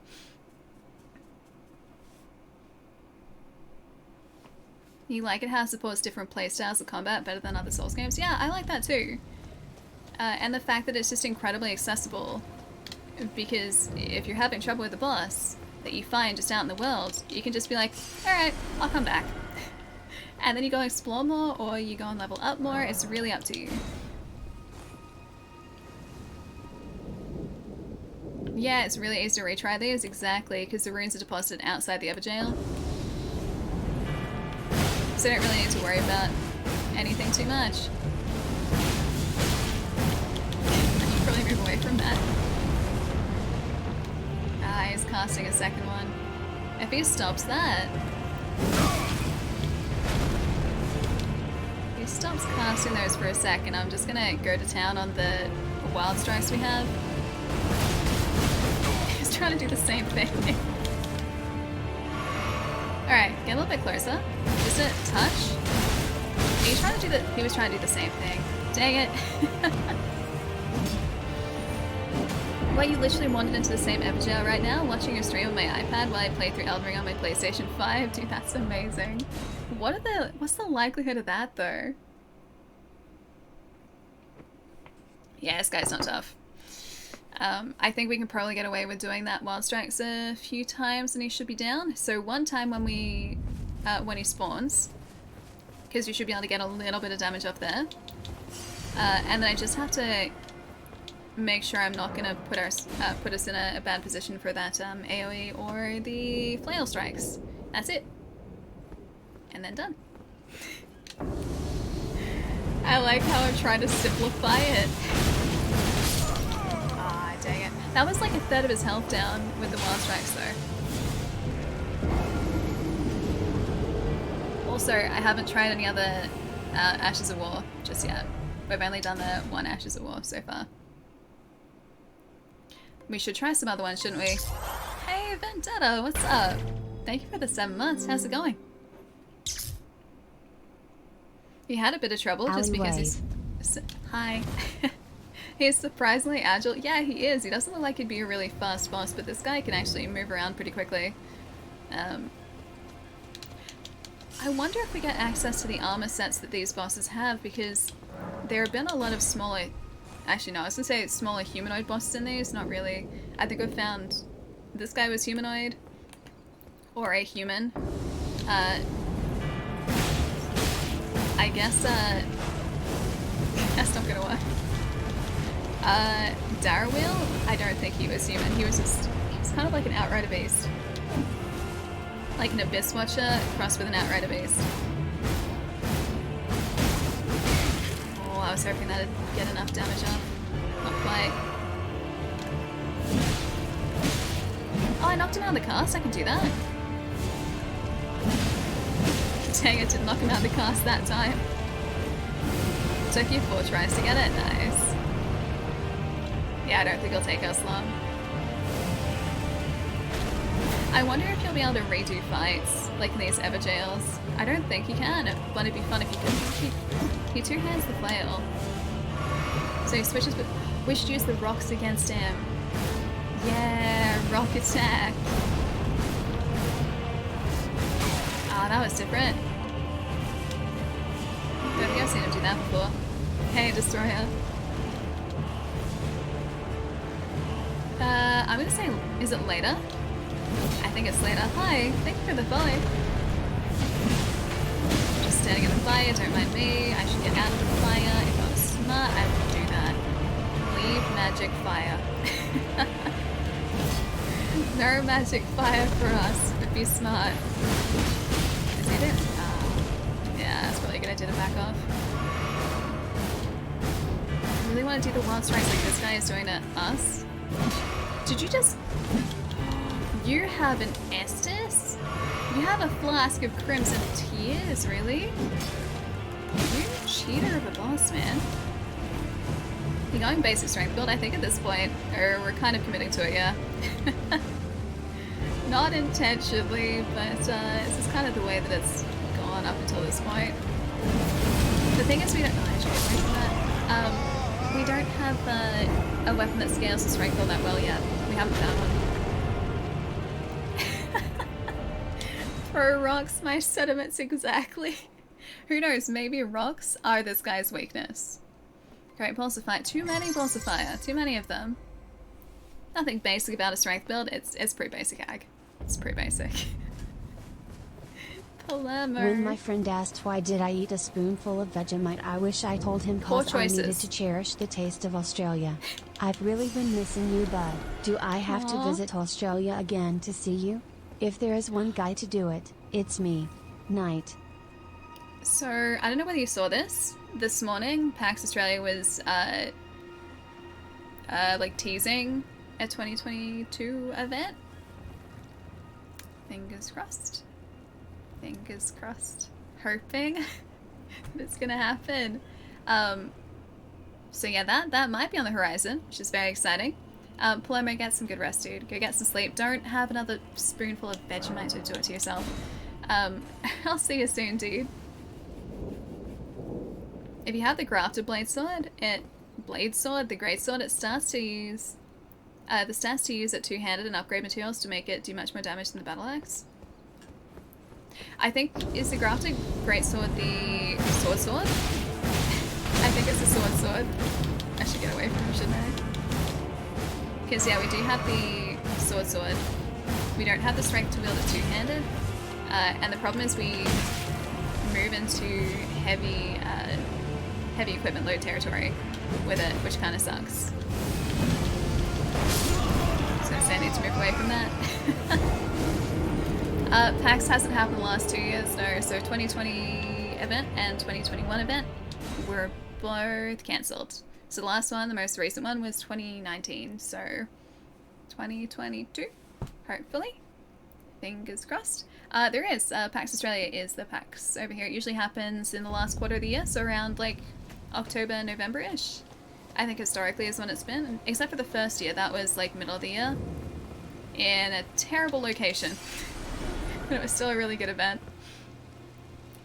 You like it how it supports different playstyles of combat better than other Souls games? Yeah, I like that too. And the fact that it's just incredibly accessible. Because if you're having trouble with a boss that you find just out in the world, you can just be like, alright, I'll come back. And then you go explore more, or you go and level up more. It's really up to you. Yeah, it's really easy to retry these, exactly, because the runes are deposited outside the Everjail. So you don't really need to worry about anything too much. I should probably move away from that. Ah, he's casting a second one. If he stops that... If he stops casting those for a second, I'm just gonna go to town on the wild strikes we have. He's trying to do the same thing. Alright, get a little bit closer. Just a touch. He was trying to do the same thing. Dang it. What, you literally wandered into the same Everjail right now? Watching your stream on my iPad while I play through Elden Ring on my PlayStation 5? Dude, that's amazing. What's the likelihood of that, though? Yeah, this guy's not tough. I think we can probably get away with doing that wild strikes a few times and he should be down. So one time when he spawns, because you should be able to get a little bit of damage up there. And then I just have to make sure I'm not going to put us in a bad position for that AoE or the flail strikes. That's it. And then done. I like how I'm trying to simplify it. Ah, dang it. That was like a third of his health down with the wild strikes though. Also, I haven't tried any other Ashes of War just yet. We've only done the one Ashes of War so far. We should try some other ones, shouldn't we? Hey, Vendetta, what's up? Thank you for the 7 months. How's it going? He had a bit of trouble just because he's... Hi. He's surprisingly agile. Yeah, he is. He doesn't look like he'd be a really fast boss, but this guy can actually move around pretty quickly. I wonder if we get access to the armor sets that these bosses have, because there have been a lot of smaller... Actually, no, I was going to say smaller humanoid bosses in these. Not really. I think we've found... This guy was humanoid. Or a human. I guess, that's not gonna work. Darrowheel? I don't think he was human. He was kind of like an Outrider beast. Like an Abyss Watcher crossed with an Outrider beast. Oh, I was hoping that'd get enough damage off. Not quite. Oh, I knocked him out of the cast? I can do that. Dang it, didn't knock him out of the cast that time. Took you 4 tries to get it, nice. Yeah, I don't think it'll take us long. I wonder if you'll be able to redo fights, like in these Everjails. I don't think you can, but it'd be fun if you could. He two-hands the flail. So he switches, but we should use the rocks against him. Yeah, rock attack. Ah, that was different. Don't think I've seen him do that before. Hey, Destroyer. I'm gonna say, is it later? I think it's later. Hi, thank you for the follow. Just standing in the fire, don't mind me. I should get out of the fire. If I was smart, I would do that. Leave magic fire. No magic fire for us. Would be smart. Is he there? Yeah, that's probably a good idea to back off. I really want want to do the wild strikes like this guy is doing to us. Did you just... You have an Estus? You have a flask of Crimson Tears, really? You cheater of a boss, man. You're going basic strength build, I think, at this point. Or we're kind of committing to it, yeah. Not intentionally, but this is kind of the way that it's gone up until this point. The thing is, we don't... Oh, I should get away from that. We don't have a weapon that scales the strength build that well yet. We haven't found one. Throw rocks, my sentiments exactly. Who knows, maybe rocks are this guy's weakness. Great balls of fire. Too many balls of fire. Too many of them. Nothing basic about a strength build. It's pretty basic, Ag. It's pretty basic. Palermo. When my friend asked why did I eat a spoonful of Vegemite, I wish I told him cause I needed to cherish the taste of Australia. I've really been missing you, bud. Do I have to visit Australia again to see you? If there is one guy to do it, it's me. Night. So, I don't know whether you saw this. This morning, PAX Australia was, like teasing a 2022 event. Fingers crossed. Fingers crossed. Hoping that it's gonna happen. So yeah, that might be on the horizon, which is very exciting. Palermo, get some good rest, dude. Go get some sleep. Don't have another spoonful of Vegemite to do it to yourself. I'll see you soon, dude. If you have the grafted blade sword, the great sword, it starts to use the stats to use it two-handed and upgrade materials to make it do much more damage than the battle axe. I think, is the grafted great sword the sword? I think it's the sword. I should get away from him, shouldn't I? Because yeah, we do have the sword. We don't have the strength to wield it two-handed. And the problem is we move into heavy equipment load territory with it, which kind of sucks. So I need to move away from that. PAX hasn't happened the last 2 years, no. So 2020 event and 2021 event were both cancelled. So the last one, the most recent one, was 2019. So 2022, hopefully. Fingers crossed. There is. PAX Australia is the PAX over here. It usually happens in the last quarter of the year, so around like October, November-ish. I think historically is when it's been, except for the first year. That was like middle of the year in a terrible location. But it was still a really good event.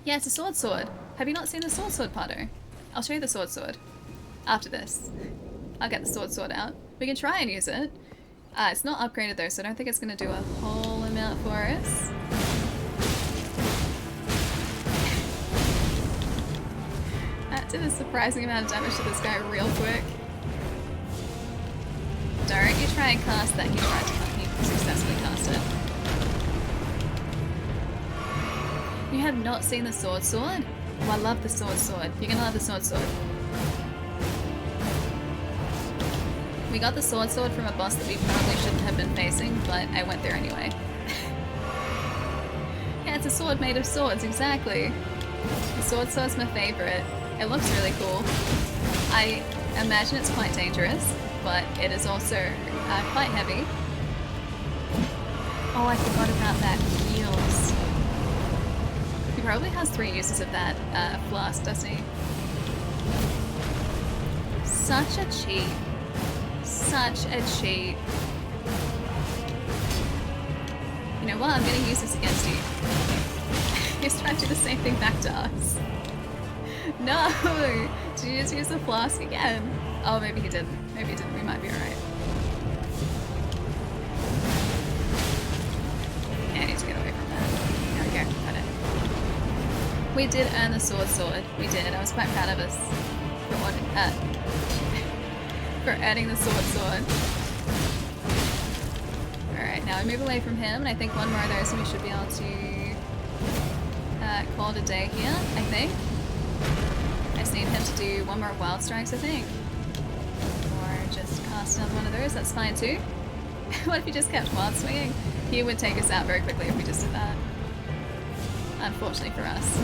Yeah, it's a sword. Have you not seen the sword, Pato? I'll show you the sword after this. I'll get the sword out. We can try and use it. It's not upgraded though, so I don't think it's going to do a whole amount for us. That did a surprising amount of damage to this guy real quick. Don't you try and cast that. He tried to successfully cast it. You have not seen the sword? Oh, I love the sword. You're gonna love the sword. We got the sword from a boss that we probably shouldn't have been facing, but I went there anyway. Yeah, it's a sword made of swords, exactly. The sword's my favorite. It looks really cool. I imagine it's quite dangerous, but it is also quite heavy. Oh, I forgot about that heals. He probably has 3 uses of that flask, doesn't he? Such a cheat. Such a cheat. You know what? I'm gonna use this against you. He's trying to do the same thing back to us. No! Did you just use the flask again? Oh, maybe he didn't. Maybe he didn't. We might be alright. Yeah, I need to get away from that. There we go. Got it. We did earn the sword. We did. I was quite proud of us for earning the sword. Alright, now we move away from him, and I think one more of those and we should be able to call it a day here, I think. I just need him to do one more wild strikes, I think. Or just cast another one of those, that's fine too. What if he just kept wild swinging? He would take us out very quickly if we just did that. Unfortunately for us.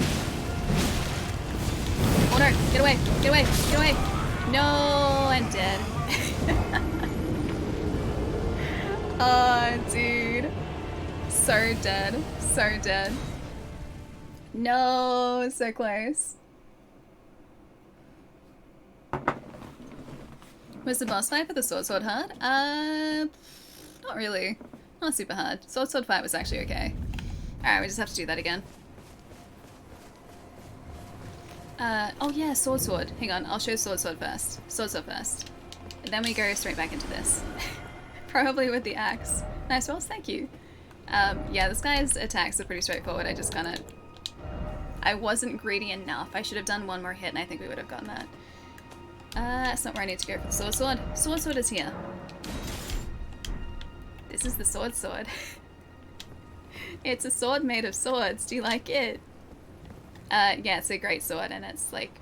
Oh no, get away! No, I'm dead. Oh, dude. So dead. So dead. No, so close. Was the boss fight for the sword hard? Not really. Not super hard. Sword fight was actually okay. Alright, we just have to do that again. Oh yeah, sword. Hang on, I'll show sword first. Sword first. And then we go straight back into this. Probably with the axe. Nice rolls, thank you. Yeah, this guy's attacks are pretty straightforward. I just kinda... I wasn't greedy enough. I should have done one more hit and I think we would have gotten that. That's not where I need to go for the sword. Sword is here. This is the sword. It's a sword made of swords. Do you like it? Yeah, it's a great sword and it's like...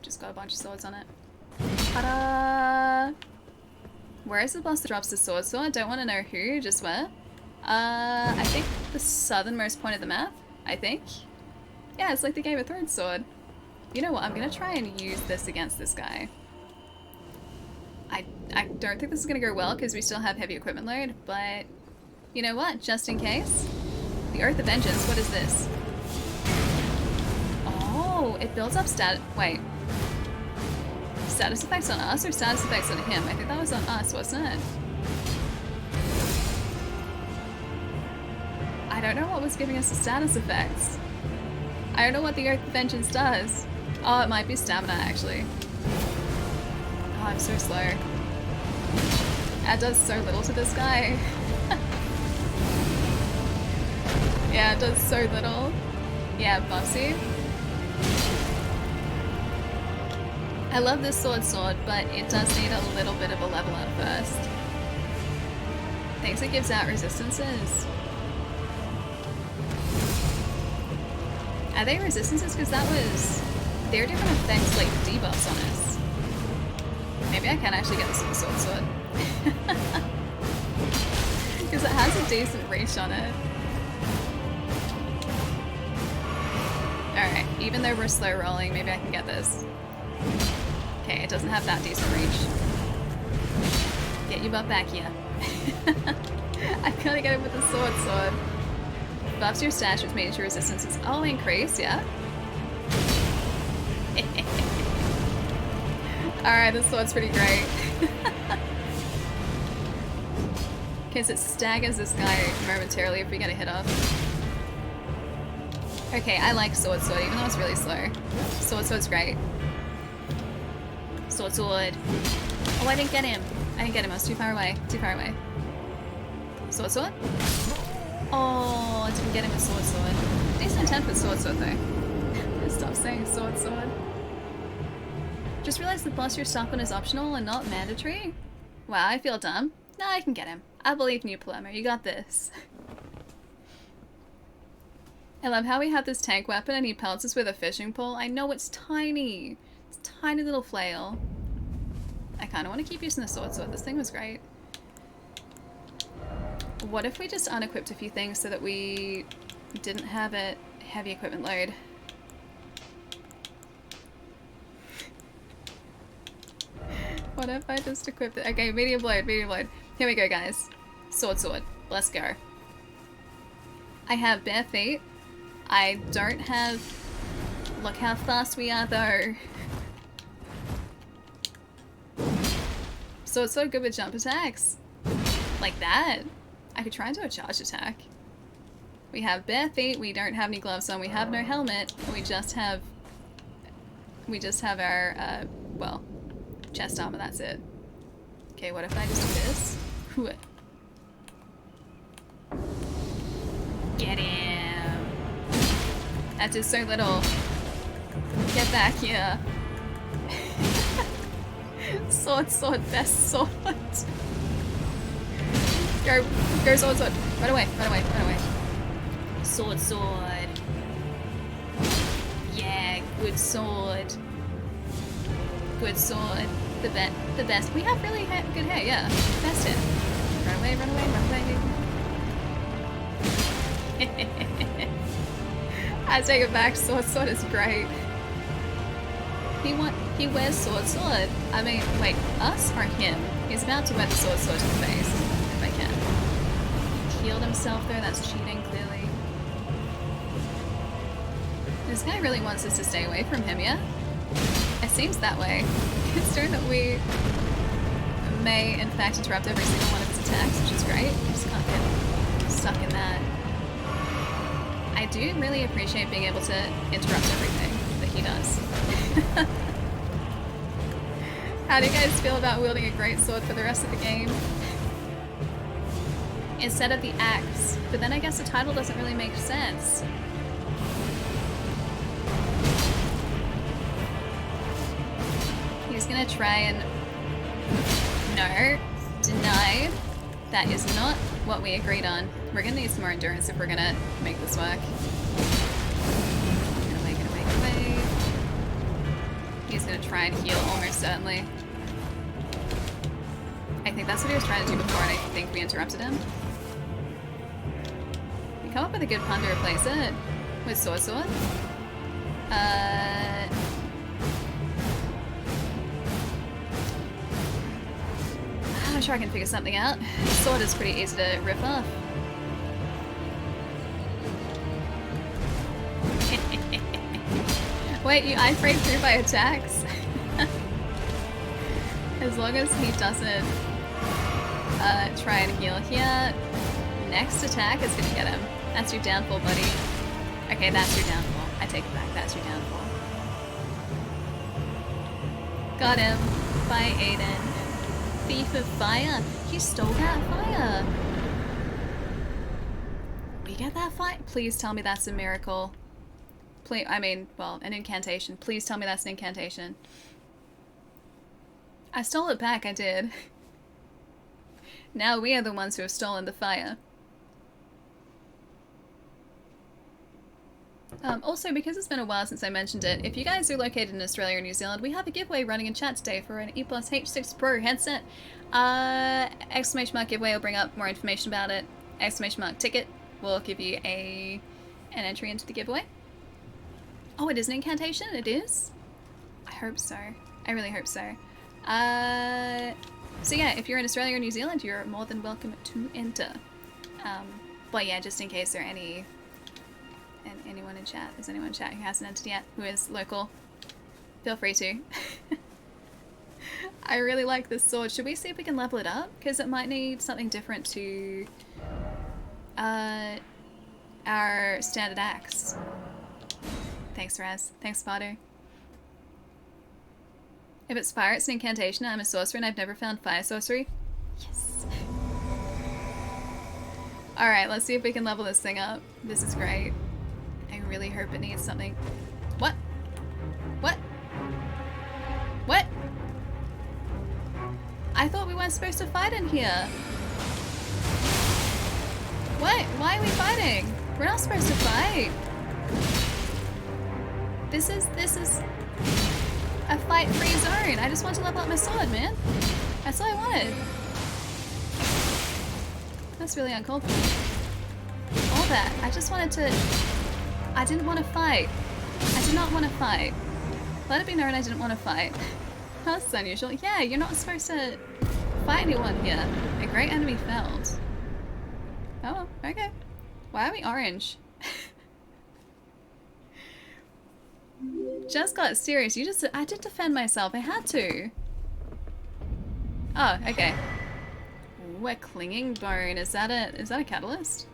just got a bunch of swords on it. Ta-da! Where is the boss that drops the sword? Don't want to know who, just where. I think the southernmost point of the map, I think. Yeah, it's like the Game of Thrones sword. You know what, I'm gonna try and use this against this guy. I don't think this is gonna go well because we still have heavy equipment load, but you know what, just in case. The Oath of Vengeance, what is this? Oh, it builds up wait. Status effects on us or status effects on him? I think that was on us, wasn't it? I don't know what was giving us the status effects. I don't know what the Oath of Vengeance does. Oh, it might be stamina, actually. Oh, I'm so slow. That does so little to this guy. Yeah, it does so little. Yeah, buffs you. I love this sword, but it does need a little bit of a level up first. Thinks it gives out resistances. Are they resistances? Because that was... There are different effects like debuffs on us. Maybe I can actually get this with the sword. Because it has a decent reach on it. Alright, even though we're slow rolling, maybe I can get this. Okay, it doesn't have that decent reach. Get your butt back here. I gotta get it with the sword. Buffs your stash, which means your resistance is all increase, yeah? Alright, this sword's pretty great. Because it staggers this guy momentarily if we get a hit off. Okay, I like sword, even though it's really slow. Sword's great. Sword. Oh, I didn't get him. I was too far away. Sword? Oh, I didn't get him with sword. Decent attempt with sword though. Stop saying sword. Just realized the boss you're stuck on is optional and not mandatory. Wow, I feel dumb. No, I can get him. I believe in you, Palermo. You got this. I love how we have this tank weapon and he pelts us with a fishing pole. I know it's tiny. It's a tiny little flail. I kind of want to keep using the sword. This thing was great. What if we just unequipped a few things so that we didn't have a heavy equipment load? What if I just equipped it? Okay, medium blade. Here we go, guys. Sword. Let's go. I have bare feet. I don't have... Look how fast we are, though. Sword good with jump attacks. Like that. I could try and do a charge attack. We have bare feet, we don't have any gloves on, we have no helmet, and we just have our, well, chest armor, that's it. Okay, what if I just do this? Get him! That is so little. Get back here. Sword, best sword. Go sword. Run away. Sword. Yeah, good sword. The best. We have really good hair, yeah. Best hit. Run away. I take it back, sword is great. He wears sword. I mean, wait, us or him? He's about to wear the sword to the face, if I can. He healed himself there, that's cheating, clearly. This guy really wants us to stay away from him, yeah? It seems that way. Considering that we may, in fact, interrupt every single one of his attacks, which is great. I just can't get stuck in that. I do really appreciate being able to interrupt everything that he does. How do you guys feel about wielding a great sword for the rest of the game? Instead of the axe. But then I guess the title doesn't really make sense. He's gonna try and... No. Denied. That is not what we agreed on. We're gonna need some more endurance if we're gonna make this work. Get away. He's gonna try and heal almost certainly. I think that's what he was trying to do before, and I think we interrupted him. We come up with a good pun to replace it with sword. I'm sure I can figure something out. Sword is pretty easy to rip off. Wait, you eye frame through by attacks? As long as he doesn't try and heal here, next attack is gonna get him. That's your downfall, buddy. Okay, that's your downfall. I take it back, that's your downfall. Got him by Aiden. Thief of fire. He stole that fire. We get that fire? Please tell me that's a miracle. Please, I mean, well, an incantation. Please tell me that's an incantation. I stole it back, I did. Now we are the ones who have stolen the fire. Also, because it's been a while since I mentioned it, if you guys are located in Australia or New Zealand, we have a giveaway running in chat today for an E+ H6 Pro headset. Exclamation mark giveaway will bring up more information about it. Exclamation mark ticket will give you an entry into the giveaway. Oh, it is an incantation? It is? I hope so. I really hope so. So yeah, if you're in Australia or New Zealand, you're more than welcome to enter. But yeah, just in case there are anyone in chat, there's anyone in chat who hasn't entered yet, who is local, feel free to. I really like this sword. Should we see if we can level it up? Because it might need something different to our standard axe. Thanks, Raz. Thanks, Sparto. If it's fire, it's an incantation. I'm a sorcerer and I've never found fire sorcery. Yes. Alright, let's see if we can level this thing up. This is great. I really hope it needs something. What? What? What? I thought we weren't supposed to fight in here. What? Why are we fighting? We're not supposed to fight. This is a fight-free zone. I just want to level up my sword, man. That's all I wanted. That's really uncalled for. All that. I just wanted to... I didn't want to fight. I did not want to fight. Let it be known I didn't want to fight. That's unusual. Yeah, you're not supposed to fight anyone here. A great enemy felled. Oh, okay. Why are we orange? Just got serious. I did defend myself. I had to. Oh, okay. Ooh, a clinging bone. Is that a catalyst?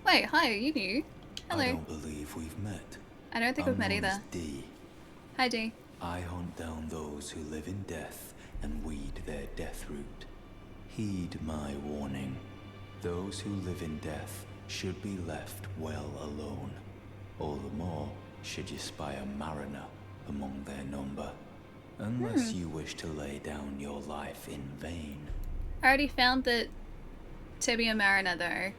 Wait, hi, you new? Hello. I don't believe we've met. I don't think we've met either. D. Hi, D. I hunt down those who live in death and weed their death root. Heed my warning. Those who live in death should be left well alone. All the more should you spy a mariner among their number. Unless you wish to lay down your life in vain. I already found that to be a mariner, though.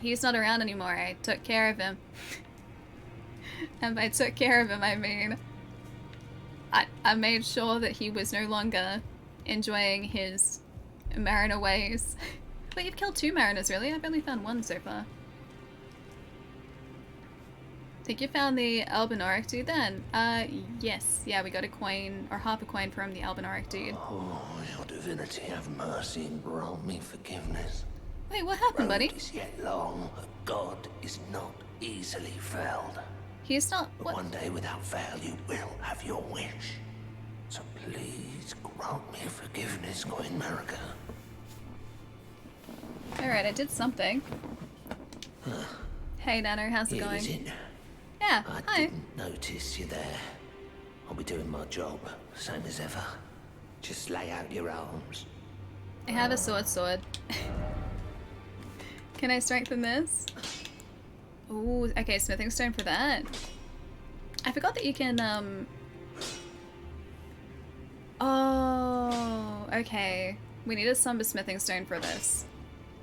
He's not around anymore. I took care of him. And by took care of him, I mean... I made sure that he was no longer enjoying his mariner ways. Wait, you've killed 2 mariners, really? I've only found 1 so far. Think you found the Albinoric dude then? Yes. Yeah, we got a coin, or half a coin from the Albinoric dude. Oh, your divinity have mercy and grant me forgiveness. Wait, what happened, buddy? Road is yet long, a god is not easily felled. He's not. But What? one day without fail you will have your wish. So please grant me forgiveness, Queen Marika. Alright, I did something. Hey, Nano, how's it Here going? is it. Yeah, I hi. didn't notice you there. I'll be doing my job, same as ever. Just lay out your arms. I have a sword. Can I strengthen this? Ooh, okay, smithing stone for that. I forgot that you can, Oh, okay. We needed some smithing stone for this.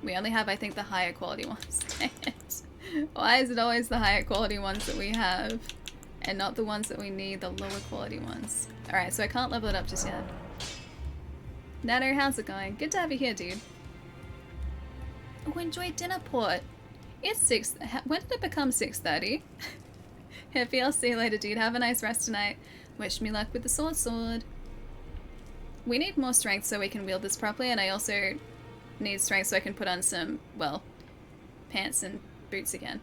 We only have, I think, the higher quality ones. Dang it. Why is it always the higher quality ones that we have and not the ones that we need, the lower quality ones? Alright, so I can't level it up just yet. Nano, how's it going? Good to have you here, dude. Oh, enjoy dinner, Port. It's 6. When did it become 6:30? Happy, I'll see you later, dude. Have a nice rest tonight. Wish me luck with the sword. We need more strength so we can wield this properly, and I also need strength so I can put on some, well, pants and boots again.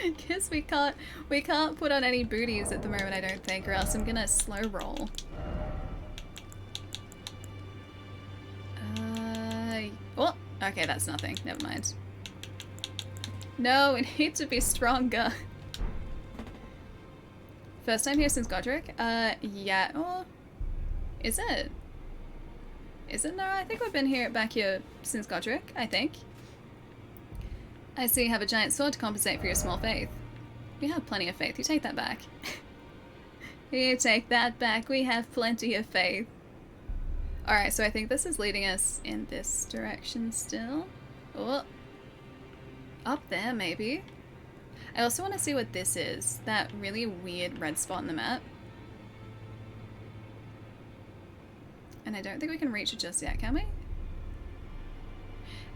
Because we can't put on any booties at the moment, I don't think, or else I'm gonna slow roll. Oh, okay, that's nothing. Never mind. No, we need to be stronger. First time here since Godric? Yeah. Oh, is it? Is it? No, I think we've been back here since Godric, I think. I see you have a giant sword to compensate for your small faith. We have plenty of faith. You take that back. You take that back. We have plenty of faith. Alright, so I think this is leading us in this direction still. Oh. Up there, maybe. I also want to see what this is. That really weird red spot on the map. And I don't think we can reach it just yet, can we?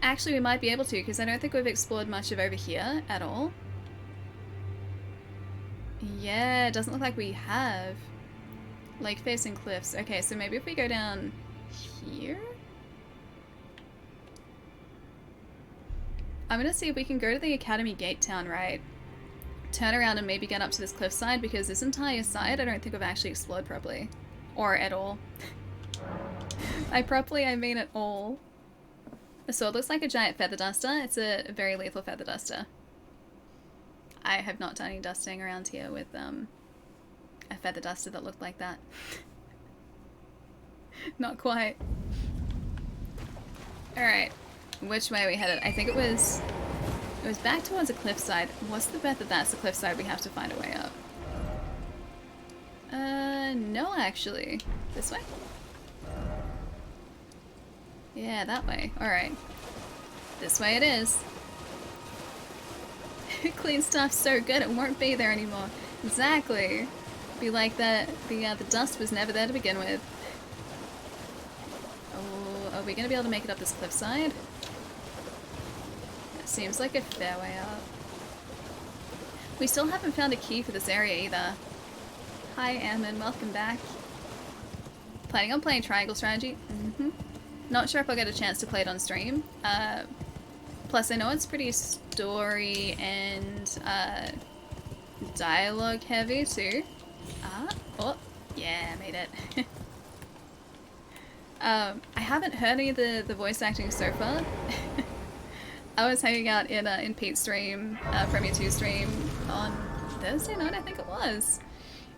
Actually, we might be able to, because I don't think we've explored much of over here at all. Yeah, it doesn't look like we have. Lake facing cliffs. Okay, so maybe if we go down here? I'm gonna see if we can go to the Academy Gate town, right? Turn around and maybe get up to this cliffside, because this entire side I don't think we've actually explored properly. Or at all. By properly, I mean at all. The sword looks like a giant feather duster. It's a very lethal feather duster. I have not done any dusting around here with a feather duster that looked like that. Not quite. Alright, which way are we headed? I think it was back towards a cliffside. What's the bet that that's the cliffside we have to find a way up? No actually. This way? Yeah, that way. Alright. This way it is. Clean stuff's so good it won't be there anymore. Exactly. Be like that the dust was never there to begin with. Oh, are we gonna be able to make it up this cliffside? That seems like a fair way up. We still haven't found a key for this area either. Hi Ammon, welcome back. Planning on playing Triangle Strategy? Mm-hmm. Not sure if I'll get a chance to play it on stream. Plus I know it's pretty story and dialogue heavy too. Oh, yeah, I made it. I haven't heard any of the voice acting so far. I was hanging out in Pete's stream, Premiere 2 stream on Thursday night, I think it was.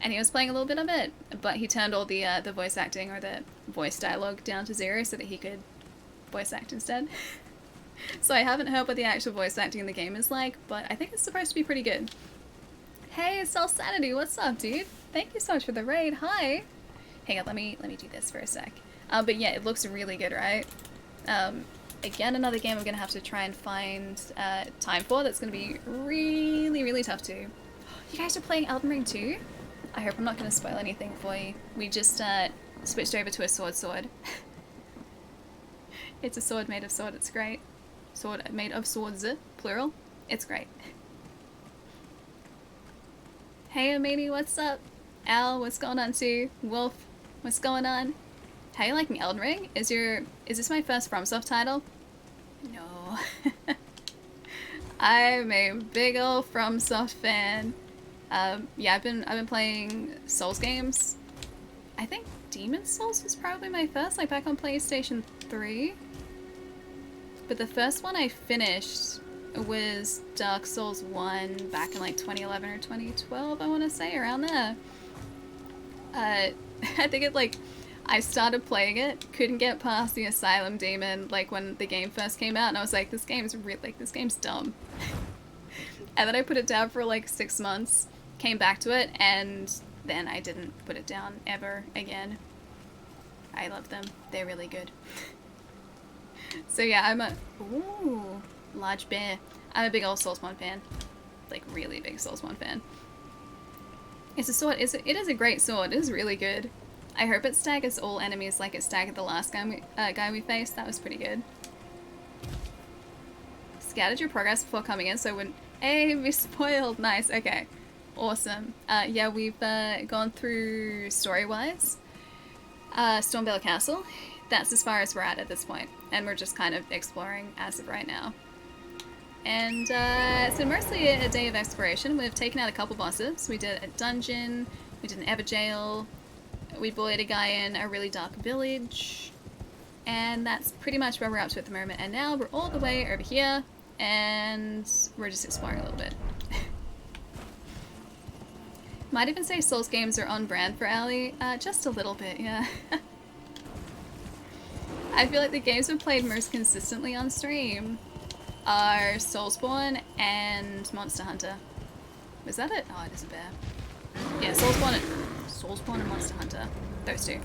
And he was playing a little bit of it, but he turned all the voice acting or the voice dialogue down to 0 so that he could voice act instead. So I haven't heard what the actual voice acting in the game is like, but I think it's supposed to be pretty good. Hey, Self Sanity, what's up, dude? Thank you so much for the raid. Hi. Hang on, let me do this for a sec. But yeah, it looks really good, right? Again, another game I'm gonna have to try and find time for. That's gonna be really, really tough too. You guys are playing Elden Ring too? I hope I'm not gonna spoil anything for you. We just switched over to a sword. It's a sword made of sword. It's great. Sword made of swords, plural. It's great. Hey Amini, what's up? Al, what's going on too? Wolf, what's going on? How you liking Elden Ring? Is this my first FromSoft title? No. I'm a big ol' FromSoft fan. Yeah, I've been playing Souls games. I think Demon's Souls was probably my first, like back on PlayStation 3. But the first one I finished was Dark Souls 1 back in like 2011 or 2012, I want to say, around there. I think it like, I started playing it, couldn't get past the Asylum Demon like when the game first came out, and I was like, this game's dumb. And then I put it down for like 6 months, came back to it, and then I didn't put it down ever again. I love them. They're really good. So yeah, ooh, large bear. I'm a big old Soulspawn fan. Like, really big Soulspawn fan. It's a sword. It is a great sword. It is really good. I hope it staggers all enemies like it staggered the last guy we faced. That was pretty good. Scattered your progress before coming in, so when... Hey, we spoiled. Nice. Okay. Awesome. Yeah, we've gone through story-wise. Stormvale Castle. That's as far as we're at this point. And we're just kind of exploring as of right now. And it's been mostly a day of exploration. We've taken out a couple bosses. We did a dungeon. We did an Everjail. We bullied a guy in a really dark village. And that's pretty much where we're up to at the moment. And now we're all the way over here. And we're just exploring a little bit. Might even say Souls games are on brand for Ali. Just a little bit, yeah. I feel like the games we've played most consistently on stream are Soulspawn and Monster Hunter. Was that it? Oh, it is a bear. Yeah, Soulspawn and Monster Hunter. Those two.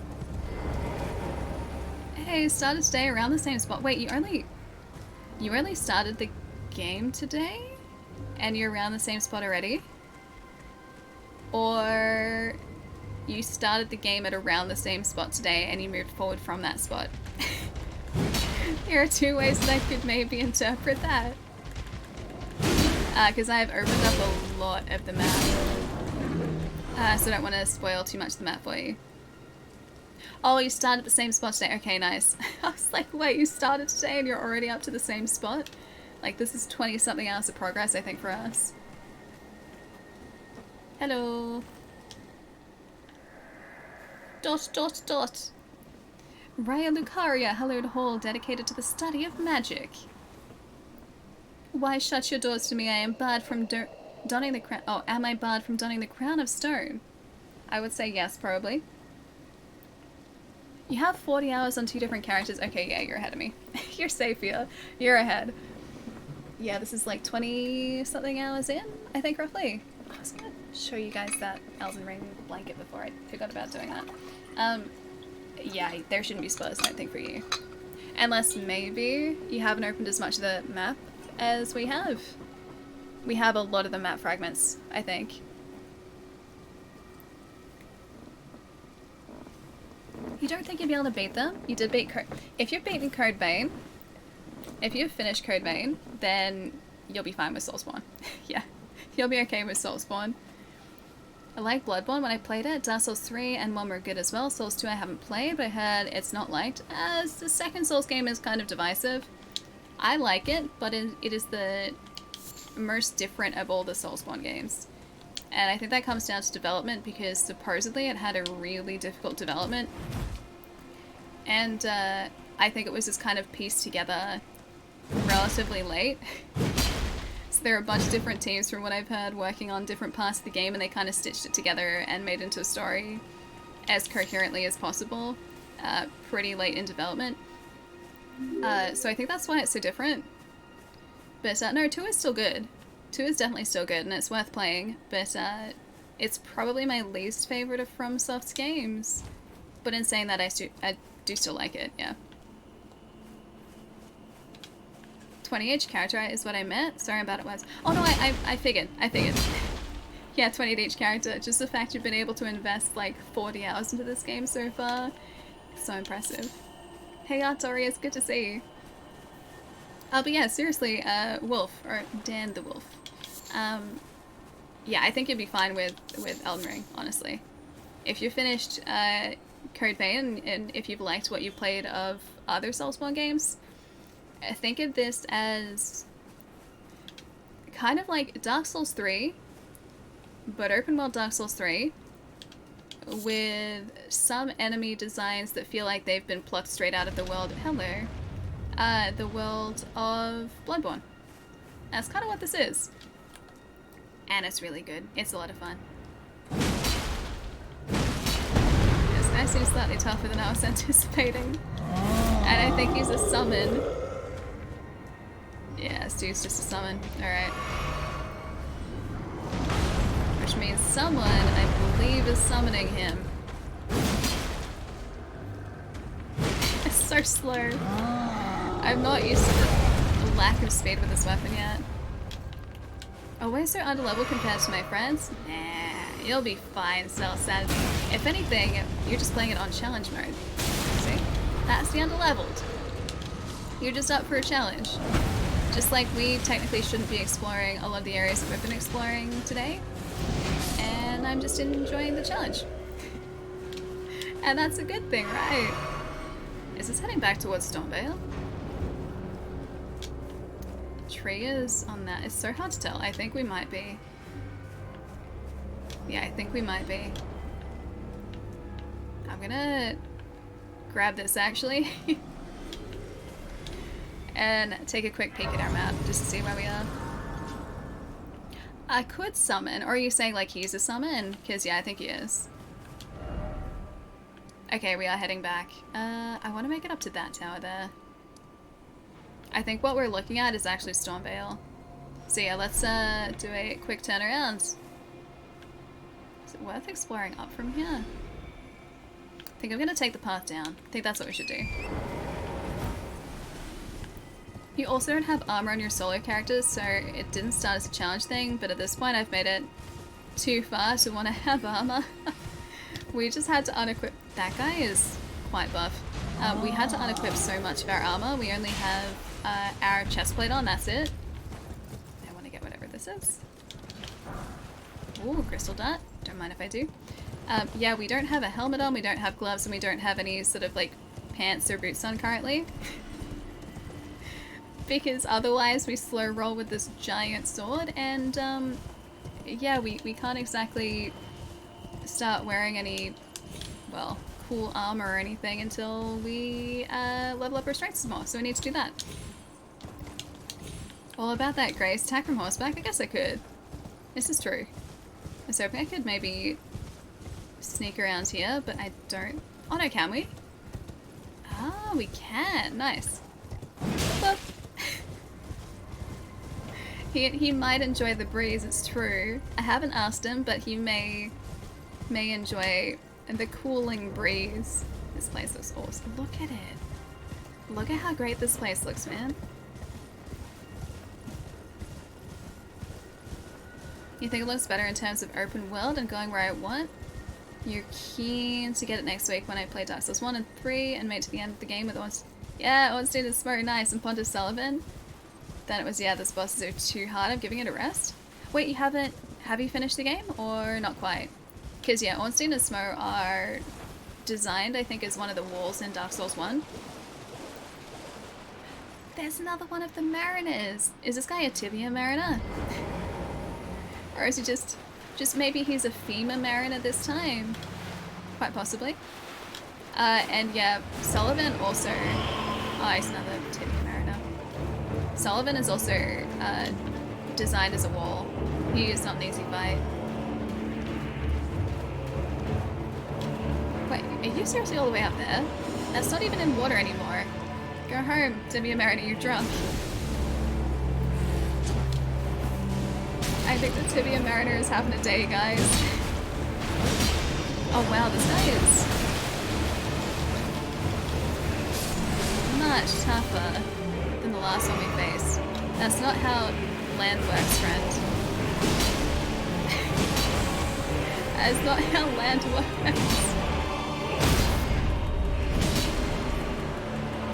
Hey, started today around the same spot. Wait, you only started the game today? And you're around the same spot already? Or you started the game at around the same spot today and you moved forward from that spot? There are two ways that I could maybe interpret that. Because I've opened up a lot of the map. So I don't want to spoil too much of the map for you. Oh, you started at the same spot today. Okay, nice. I was like, wait, you started today and you're already up to the same spot? Like, this is 20-something hours of progress, I think, for us. Hello. ... Raya Lucaria, hallowed hall dedicated to the study of magic. Why shut your doors to me? I am barred from donning the crown. Oh, am I barred from donning the crown of stone? I would say yes, probably. You have 40 hours on 2 different characters. Okay, yeah, you're ahead of me. You're safe here. You're ahead. Yeah, this is like 20-something hours in, I think, roughly. I was gonna show you guys that Elden Ring blanket before I forgot about doing that. Yeah, there shouldn't be spoilers, I don't think, for you. Unless maybe you haven't opened as much of the map as we have. We have a lot of the map fragments, I think. You don't think you'd be able to beat them? You did beat if you've beaten Code Vein, if you've finished Code Vein, then you'll be fine with Soulspawn. Yeah, you'll be okay with Soulspawn. I like Bloodborne when I played it. Dark Souls 3 and 1 were good as well. Souls 2 I haven't played, but I heard it's not liked, as the second Souls game is kind of divisive. I like it, but it is the most different of all the Soulspawn games. And I think that comes down to development, because supposedly it had a really difficult development. And I think it was just kind of pieced together relatively late. So there are a bunch of different teams, from what I've heard, working on different parts of the game, and they kind of stitched it together and made it into a story as coherently as possible, pretty late in development. So I think that's why it's so different. But no, 2 is still good. 2 is definitely still good, and it's worth playing, but it's probably my least favorite of FromSoft's games. But in saying that, I do still like it, yeah. 20 each character is what I meant. Sorry about it was. Oh no, I figured. Yeah, 20 each character. Just the fact you've been able to invest like 40 hours into this game so far. So impressive. Hey Artori, it's good to see you. But yeah, seriously, Wolf, or Dan the Wolf. yeah, I think you'd be fine with Elden Ring, honestly. If you finished Code Vein and if you've liked what you played of other Soulsborne games, think of this as kind of like Dark Souls 3, but open world Dark Souls 3 with some enemy designs that feel like they've been plucked straight out of the world. Hello. The world of Bloodborne. That's kind of what this is. And it's really good. It's a lot of fun. This guy seems slightly tougher than I was anticipating. And I think he's a summon. Yeah, this dude's just a summon. Alright. Which means someone, I believe, is summoning him. It's so slow. I'm not used to the lack of speed with this weapon yet. Oh, we're so underleveled compared to my friends? Nah, you'll be fine, Cell-Sad. If anything, you're just playing it on challenge mode. See? That's the underleveled. You're just up for a challenge. Just like we technically shouldn't be exploring a lot of the areas that we've been exploring today. And I'm just enjoying the challenge. And that's a good thing, right? Is this heading back towards Stormvale? Tree is on that. It's so hard to tell. I think we might be. Yeah, I think we might be. I'm gonna grab this actually. And take a quick peek at our map just to see where we are. I could summon, or are you saying like he's a summon? Because yeah, I think he is. Okay, we are heading back. I want to make it up to that tower there. I think what we're looking at is actually Stormvale. So yeah, let's do a quick turnaround. Is it worth exploring up from here? I think I'm gonna take the path down. I think that's what we should do. You also don't have armor on your solo characters, so it didn't start as a challenge thing, but at this point I've made it too far to want to have armor. We just had to unequip. That guy is quite buff. We had to unequip so much of our armor. We only have our chest plate on, that's it. I want to get whatever this is. Ooh, crystal dart. Don't mind if I do. Yeah, we don't have a helmet on, we don't have gloves, and we don't have any sort of like pants or boots on currently. Because otherwise we slow roll with this giant sword, and yeah, we can't exactly start wearing any, well, cool armor or anything until we level up our strengths more, so we need to do that. All about that Grace. Attack from horseback? I guess I could. This is true. I was hoping I could maybe sneak around here, but I don't. Oh no, can we? Ah, we can. Nice. Boop. He might enjoy the breeze, it's true. I haven't asked him, but he may enjoy the cooling breeze. This place looks awesome. Look at it. Look at how great this place looks, man. You think it looks better in terms of open world and going where I want? You're keen to get it next week when I play Dark Souls 1 and 3 and make it to the end of the game with Ornstein is very nice and Pontus Sullivan. Then it was, yeah, this boss is too hard, I'm giving it a rest. Wait, you haven't, have you finished the game or not quite? Because yeah, Ornstein and Smo are designed, I think, as one of the walls in Dark Souls 1. There's another one of the Mariners. Is this guy a Tibia Mariner? Or is he just maybe he's a Fema Mariner this time? Quite possibly. And yeah, Sullivan also, oh, he's another Tibia Mariner. Sullivan is also designed as a wall. He is not an easy fight. Wait, are you seriously all the way up there? That's not even in water anymore. Go home, Tibia Mariner, you're drunk. I think the Tibia Mariner is having a day, guys. Oh wow, this guy is much tougher than the last one we faced. That's not how land works, friend. That's not how land works.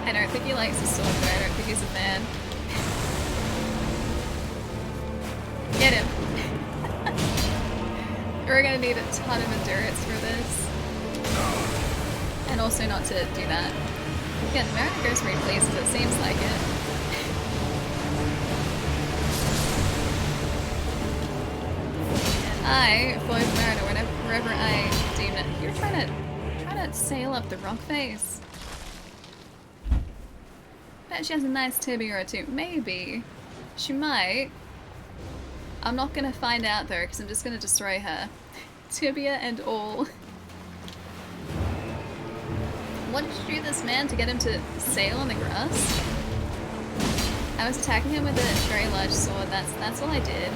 I don't think he likes the sword though, I don't think he's a fan. Get him. We're gonna need a ton of endurance for this. And also not to do that. Again, Mariner goes very pleased because it seems like it. And I follow the Mariner wherever I deem it. You're trying to sail up the rock face. Bet she has a nice tibia or two. Maybe. She might. I'm not gonna find out though, because I'm just gonna destroy her. Tibia and all. What did you do to this man to get him to sail on the grass? I was attacking him with a very large sword, that's all I did.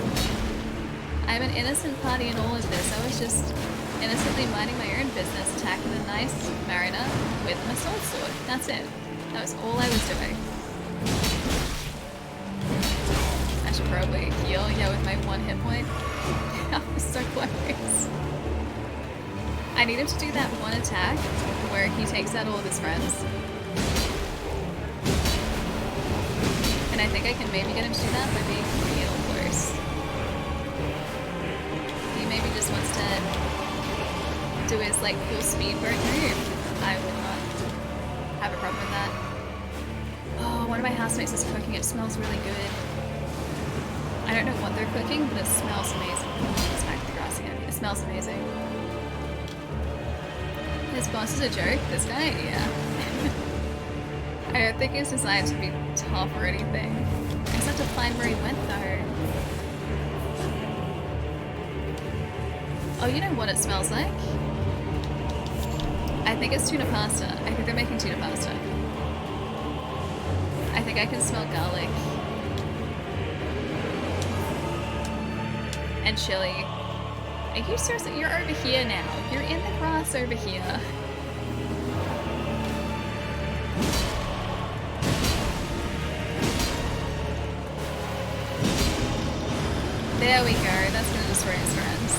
I'm an innocent party in all of this. I was just innocently minding my own business, attacking a nice mariner with my sword. That's it. That was all I was doing. I should probably heal, yeah, with my 1 hit point. That was so close. I need him to do that one attack where he takes out all of his friends. And I think I can maybe get him to do that by being real close. He maybe just wants to do his like full speed burn move. I would not have a problem with that. Oh, one of my housemates is cooking. It smells really good. I don't know what they're cooking, but it smells amazing. Smack the grass again. It smells amazing. His boss is a joke, this guy? Yeah. I don't think he's designed to be tough or anything. I just have to find where he went though. Oh, you know what it smells like? I think it's tuna pasta. I think they're making tuna pasta. I think I can smell garlic. And chili. Are you seriously? You're over here now. You're in the grass over here. There we go. That's gonna destroy his friends.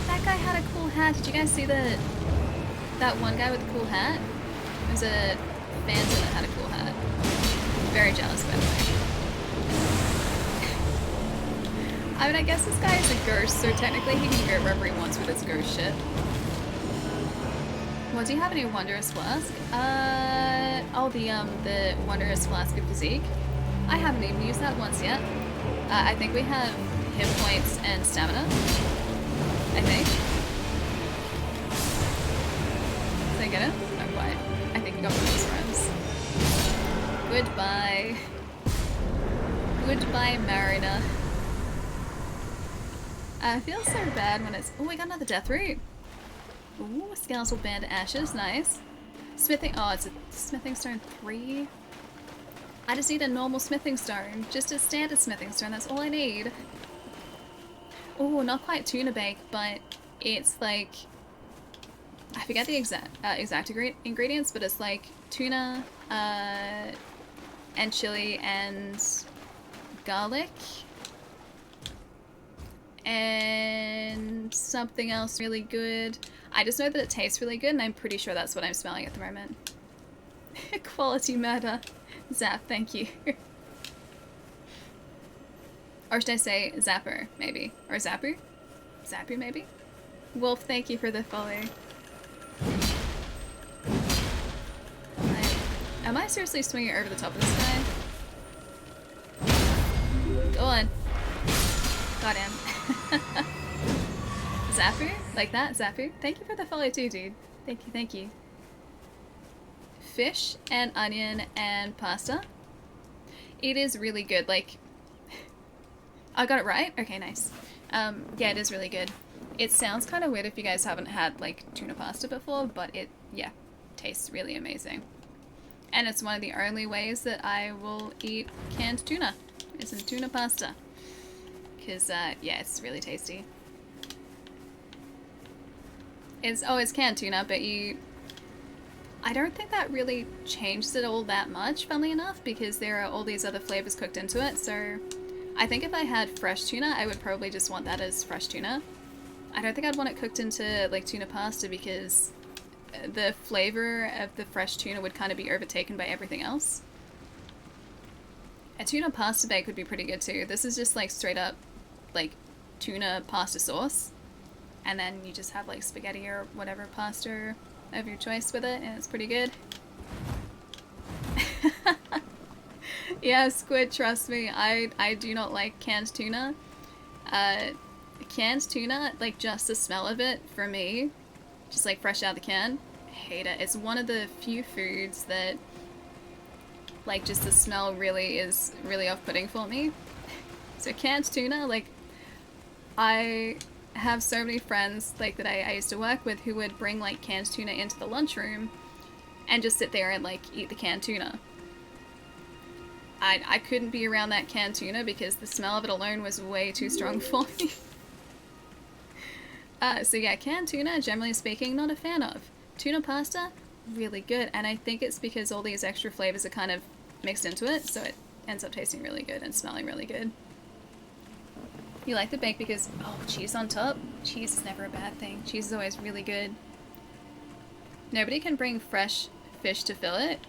That guy had a cool hat. Did you guys see that one guy with the cool hat? There's a phantom that had a cool hat. Very jealous, by the way. I mean, I guess this guy is a ghost, so technically he can go wherever he wants with his ghost shit. Well, do you have any Wondrous Flask? Oh, the Wondrous Flask of Physique. I haven't even used that once yet. I think we have hit points and stamina. I think. Did I get it? Not quite. I think he got one of his friends. Goodbye. Goodbye, Mariner. I feel so bad when it's... Oh, we got another death root. Ooh, skeletal band ashes, nice. Smithing... Oh, it's a smithing stone 3. I just need a normal smithing stone. Just a standard smithing stone, that's all I need. Oh, not quite tuna bake, but it's like... I forget the exact ingredients, but it's like tuna, and chili and garlic. And something else really good. I just know that it tastes really good, and I'm pretty sure that's what I'm smelling at the moment. Quality matter. Zap, thank you. Or should I say Zapper, maybe? Or Zapper? Zapper, maybe? Wolf, thank you for the follow. Am I seriously swinging over the top of this guy? Go on. Got him. Zapper? Like that? Zapper? Thank you for the follow too, dude. Thank you, thank you. Fish and onion and pasta. It is really good. Like, I got it right? Okay, nice. Yeah, it is really good. It sounds kind of weird if you guys haven't had, like, tuna pasta before, but it, yeah, tastes really amazing. And it's one of the only ways that I will eat canned tuna, is in tuna pasta. Because, yeah, it's really tasty. It's canned tuna, but I don't think that really changed it all that much, funnily enough, because there are all these other flavors cooked into it, so I think if I had fresh tuna, I would probably just want that as fresh tuna. I don't think I'd want it cooked into, like, tuna pasta, because the flavor of the fresh tuna would kind of be overtaken by everything else. A tuna pasta bake would be pretty good too. This is just, like, straight up, like, tuna pasta sauce, and then you just have like spaghetti or whatever pasta of your choice with it, and it's pretty good. Yeah, squid, trust me, I do not like canned tuna. Canned tuna, like just the smell of it for me, just like fresh out of the can, hate it. It's one of the few foods that like just the smell really is really off-putting for me. So canned tuna, like I have so many friends like that I used to work with who would bring like canned tuna into the lunchroom and just sit there and like eat the canned tuna. I couldn't be around that canned tuna because the smell of it alone was way too strong for me. So yeah, canned tuna, generally speaking, not a fan of. Tuna pasta, really good, and I think it's because all these extra flavors are kind of mixed into it, so it ends up tasting really good and smelling really good. You like the bake because, oh, cheese on top? Cheese is never a bad thing. Cheese is always really good. Nobody can bring fresh fish to fillet.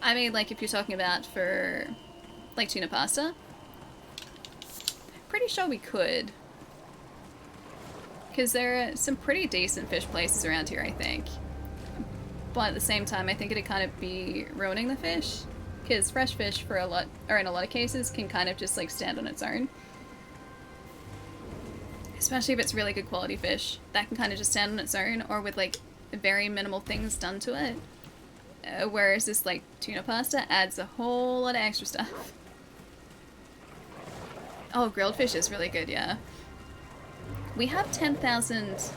I mean, like, if you're talking about for, like, tuna pasta. Pretty sure we could. Because there are some pretty decent fish places around here, I think. But at the same time, I think it'd kind of be ruining the fish. Because fresh fish, for a lot, or in a lot of cases, can kind of just, like, stand on its own. Especially if it's really good quality fish. That can kind of just stand on its own, or with, like, very minimal things done to it. Whereas this, like, tuna pasta adds a whole lot of extra stuff. Oh, grilled fish is really good, yeah. We have 10,000...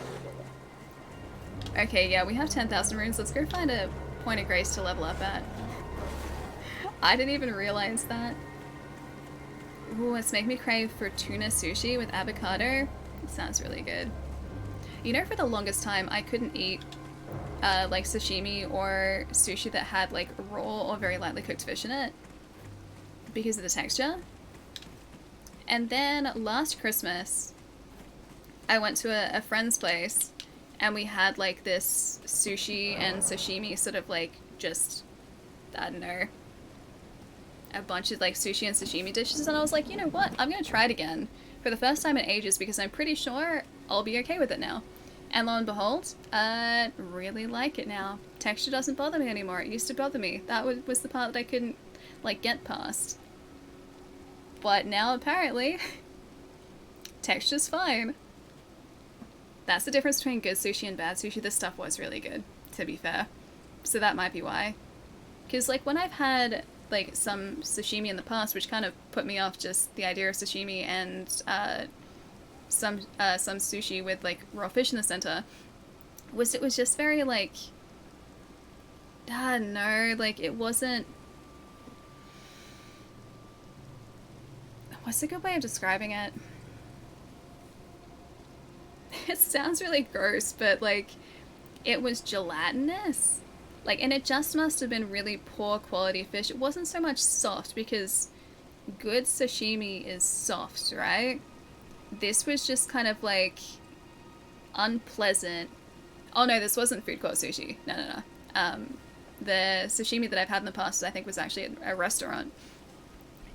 Okay, yeah, we have 10,000 runes. Let's go find a point of grace to level up at. I didn't even realize that. Ooh, it's making me crave for tuna sushi with avocado. It sounds really good. You know, for the longest time, I couldn't eat like sashimi or sushi that had like raw or very lightly cooked fish in it because of the texture. And then last Christmas, I went to a friend's place and we had like this sushi and sashimi sort of like just, I don't know, a bunch of like sushi and sashimi dishes, and I was like, you know what, I'm gonna try it again for the first time in ages because I'm pretty sure I'll be okay with it now. And lo and behold, I really like it now. Texture doesn't bother me anymore. It used to bother me. That was the part that I couldn't, like, get past. But now, apparently, texture's fine. That's the difference between good sushi and bad sushi. This stuff was really good, to be fair. So that might be why. Because, like, when I've had, like, some sashimi in the past, which kind of put me off just the idea of sashimi and, some sushi with like raw fish in the center, it was just very like, I don't know, like it wasn't, what's a good way of describing it? It sounds really gross, but like it was gelatinous, like, and it just must have been really poor quality fish. It wasn't so much soft, because good sashimi is soft, right? This was just kind of like unpleasant. Oh no, this wasn't food court sushi. No. The sashimi that I've had in the past, I think, was actually at a restaurant.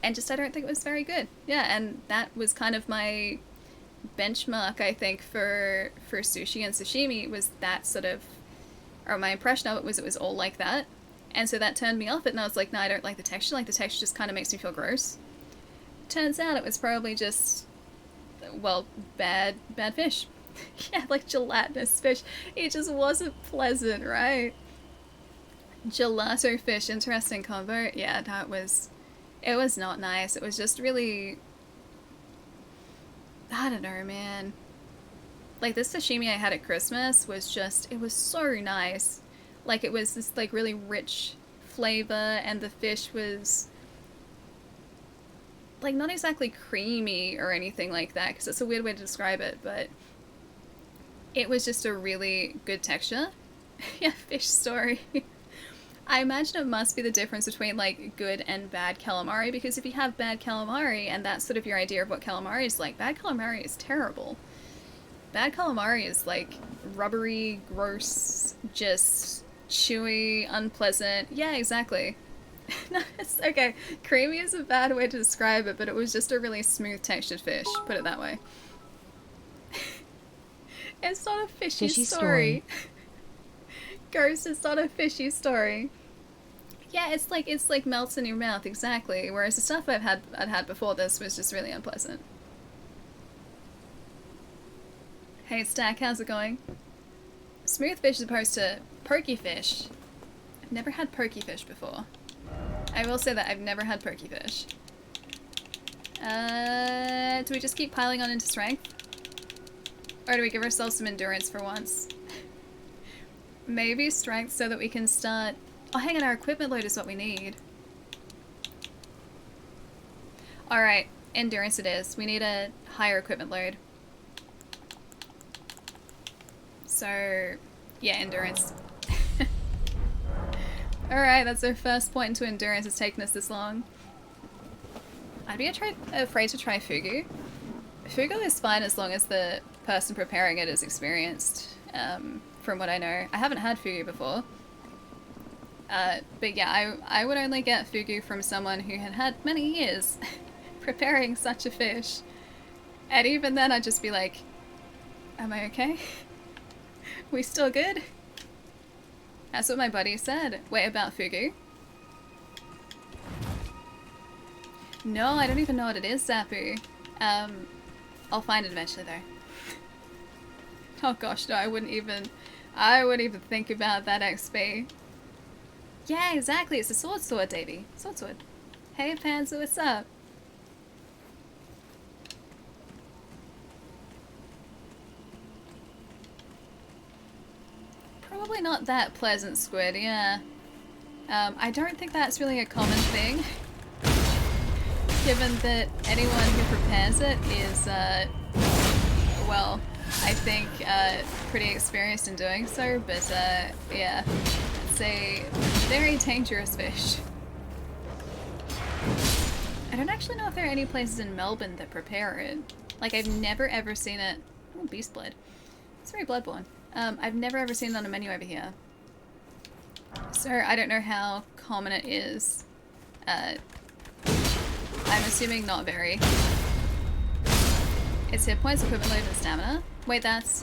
And just, I don't think it was very good. Yeah, and that was kind of my benchmark, I think, for sushi and sashimi, was that sort of, or my impression of it was all like that. And so that turned me off it, and I was like, no, I don't like the texture. Like, the texture just kind of makes me feel gross. Turns out it was probably just, well, bad fish. Yeah, like gelatinous fish. It just wasn't pleasant, right? Gelato fish, interesting combo. Yeah, that was, it was not nice. It was just really, I don't know, man. Like, this sashimi I had at Christmas was just, it was so nice. Like, it was this, like, really rich flavor, and the fish was, like, not exactly creamy or anything like that, because it's a weird way to describe it, but it was just a really good texture. Yeah, fish story. I imagine it must be the difference between, like, good and bad calamari, because if you have bad calamari, and that's sort of your idea of what calamari is like, bad calamari is terrible. Bad calamari is, like, rubbery, gross, just chewy, unpleasant. Yeah, exactly. No, it's okay. Creamy is a bad way to describe it, but it was just a really smooth textured fish. Put it that way. It's not a fishy story. Ghost, it's not a fishy story. Yeah, it's like melts in your mouth, exactly. Whereas the stuff I'd had before this was just really unpleasant. Hey Stack, how's it going? Smooth fish as opposed to pokey fish. I've never had pokey fish before. I will say that I've never had pokey fish. Do we just keep piling on into strength? Or do we give ourselves some endurance for once? Maybe strength so that we can start... Oh, hang on, our equipment load is what we need. Alright, endurance it is. We need a higher equipment load. So, yeah, endurance. Alright, that's our first point into endurance. It's taken us this long. I'd be afraid to try fugu. Fugu is fine as long as the person preparing it is experienced, from what I know. I haven't had fugu before. But yeah, I would only get fugu from someone who had had many years preparing such a fish. And even then I'd just be like, am I okay? We still good? That's what my buddy said. Wait, about fugu? No, I don't even know what it is, Zapu. I'll find it eventually though. Oh gosh, no, I wouldn't even think about that XP. Yeah, exactly, it's a sword, Davey. Sword. Hey Panzer, what's up? Probably not that pleasant, Squid, yeah. I don't think that's really a common thing. Given that anyone who prepares it is, well, I think, pretty experienced in doing so, but, yeah. It's a very dangerous fish. I don't actually know if there are any places in Melbourne that prepare it. Like, I've never ever seen it... Oh, beast blood. It's very bloodborne. I've never ever seen it on a menu over here. So, I don't know how common it is. I'm assuming not very. It's hit points, equipment load, and stamina. Wait, that's,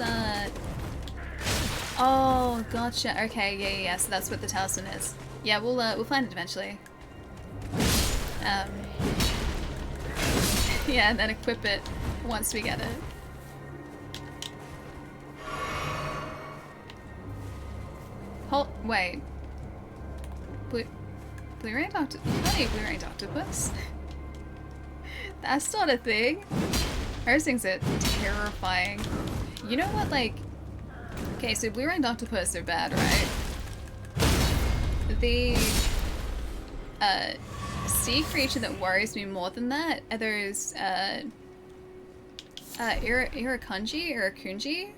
Oh, gotcha. Okay, yeah. So that's what the talisman is. Yeah, we'll find it eventually. Yeah, and then equip it once we get it. Wait. Blue-ringed blue-ringed octopus? That's not a thing. Those things are terrifying. You know what, like... Okay, so blue-ringed octopus are bad, right? The sea creature that worries me more than that are those irakunji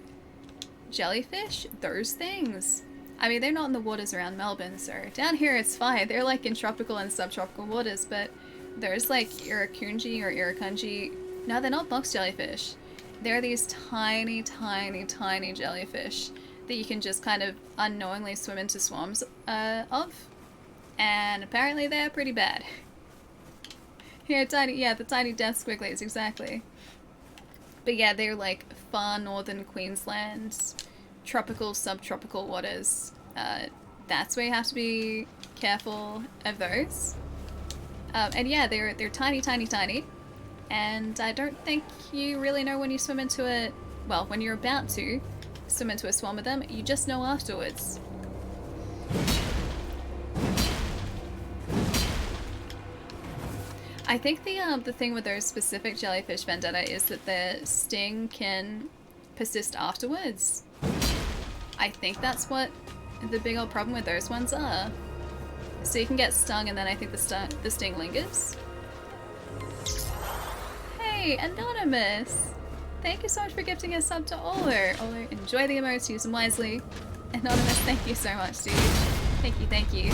jellyfish. Those things. I mean, they're not in the waters around Melbourne, so down here it's fine. They're like in tropical and subtropical waters, but there's like irakunji or irakunji. No, they're not box jellyfish. They're these tiny jellyfish that you can just kind of unknowingly swim into swarms of. And apparently they're pretty bad. Here, the tiny death squigglies, exactly. But yeah, they're like far northern Queensland, tropical, subtropical waters. That's where you have to be careful of those. And yeah, they're tiny. And I don't think you really know when you swim into it. Well, when you're about to swim into a swarm of them, you just know afterwards. I think the thing with those specific jellyfish, Vendetta, is that their sting can persist afterwards. I think that's what the big old problem with those ones are. So you can get stung, and then I think the sting lingers. Hey, Anonymous! Thank you so much for gifting a sub to Oler. Oler, enjoy the emotes, use them wisely. Anonymous, thank you so much, dude. Thank you.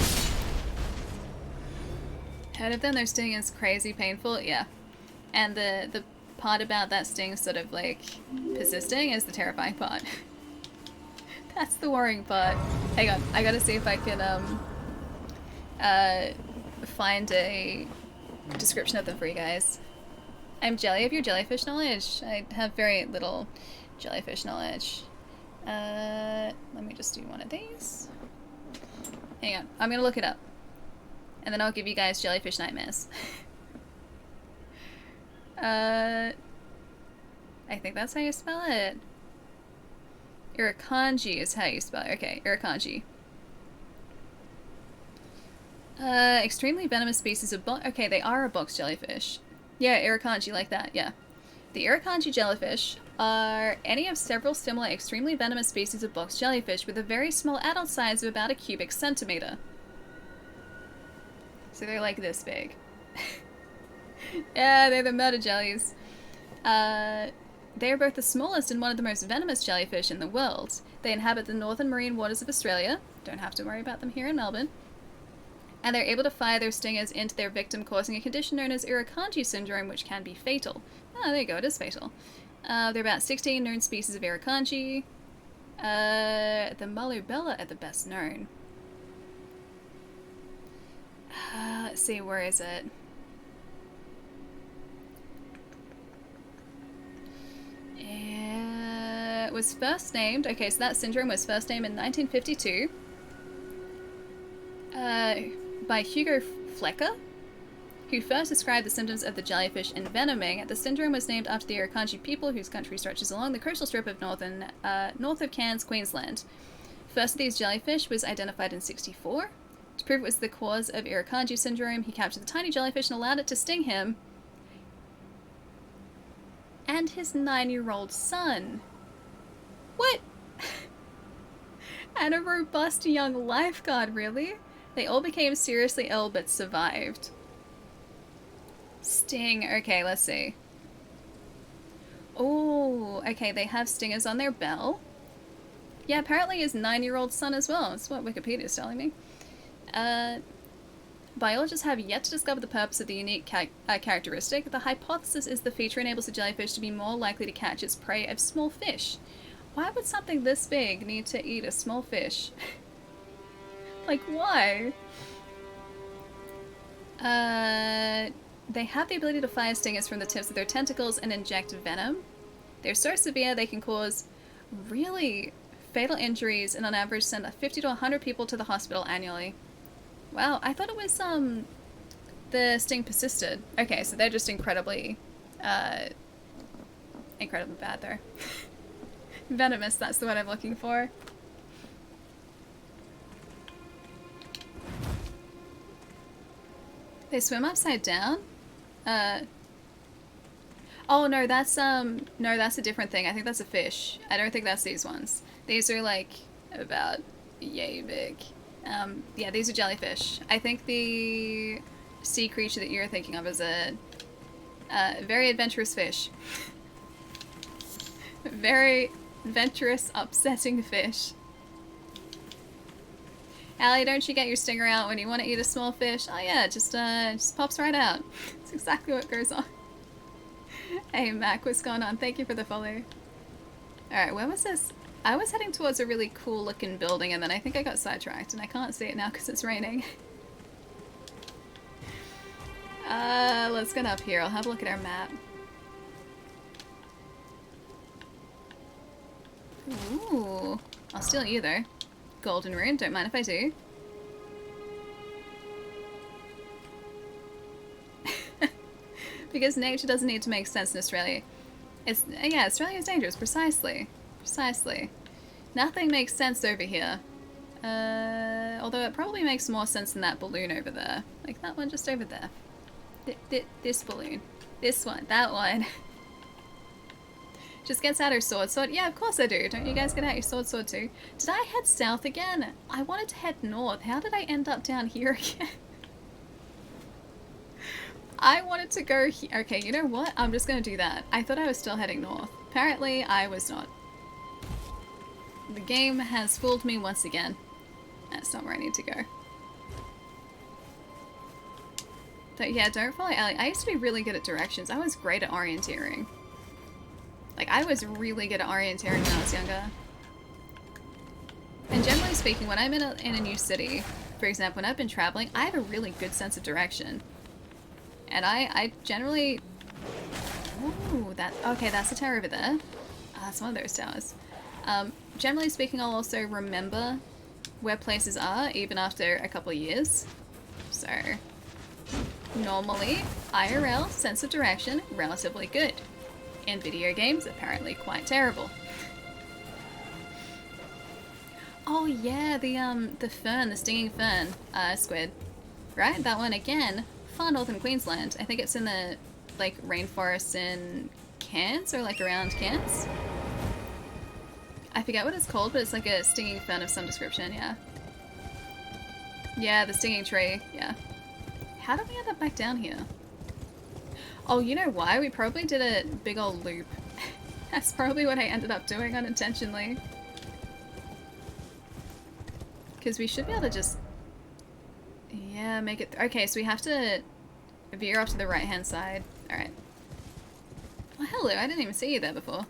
Heard of them? Their sting is crazy painful, yeah. And the part about that sting sort of like persisting is the terrifying part. That's the worrying part. Hang on, I gotta see if I can find a description of them for you guys. I'm jelly of your jellyfish knowledge. I have very little jellyfish knowledge. Let me just do one of these. Hang on, I'm gonna look it up. And then I'll give you guys jellyfish nightmares. I think that's how you spell it. Irukandji is how you spell it. Okay, Irukandji. Extremely venomous species of okay, they are a box jellyfish. Yeah, Irukandji like that, yeah. The Irukandji jellyfish are any of several similar extremely venomous species of box jellyfish with a very small adult size of about a cubic centimeter. So they're like this big. Yeah, they're the murder jellies. They are both the smallest and one of the most venomous jellyfish in the world. They inhabit the northern marine waters of Australia. Don't have to worry about them here in Melbourne. And they're able to fire their stingers into their victim, causing a condition known as Irukandji syndrome, which can be fatal. Oh, there you go, it is fatal. There are about 16 known species of Irukandji. The Malubella are the best known. Let's see, where is it? It was first named, okay, so that syndrome was first named in 1952 by Hugo Flecker, who first described the symptoms of the jellyfish envenoming. The syndrome was named after the Irukandji people, whose country stretches along the coastal strip of north of Cairns, Queensland. First of these jellyfish was identified in 1964. To prove it was the cause of Irukandji syndrome, he captured the tiny jellyfish and allowed it to sting him and his 9-year-old son. What? And a robust young lifeguard, really? They all became seriously ill but survived. Sting. Okay, let's see. Oh, okay, they have stingers on their bell. Yeah, apparently his 9-year-old son as well. That's what Wikipedia is telling me. Biologists have yet to discover the purpose of the unique characteristic. The hypothesis is the feature enables the jellyfish to be more likely to catch its prey of small fish. Why would something this big need to eat a small fish? Like, why? They have the ability to fire stingers from the tips of their tentacles and inject venom. They're so severe they can cause really fatal injuries and on average send 50 to 100 people to the hospital annually. Wow, I thought it was, the sting persisted. Okay, so they're just incredibly bad though. Venomous, that's the word I'm looking for. They swim upside down? Oh no, that's a different thing. I think that's a fish. I don't think that's these ones. These are like about yay big. Yeah, these are jellyfish. I think the sea creature that you're thinking of is a very adventurous fish. Very adventurous, upsetting fish. Allie, don't you get your stinger out when you want to eat a small fish? Oh yeah, just pops right out. That's exactly what goes on. Hey Mac, what's going on? Thank you for the follow. Alright, where was this? I was heading towards a really cool looking building and then I think I got sidetracked and I can't see it now because it's raining. Let's get up here. I'll have a look at our map. Ooh, I'll steal either. Golden rune, don't mind if I do. Because nature doesn't need to make sense in Australia. Yeah, Australia is dangerous, precisely. Precisely. Nothing makes sense over here. Although it probably makes more sense than that balloon over there. Like that one just over there. This balloon. This one. That one. Just gets out her sword. Yeah, of course I do. Don't you guys get out your sword too? Did I head south again? I wanted to head north. How did I end up down here again? I wanted to go here. Okay, you know what? I'm just gonna do that. I thought I was still heading north. Apparently, I was not. The game has fooled me once again. That's not where I need to go. But yeah, don't follow Ellie. I used to be really good at directions. I was great at orienteering. Like, I was really good at orienteering when I was younger. And generally speaking, when I'm in a new city, for example, when I've been traveling, I have a really good sense of direction. And I generally... Ooh, okay, that's a tower over there. That's one of those towers. Generally speaking, I'll also remember where places are, even after a couple of years. So, normally, IRL, sense of direction, relatively good. In video games, apparently quite terrible. Oh yeah, the fern, the stinging fern, squid. Right, that one again, far north in Queensland. I think it's in the, like, rainforests in Cairns, or like around Cairns. I forget what it's called, but it's like a stinging fern of some description, yeah. Yeah, the stinging tree, yeah. How did we end up back down here? Oh, you know why? We probably did a big old loop. That's probably what I ended up doing unintentionally. Because we should be able to just... Yeah, make it... Okay, so we have to veer off to the right-hand side. Alright. Oh, hello, I didn't even see you there before.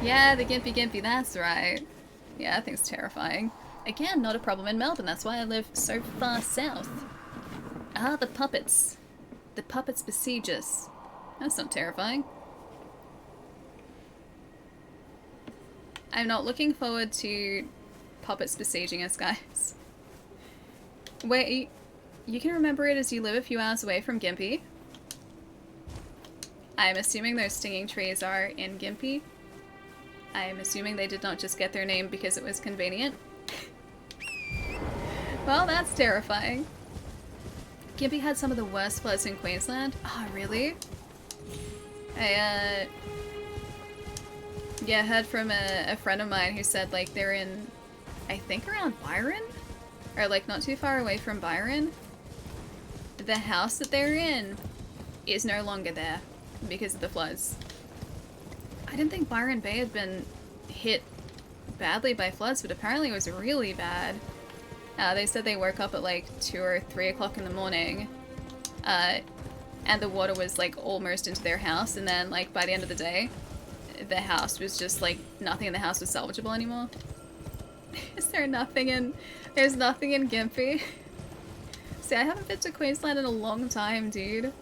Yeah, the Gimpy, that's right. Yeah, that thing's terrifying. Again, not a problem in Melbourne, that's why I live so far south. Ah, the puppets. The puppets besiege us. That's not terrifying. I'm not looking forward to puppets besieging us, guys. Wait, you can remember it as you live a few hours away from Gympie. I'm assuming those stinging trees are in Gympie. I'm assuming they did not just get their name because it was convenient. Well, that's terrifying. Gympie had some of the worst floods in Queensland. Oh, really? I, yeah, heard from a friend of mine who said, like, they're in, I think around Byron? Or, like, not too far away from Byron. The house that they're in is no longer there because of the floods. I didn't think Byron Bay had been hit badly by floods, but apparently it was really bad. They said they woke up at like 2 or 3 o'clock in the morning, and the water was like almost into their house, and then like by the end of the day, the house was just like, nothing in the house was salvageable anymore. Is there nothing in... There's nothing in Gympie? See, I haven't been to Queensland in a long time, dude.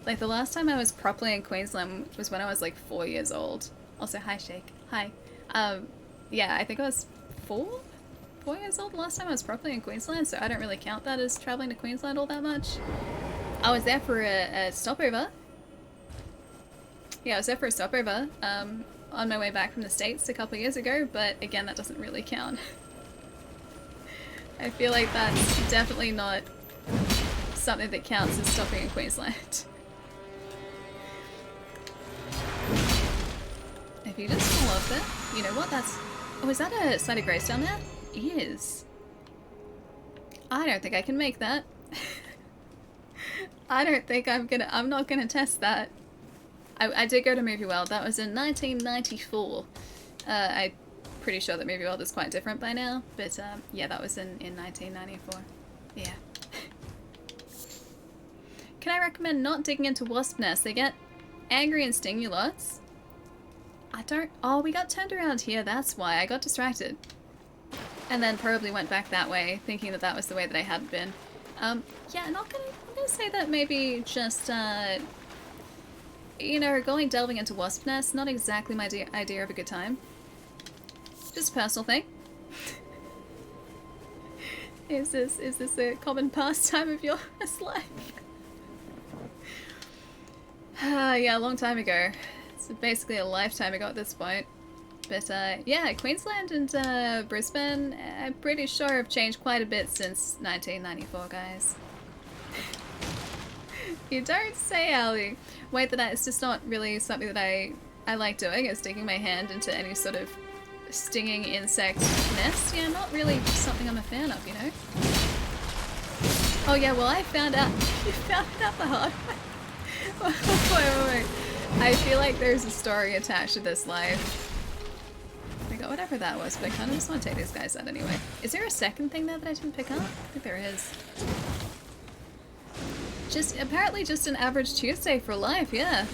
Like, the last time I was properly in Queensland was when I was like 4 years old. Also, hi Shake. Hi. Yeah, I think I was 4 years old the last time I was properly in Queensland, so I don't really count that as traveling to Queensland all that much. I was there for a stopover. Yeah, I was there for a stopover, on my way back from the States a couple of years ago, but again, that doesn't really count. I feel like that's definitely not something that counts as stopping in Queensland. If you just fall off there, you know what, that's... Oh, is that a site of grace down there? It is. I don't think I can make that. I don't think I'm not gonna test that. I did go to Movie World, that was in 1994. I'm pretty sure that Movie World is quite different by now, but yeah, that was in 1994. Yeah. Can I recommend not digging into wasp nests? They get angry and sting you lots. I don't... Oh, we got turned around here, that's why. I got distracted. And then probably went back that way, thinking that that was the way that I had been. Yeah, I'm gonna say that maybe just, you know, delving into wasp nests, not exactly my idea of a good time. Just a personal thing. Is this a common pastime of yours, life? Yeah, a long time ago. It's basically a lifetime ago at this point. But yeah, Queensland and Brisbane, I'm pretty sure have changed quite a bit since 1994, guys. You don't say, Ali. Wait, it's just not really something that I like doing, is sticking my hand into any sort of stinging insect nest. Yeah, not really something I'm a fan of, you know? Oh yeah, well I found out, you found out the hard way. Wait. I feel like there's a story attached to this life. I got whatever that was, but I kind of just want to take these guys out anyway. Is there a second thing there that I didn't pick up? I think there is. Apparently just an average Tuesday for life, yeah.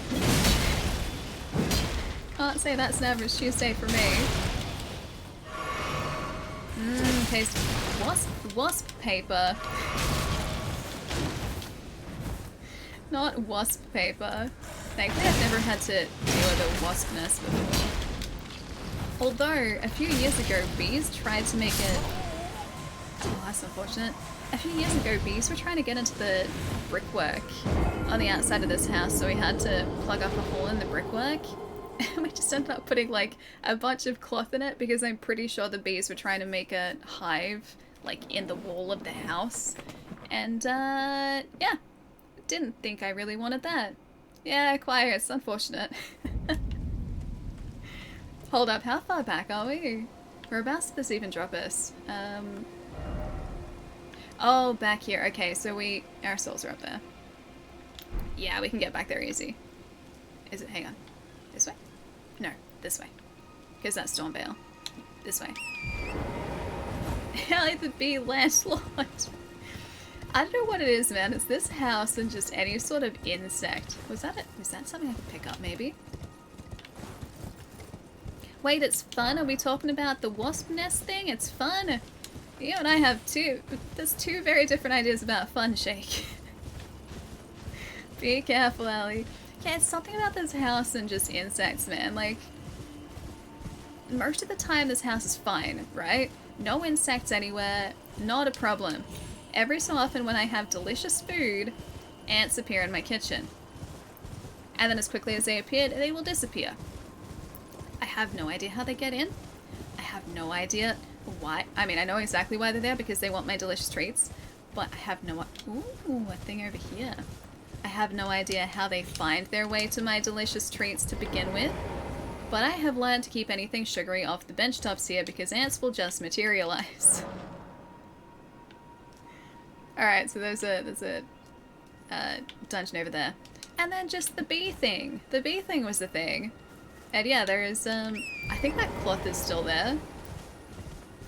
Can't say that's an average Tuesday for me. Taste wasp paper. Not wasp paper. Thankfully I've never had to deal with a wasp nest before. Although, a few years ago, bees tried to make it... Oh, that's unfortunate. A few years ago, bees were trying to get into the brickwork on the outside of this house, so we had to plug up a hole in the brickwork. And we just ended up putting, like, a bunch of cloth in it, because I'm pretty sure the bees were trying to make a hive, like, in the wall of the house. And, yeah. Didn't think I really wanted that. Yeah, quiet, it's unfortunate. Hold up, how far back are we? Whereabouts did this even drop us? Oh, back here. Okay, so our souls are up there. Yeah, we can get back there easy. Is it? Hang on. This way? No, this way. Because that's Stormvale. This way. Hell, the bee landlord. I don't know what it is, man. It's this house and just any sort of insect. Was that it? Was that something I could pick up, maybe? Wait, it's fun? Are we talking about the wasp nest thing? It's fun. You and I have there's two very different ideas about fun, Shake. Be careful, Allie. Yeah, it's something about this house and just insects, man. Like, most of the time this house is fine, right? No insects anywhere, not a problem. Every so often when I have delicious food, ants appear in my kitchen. And then as quickly as they appear, they will disappear. I have no idea how they get in. I have no idea why. I mean, I know exactly why they're there, because they want my delicious treats. But I have no... Ooh, a thing over here. I have no idea how they find their way to my delicious treats to begin with. But I have learned to keep anything sugary off the bench tops here, because ants will just materialize. Alright, so there's a dungeon over there. And then just the bee thing. The bee thing was the thing. And yeah, there is, I think that cloth is still there.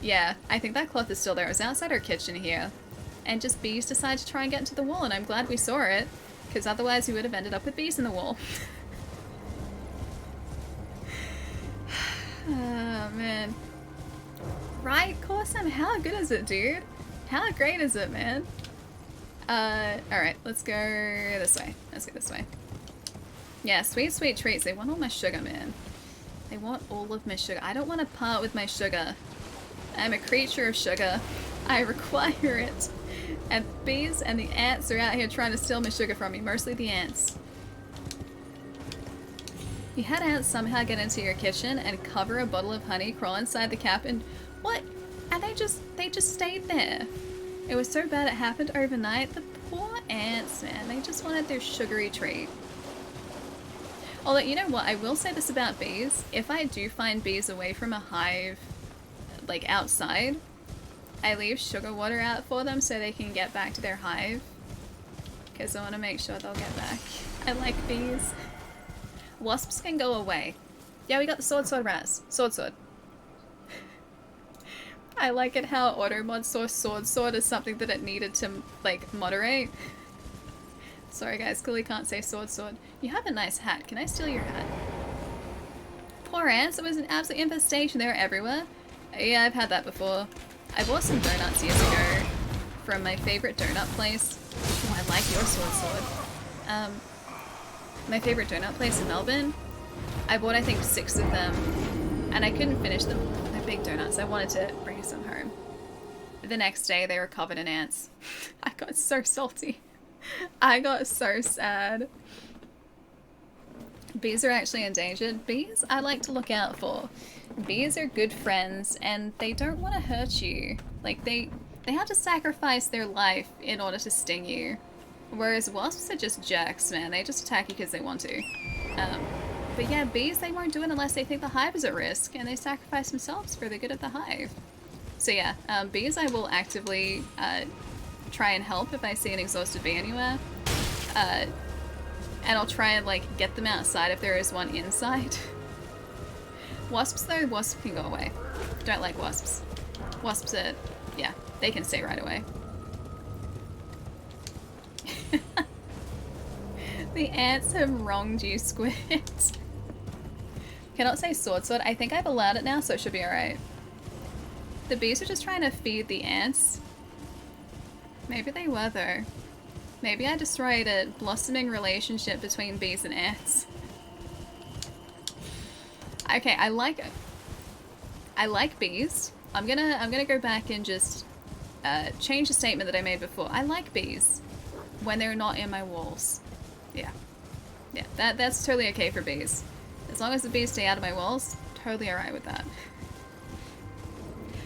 Yeah, I think that cloth is still there. It was outside our kitchen here. And just bees decided to try and get into the wall, and I'm glad we saw it. Because otherwise we would have ended up with bees in the wall. Oh, man. Right, Corsom, how good is it, dude? How great is it, man? Alright, let's go this way. Let's go this way. Yeah, sweet, sweet treats. They want all my sugar, man. They want all of my sugar. I don't want to part with my sugar. I'm a creature of sugar. I require it. And bees and the ants are out here trying to steal my sugar from me. Mostly the ants. You had ants somehow get into your kitchen and cover a bottle of honey, crawl inside the cap, and what? And they just stayed there. It was so bad it happened overnight. The poor ants, man. They just wanted their sugary treat. Although, you know what? I will say this about bees. If I do find bees away from a hive, like outside, I leave sugar water out for them so they can get back to their hive. Because I want to make sure they'll get back. I like bees. Wasps can go away. Yeah, we got the sword Raz. Sword. I like it how Automod saw sword as something that it needed to, like, moderate. Sorry guys, clearly can't say sword. You have a nice hat. Can I steal your hat? Poor ants, it was an absolute infestation. They were everywhere. Yeah, I've had that before. I bought some donuts years ago from my favorite donut place. Oh, I like your sword. My favorite donut place in Melbourne. I bought, I think, 6 of them, and I couldn't finish them. They're big donuts. I wanted to bring some home. The next day, they were covered in ants. I got so salty. I got so sad. Bees are actually endangered. Bees I like to look out for. Bees are good friends, and they don't want to hurt you. Like, they have to sacrifice their life in order to sting you. Whereas wasps are just jerks, man. They just attack you because they want to. But yeah, bees, they won't do it unless they think the hive is at risk, and they sacrifice themselves for the good of the hive. So yeah, bees I will actively try and help if I see an exhausted bee anywhere. And I'll try and, like, get them outside if there is one inside. Wasps, though, wasps can go away. Don't like wasps. Wasps are, yeah, they can stay right away. The ants have wronged you, Squid. Cannot say sword. I think I've allowed it now, so it should be alright. The bees are just trying to feed the ants. Maybe they were though. Maybe I destroyed a blossoming relationship between bees and ants. Okay, I like bees. I'm gonna go back and just change the statement that I made before. I like bees when they're not in my walls. Yeah. Yeah, that's totally okay for bees. As long as the bees stay out of my walls, totally alright with that.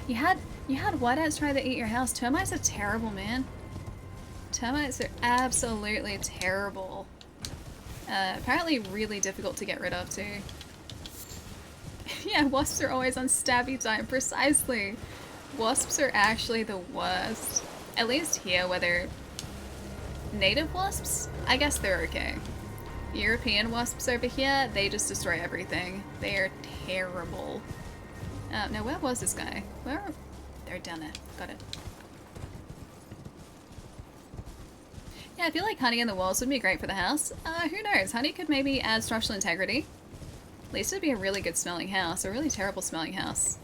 You had whiteouts try to eat your house. Termites are terrible, man. Termites are absolutely terrible. Apparently really difficult to get rid of too. Yeah, wasps are always on stabby time. Precisely. Wasps are actually the worst. At least here, where they're native wasps, I guess they're okay. European wasps over here, they just destroy everything. They are terrible. Now where was this guy? Where? They're down there. Got it. Yeah, I feel like honey in the walls would be great for the house. Who knows? Honey could maybe add structural integrity. At least it'd be a really good smelling house. A really terrible smelling house.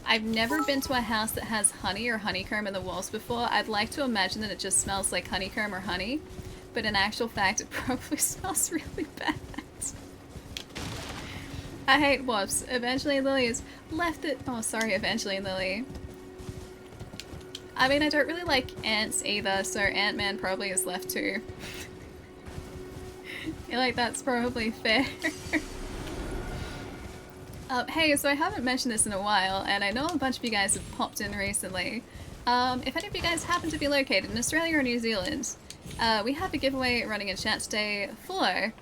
I've never been to a house that has honey or honeycomb in the walls before. I'd like to imagine that it just smells like honeycomb or honey, but in actual fact it probably smells really bad. I hate wasps. Eventually Lily has left it. Oh, sorry, Eventually Lily. I mean, I don't really like ants either, so Ant-Man probably is left too. I feel like that's probably fair. Hey, so I haven't mentioned this in a while, and I know a bunch of you guys have popped in recently. If any of you guys happen to be located in Australia or New Zealand, we have a giveaway running in chat today for...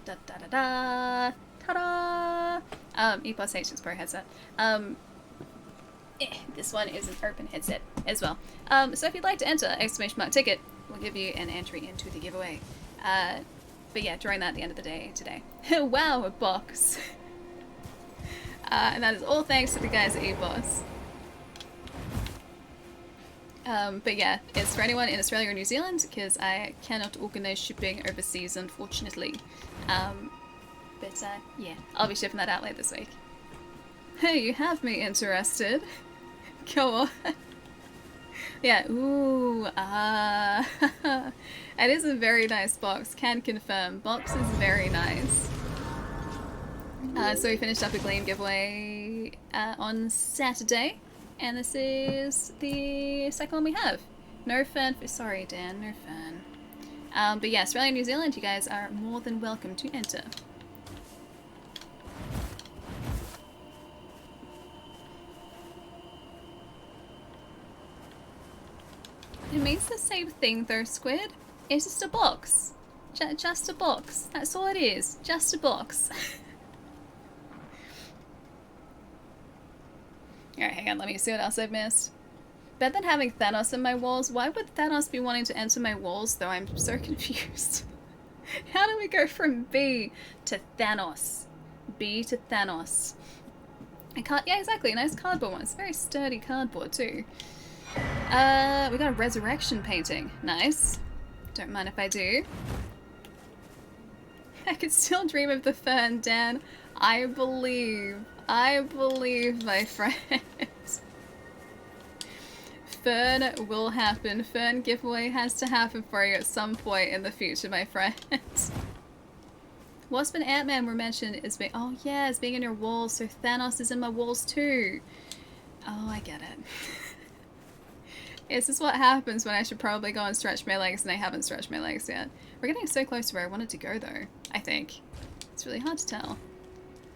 Da-da-da-da! Ta-da! EPOS H is Pro headset. This one is an open headset as well. So if you'd like to enter, !ticket, we'll give you an entry into the giveaway. But yeah, drawing that at the end of the day today. Wow, a box. And that is all thanks to the guys at EPOS. But yeah, it's for anyone in Australia or New Zealand, because I cannot organise shipping overseas, unfortunately. But yeah, I'll be shipping that out later this week. Hey, you have me interested. Go on. Yeah, ooh, it is a very nice box, can confirm. Box is very nice. So we finished up a Gleam giveaway on Saturday, and this is the second one we have. No fern, sorry Dan, no fern. But yeah, Australia and New Zealand, you guys are more than welcome to enter. It means the same thing though, Squid. It's just a box. Just a box. That's all it is. Just a box. Alright, hang on, let me see what else I've missed. Better than having Thanos in my walls. Why would Thanos be wanting to enter my walls though? I'm so confused. How do we go from B to Thanos? B to Thanos. I can't, yeah, exactly, a nice cardboard one. It's very sturdy cardboard too. We got a resurrection painting. Nice. Don't mind if I do. I could still dream of the fern, Dan. I believe, my friend. Fern will happen. Fern giveaway has to happen for you at some point in the future, my friend. Wasp and Ant-Man were mentioned as being, oh yeah, as being in your walls, so Thanos is in my walls too. Oh, I get it. This is what happens when I should probably go and stretch my legs and I haven't stretched my legs yet. We're getting so close to where I wanted to go though, I think. It's really hard to tell.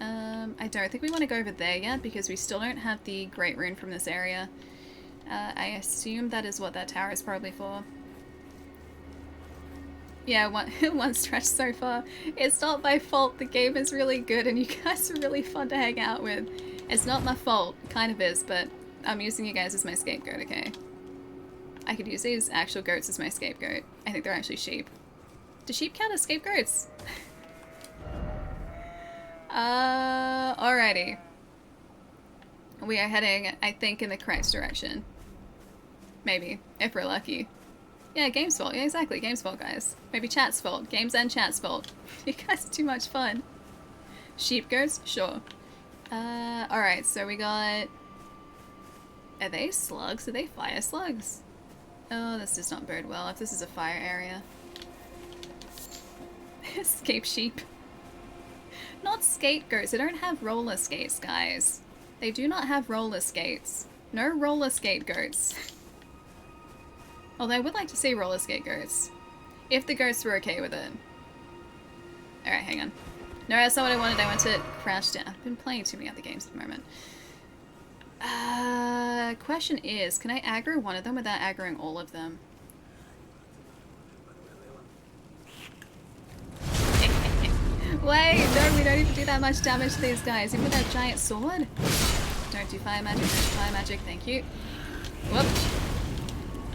I don't think we want to go over there yet because we still don't have the Great Rune from this area. I assume that is what that tower is probably for. Yeah, one stretch so far. It's not my fault, the game is really good and you guys are really fun to hang out with. It's not my fault, kind of is, but I'm using you guys as my scapegoat, okay? I could use these actual goats as my scapegoat. I think they're actually sheep. Do sheep count as scapegoats? Alrighty. We are heading, I think, in the correct direction. Maybe, if we're lucky. Yeah, game's fault. Yeah, exactly. Game's fault, guys. Maybe chat's fault. Games and chat's fault. You guys are too much fun. Sheep goats? Sure. Alright, so we got... Are they slugs? Are they fire slugs? Oh, this does not bode well if this is a fire area. Escape sheep. Not scapegoats. They don't have roller skates, guys. They do not have roller skates. No roller scapegoats. Although I would like to see roller scapegoats. If the ghosts were okay with it. Alright, hang on. No, that's not what I wanted. I want to crouch down. I've been playing too many other games at the moment. Question is, can I aggro one of them without aggroing all of them? Wait, no, we don't even do that much damage to these guys. Even with that giant sword. Don't do fire magic, don't do fire magic, thank you. Whoop.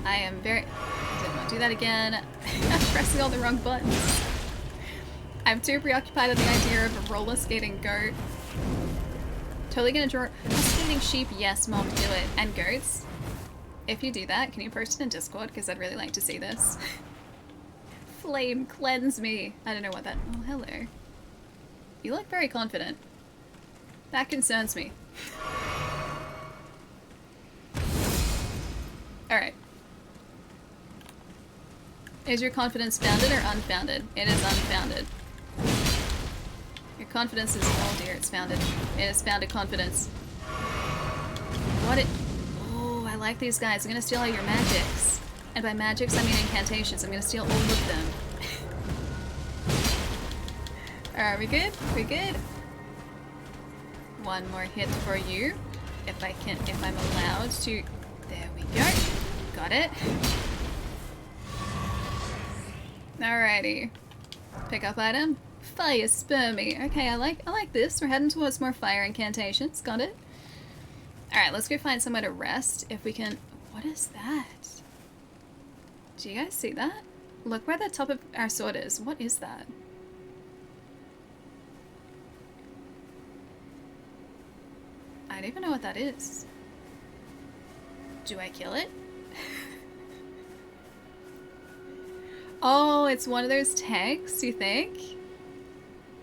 I am very... Did not do that again. I'm pressing all the wrong buttons. I'm too preoccupied with the idea of a roller skating goat. Totally gonna draw a skating sheep. Yes, Mom, do it. And goats. If you do that, can you post it in Discord? Because I'd really like to see this. Flame, cleanse me. I don't know what that... Oh, hello. You look very confident. That concerns me. Alright. Is your confidence founded or unfounded? It is unfounded. Your confidence is... Oh dear, it's founded. It is founded confidence. What it... Oh, I like these guys. I'm gonna steal all your magics. And by magics, I mean incantations. I'm gonna steal all of them. Alright, we good? We good? One more hit for you. If I'm allowed to... There we go. Got it. Alrighty. Pick up item. Fire spermy. Okay, I like this. We're heading towards more fire incantations. Got it. Alright, let's go find somewhere to rest. If we can... What is that? Do you guys see that? Look where the top of our sword is. What is that? I don't even know what that is. Do I kill it? Oh, it's one of those tanks, you think?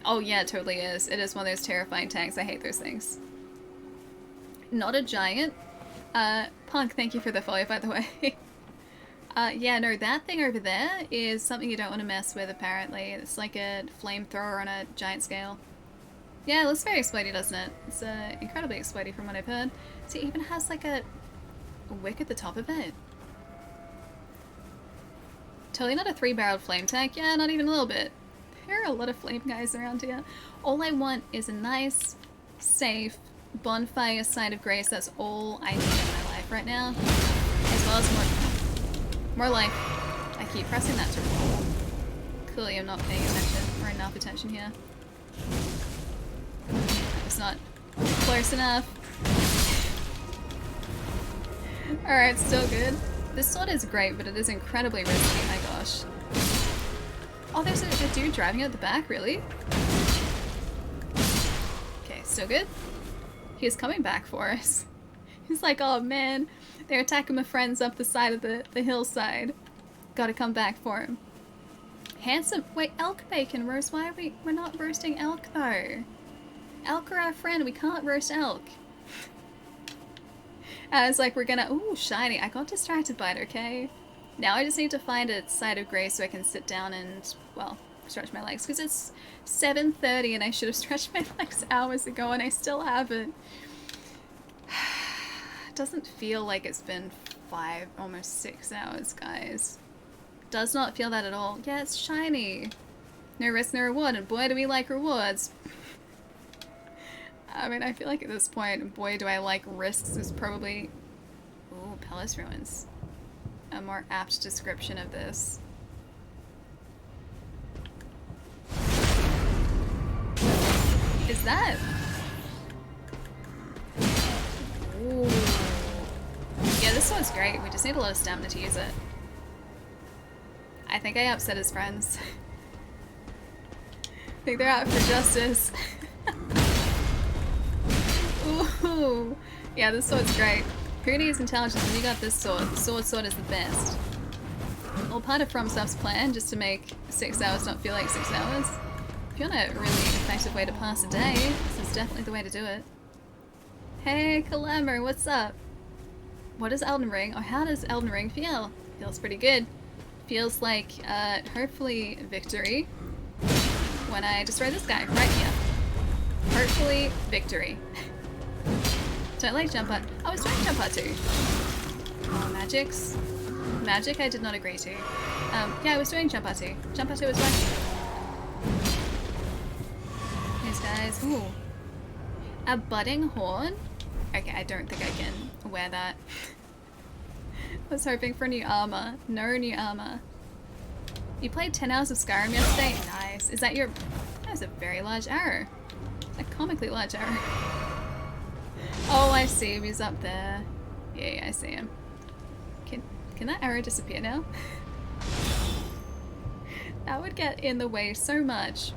Oh yeah, it totally is. It is one of those terrifying tanks. I hate those things. Not a giant. Punk, thank you for the follow, by the way. Yeah, no, that thing over there is something you don't want to mess with, apparently. It's like a flamethrower on a giant scale. Yeah, it looks very explodey, doesn't it? It's incredibly explodey from what I've heard. So it even has like a wick at the top of it. Totally not a 3-barreled flame tank. Yeah, not even a little bit. There are a lot of flame guys around here. All I want is a nice, safe, bonfire side of grace. That's all I need in my life right now. As well as more life. I keep pressing that to roll. Clearly I'm not paying attention, or enough attention here. It's not close enough. Alright, still good. This sword is great, but it is incredibly risky, my gosh. Oh, there's a dude driving out the back, really? Okay, still good. He's coming back for us. He's like, oh man, they're attacking my friends up the side of the hillside. Gotta come back for him. Handsome. Wait, elk bacon roast. Why are we're not roasting elk though? Elk are our friend. We can't roast elk. I was like, we're gonna... Ooh, shiny. I got distracted by it, okay? Now I just need to find a side of grace so I can sit down and, well, stretch my legs. Because it's 7:30 and I should have stretched my legs hours ago and I still haven't. It doesn't feel like it's been 5, almost 6 hours, guys. Does not feel that at all. Yeah, it's shiny. No risk, no reward. And boy, do we like rewards. I mean, I feel like at this point, boy, do I like risks is probably... Ooh, Palace Ruins. A more apt description of this. Is that? Ooh. Yeah, this one's great. We just need a lot of stamina to use it. I think I upset his friends. I think they're out for justice. Ooh. Yeah, this sword's great. Who needs intelligence when you got this sword? The sword is the best. Well, part of FromSoft's plan, just to make 6 hours not feel like 6 hours. If you want a really effective way to pass a day, this is definitely the way to do it. Hey, Calamar, what's up? What is Elden Ring, or how does Elden Ring feel? Feels pretty good. Feels like, hopefully, victory when I destroy this guy right here. Hopefully, victory. Don't like jump out. I was trying jump out too. Oh, magics. Magic I did not agree to. Yeah, I was doing jump out too. Jump out too was fine. These guys. Ooh. A budding horn? Okay, I don't think I can wear that. I was hoping for new armor. No new armor. You played 10 hours of Skyrim yesterday? Nice. Is that your... That is a very large arrow. A comically large arrow. Oh, I see him. He's up there. Yeah, I see him. Can that arrow disappear now? That would get in the way so much.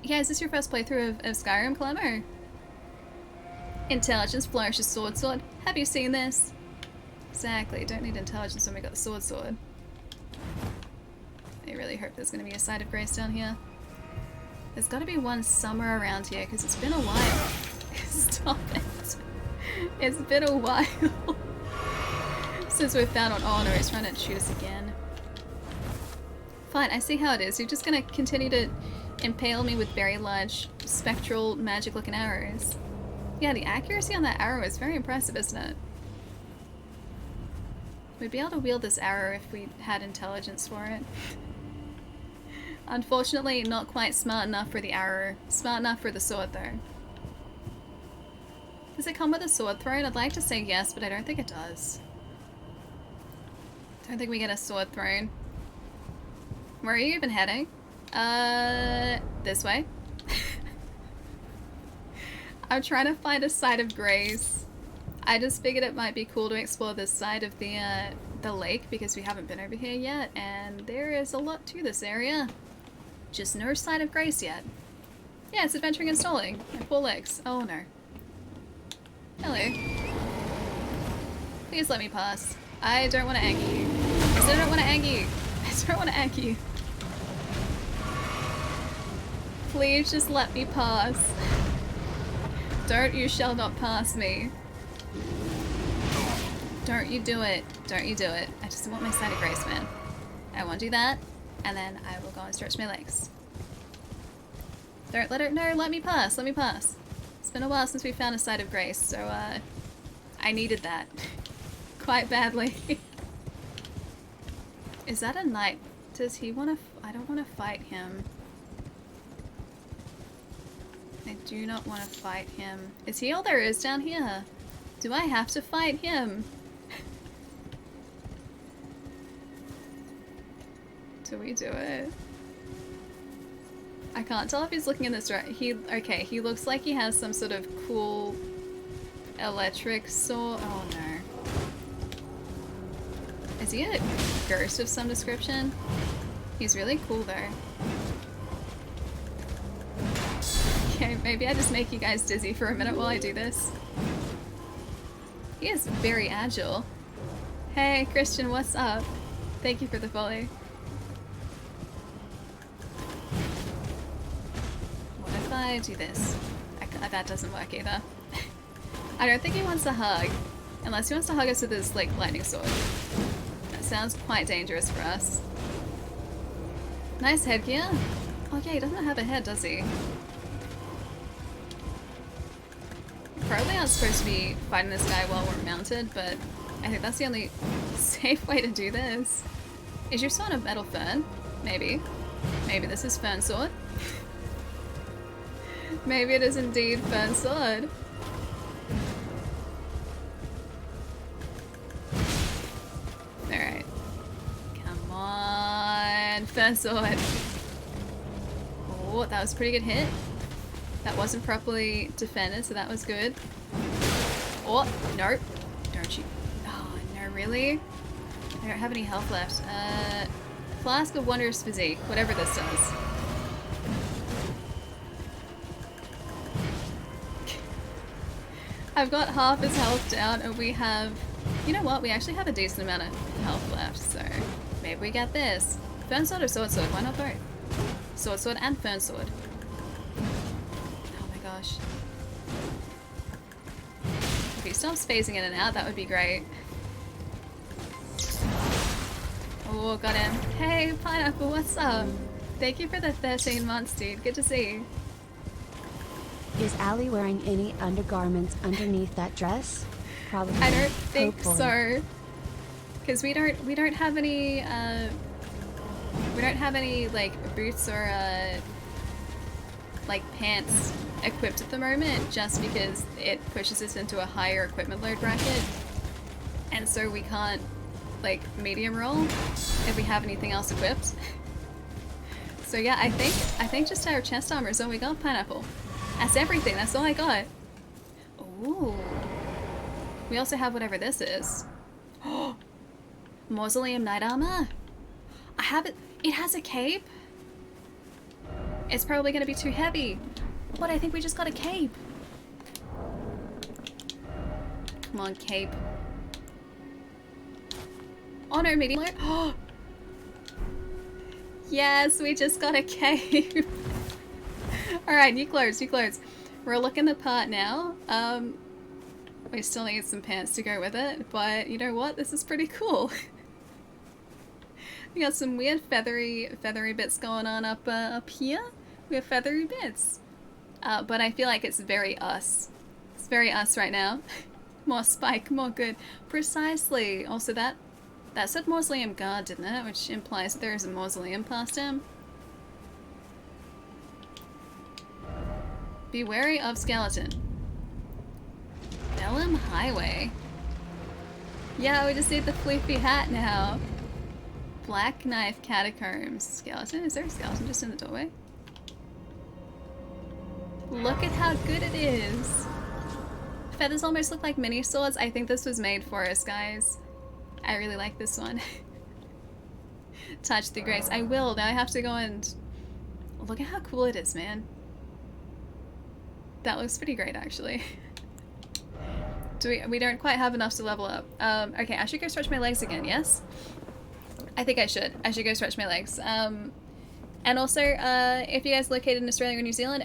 Yeah, is this your first playthrough of Skyrim, Clemmo? Intelligence flourishes sword. Have you seen this? Exactly, don't need intelligence when we got the sword. I really hope there's going to be a side of grace down here. There's got to be one somewhere around here, because it's been a while. Stop it. It's been a while. Since we've found one. Oh no, he's trying to shoot us again. Fine, I see how it is. You're just going to continue to impale me with very large, spectral, magic-looking arrows. Yeah, the accuracy on that arrow is very impressive, isn't it? We'd be able to wield this arrow if we had intelligence for it. Unfortunately, not quite smart enough for the arrow. Smart enough for the sword, though. Does it come with a sword throne? I'd like to say yes, but I don't think it does. Don't think we get a sword throne. Where are you even heading? This way. I'm trying to find a side of grace. I just figured it might be cool to explore this side of the lake because we haven't been over here yet, and there is a lot to this area. Just no side of grace yet. Yeah, it's adventuring and stalling. My poor legs. Oh no. Hello. Please let me pass. I don't want to anger you. I still don't want to anger you. I don't want to anger you. Please just let me pass. Don't you shall not pass me. Don't you do it. Don't you do it. I just want my side of grace, man. I want to do that, and then I will go and stretch my legs. Don't let her- no, let me pass, let me pass. It's been a while since we found a side of grace, so, I needed that. Quite badly. Is that a knight? Does he want to- I don't want to fight him. I do not want to fight him. Is he all there is down here? Do I have to fight him? Do we do it? I can't tell if he's looking in this direction. Okay, he looks like he has some sort of cool electric sword. Oh no. Is he a ghost of some description? He's really cool though. Okay, maybe I just make you guys dizzy for a minute while I do this. He is very agile. Hey, Christian, what's up? Thank you for the follow. What if I do this? That doesn't work either. I don't think he wants a hug. Unless he wants to hug us with his, like, lightning sword. That sounds quite dangerous for us. Nice headgear. Oh yeah, he doesn't have a head, does he? Probably not supposed to be fighting this guy while we're mounted, but I think that's the only safe way to do this. Is your sword a metal fern? Maybe. Maybe this is fern sword? Maybe it is indeed fern sword. Alright. Come on, fern sword. Oh, that was a pretty good hit. That wasn't properly defended, so that was good. Oh, no. Don't you. Oh, no, really? I don't have any health left. Flask of Wondrous Physique, whatever this does. I've got half his health down, and we have... You know what? We actually have a decent amount of health left, so maybe we get this. Fern sword or sword sword? Why not both? Sword, and Fern Sword. Oh my gosh. If he stops phasing in and out, that would be great. Oh, got him. Hey, Pineapple, what's up? Thank you for the 13 months, dude. Good to see you. Is Allie wearing any undergarments underneath that dress? Probably. I don't think Hopefully. so. Because we don't have any like boots or like pants equipped at the moment, just because it pushes us into a higher equipment load bracket, and so we can't like medium roll if we have anything else equipped. So yeah, I think just our chest armor is all we got, Pineapple. That's everything. That's all I got. Ooh. We also have whatever this is. Oh, Mausoleum Knight Armor. I have it. It has a cape. It's probably going to be too heavy. But I think we just got a cape. Come on, cape. Oh no, medium alert. Oh. Yes, we just got a cape. Alright, you close. We're looking the part now. We still need some pants to go with it, but you know what? This is pretty cool. We got some weird feathery bits going on up here. We have feathery bits. But I feel like it's very us. It's very us right now. More spike, more good. Precisely. Also that said Mausoleum Guard, didn't it? Which implies that there is a mausoleum past him. Be wary of skeleton. Bellum Highway. Yeah, we just need the floofy hat now. Black Knife Catacombs. Skeleton? Is there a skeleton just in the doorway? Look at how good it is. Feathers almost look like mini swords. I think this was made for us, guys. I really like this one. Touch the grace. I will. Now I have to go and... Look at how cool it is, man. That looks pretty great, actually. We don't quite have enough to level up. Okay, I should go stretch my legs again, yes? I think I should. I should go stretch my legs. And also, if you guys are located in Australia or New Zealand, !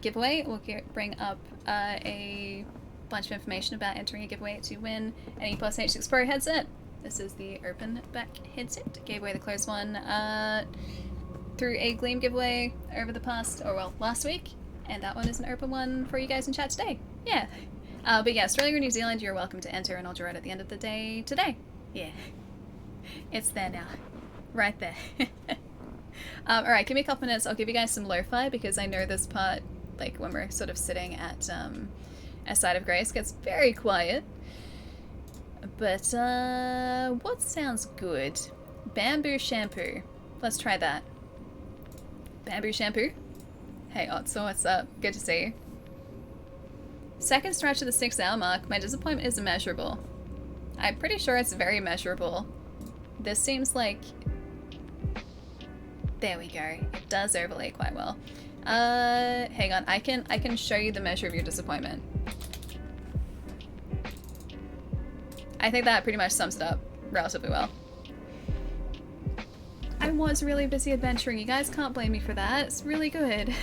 giveaway will bring up a bunch of information about entering a giveaway to win an E+ H6 Pro headset. This is the open back headset. Gave away the closed one through a Gleam giveaway over the past, or well, last week. And that one is an open one for you guys in chat today. Yeah. But yeah, Australia or New Zealand, you're welcome to enter, and I'll draw it at the end of the day today. Yeah. It's there now. Right there. Alright, give me a couple minutes. I'll give you guys some lo-fi, because I know this part, like when we're sort of sitting at a side of grace, gets very quiet. But what sounds good? Bamboo shampoo. Let's try that. Bamboo shampoo? Hey Otso, what's up? Good to see you. Second stretch of the 6-hour mark. My disappointment is immeasurable. I'm pretty sure it's very measurable. This seems like... There we go. It does overlay quite well. Hang on. I can show you the measure of your disappointment. I think that pretty much sums it up relatively well. I was really busy adventuring. You guys can't blame me for that. It's really good.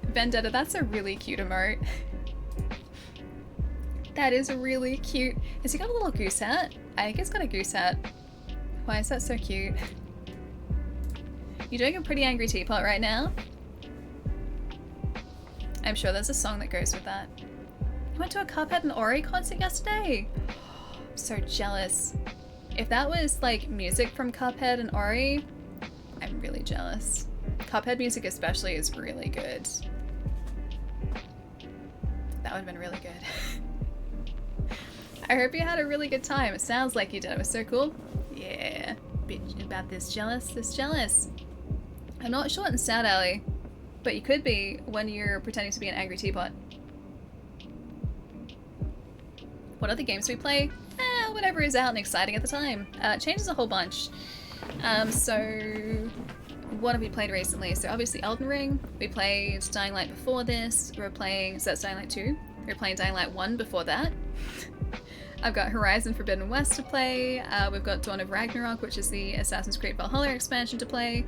Vendetta, that's a really cute emote. That is really cute. Has he got a little goose hat? I think he's got a goose hat. Why is that so cute? You're doing a pretty angry teapot right now. I'm sure there's a song that goes with that. I went to a Cuphead and Ori concert yesterday. I'm so jealous. If that was like music from Cuphead and Ori, I'm really jealous. Cuphead music especially is really good. That would have been really good. I hope you had a really good time. It sounds like you did. It was so cool. Yeah. Bitch about this jealous. I'm not short and stout, Allie, but you could be when you're pretending to be an angry teapot. What other games do we play? Whatever is out and exciting at the time. It changes a whole bunch. So what have we played recently? So obviously Elden Ring. We played Dying Light before this. So that's Dying Light 2. We were playing Dying Light 1 before that. I've got Horizon Forbidden West to play. We've got Dawn of Ragnarok, which is the Assassin's Creed Valhalla expansion to play.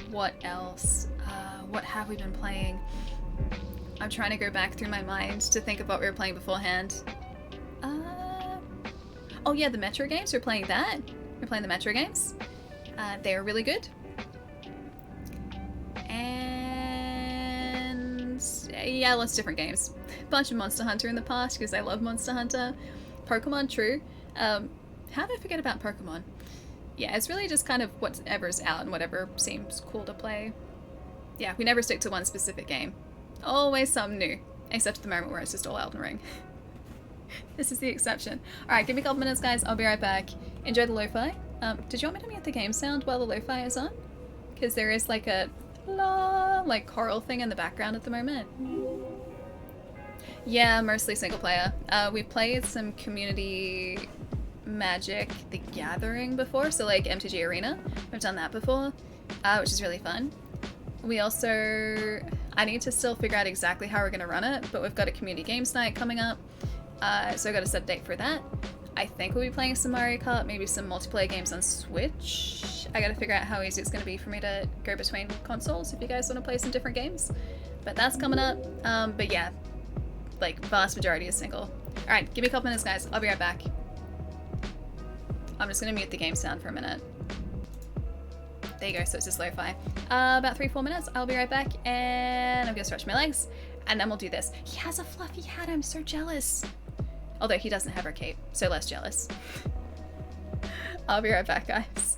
What else? What have we been playing? I'm trying to go back through my mind to think of what we were playing beforehand. Oh yeah, the Metro games. We're playing that. We're playing the Metro games. They're really good. And yeah, lots of different games. Bunch of Monster Hunter in the past because I love Monster Hunter. Pokemon, true. How did I forget about Pokemon? Yeah, it's really just kind of whatever's out and whatever seems cool to play. Yeah, we never stick to one specific game. Always something new. Except at the moment where it's just all Elden Ring. This is the exception. Alright, give me a couple minutes, guys. I'll be right back. Enjoy the lo-fi. Did you want me to mute the game sound while the lo-fi is on? Because there is like a like choral thing in the background at the moment. Yeah, mostly single player. We've played some community Magic the Gathering before, so like MTG Arena. We've done that before, which is really fun. We also, I need to still figure out exactly how we're going to run it, but we've got a community games night coming up, so I got a set date for that. I think we'll be playing some Mario Kart, maybe some multiplayer games on Switch. I gotta figure out how easy it's going to be for me to go between consoles if you guys want to play some different games. But that's coming up. But yeah, like vast majority is single. Alright, give me a couple minutes, guys. I'll be right back. I'm just going to mute the game sound for a minute. There you go, so it's just lo-fi. About 3-4 minutes, I'll be right back, and I'm going to stretch my legs, and then we'll do this. He has a fluffy hat, I'm so jealous. Although he doesn't have her cape, so less jealous. I'll be right back, guys.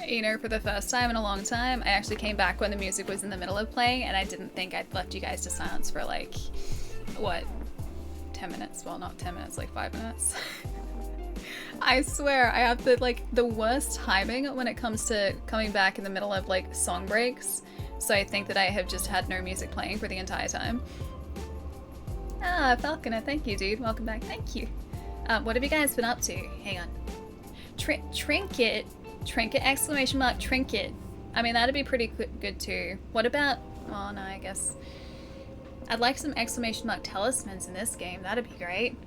You know, for the first time in a long time, I actually came back when the music was in the middle of playing, and I didn't think I'd left you guys to silence for like, what, 10 minutes? Well, not 10 minutes, like 5 minutes. I swear, I have the worst timing when it comes to coming back in the middle of like song breaks. So I think that I have just had no music playing for the entire time. Ah, Falconer, thank you, dude. Welcome back. Thank you. What have you guys been up to? Hang on. Trinket? Trinket, exclamation mark, trinket. I mean, that'd be pretty good too. What about, oh no, I guess. I'd like some exclamation mark talismans in this game. That'd be great.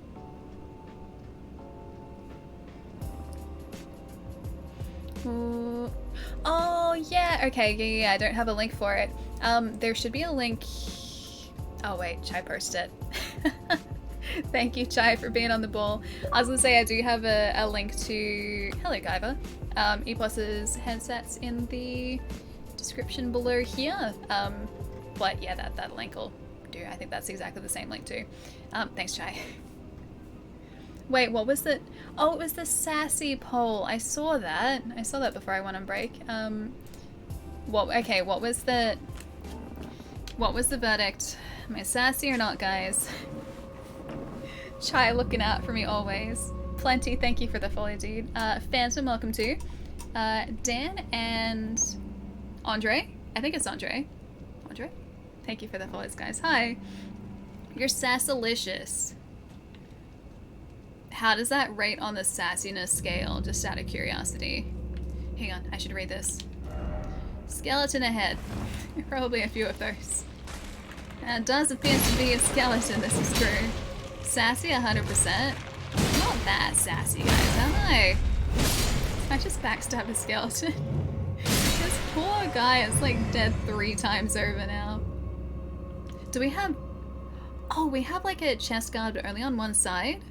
Ooh. Oh, yeah. Okay, yeah, I don't have a link for it. There should be a link. Oh, wait, Chai posted it. Thank you, Chai, for being on the ball. I was gonna say I do have a link to, hello, Guyver, E+'s headsets in the description below here. But yeah, that link will do. I think that's exactly the same link too. Thanks, Chai. Wait, what was the... Oh, it was the sassy poll. I saw that. I saw that before I went on break. Okay, what was the verdict? Am I sassy or not, guys? Chai looking out for me always. Plenty, thank you for the follow, dude. Phantom, welcome too. Dan and Andre. I think it's Andre. Andre? Thank you for the follows, guys. Hi. You're sassalicious. How does that rate on the sassiness scale, just out of curiosity? Hang on, I should read this. Skeleton ahead. Probably a few of those. It does appear to be a skeleton, this is true. Sassy 100%. Not that sassy, guys, am I? I just backstabbed a skeleton. This poor guy is like dead 3 times over now. Do we have... Oh, we have like a chest guard but only on one side?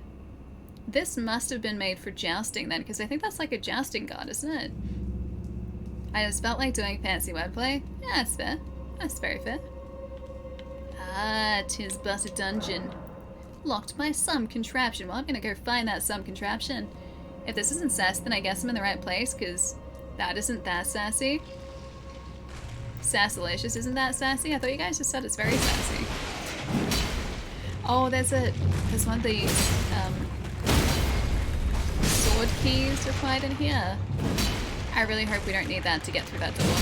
This must have been made for jousting then, because I think that's like a jousting guard, isn't it? I just felt like doing fancy wordplay. Yeah, that's fair. That's very fair. Ah, 'tis but a dungeon. Locked by some contraption. Well, I'm gonna go find that some contraption. If this isn't sass, then I guess I'm in the right place, because that isn't that sassy. Sassalicious isn't that sassy? I thought you guys just said it's very sassy. Oh, there's one of these, sword keys required in here. I really hope we don't need that to get through that door.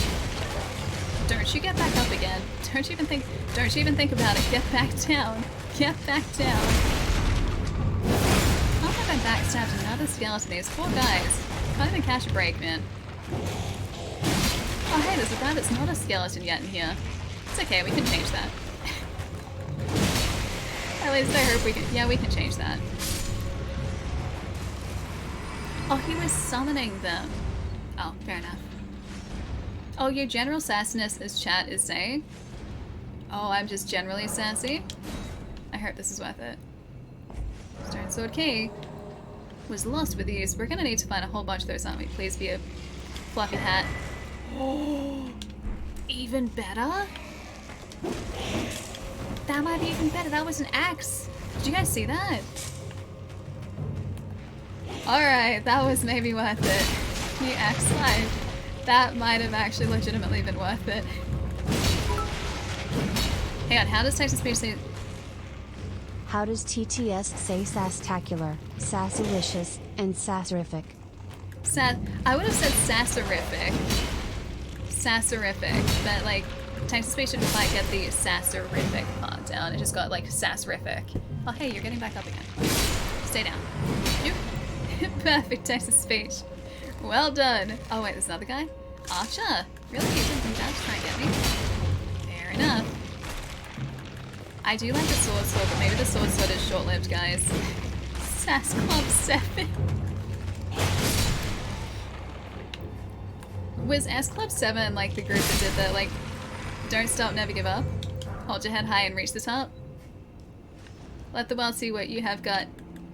Don't you get back up again. Don't you even think about it. Get back down. Get back down. How have I backstabbed another skeleton? These poor guys. Can't even catch a break, man. Oh hey, there's a guy that's not a skeleton yet in here. It's okay, we can change that. At least I hope we can. Yeah, we can change that. Oh, he was summoning them. Oh, fair enough. Oh, your general sassiness, as chat is saying. Oh, I'm just generally sassy. I hope this is worth it. Stone sword key was lost with these. We're gonna need to find a whole bunch of those, aren't we? Please be a fluffy hat. Oh, even better? That might be even better. That was an axe. Did you guys see that? Alright, that was maybe worth it. The axe slide. That might have actually legitimately been worth it. Hang on, how does text to speech say... How does TTS say sastacular, sassalicious, and sasserific? I would have said sasserific. Sasserific. But like, text to speech didn't quite get the sasserific part down. It just got like sasserific. Oh hey, you're getting back up again. Stay down. Perfect text to speech. Well done. Oh wait, there's another guy? Archer? Really? You didn't think that to try and get me? Fair enough. I do like the sword, but maybe the sword is short-lived, guys. Sass Club 7. Was S Club 7 like the group that did the like, don't stop, never give up? Hold your head high and reach the top? Let the world see what you have got.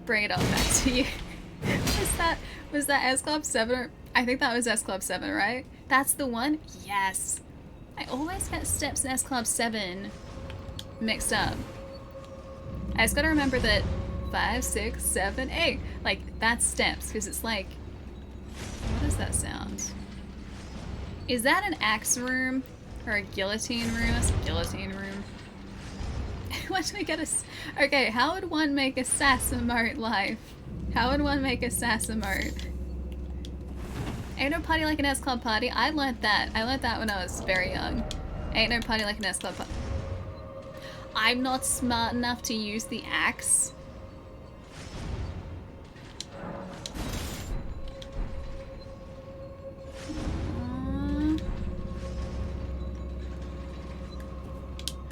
Bring it all back to you. Was that S Club 7? I think that was S Club 7, right? That's the one? Yes. I always get Steps in S Club 7 mixed up. I just gotta remember that 5, 6, 7, 8. Like, that's Steps, because it's like... What does that sound? Is that an axe room? Or a guillotine room? That's a guillotine room. What do we get a... Okay, how would one make a sass emote live? How would one make a sass emote? Ain't no party like an S Club party. I learned that. I learned that when I was very young. Ain't no party like an S Club party. I'm not smart enough to use the axe.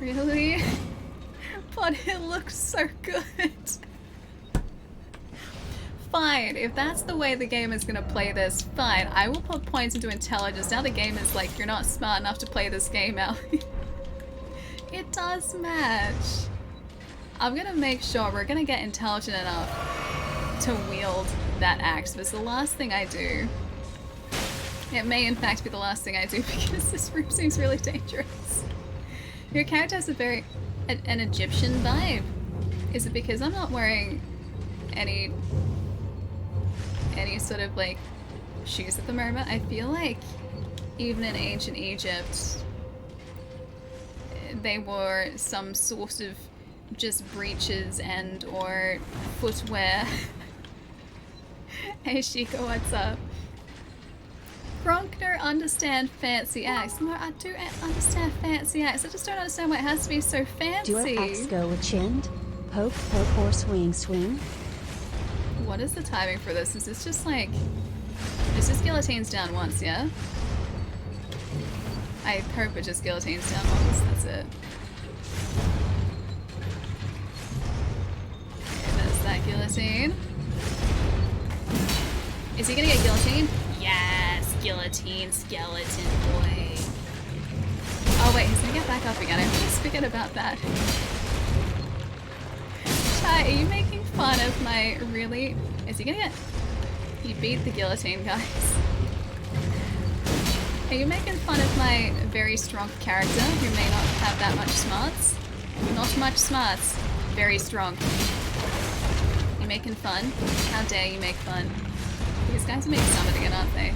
Really? But it looks so good. Fine, if that's the way the game is gonna play this, fine. I will put points into intelligence. Now the game is like, you're not smart enough to play this game out. It does match. I'm gonna make sure we're gonna get intelligent enough to wield that axe. But it's the last thing I do. It may in fact be the last thing I do because this room seems really dangerous. Your character has a very... an Egyptian vibe. Is it because I'm not wearing any sort of like shoes at the moment? I feel like even in ancient Egypt they wore some sort of just breeches and or footwear. Hey Shiko, what's up? Gronk don't understand fancy acts. No, I do understand fancy acts. I just don't understand why it has to be so fancy. Do our acts go with chinned? Poke, poke, or swing, swing? What is the timing for this? Is this just like... It's just guillotines down once, yeah? I hope it just guillotines down once, that's it. Okay, there's that guillotine. Is he gonna get guillotined? Yes! Guillotine, skeleton boy. Oh wait, he's gonna get back up again. I almost forget about that. Chat, are you making fun of my really... Is he gonna get... He beat the guillotine, guys. Are you making fun of my very strong character who may not have that much smarts? Not much smarts. Very strong. You making fun? How dare you make fun? These guys are being summoned again, aren't they?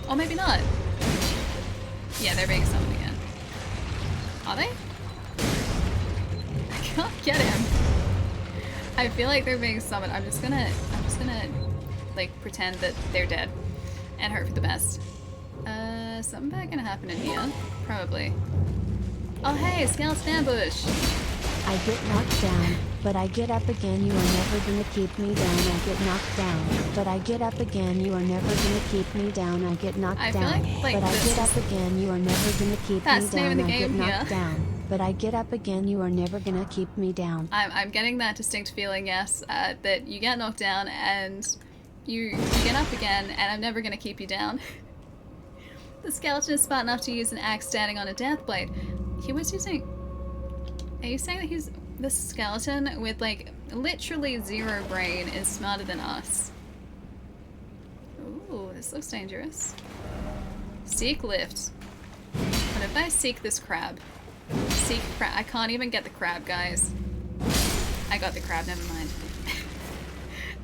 Or maybe not. Yeah, they're being summoned again. Are they? I can't get him. I feel like they're being summoned. I'm just gonna like pretend that they're dead and hope for the best. Something bad gonna happen in here? Probably. Oh hey, skeleton ambush! I get knocked down, but I get up again. You are never gonna keep me down. I get knocked down, but I get up again. You are never gonna keep me down. I get knocked I feel down, like but I get up again. You are never gonna keep me That's the name down. of the I get game knocked here. down, but I get up again. You are never gonna keep me down. I'm getting that distinct feeling, yes, that you get knocked down and you get up again, and I'm never gonna keep you down. The skeleton is smart enough to use an axe standing on a death blade. He was using... Are you saying that he's... The skeleton with, like, literally zero brain is smarter than us? Ooh, this looks dangerous. Seek lift. What if I seek this crab? Seek crab. I can't even get the crab, guys. I got the crab, never mind.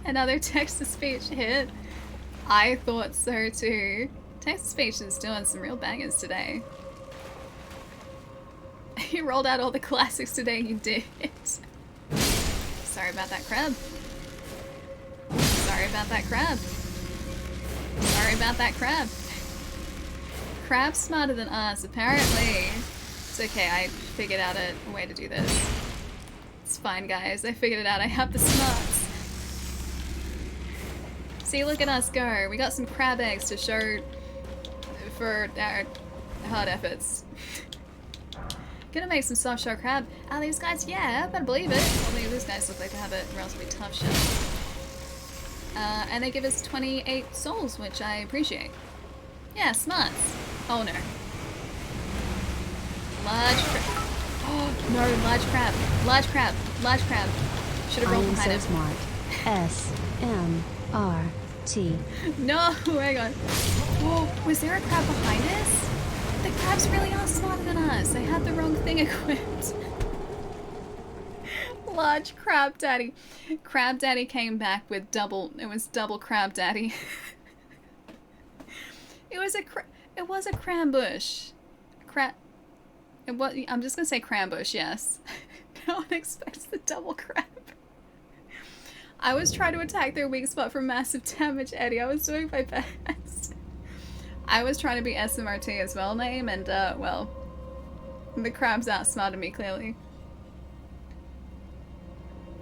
Another text-to-speech hit. I thought so too. Text-to-speech is doing some real bangers today. You rolled out all the classics today, you did. Sorry about that crab. Sorry about that crab. Sorry about that crab. Crab's smarter than us, apparently. It's okay, I figured out a way to do this. It's fine, guys. I figured it out. I have the smarts. See, look at us go. We got some crab eggs to show for our hard efforts. Gonna make some soft shell crab. Are these guys? Yeah, I better believe it. Although these guys look like they have a relatively tough shell. And they give us 28 souls, which I appreciate. Yeah, smarts. Oh no. Large crab. Oh no, large crab. Large crab. Large crab. Should have I rolled am behind so it. smart. S-M-R-T. No, hang on. Whoa, was there a crab behind us? The crabs really are smarter than us. I had the wrong thing equipped. Large crab daddy. Crab daddy came back with double. It was double crab daddy. It was a cram bush. I'm just gonna say cram bush, yes. No one expects the double crab. I was trying to attack their weak spot for massive damage, Eddie. I was doing my best. I was trying to be SMRT as well, name, and well, the crabs outsmarted me clearly.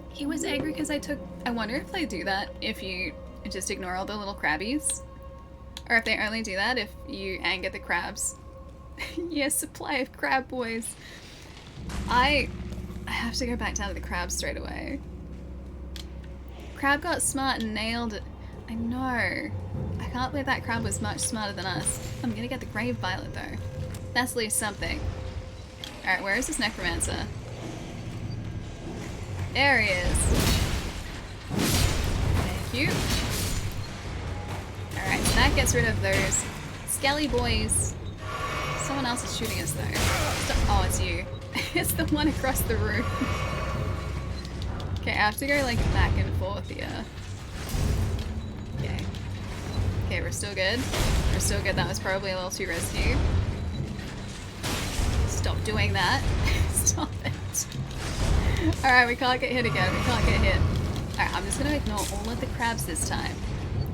He was angry because I wonder if they do that if you just ignore all the little crabbies. Or if they only do that if you anger the crabs. Yes, supply of crab boys. I have to go back down to the crabs straight away. Crab got smart and nailed it. I know. I can't believe that crab was much smarter than us. I'm gonna get the grave violet though. That's at least something. Alright, where is this necromancer? There he is. Thank you. Alright, so that gets rid of those skelly boys. Someone else is shooting us though. Oh, it's you. It's the one across the room. Okay, I have to go like back and forth here. Okay. Okay, we're still good. We're still good. That was probably a little too risky. Stop doing that. Stop it. Alright, we can't get hit again. We can't get hit. Alright, I'm just gonna ignore all of the crabs this time.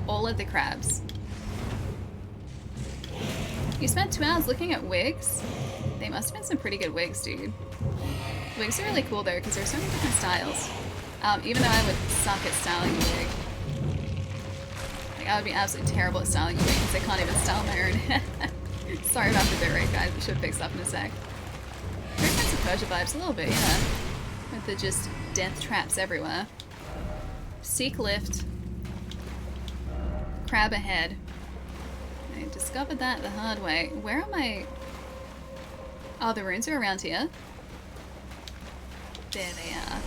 All of the crabs. You spent 2 hours looking at wigs? They must have been some pretty good wigs, dude. Wigs are really cool though, because there's so many different styles. Even though I would suck at styling a wig. Like, I would be absolutely terrible at styling a wig because I can't even style my own hair. Sorry about the bit rate, guys. We should fix up in a sec. Very Prince of Persia vibes, a little bit, yeah. With the just death traps everywhere. Seek lift. Crab ahead. I discovered that the hard way. Where am I? Oh, the runes are around here. There they are.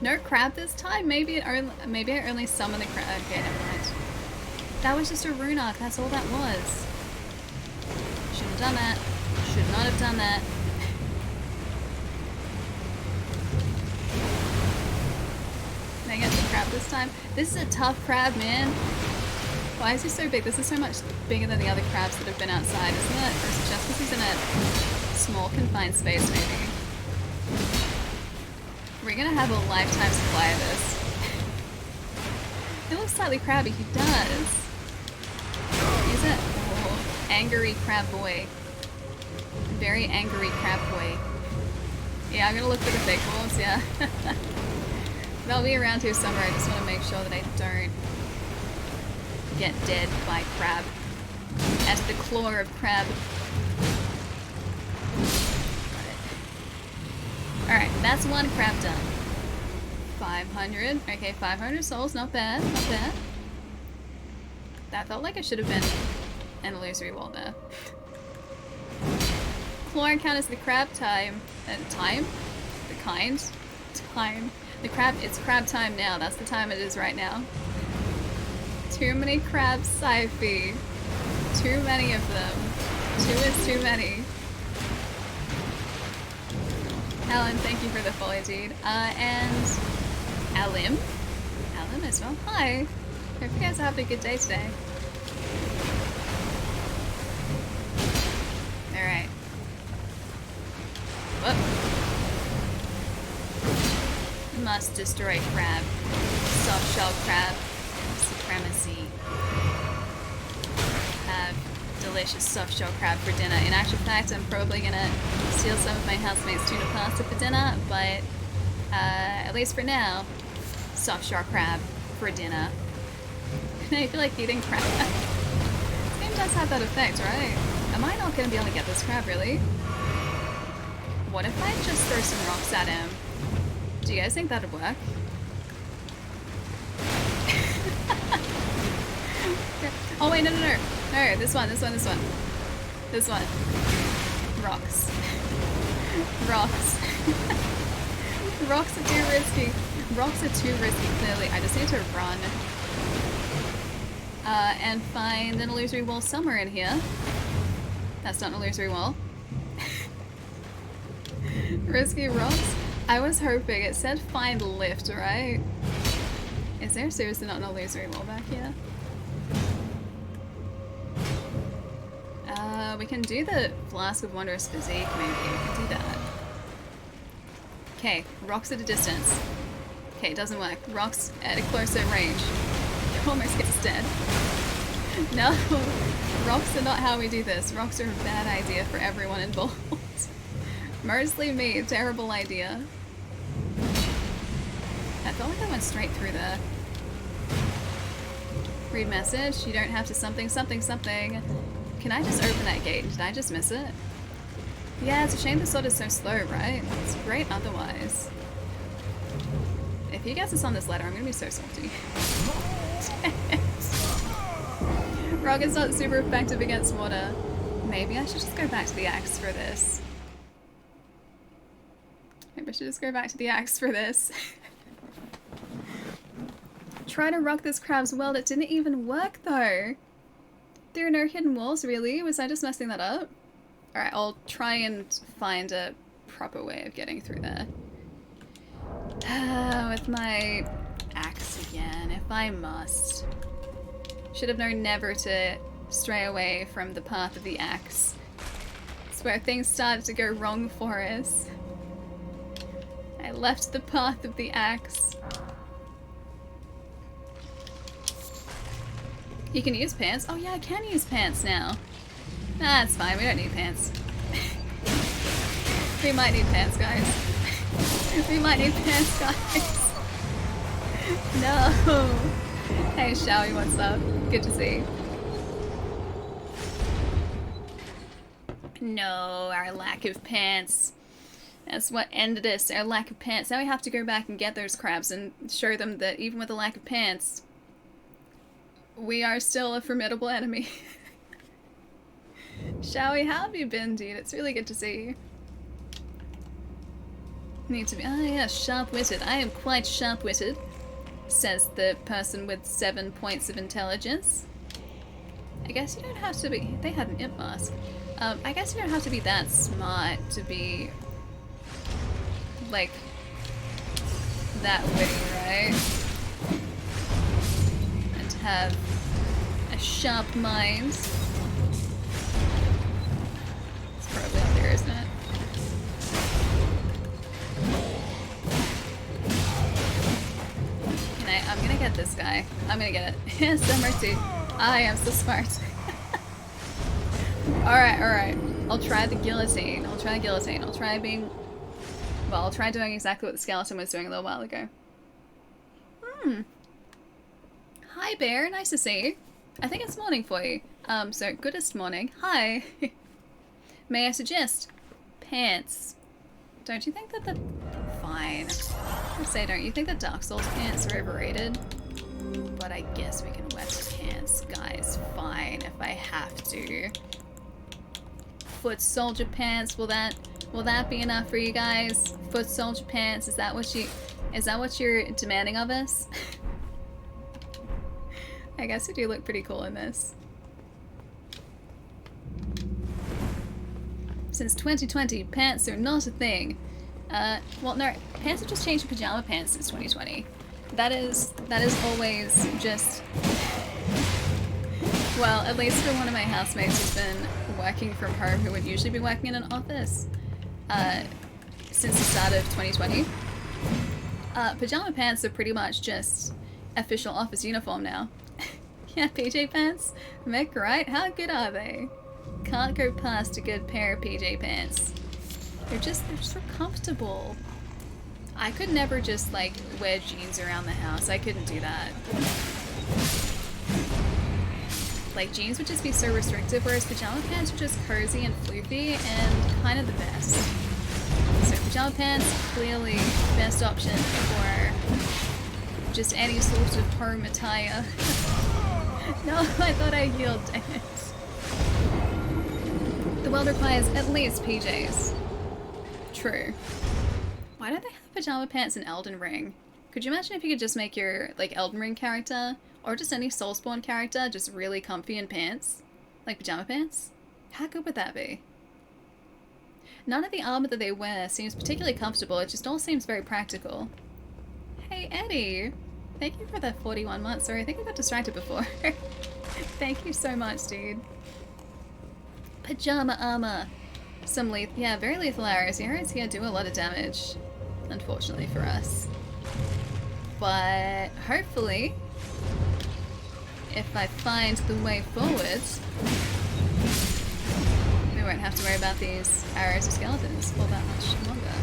No crab this time? Maybe I only summoned the crab. Okay, never mind. That was just a rune arc. That's all that was. Shouldn't have done that. Should not have done that. Can I get the crab this time? This is a tough crab, man. Why is he so big? This is so much bigger than the other crabs that have been outside, isn't it? Or is it just because he's in a small confined space, maybe? We're gonna have a lifetime supply of this. He looks slightly crabby, he does. He's a angry crab boy. Very angry crab boy. Yeah, I'm gonna look for the fake wolves, yeah. They'll be around here somewhere, I just want to make sure that I don't get dead by crab. At the claw of crab. Alright, that's one crab done. 500. Okay, 500 souls, not bad, not bad. That felt like it should have been an illusory wall there. Claw encounters the crab time. Time? The kind? Time. The crab, it's crab time now. That's the time it is right now. Too many crabs, Siphy. Too many of them. 2 is too many. Alan, thank you for the follow, dude. And Alim. Alim as well. Hi. Hope you guys are having a good day today. Alright. Whoop. Must destroy crab. Soft shell crab. Supremacy. Have delicious soft shell crab for dinner. In actual fact, I'm probably gonna steal some of my housemates' tuna pasta for dinner, but at least for now, soft shell crab for dinner. I feel like eating crab. This game does have that effect, right? Am I not gonna be able to get this crab, really? What if I just throw some rocks at him? Do you guys think that'd work? Oh wait, no. No, this one. This one. Rocks. Rocks. Rocks are too risky. Rocks are too risky, clearly. I just need to run. And find an illusory wall somewhere in here. That's not an illusory wall. Risky rocks? I was hoping. It said find lift, right? Is there seriously not an illusory wall back here? We can do the Flask of Wondrous Physique, maybe. We can do that. Okay, rocks at a distance. Okay, it doesn't work. Rocks at a closer range. Almost gets dead. No, rocks are not how we do this. Rocks are a bad idea for everyone involved. Mostly me, terrible idea. I felt like I went straight through there. Read message. You don't have to something. Can I just open that gate? Did I just miss it? Yeah, it's a shame the sword is so slow, right? It's great otherwise. If he gets us on this letter, I'm gonna be so salty. Rocket's not super effective against water. Maybe I should just go back to the axe for this. Try to rock this crab's world. It didn't even work though. There are no hidden walls, really? Was I just messing that up? Alright, I'll try and find a proper way of getting through there. With my axe again, if I must. Should have known never to stray away from the path of the axe. It's where things started to go wrong for us. I left the path of the axe. You can use pants? Oh yeah, I can use pants now. Nah, it's fine, we don't need pants. We might need pants, guys. We might need pants, guys. No. Hey, Showy, what's up? Good to see. No, our lack of pants. That's what ended us, our lack of pants. Now we have to go back and get those crabs and show them that even with a lack of pants, we are still a formidable enemy. Showy, how have you been, dude? It's really good to see you. Need to be, oh yeah, sharp-witted. I am quite sharp-witted, says the person with 7 points of intelligence. I guess you don't have to be, they had an imp mask. I guess you don't have to be that smart to be, like, that witty, right? And to have a sharp mind. It's probably up there, isn't it? I'm gonna get this guy. I'm gonna get it. So mercy. I am so smart. Alright. I'll try the guillotine. I'll try doing exactly what the skeleton was doing a little while ago. Hi, Bear. Nice to see you. I think it's morning for you. So, goodest morning. Hi. May I suggest pants? Don't you think that the... Fine. I say, don't you think the Dark Souls pants are overrated? But I guess we can wear pants, guys. Fine, if I have to. Foot soldier pants, will that be enough for you guys? Foot soldier pants, is that what you're demanding of us? I guess we do look pretty cool in this. Since 2020, pants are not a thing. Well, no, pants have just changed to pajama pants since 2020. That is always just... Well, at least for one of my housemates who's been working from home, who would usually be working in an office, since the start of 2020. Pajama pants are pretty much just official office uniform now. Yeah, PJ pants? Mick, right? How good are they? Can't go past a good pair of PJ pants. They're just so comfortable. I could never just like wear jeans around the house. I couldn't do that. Like jeans would just be so restrictive, whereas pajama pants are just cozy and floofy and kind of the best. So pajama pants, clearly best option for just any sort of home attire. No, I thought I healed, dang it. The world requires at least PJs. True. Why don't they have pajama pants in Elden Ring? Could you imagine if you could just make your, like, Elden Ring character, or just any Soulspawn character, just really comfy in pants? Like pajama pants? How good would that be? None of the armor that they wear seems particularly comfortable, it just all seems very practical. Hey, Eddie! Thank you for the 41 months. Sorry, I think I got distracted before. Thank you so much, dude. Pajama armor. Some yeah, very lethal arrows. The arrows here do a lot of damage, unfortunately for us. But hopefully, if I find the way forwards, we won't have to worry about these arrows or skeletons for that much longer.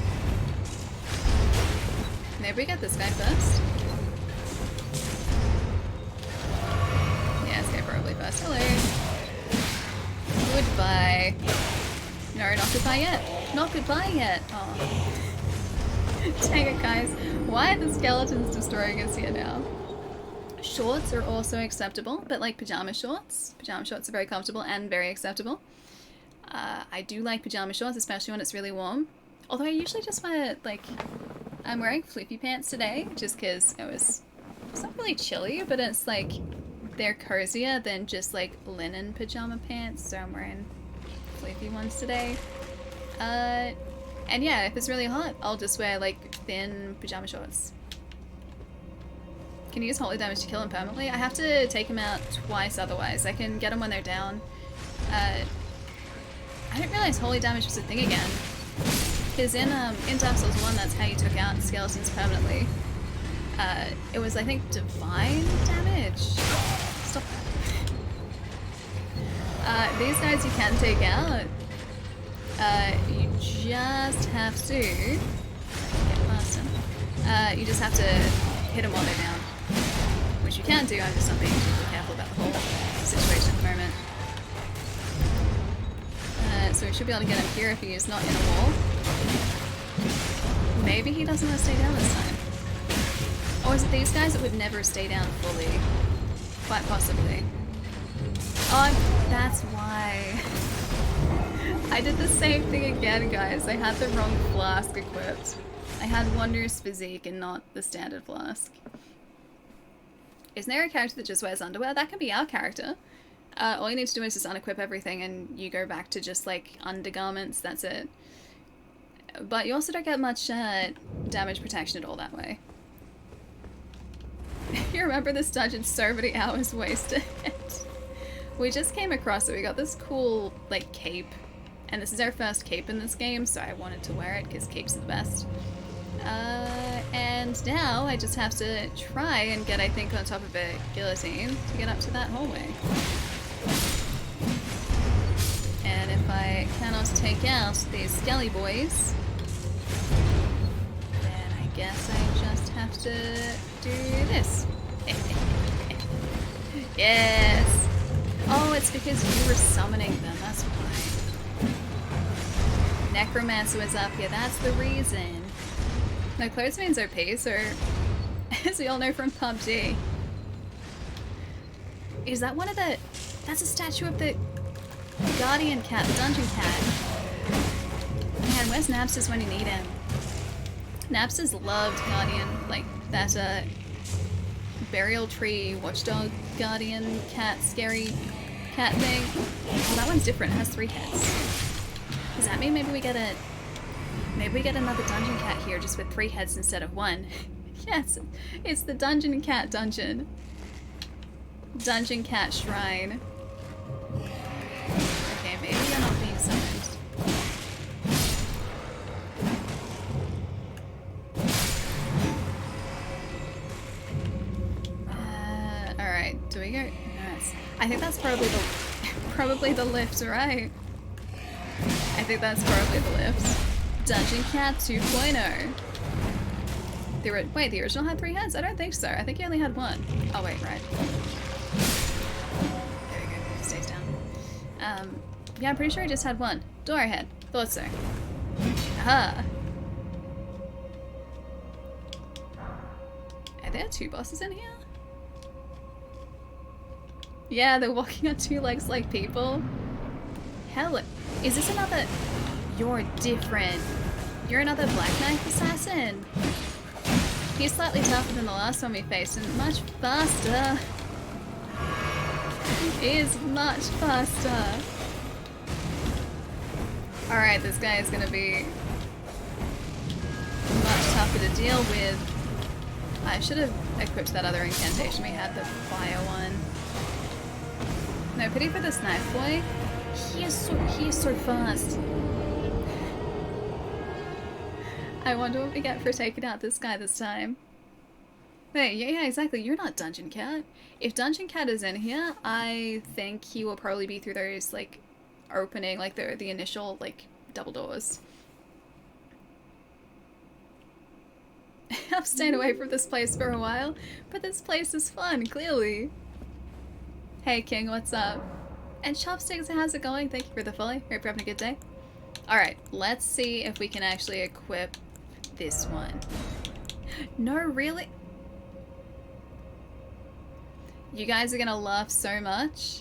Maybe we get this guy first. Yeah, this guy probably first. Hello. Goodbye. No, not goodbye yet. Not goodbye yet. Oh. Dang it, guys. Why are the skeletons destroying us here now? Shorts are also acceptable, but like pajama shorts. Pajama shorts are very comfortable and very acceptable. I do like pajama shorts, especially when it's really warm. Although I usually just wear, like, I'm wearing flippy pants today, just because it's not really chilly, but it's like, they're cozier than just like linen pajama pants, so I'm wearing flippy ones today. And yeah, if it's really hot, I'll just wear like thin pajama shorts. Can you use holy damage to kill him permanently? I have to take him out twice otherwise. I can get them when they're down. I didn't realize holy damage was a thing again. Because in Dark Souls 1, that's how you took out skeletons permanently. It was, I think, divine damage. Stop that. These guys you can take out. You just have to get past them. You just have to hit them while they're down, which you can do. I'm just not being too careful about the whole situation at the moment. So we should be able to get him here if he is not in a wall. Maybe he doesn't want to stay down this time. Or is it these guys that would never stay down fully? Quite possibly. Oh, that's why. I did the same thing again, guys. I had the wrong flask equipped. I had Wondrous Physique and not the standard flask. Isn't there a character that just wears underwear? That can be our character. All you need to do is just unequip everything and you go back to just like undergarments, that's it. But you also don't get much damage protection at all that way. You remember this dungeon, so many hours wasted. We just came across it, we got this cool like cape. And this is our first cape in this game, so I wanted to wear it because capes are the best. And now I just have to try and get, I think, on top of a guillotine to get up to that hallway. And if I cannot take out these skelly boys, then I guess I just have to do this. Yes! Oh, it's because you were summoning them, that's why. Necromancer was up here, that's the reason. No, clothes means OP, so as we all know from PUBG. Is that one of the... That's a statue of the Guardian Cat, the Dungeon Cat. Man, where's Napsters when you need him? Napsters loved Guardian, like that burial tree, watchdog, Guardian Cat, scary cat thing. Oh, that one's different, it has 3 heads. Does that mean maybe we get another Dungeon Cat here just with 3 heads instead of 1? Yes, it's the Dungeon Cat dungeon. Dungeon Cat Shrine. Okay, maybe you're not being summoned. Alright, do we go? Nice. I think that's probably the lift, right? I think that's probably the lift. Dungeon Cat 2.0. Wait, the original had 3 heads? I don't think so. I think he only had 1. Oh wait, right. There we go. He stays down. Yeah, I'm pretty sure he just had 1. Door ahead. Thought so. Aha! Are there 2 bosses in here? Yeah, they're walking on 2 legs like people. Hell, is this another... You're different. You're another Black Knight assassin. He's slightly tougher than the last one we faced and much faster. He is much faster. Alright, this guy is gonna be much tougher to deal with. I should have equipped that other incantation we had, the fire one. No, pity for this knife boy. He is so fast. I wonder what we get for taking out this guy this time. Wait, yeah, exactly. You're not Dungeon Cat. If Dungeon Cat is in here, I think he will probably be through those, like, opening, like, the initial, like, double doors. I've stayed away from this place for a while, but this place is fun, clearly. Hey, King, what's up? And Chopsticks, how's it going? Thank you for the follow. Hope you're having a good day. Alright, let's see if we can actually equip this one. No, really? You guys are gonna laugh so much.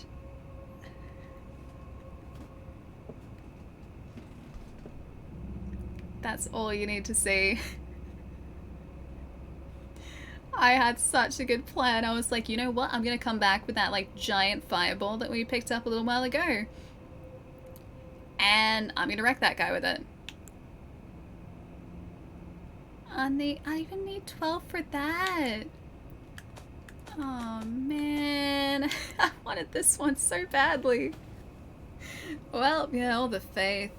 That's all you need to see. I had such a good plan. I was like, you know what? I'm gonna come back with that like giant fireball that we picked up a little while ago. And I'm gonna wreck that guy with it. I even need 12 for that. Oh man, I wanted this one so badly. Well, yeah, all the faith.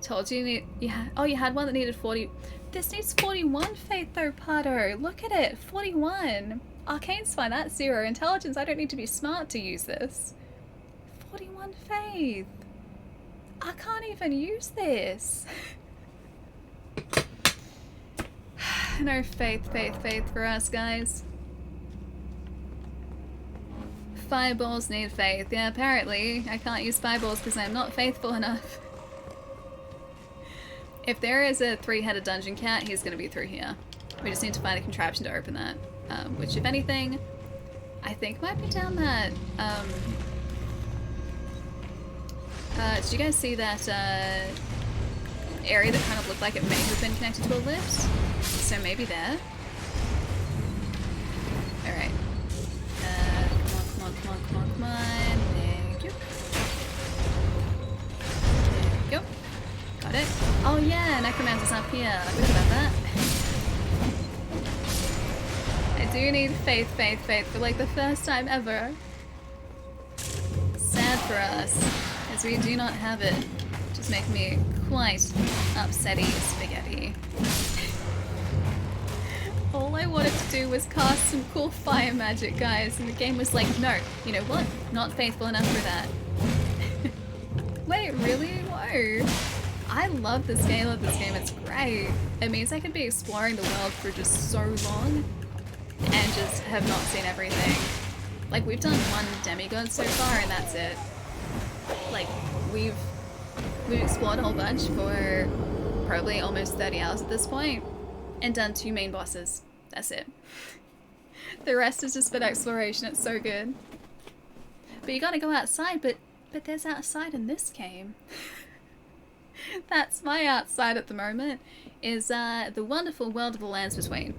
Told you need, yeah. Oh, you had one that needed 40. This needs 41 faith though, Pato. Look at it, 41. Arcane's fine, that's 0. Intelligence, I don't need to be smart to use this. 41 faith. I can't even use this. No faith for us, guys. Fireballs need faith. Yeah, apparently I can't use fireballs because I'm not faithful enough. If there is a 3-headed Dungeon Cat, he's going to be through here. We just need to find a contraption to open that. Which, if anything, I think might be down that... did you guys see that area that kind of looked like it may have been connected to a lift? So maybe there. Alright. Come on. There you go. There we go. Got it. Oh yeah, Necromancer's up here. I forgot about that. I do need faith for like the first time ever. Sad for us, as we do not have it. Just make me quite upsetty spaghetti. All I wanted to do was cast some cool fire magic, guys, and the game was like, no, you know what? Not faithful enough for that. Wait, really? Whoa. I love the scale of this game, it's great. It means I could be exploring the world for just so long and just have not seen everything. Like, we've done one demigod so far and that's it. Like, we've explored a whole bunch for probably almost 30 hours at this point and done 2 main bosses. That's it. The rest has just been exploration, it's so good. But you gotta go outside, but there's outside in this game. That's my outside at the moment, is the wonderful world of the Lands Between.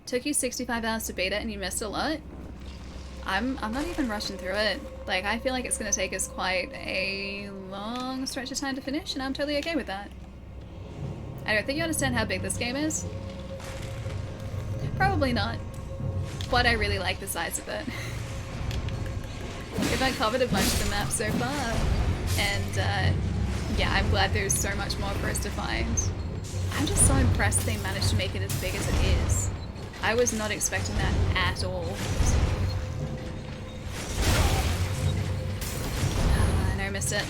Took you 65 hours to beat it and you missed a lot. I'm not even rushing through it. Like, I feel like it's going to take us quite a long stretch of time to finish, and I'm totally okay with that. I don't think you understand how big this game is. Probably not. But I really like the size of it. We've uncovered a bunch of the maps so far, and yeah, I'm glad there's so much more for us to find. I'm just so impressed they managed to make it as big as it is. I was not expecting that at all. No, missed it.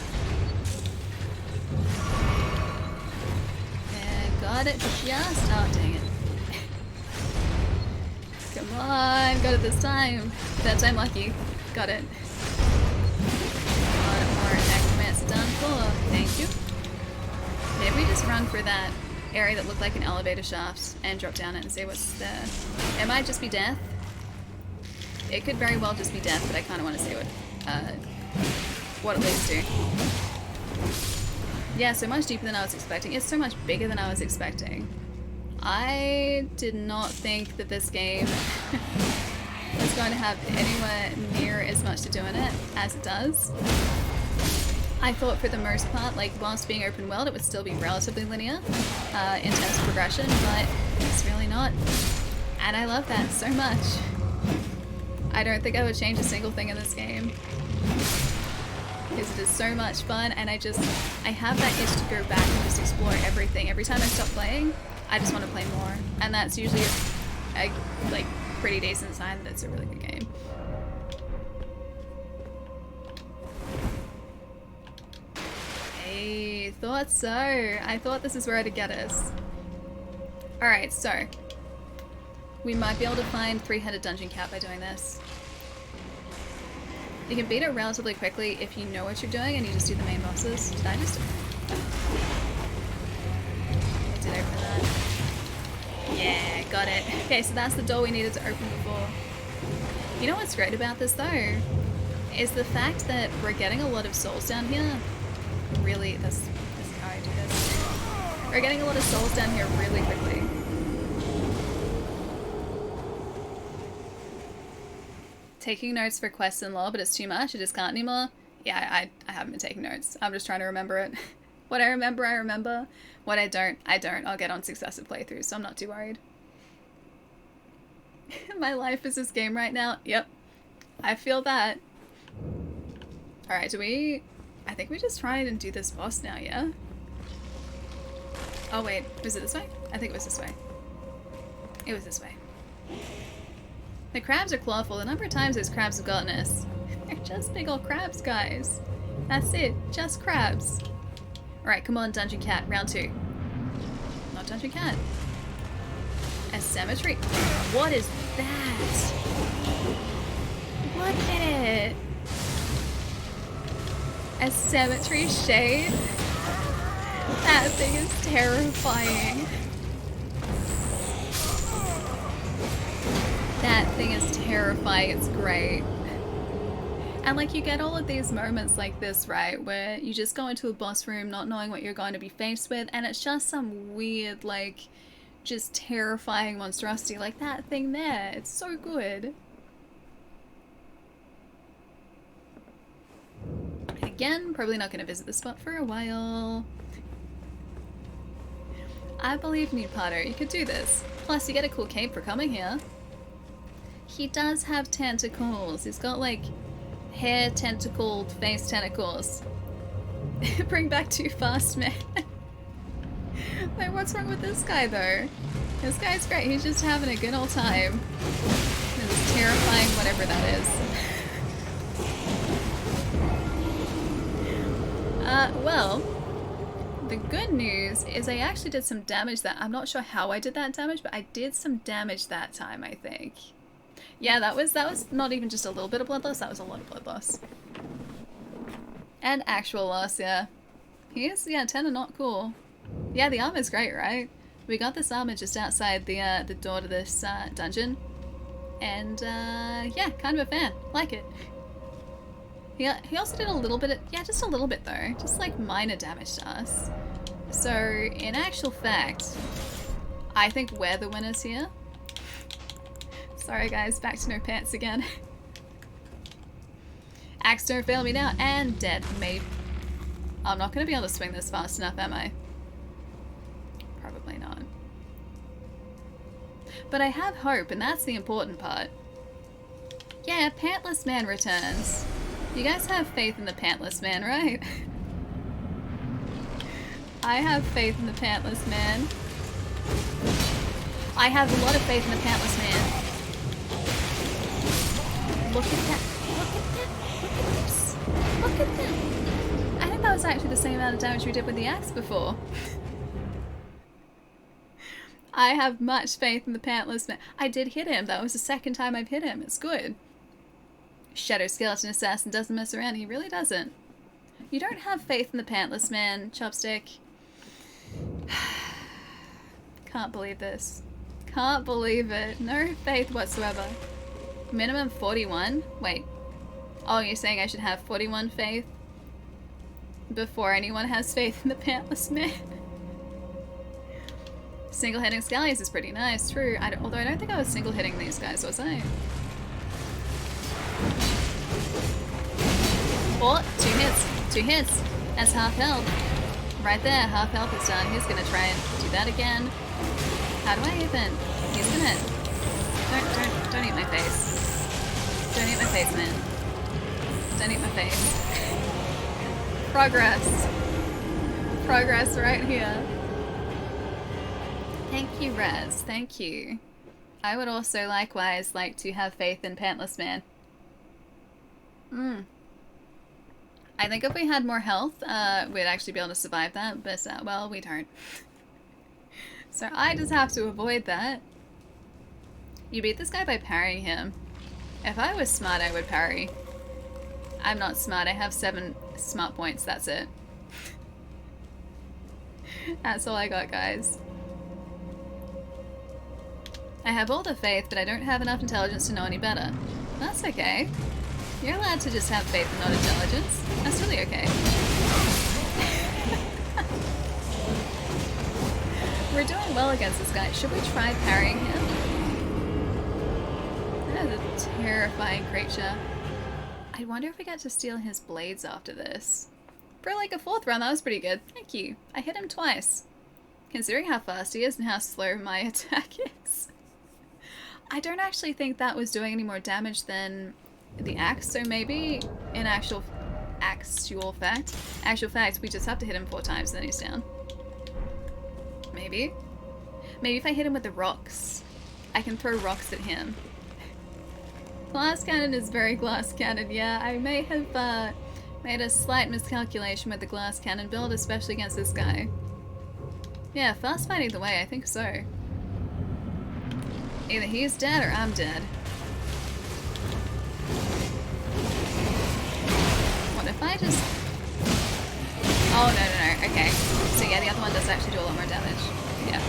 Yeah, got it just. Oh, dang it. Come on, got it this time. That time lucky. Got it. More necromancer done for. Thank you. Maybe we just run for that area that looked like an elevator shaft and drop down it and see what's there. It might just be death. It could very well just be death, but I kind of want to see what it leads to. Yeah, so much deeper than I was expecting. It's so much bigger than I was expecting. I did not think that this game was going to have anywhere near as much to do in it as it does. I thought for the most part, like, whilst being open world, it would still be relatively linear in terms of progression, but it's really not. And I love that so much. I don't think I would change a single thing in this game. because it is so much fun, and I have that itch to go back and just explore everything. Every time I stop playing, I just want to play more, and that's usually a like pretty decent sign that it's a really good game. Hey, thought so. I thought this is where it'd get us. Alright, so we might be able to find 3-headed dungeon cat by doing this. You can beat it relatively quickly if you know what you're doing and you just do the main bosses. Did I just... I did open that. Yeah, got it. Okay, so that's the door we needed to open before. You know what's great about this though? Is the fact that we're getting a lot of souls down here. Really, this is how I do this. We're getting a lot of souls down here really quickly. Taking notes for quests and lore, but it's too much. I just can't anymore. Yeah, I haven't been taking notes. I'm just trying to remember it. What I remember, I remember. What I don't, I don't. I'll get on successive playthroughs, so I'm not too worried. My life is this game right now. Yep. I feel that. Alright, do we... I think we just try and do this boss now, yeah? Oh wait, was it this way? I think it was this way. It was this way. The crabs are clawful. The number of times those crabs have gotten us. They're just big old crabs, guys. That's it. Just crabs. Alright, come on, Dungeon Cat. Round 2. Not Dungeon Cat. A cemetery. What is that? Look at it. A cemetery shade? That thing is terrifying. That thing is terrifying. It's great. And like you get all of these moments like this, right, where you just go into a boss room not knowing what you're going to be faced with, and it's just some weird, like, just terrifying monstrosity like that thing there. It's so good. Again, probably not going to visit the spot for a while. I believe in you, Potter. You could do this. Plus, you get a cool cape for coming here. He does have tentacles. He's got, like, hair tentacled face tentacles. Bring back Too Fast, man. Like, what's wrong with this guy, though? This guy's great. He's just having a good old time. This terrifying whatever that is. Well, the good news is I actually did some damage that... I'm not sure how I did that damage, but I did some damage that time, I think. Yeah, that was not even just a little bit of blood loss, that was a lot of blood loss. And actual loss, yeah. Here's, yeah, 10 are not cool. Yeah, the armor's great, right? We got this armor just outside the door to this dungeon. And, yeah, kind of a fan. Like it. He also did a little bit of, yeah, just a little bit though. Just like minor damage to us. So, in actual fact, I think we're the winners here. Sorry guys, back to no pants again. Axe don't fail me now, and dead. Maybe. I'm not going to be able to swing this fast enough, am I? Probably not. But I have hope, and that's the important part. Yeah, Pantless Man returns. You guys have faith in the Pantless Man, right? I have faith in the Pantless Man. I have a lot of faith in the Pantless Man. Look at that. Look at that. Look at this. Look at that. I think that was actually the same amount of damage we did with the axe before. I have much faith in the Pantless Man. I did hit him. That was the second time I've hit him. It's good. Shadow Skeleton Assassin doesn't mess around. He really doesn't. You don't have faith in the Pantless Man, Chopstick. Can't believe this. Can't believe it. No faith whatsoever. Minimum 41? Wait. Oh, you're saying I should have 41 faith before anyone has faith in the Pantless Man? Single-hitting Scallies is pretty nice, true. Although I don't think I was single-hitting these guys, was I? Oh, 2 hits. 2 hits. That's half health. Right there, half health is done. He's gonna try and do that again. How do I even? He's gonna... Don't eat my face. Don't eat my face, man. Don't eat my face. Progress. Progress right here. Thank you, Rez. Thank you. I would also likewise like to have faith in Pantless Man. I think if we had more health, we'd actually be able to survive that, but, well, we don't. So I just have to avoid that. You beat this guy by parrying him. If I was smart, I would parry. I'm not smart. I have 7 smart points. That's it. That's all I got, guys. I have all the faith, but I don't have enough intelligence to know any better. That's okay. You're allowed to just have faith and not intelligence. That's really okay. We're doing well against this guy. Should we try parrying him? That is a terrifying creature. I wonder if we get to steal his blades after this. For like a 4th round, that was pretty good. Thank you. I hit him twice. Considering how fast he is and how slow my attack is. I don't actually think that was doing any more damage than the axe, so maybe in actual fact, we just have to hit him 4 times and then he's down. Maybe. Maybe if I hit him with the rocks, I can throw rocks at him. Glass cannon is very glass cannon, yeah. I may have made a slight miscalculation with the glass cannon build, especially against this guy. Yeah, fast fighting the way, I think so. Either he's dead or I'm dead. What if I just... Oh, no. Okay. So yeah, the other one does actually do a lot more damage. Yeah.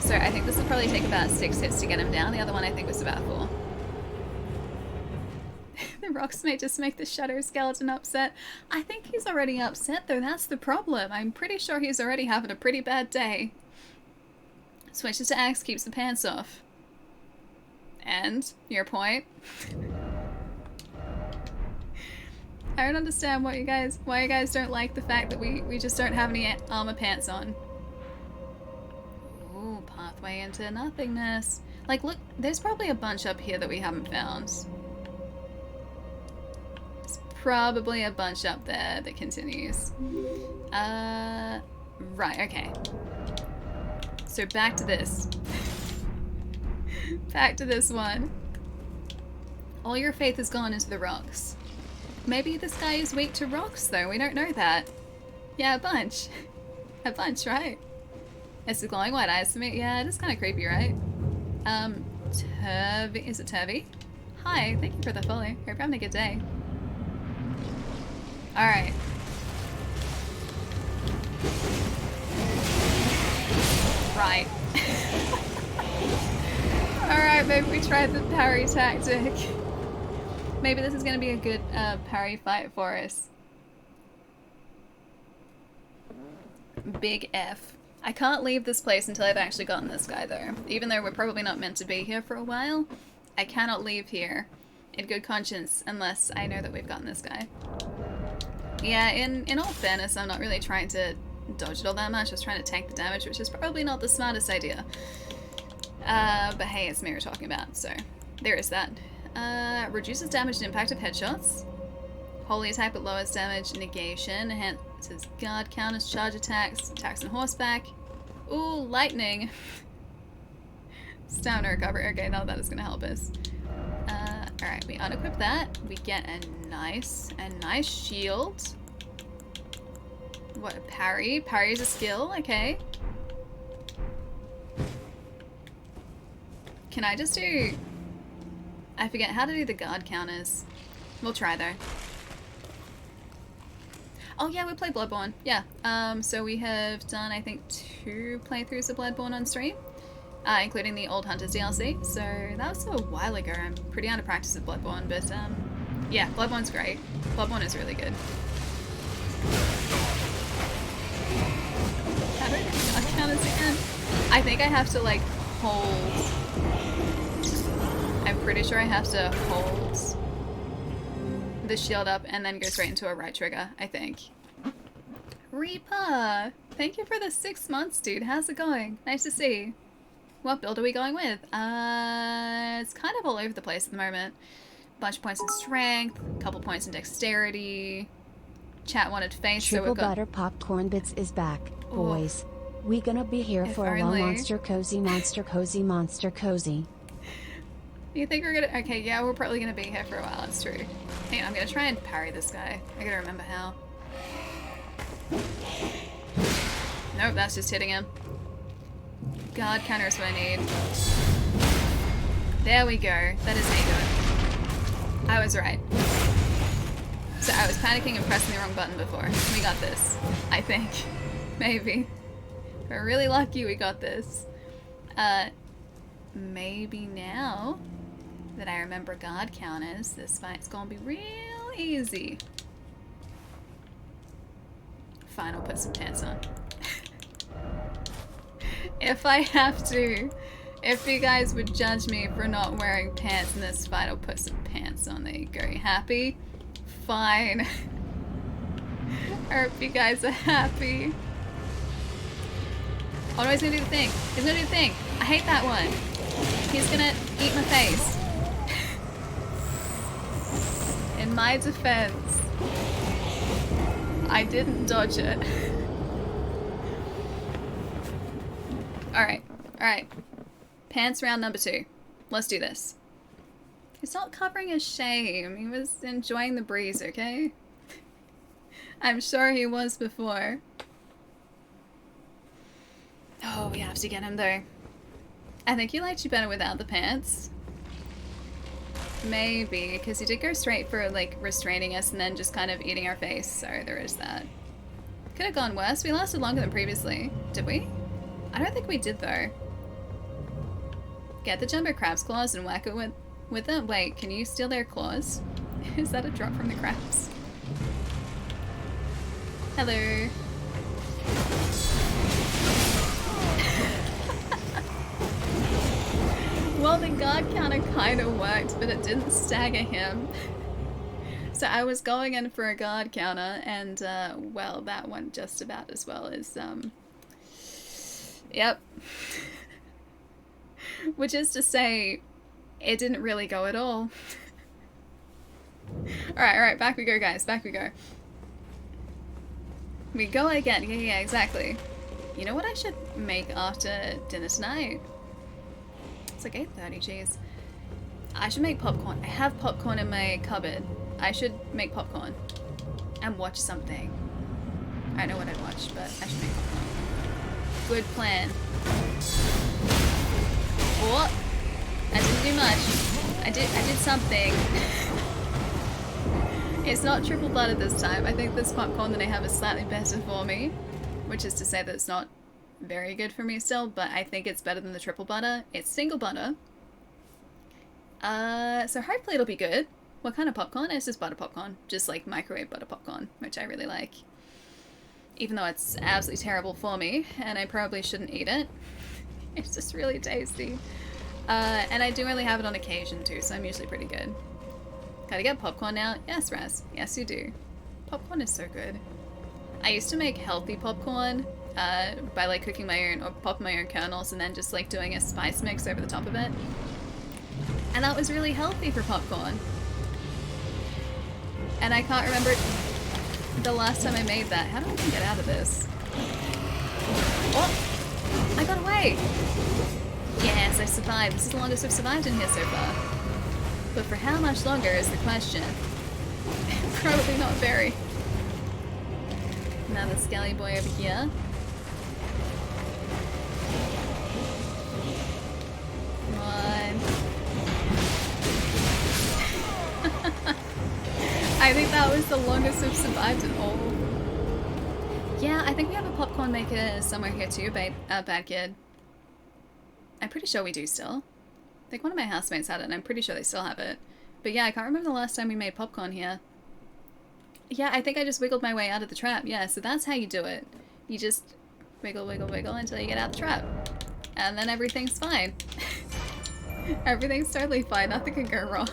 So I think this will probably take about 6 hits to get him down. The other one I think was about 4. The rocks may just make the shadow skeleton upset. I think he's already upset though, that's the problem. I'm pretty sure he's already having a pretty bad day. Switches to axe, keeps the pants off. And your point? I don't understand why you guys don't like the fact that we just don't have any armor pants on. Ooh, pathway into nothingness. Like, look, there's probably a bunch up here that we haven't found. There's probably a bunch up there that continues. Right, okay. So back to this. Back to this one. All your faith has gone into the rocks. Maybe this guy is weak to rocks though, we don't know that. Yeah, a bunch. A bunch, right? It's the glowing white eyes to me. Yeah, it is kind of creepy, right? Turvy, is it Turvy? Hi, thank you for the follow. Hope you're having a good day. Alright. Right. Alright, maybe we tried the parry tactic. Maybe this is going to be a good parry fight for us. Big F. I can't leave this place until I've actually gotten this guy though. Even though we're probably not meant to be here for a while, I cannot leave here in good conscience unless I know that we've gotten this guy. Yeah, in all fairness, I'm not really trying to dodge it all that much. I was trying to tank the damage, which is probably not the smartest idea. But hey, it's me we're talking about, so there is that. Reduces damage and impact of headshots. Holy attack but lowers damage, negation, enhances guard counters, charge attacks, attacks on horseback. Ooh, lightning. Stamina recovery. Okay, now that is going to help us. Alright, we unequip that. We get a nice shield. What, a parry? Parry is a skill, okay. Can I just do... I forget how to do the guard counters. We'll try though. Oh yeah, we played Bloodborne. Yeah. So we have done, I think, 2 playthroughs of Bloodborne on stream, including the Old Hunters DLC. So that was a while ago. I'm pretty out of practice with Bloodborne, but yeah, Bloodborne's great. Bloodborne is really good. How do I do the guard counters again? I think I have to like hold. I'm pretty sure I have to hold the shield up and then go straight into a right trigger, I think. Reaper! Thank you for the 6 months, dude. How's it going? Nice to see. What build are we going with? It's kind of all over the place at the moment. Bunch of points in strength, a couple points in dexterity. chat wanted face, so Triple we've got... butter popcorn bits is back, Ooh. boys. We gonna be here If for a while. only. Monster cozy, monster cozy, monster cozy. You think we're gonna... Okay, yeah, we're probably gonna be here for a while, that's true. Hang on, I'm gonna try and parry this guy. I gotta remember how. Nope, that's just hitting him. Guard counter is what I need. There we go. That is how you do it. I was right. So I was panicking and pressing the wrong button before. We got this. I think. Maybe. If we're really lucky, we got this. Maybe now that I remember guard counters, this fight's gonna be real easy. Fine, I'll put some pants on. If I have to, if you guys would judge me for not wearing pants in this fight, I'll put some pants on. There you go. You happy? Fine. I hope you guys are happy. Oh no, he's gonna do the thing. He's gonna do the thing. I hate that one. He's gonna eat my face. In my defense, I didn't dodge it. Alright, alright. Pants round number 2. Let's do this. He's not covering his shame. He was enjoying the breeze, okay? I'm sure he was before. Oh, we have to get him though. I think he liked you better without the pants. Maybe, because he did go straight for like restraining us and then just kind of eating our face, so there is that. Could have gone worse. We lasted longer than previously. Did we? I don't think we did though. Get the jumbo crab's claws and whack it with them. Wait, can you steal their claws? Is that a drop from the crabs? Hello. Well, the guard counter kind of worked, but it didn't stagger him. So I was going in for a guard counter, and well, that went just about as well as yep. Which is to say, it didn't really go at all. Alright, back we go, guys, back we go. We go again, yeah, exactly. You know what I should make after dinner tonight? It's like 8:30, jeez. I should make popcorn. I have popcorn in my cupboard. I should make popcorn. And watch something. I don't know what I'd watch, but I should make popcorn. Good plan. Oh! I didn't do much. I did something. It's not triple blooded this time. I think this popcorn that I have is slightly better for me. Which is to say that it's not very good for me still, but I think it's better than the triple butter. It's single butter. So hopefully it'll be good. What kind of popcorn? It's just butter popcorn. Just like microwave butter popcorn, which I really like. Even though it's absolutely terrible for me, and I probably shouldn't eat it. It's just really tasty. And I do only have it on occasion too, so I'm usually pretty good. Gotta get popcorn now? Yes, Raz. Yes, you do. Popcorn is so good. I used to make healthy popcorn by like cooking my own, or popping my own kernels and then just like doing a spice mix over the top of it. And that was really healthy for popcorn. And I can't remember the last time I made that. How do I even get out of this? Oh! I got away! Yes, I survived. This is the longest I've survived in here so far. But for how much longer is the question? Probably not very. Another skelly boy over here. Come on. I think that was the longest I've survived at all. Yeah, I think we have a popcorn maker somewhere here too, bad kid. I'm pretty sure we do still. I think one of my housemates had it and I'm pretty sure they still have it. But yeah, I can't remember the last time we made popcorn here. Yeah, I think I just wiggled my way out of the trap. Yeah, so that's how you do it. You just wiggle, wiggle, wiggle until you get out the trap. And then everything's fine. Everything's totally fine. Nothing can go wrong.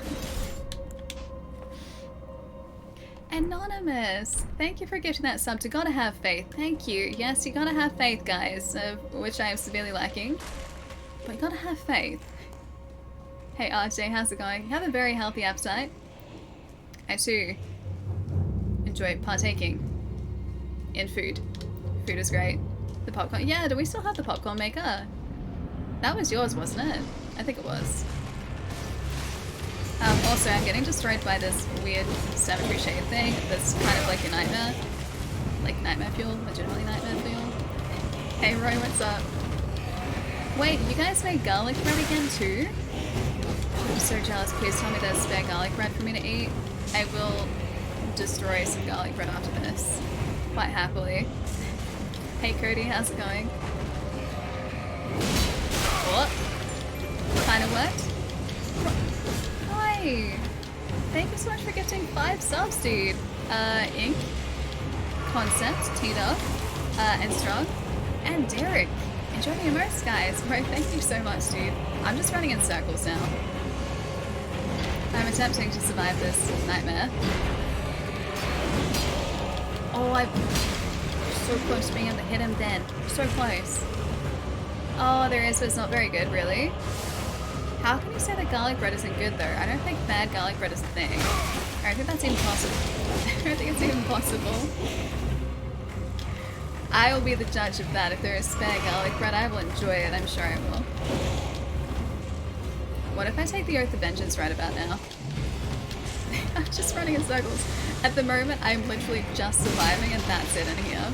Anonymous! Thank you for gifting that sub to Gotta Have Faith. Thank you. Yes, you gotta have faith, guys, of which I am severely lacking. But you gotta have faith. Hey RJ, how's it going? You have a very healthy appetite. I too enjoy partaking in food. Food is great. The popcorn. Yeah, do we still have the popcorn maker? That was yours, wasn't it? I think it was. Also, I'm getting destroyed by this weird cemetery shade thing that's kind of like a nightmare. Like nightmare fuel, legitimately nightmare fuel. Hey Roy, what's up? Wait, you guys made garlic bread again too? I'm so jealous. Please tell me there's spare garlic bread for me to eat. I will destroy some garlic bread after this. Quite happily. Hey Cody, how's it going? What? Kinda worked? Hi! Thank you so much for gifting 5 subs, dude. Ink, Consent, T-Dog, and Strong, and Derek. Enjoy the immerse, guys. Bro, thank you so much, dude. I'm just running in circles now. I'm attempting to survive this nightmare. Oh, I'm so close to being able to hit him then. So close. Oh, there is, but it's not very good, really. How can you say that garlic bread isn't good, though? I don't think bad garlic bread is a thing. I don't think that's even possible. I don't think it's even possible. I will be the judge of that. If there is spare garlic bread, I will enjoy it. I'm sure I will. What if I take the Oath of Vengeance right about now? I'm just running in circles. At the moment, I'm literally just surviving, and that's it in here.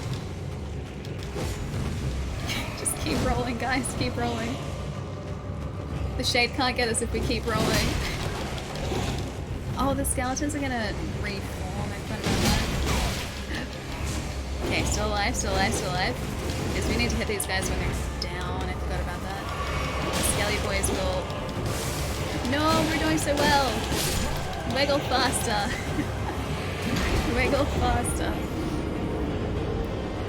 Just keep rolling, guys. Keep rolling. The shade can't get us if we keep rolling. Oh, the skeletons are gonna reform. I forgot about that. Okay, still alive, still alive, still alive. Because we need to hit these guys when they're down. I forgot about that. The skelly boys will... No, we're doing so well! Wiggle faster! Wiggle faster!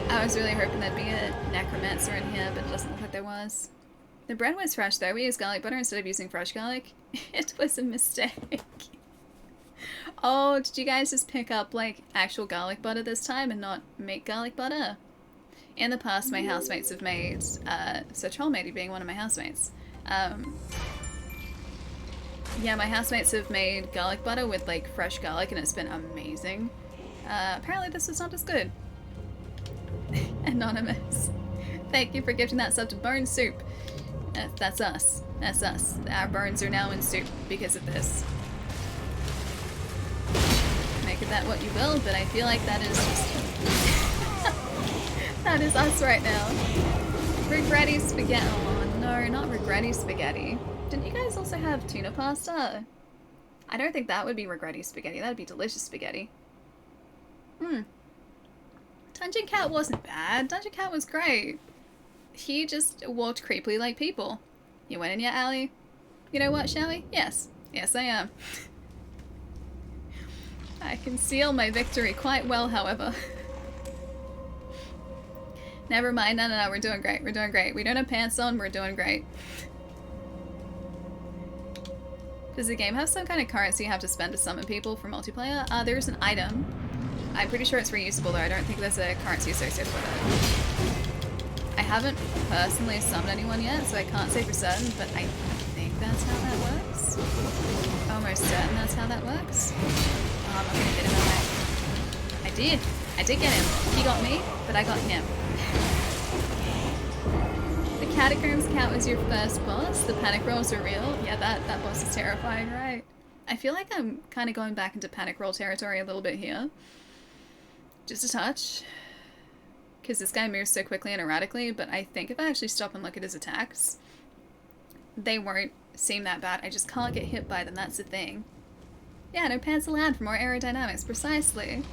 I was really hoping there'd be a necromancer in here, but it doesn't look like there was. The bread was fresh though. We used garlic butter instead of using fresh garlic. It was a mistake. Oh, did you guys just pick up like actual garlic butter this time and not make garlic butter? In the past, my housemates have made, so Trollmatey being one of my housemates, yeah, my housemates have made garlic butter with like fresh garlic and it's been amazing. Apparently this is not as good. Anonymous. Thank you for gifting that sub to Bone Soup. That's us. That's us. Our bones are now in soup because of this. Make of that what you will, but I feel like that is just... that is us right now. Regretty spaghetti. Oh no, not regretty spaghetti. Didn't you guys also have tuna pasta? I don't think that would be regretty spaghetti. That would be delicious spaghetti. Dungeon Cat wasn't bad. Dungeon Cat was great. He just walked creepily like people. You went in yet, Allie? You know what, shall we? Yes. Yes, I am. I conceal my victory quite well, however. Never mind. No, we're doing great. We're doing great. We don't have pants on. We're doing great. Does the game have some kind of currency you have to spend to summon people for multiplayer? There's an item. I'm pretty sure it's reusable, though. I don't think there's a currency associated with it. I haven't personally summoned anyone yet, so I can't say for certain, but I think that's how that works. Almost certain that's how that works. Oh, I'm not gonna get him that way. I did. I did get him. He got me, but I got him. The Catacombs count as your first boss. The panic rolls are real. Yeah, that boss is terrifying, right? I feel like I'm kind of going back into panic roll territory a little bit here. Just a touch. Because this guy moves so quickly and erratically, but I think if I actually stop and look at his attacks, they won't seem that bad. I just can't get hit by them, that's the thing. Yeah, no pants allowed for more aerodynamics, precisely.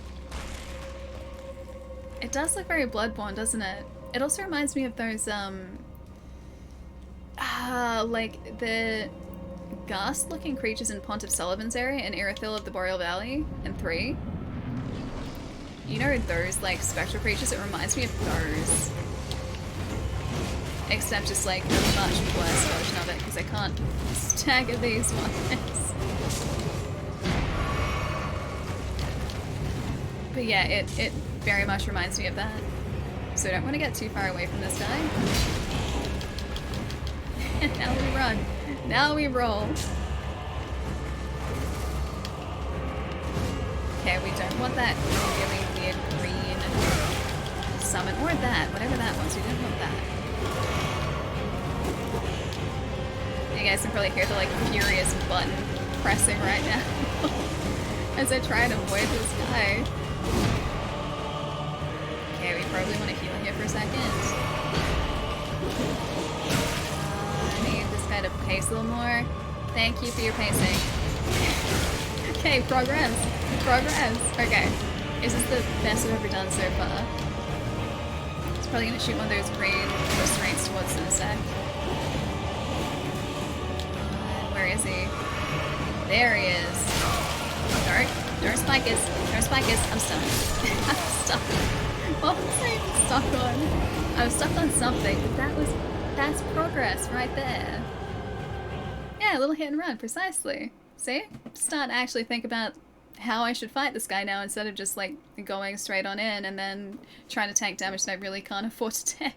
It does look very Bloodborne, doesn't it? It also reminds me of those, like the ghast-looking creatures in Pont of Sullivan's area in Irithyll of the Boreal Valley in 3. You know those, like, spectral creatures? It reminds me of those. Except just, like, a much worse version of it, because I can't stagger these ones. But yeah, it very much reminds me of that. So I don't want to get too far away from this guy. And now we run. Now we roll. Okay, we don't want that really weird green summon, or that, whatever that was, we didn't want that. You guys can probably hear the like furious button pressing right now as I try and avoid this guy. Okay, we probably want to heal here for a second. I need this guy to pace a little more. Thank you for your pacing. Okay, progress. Progress. Okay. Is this the best I've ever done so far? It's probably going to shoot one of those green restraints towards in a sec. Where is he? There he is. Don't spike us. Don't spike us. I'm stuck. I'm stuck. What was I even stuck on? I was stuck on something, but that's progress right there. Yeah, a little hit and run, precisely. See? Start to actually think about how I should fight this guy now instead of just like going straight on in and then trying to tank damage that I really can't afford to tank.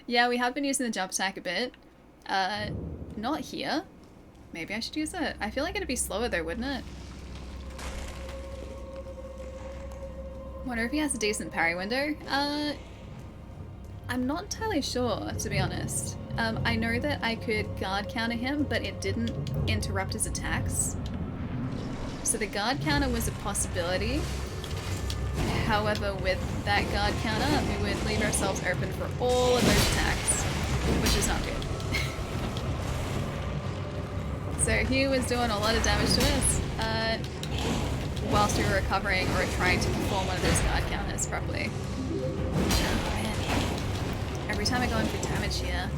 Yeah, we have been using the jump attack a bit. Not here. Maybe I should use it. I feel like it'd be slower though, wouldn't it? Wonder if he has a decent parry window. I'm not entirely sure, to be honest. I know that I could guard counter him, but it didn't interrupt his attacks. So the guard counter was a possibility. However, with that guard counter, we would leave ourselves open for all of those attacks, which is not good. So he was doing a lot of damage to us, whilst we were recovering or trying to perform one of those guard counters properly. Oh man. Every time I go in for damage here,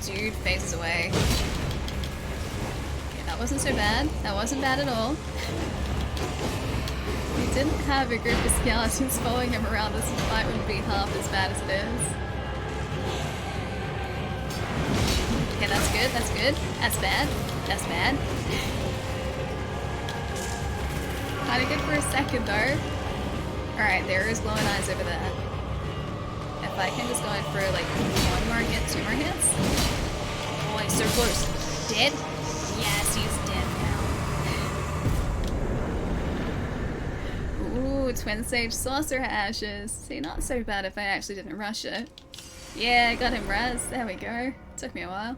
dude phases away. Okay, that wasn't so bad. That wasn't bad at all. If he didn't have a group of skeletons following him around, this fight wouldn't be half as bad as it is. Okay, that's good, that's good. That's bad. That's bad. Kinda good for a second though. Alright, there is glowing eyes over there. If I can just go in for like one more hit, two more hits. Oh, he's so close. Dead? Yes, he's dead now. Ooh, Twin Sage Saucer Ashes. See, not so bad if I actually didn't rush it. Yeah, I got him res. There we go. Took me a while.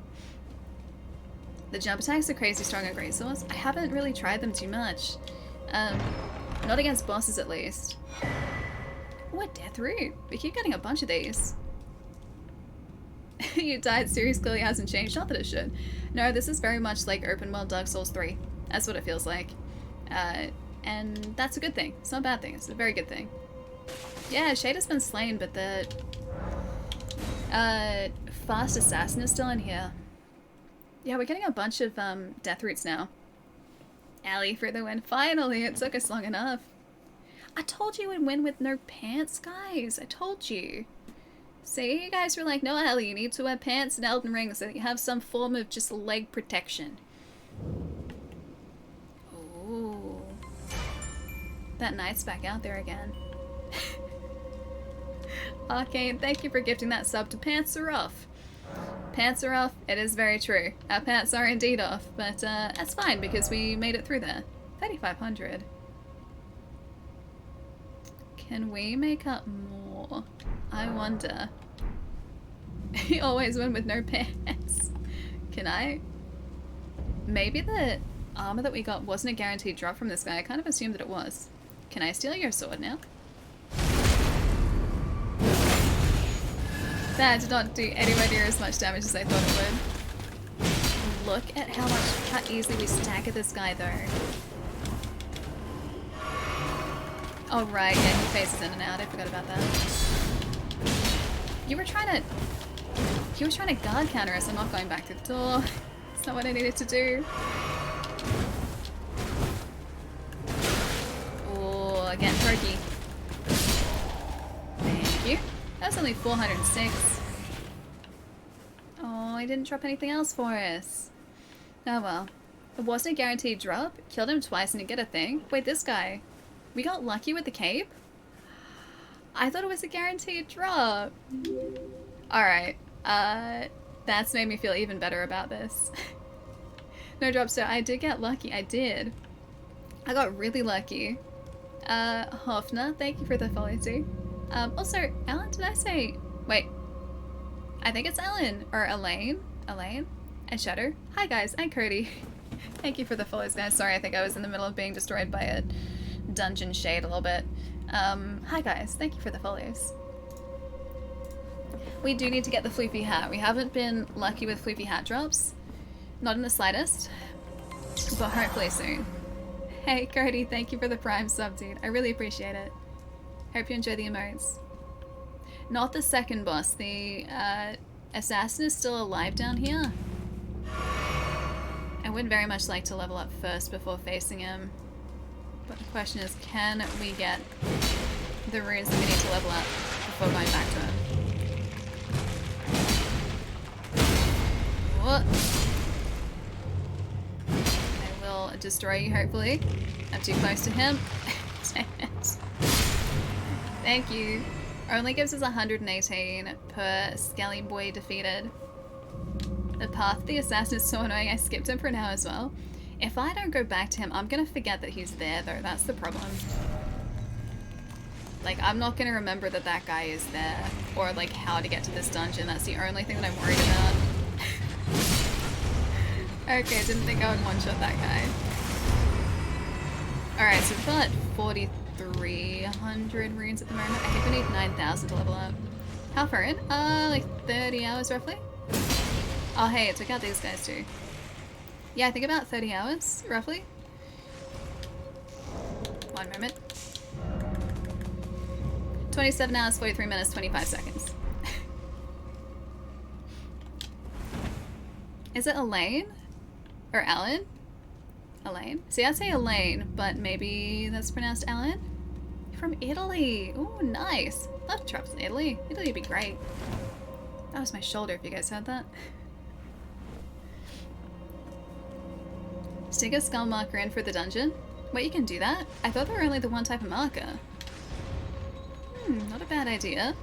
The jump attacks are crazy strong on Great Swords. I haven't really tried them too much. Not against bosses at least. What Death Root? We keep getting a bunch of these. You died, series clearly hasn't changed. Not that it should. No, this is very much like open world Dark Souls 3. That's what it feels like. And that's a good thing. It's not a bad thing. It's a very good thing. Yeah, Shade has been slain, but the Fast Assassin is still in here. Yeah, we're getting a bunch of Death Roots now. Allie for the win. Finally, it took us long enough. I told you we'd win with no pants, guys. I told you. See, you guys were like, no, Allie, you need to wear pants in Elden Ring so that you have some form of just leg protection. Ooh. That knight's back out there again. Arcane, thank you for gifting that sub to Pants Are Off. Pants are off, it is very true. Our pants are indeed off, but that's fine because we made it through there. 3,500. Can we make up more? I wonder. You always win with no pants. Can I? Maybe the armor that we got wasn't a guaranteed drop from this guy. I kind of assumed that it was. Can I steal your sword now? That did not do anywhere near as much damage as I thought it would. Look at how easily we stagger this guy though. Oh right, yeah, he faces in and out. I forgot about that. He was trying to guard counter us. I'm not going back to the door. It's not what I needed to do. Oh, again, turkey. Thank you. That's only 406. Oh, I didn't drop anything else for us. Oh well. It wasn't a guaranteed drop. Killed him twice and didn't get a thing. Wait, this guy. We got lucky with the cape? I thought it was a guaranteed drop. Alright. That's made me feel even better about this. No drop, so I did get lucky. I did. I got really lucky. Hofner, thank you for the follow too. Also, Ellen, did I say... Wait. I think it's Ellen. Or Elaine. Elaine? And Shutter. Hi guys, I'm Cody. Thank you for the follows, guys. Sorry, I think I was in the middle of being destroyed by a dungeon shade a little bit. Hi guys, thank you for the follows. We do need to get the floofy hat. We haven't been lucky with floofy hat drops. Not in the slightest. But hopefully soon. Hey Cody, thank you for the prime sub, dude. I really appreciate it. Hope you enjoy the emotes. Not the second boss. The assassin is still alive down here. I would very much like to level up first before facing him. But the question is, can we get the runes that we need to level up before going back to him? What? I will destroy you, hopefully. I'm too close to him. Damn it. Thank you. Only gives us 118 per Skelly Boy defeated. The path of the assassin is so annoying, I skipped him for now as well. If I don't go back to him, I'm gonna forget that he's there though, that's the problem. Like, I'm not gonna remember that that guy is there, or like how to get to this dungeon, that's the only thing that I'm worried about. Okay, didn't think I would one-shot that guy. Alright, so we've got 4,300 runes at the moment. I think we need 9,000 to level up. How far in? Like 30 hours roughly? Oh hey, it took out these guys too. Yeah, I think about 30 hours, roughly. One moment. 27 hours, 43 minutes, 25 seconds. Is it Elaine? Or Ellen? Elaine? See, I'd say Elaine, but maybe that's pronounced Ellen? From Italy! Ooh, nice! Love traps in Italy. Italy would be great. That was my shoulder, if you guys heard that. Stick a skull marker in for the dungeon? Wait, you can do that? I thought there were only the one type of marker. Not a bad idea.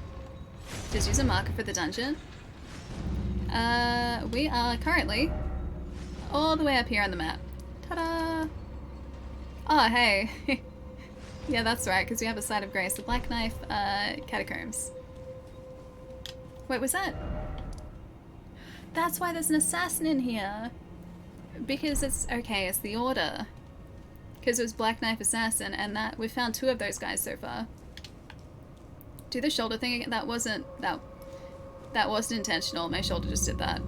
Just use a marker for the dungeon. We are currently all the way up here on the map. Ta-da! Oh, hey. Yeah, that's right, because we have a site of grace. The Black Knife, Catacombs. Wait, was that? That's why there's an assassin in here. Because it's, okay, it's the Order. Because it was Black Knife Assassin, and that, we've found 2 of those guys so far. Do the shoulder thing again. That wasn't intentional. My shoulder just did that.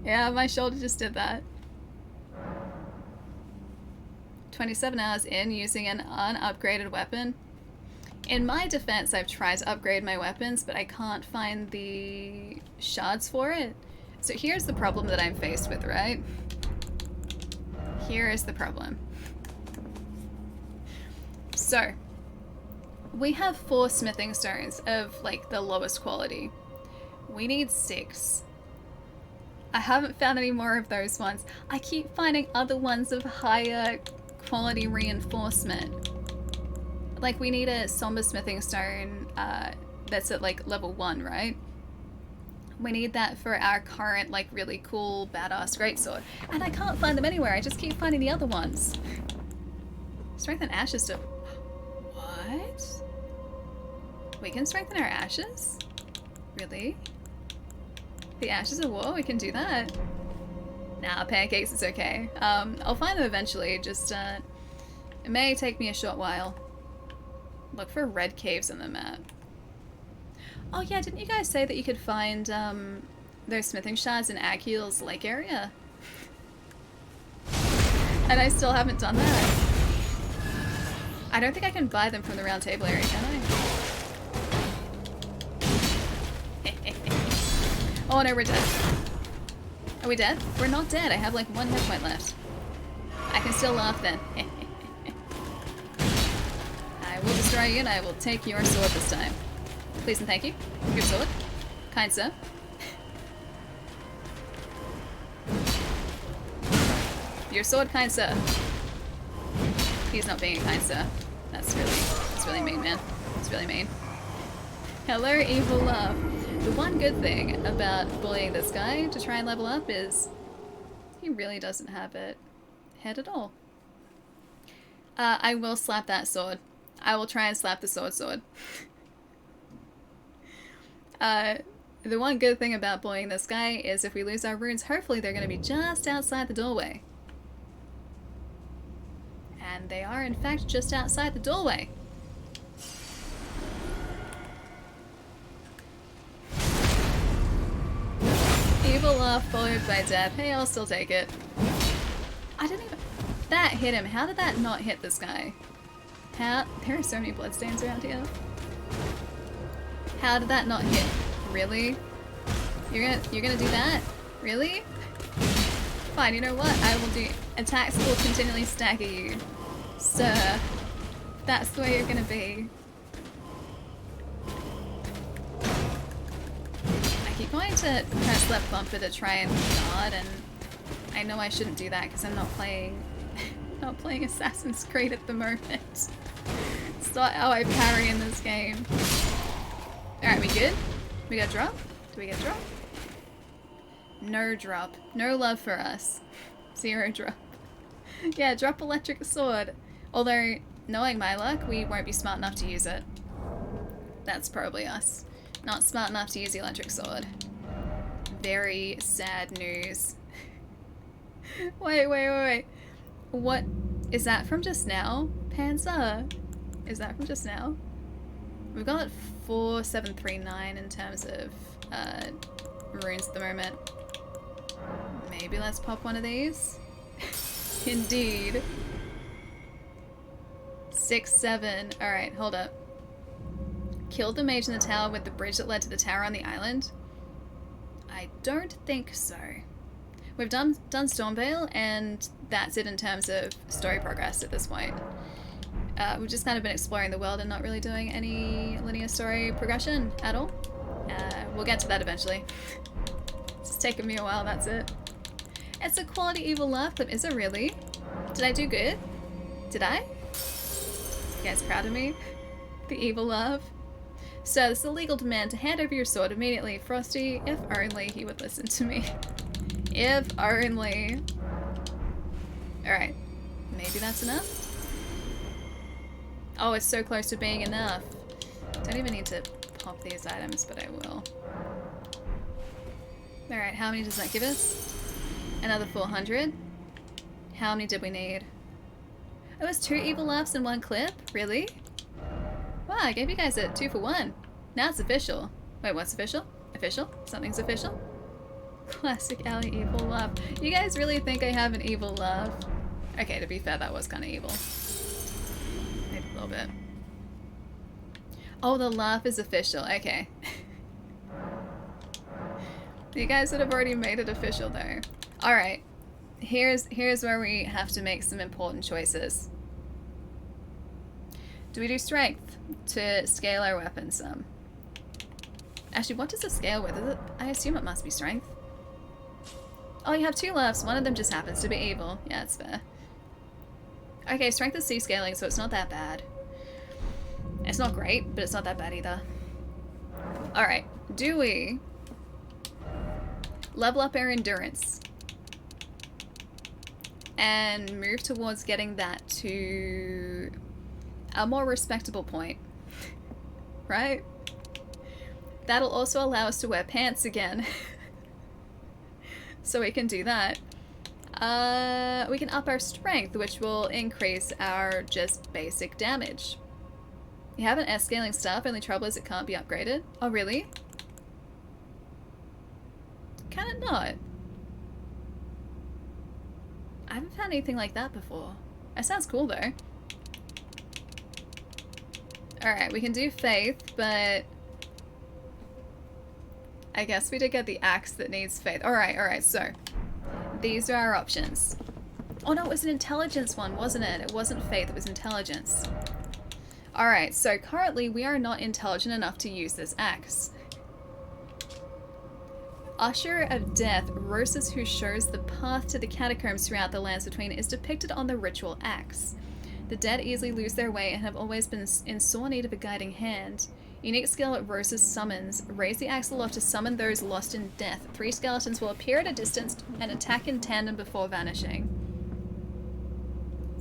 Yeah, my shoulder just did that. 27 hours in using an unupgraded weapon. In my defense, I've tried to upgrade my weapons, but I can't find the shards for it. So here's the problem that I'm faced with, right? Here is the problem. So, we have 4 smithing stones of, like, the lowest quality. We need 6. I haven't found any more of those ones. I keep finding other ones of higher quality reinforcement. Like, we need a somber smithing stone that's at, like, level 1, right? We need that for our current, like, really cool, badass greatsword. And I can't find them anywhere. I just keep finding the other ones. Strengthen ashes to... What? We can strengthen our ashes? Really? The ashes of war? We can do that? Nah, pancakes is okay. I'll find them eventually, just, it may take me a short while. Look for red caves on the map. Oh yeah, didn't you guys say that you could find, those smithing shards in Aghiel's lake area? And I still haven't done that. I don't think I can buy them from the round table area, can I? Oh no, we're dead. Are we dead? We're not dead. I have like 1 hit point left. I can still laugh then. I will destroy you and I will take your sword this time. Please and thank you. Your sword. Kind sir. Your sword, kind sir. He's not being a kind sir. That's really mean, man. It's really mean. Hello, evil love. The one good thing about bullying this guy to try and level up is he really doesn't have it head at all. I will slap that sword. I will try and slap the sword. The one good thing about bullying this guy is if we lose our runes, hopefully they're going to be just outside the doorway. And they are, in fact, just outside the doorway. Evil laugh followed by death. Hey, I'll still take it. I didn't even... That hit him. How did that not hit this guy? How... There are so many bloodstains around here. How did that not hit? Really? You're gonna do that? Really? Fine, you know what? I will do... Attacks will continually stagger you. Sir. That's the way you're gonna be. I keep going to press left bumper to try and guard, and I know I shouldn't do that because I'm not playing Assassin's Creed at the moment. It's not how I parry in this game. Alright, we good? We got drop? Do we get drop? No drop. No love for us. 0 drop. Yeah, drop electric sword. Although, knowing my luck, we won't be smart enough to use it. That's probably us. Not smart enough to use the electric sword. Very sad news. Wait. What? Is that from just now? Panzer? Is that from just now? We've got 4739 in terms of runes at the moment. Maybe let's pop one of these. Indeed. 6-7. Alright, hold up. Killed the mage in the tower with the bridge that led to the tower on the island? I don't think so. We've done Stormvale, and that's it in terms of story progress at this point. We've just kind of been exploring the world and not really doing any linear story progression at all. We'll get to that eventually. It's taken me a while, that's it. It's a quality evil laugh clip, is it really? Did I do good? Did I? You guys proud of me? The evil laugh. So this is a legal demand to hand over your sword immediately. Frosty, if only he would listen to me. If only. Alright. Maybe that's enough? Oh, it's so close to being enough. Don't even need to pop these items, but I will. Alright, how many does that give us? Another 400. How many did we need? It was 2 evil laughs in 1 clip? Really? Wow, I gave you guys a 2 for 1. Now it's official. Wait, what's official? Official? Something's official? Classic alley evil laugh. You guys really think I have an evil laugh? Okay, to be fair, that was kind of evil. Maybe a little bit. Oh, the laugh is official. Okay. You guys would have already made it official though. Alright. Here's where we have to make some important choices. Do we do strength to scale our weapons some? Actually, what does it scale with? Is it, I assume it must be strength. Oh, you have 2 laughs. One of them just happens to be evil. Yeah, it's fair. Okay, strength is C scaling, so it's not that bad. It's not great, but it's not that bad either. Alright, do we level up our endurance and move towards getting that to a more respectable point, right? That'll also allow us to wear pants again. So we can do that. We can up our strength, which will increase our just basic damage. You have an S scaling stuff, only trouble is it can't be upgraded. Oh really? Can it not? I haven't found anything like that before. That sounds cool though. Alright, we can do faith, but I guess we did get the axe that needs faith. Alright, so these are our options. Oh no, it was an intelligence one, wasn't it? It wasn't faith, it was intelligence. Alright, so currently we are not intelligent enough to use this axe. Usher of Death, Rosas who shows the path to the catacombs throughout the lands between, is depicted on the ritual axe. The dead easily lose their way and have always been in sore need of a guiding hand. Unique skill at Rosas summons. Raise the axe aloft to summon those lost in death. 3 skeletons will appear at a distance and attack in tandem before vanishing.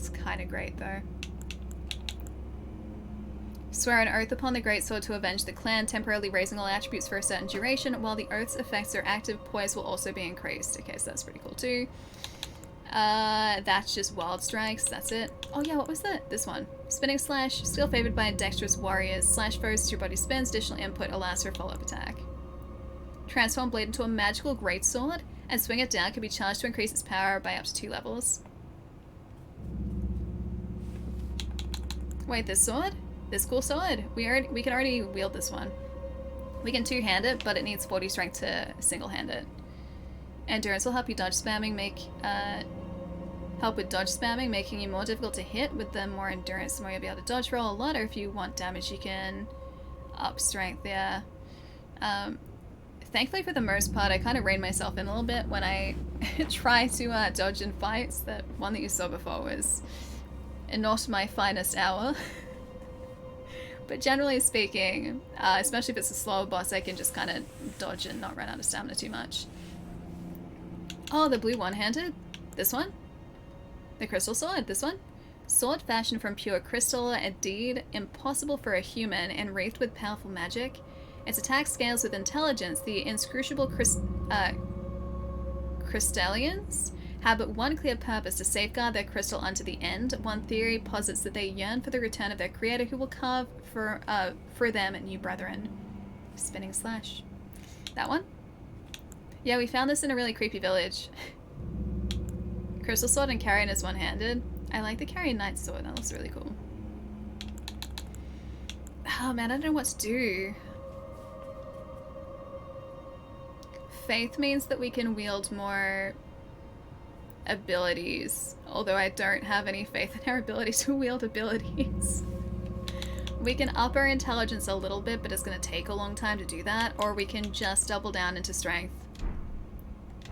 It's kind of great though. Swear an oath upon the greatsword to avenge the clan, temporarily raising all attributes for a certain duration, while the oath's effects are active, poise will also be increased. Okay, so that's pretty cool too. That's just wild strikes, that's it. Oh yeah, what was that? This one. Spinning slash, skill favored by dexterous warriors. Slash foes, your body spins, additional input allows for a follow-up attack. Transform blade into a magical greatsword, and swing it down can be charged to increase its power by up to 2 levels. Wait, this sword? This cool sword? We can already wield this one. We can two-hand it, but it needs 40 strength to single-hand it. Endurance will help you dodge spamming, help with dodge spamming, making you more difficult to hit. With the more endurance, the more you'll be able to dodge roll a lot, or if you want damage, you can up strength, yeah. Thankfully, for the most part, I kind of rein myself in a little bit when I try to dodge in fights. That one that you saw before was not my finest hour. But generally speaking, especially if it's a slower boss, I can just kind of dodge and not run out of stamina too much. Oh, the blue one-handed? This one? The crystal sword? This one? Sword fashioned from pure crystal, a deed impossible for a human and wreathed with powerful magic. Its attack scales with intelligence. The inscrutable crystallians have but one clear purpose: to safeguard their crystal unto the end. One theory posits that they yearn for the return of their creator, who will carve for them new brethren. Spinning slash. That one? Yeah, we found this in a really creepy village. Crystal sword and carrion is one-handed. I like the carrion knight sword, that looks really cool. Oh man, I don't know what to do. Faith means that we can wield more abilities, although I don't have any faith in our ability to wield abilities. We can up our intelligence a little bit, but it's going to take a long time to do that, or we can just double down into strength.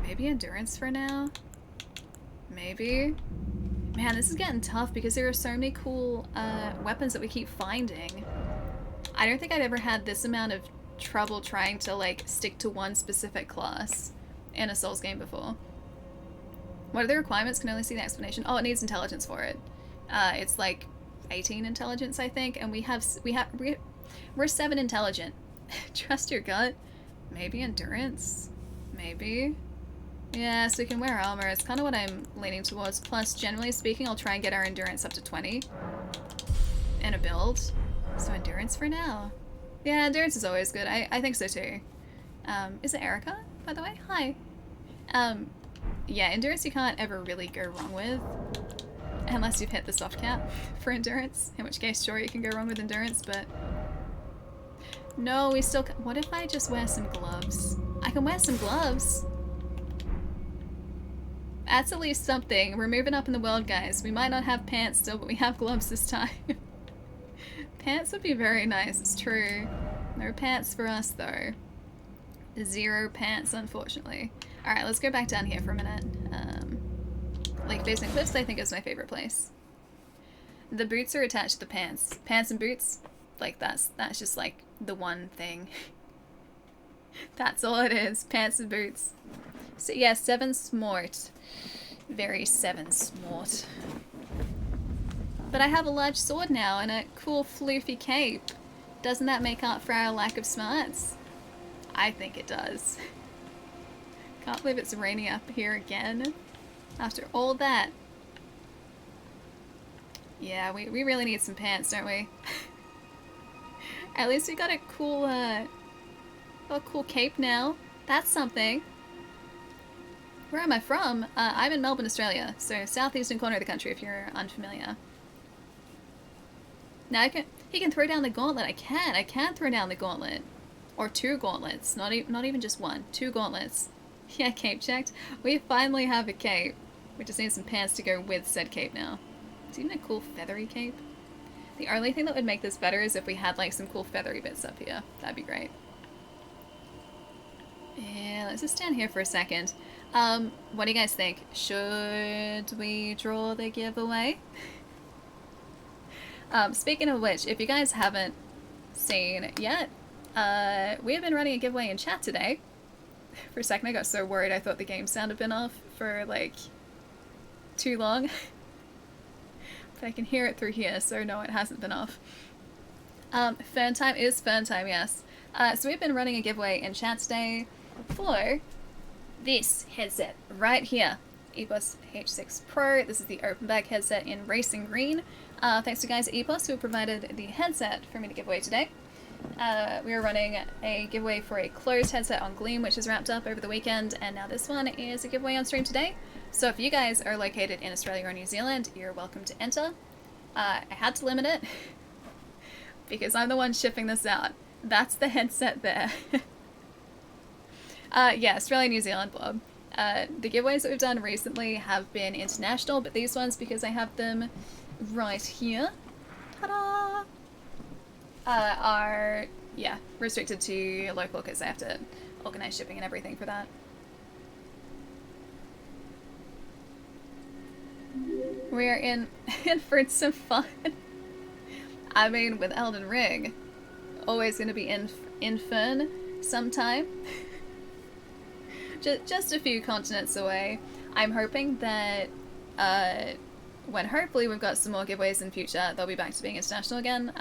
Maybe endurance for now? Maybe? Man, this is getting tough because there are so many cool weapons that we keep finding. I don't think I've ever had this amount of trouble trying to like stick to one specific class in a Souls game before. What are the requirements? Can only see the explanation. Oh, it needs intelligence for it. It's like 18 intelligence, I think, and we're 7 intelligent. Trust your gut. Maybe endurance. Maybe. Yeah, so we can wear armor. It's kind of what I'm leaning towards. Plus, generally speaking, I'll try and get our endurance up to 20 in a build. So endurance for now. Yeah, endurance is always good. I think so too. Is it Erica, by the way? Hi. Yeah, endurance you can't ever really go wrong with. Unless you've hit the soft cap for endurance. In which case, sure, you can go wrong with endurance, but... No, we still... What if I just wear some gloves? I can wear some gloves! That's at least something. We're moving up in the world, guys. We might not have pants still, but we have gloves this time. Pants would be very nice, it's true. No pants for us, though. 0 pants, unfortunately. Alright, let's go back down here for a minute. Lake Basin Cliffs, I think, is my favorite place. The boots are attached to the pants. Pants and boots, like that's just like the one thing. That's all it is. Pants and boots. So yeah, 7 smart. Very 7 smart. But I have a large sword now and a cool floofy cape. Doesn't that make up for our lack of smarts? I think it does. Can't believe it's raining up here again. After all that. Yeah, we really need some pants, don't we? At least we got a cool cape now. That's something. Where am I from? I'm in Melbourne, Australia, so southeastern corner of the country if you're unfamiliar. Now he can throw down the gauntlet. I can throw down the gauntlet. Or 2 gauntlets, not even just 1. 2 gauntlets. Yeah, cape checked. We finally have a cape. We just need some pants to go with said cape now. It's even a cool feathery cape. The only thing that would make this better is if we had like some cool feathery bits up here. That'd be great. Yeah, let's just stand here for a second. What do you guys think? Should we draw the giveaway? Speaking of which, if you guys haven't seen yet, we have been running a giveaway in chat today. For a second I got so worried I thought the game sound had been off for like too long. But I can hear it through here, so no, it hasn't been off. Fern time is fern time, yes. So we've been running a giveaway in chat today for this headset right here. EPOS H6 Pro. This is the open bag headset in Racing Green. Thanks to guys at EPOS who provided the headset for me to give away today. We are running a giveaway for a closed headset on Gleam, which is wrapped up over the weekend, and now this one is a giveaway on stream today. So if you guys are located in Australia or New Zealand, you're welcome to enter. I had to limit it because I'm the one shipping this out. That's the headset there. Yeah, Australia, New Zealand, Bob. The giveaways that we've done recently have been international, but these ones, because I have them right here, ta-da, are, yeah, restricted to local because I have to organize shipping and everything for that. We are in for some fun. I mean, with Elden Ring, always going to be in fun sometime. Just a few continents away. I'm hoping that when hopefully we've got some more giveaways in future, they'll be back to being international again.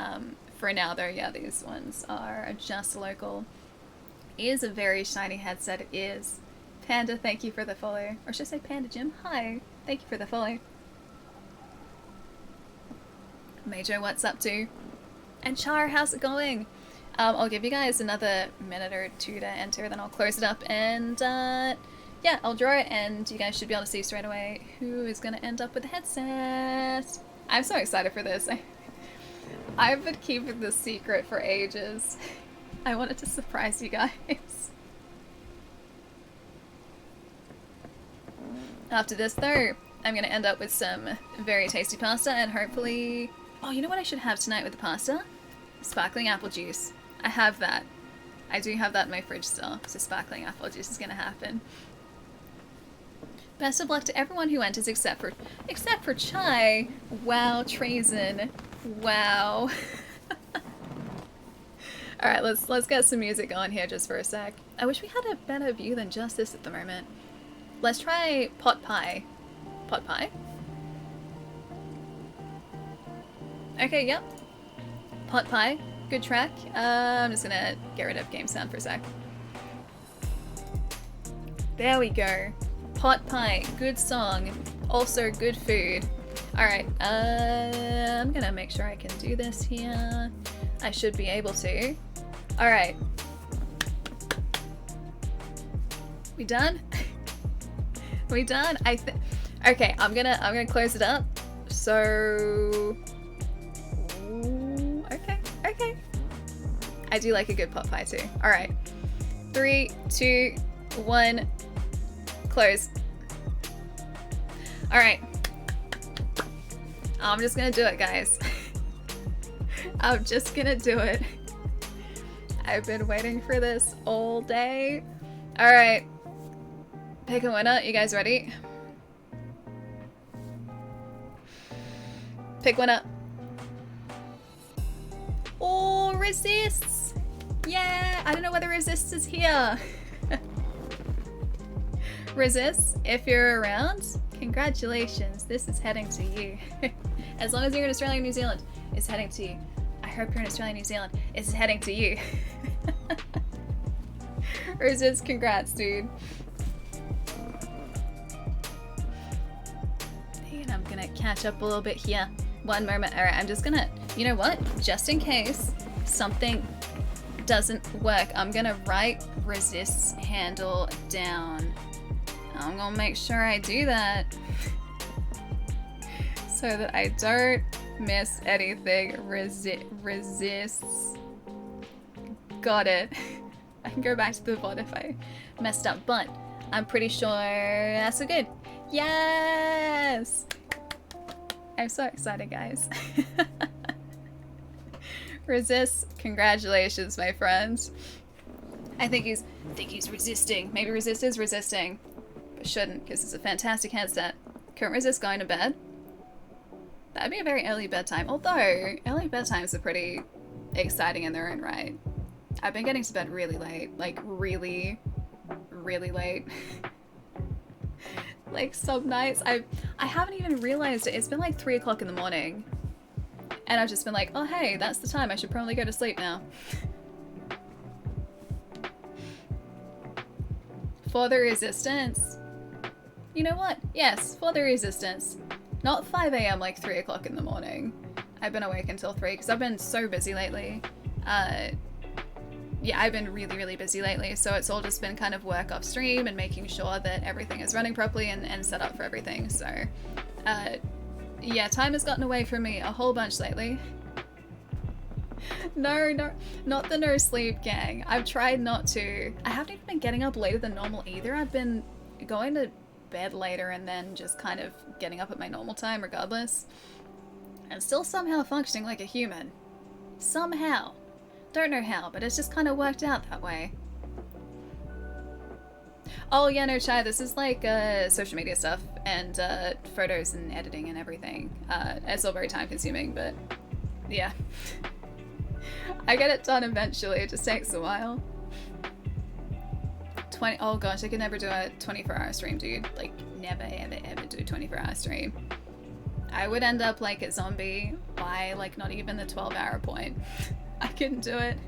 For now though, yeah, these ones are just local. It is a very shiny headset, it is. Panda, thank you for the follow. Or should I say Panda Jim? Hi, thank you for the follow. Major, what's up to? And Char, how's it going? I'll give you guys another minute or two to enter, then I'll close it up, and yeah, I'll draw it, and you guys should be able to see straight away who is going to end up with the headset. I'm so excited for this. I've been keeping this secret for ages. I wanted to surprise you guys. After this, though, I'm going to end up with some very tasty pasta, and hopefully... Oh, you know what I should have tonight with the pasta? Sparkling apple juice. I have that. I do have that in my fridge still, so sparkling apple juice is going to happen. Best of luck to everyone who enters except for Chai. Wow, Trazen. Wow. Alright, let's get some music on here just for a sec. I wish we had a better view than just this at the moment. Let's try pot pie. Pot pie? Okay, yep. Pot pie. Good track. I'm just gonna get rid of game sound for a sec. There we go. Pot pie. Good song. Also good food. Alright, I'm gonna make sure I can do this here. I should be able to. Alright. We done? We done? Okay, I'm gonna close it up. So... Okay. I do like a good pot pie too. Alright. 3, 2, 1, close. Alright. I'm just gonna do it, guys. I'm just gonna do it. I've been waiting for this all day. Alright. Pick a winner. You guys ready? Pick one up. Oh, resists! Yeah! I don't know whether resists is here. Resists, if you're around, congratulations. This is heading to you. As long as you're in Australia and New Zealand, it's heading to you. I hope you're in Australia and New Zealand. It's heading to you. Resists, congrats, dude. And I'm gonna catch up a little bit here. One moment. Alright, I'm just gonna... You know what? Just in case something doesn't work, I'm gonna write resist's handle down. I'm gonna make sure I do that so that I don't miss anything. Resists. Got it. I can go back to the VOD if I messed up, but I'm pretty sure that's so good. Yes! I'm so excited, guys. Resist, congratulations, my friends. I think he's resisting. Maybe resist is resisting, but shouldn't, because it's a fantastic headset. Current resist going to bed. That'd be a very early bedtime, although early bedtimes are pretty exciting in their own right. I've been getting to bed really late, like really, really late. Like some nights, I haven't even realized it. It's been like 3 o'clock in the morning. And I've just been like, oh hey, that's the time. I should probably go to sleep now. For the resistance. You know what? Yes, for the resistance. Not 5 a.m. like 3 o'clock in the morning. I've been awake until 3 because I've been so busy lately. Yeah, I've been really, really busy lately. So it's all just been kind of work off stream and making sure that everything is running properly and set up for everything. So, yeah, time has gotten away from me a whole bunch lately. No, not the no sleep gang. I've tried not to. I haven't even been getting up later than normal either. I've been going to bed later and then just kind of getting up at my normal time regardless. And still somehow functioning like a human. Somehow. Don't know how, but it's just kind of worked out that way. Oh yeah, no, Chai, this is like social media stuff and photos and editing and everything. It's all very time consuming, but yeah. I get it done eventually, it just takes a while. Oh gosh, I could never do a 24-hour stream, dude. Like, never, ever, ever do a 24-hour stream. I would end up like a zombie by like not even the 12-hour point. I couldn't do it.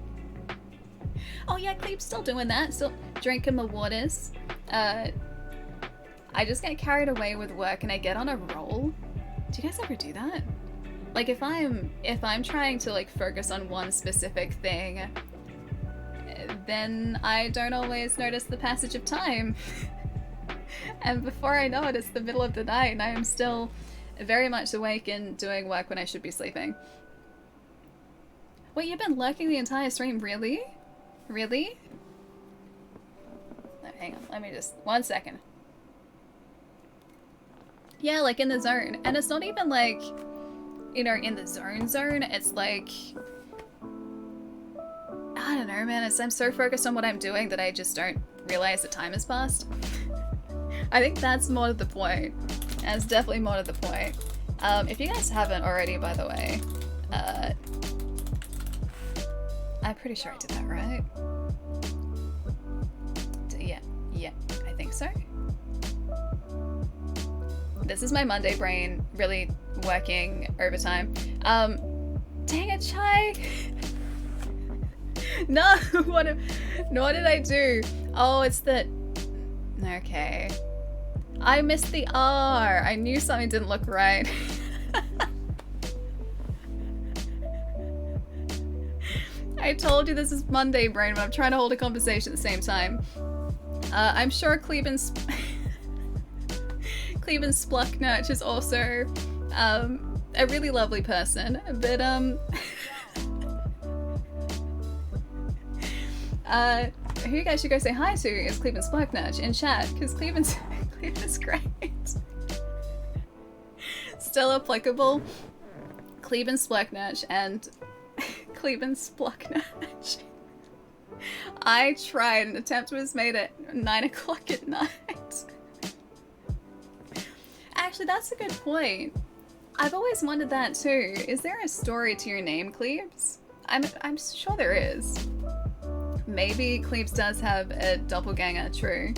Oh yeah, Cleep's still doing that, still drinking my waters. I just get carried away with work and I get on a roll. Do you guys ever do that? Like if I'm trying to like focus on one specific thing, then I don't always notice the passage of time. And before I know it, it's the middle of the night and I am still very much awake and doing work when I should be sleeping. Wait, you've been lurking the entire stream? Really? Really? No, hang on, let me just... 1 second. Yeah, like in the zone. And it's not even like, you know, in the zone. It's like... I don't know, man. I'm so focused on what I'm doing that I just don't realize the time has passed. I think that's more to the point. That's definitely more to the point. If you guys haven't already, by the way, I'm pretty sure I did that right. Yeah, I think so. This is my Monday brain really working overtime. Dang it, Chai! No, what did I do? Oh, it's the... Okay. I missed the R. I knew something didn't look right. I told you this is Monday brain, but I'm trying to hold a conversation at the same time. I'm sure Cleveland Splucknurch is also a really lovely person, but who you guys should go say hi to is Cleveland Splucknurch in chat, because Cleveland's great. Still applicable. Cleveland Splucknurch and Cleveland Splucknurch. I tried. An attempt was made at 9 o'clock at night. Actually, that's a good point. I've always wondered that too. Is there a story to your name, Cleves? I'm sure there is. Maybe Cleves does have a doppelganger, true.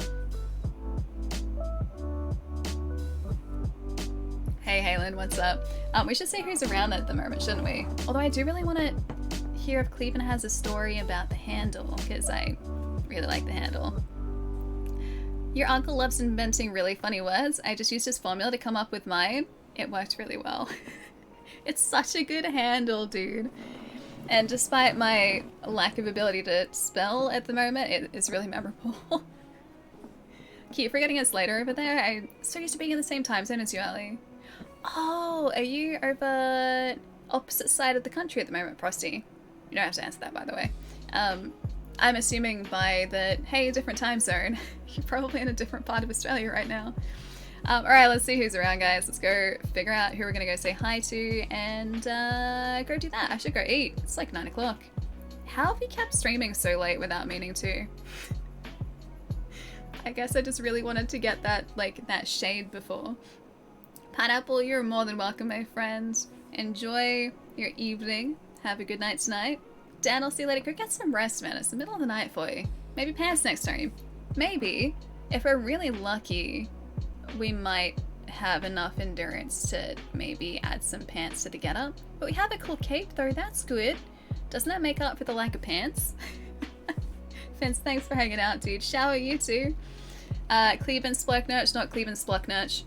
Hey Halen, what's up? We should see who's around at the moment, shouldn't we? Although I do really want to hear if Cleveland has a story about the handle, because I really like the handle. Your uncle loves inventing really funny words. I just used his formula to come up with mine. It worked really well. It's such a good handle, dude. And despite my lack of ability to spell at the moment, it is really memorable. Keep forgetting it's later over there. I'm so used to being in the same time zone as you, Ali. Oh, are you over opposite side of the country at the moment, Prosty? You don't have to answer that, by the way. I'm assuming by the, hey, different time zone, you're probably in a different part of Australia right now. Alright, let's see who's around, guys. Let's go figure out who we're gonna go say hi to and go do that. I should go eat. It's like 9 o'clock. How have you kept streaming so late without meaning to? I guess I just really wanted to get that, like, that shade before. Pineapple, you're more than welcome, my friend. Enjoy your evening. Have a good night tonight. Dan, I'll see you later. Go get some rest, man. It's the middle of the night for you. Maybe pants next time. Maybe, if we're really lucky, we might have enough endurance to maybe add some pants to the getup. But we have a cool cape though, that's good. Doesn't that make up for the lack of pants? Vince, thanks for hanging out, dude. Shower, you too. Cleveland Splurknurch, not Cleveland Splucknurch.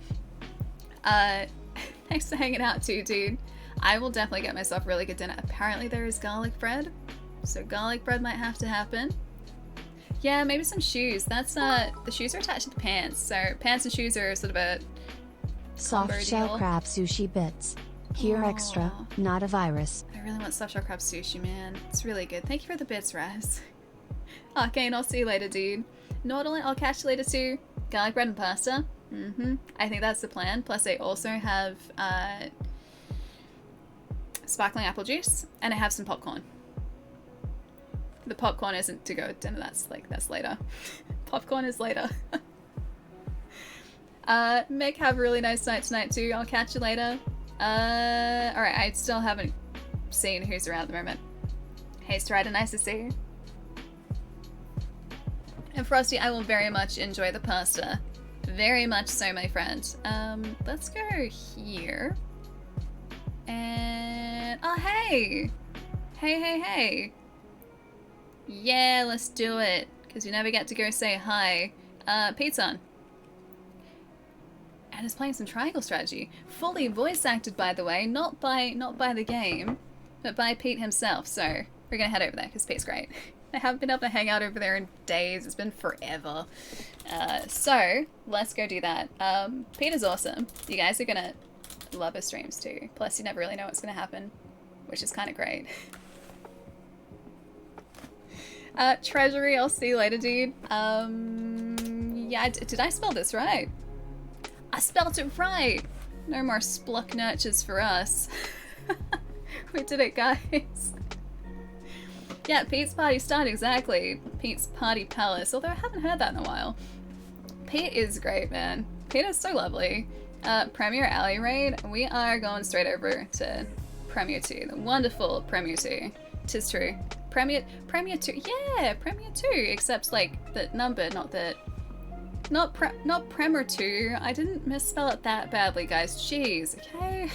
Thanks for hanging out too, dude. I will definitely get myself really good dinner. Apparently there is garlic bread, so garlic bread might have to happen. Yeah, maybe some shoes. That's the shoes are attached to the pants, so pants and shoes are sort of a Soft shell deal. crab sushi bits. Here extra, not a virus. I really want soft shell crab sushi, man. It's really good. Thank you for the bits, Raz. Arcane, I'll see you later, dude. Nordal, I'll catch you later too. Garlic bread and pasta. I think that's the plan. Plus I also have sparkling apple juice, and I have some popcorn. The popcorn isn't to go with dinner, that's later. Popcorn is later. Meg, have a really nice night tonight too. I'll catch you later. Alright, I still haven't seen who's around at the moment. Hey Strider, nice to see you. And Frosty, I will very much enjoy the pasta. Very much so, my friend. Let's go here. And, oh hey! Hey. Yeah, let's do it. Because you never get to go say hi. Pete's on. And is playing some Triangle Strategy. Fully voice acted, by the way. Not by the game, but by Pete himself. So, we're gonna head over there, because Pete's great. I haven't been able to hang out over there in days. It's been forever. So, let's go do that. Pete is awesome. You guys are gonna love his streams too. Plus, you never really know what's gonna happen, which is kind of great. Treasury, I'll see you later, dude. Yeah, did I spell this right? I spelled it right! No more Spluck nurtures for us. We did it, guys. Yeah, Pete's Party Start, exactly. Pete's Party Palace, although I haven't heard that in a while. Pete is great, man. Pete is so lovely. Premier Alley Raid, we are going straight over to Premier 2. The wonderful Premier 2. 'Tis true. Premier 2, yeah, Premier 2, except like the number, not the... Not Premier 2. I didn't misspell it that badly, guys. Jeez, okay?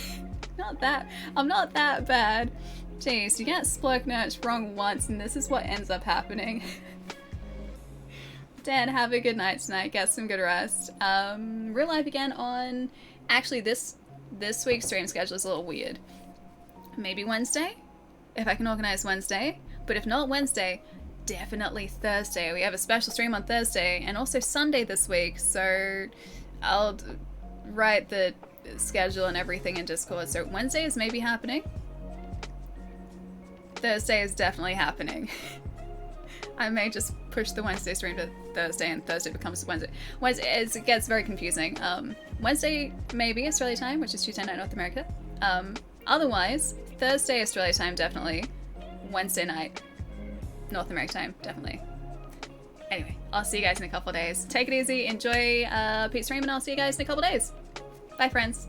I'm not that bad. Jeez, you get Splurknurch wrong once and this is what ends up happening. Dan, have a good night tonight. Get some good rest. Real life again on... Actually, this week's stream schedule is a little weird. Maybe Wednesday? If I can organize Wednesday. But if not Wednesday, definitely Thursday. We have a special stream on Thursday and also Sunday this week, so I'll write the schedule and everything in Discord. So Wednesday is maybe happening. Thursday is definitely happening. I may just push the Wednesday stream to Thursday and Thursday becomes Wednesday. It gets very confusing. Wednesday maybe Australia time, which is Tuesday night North America. Otherwise, Thursday Australia time definitely. Wednesday night North America time, definitely. Anyway, I'll see you guys in a couple of days. Take it easy, enjoy Pete's stream, and I'll see you guys in a couple of days. Bye, friends.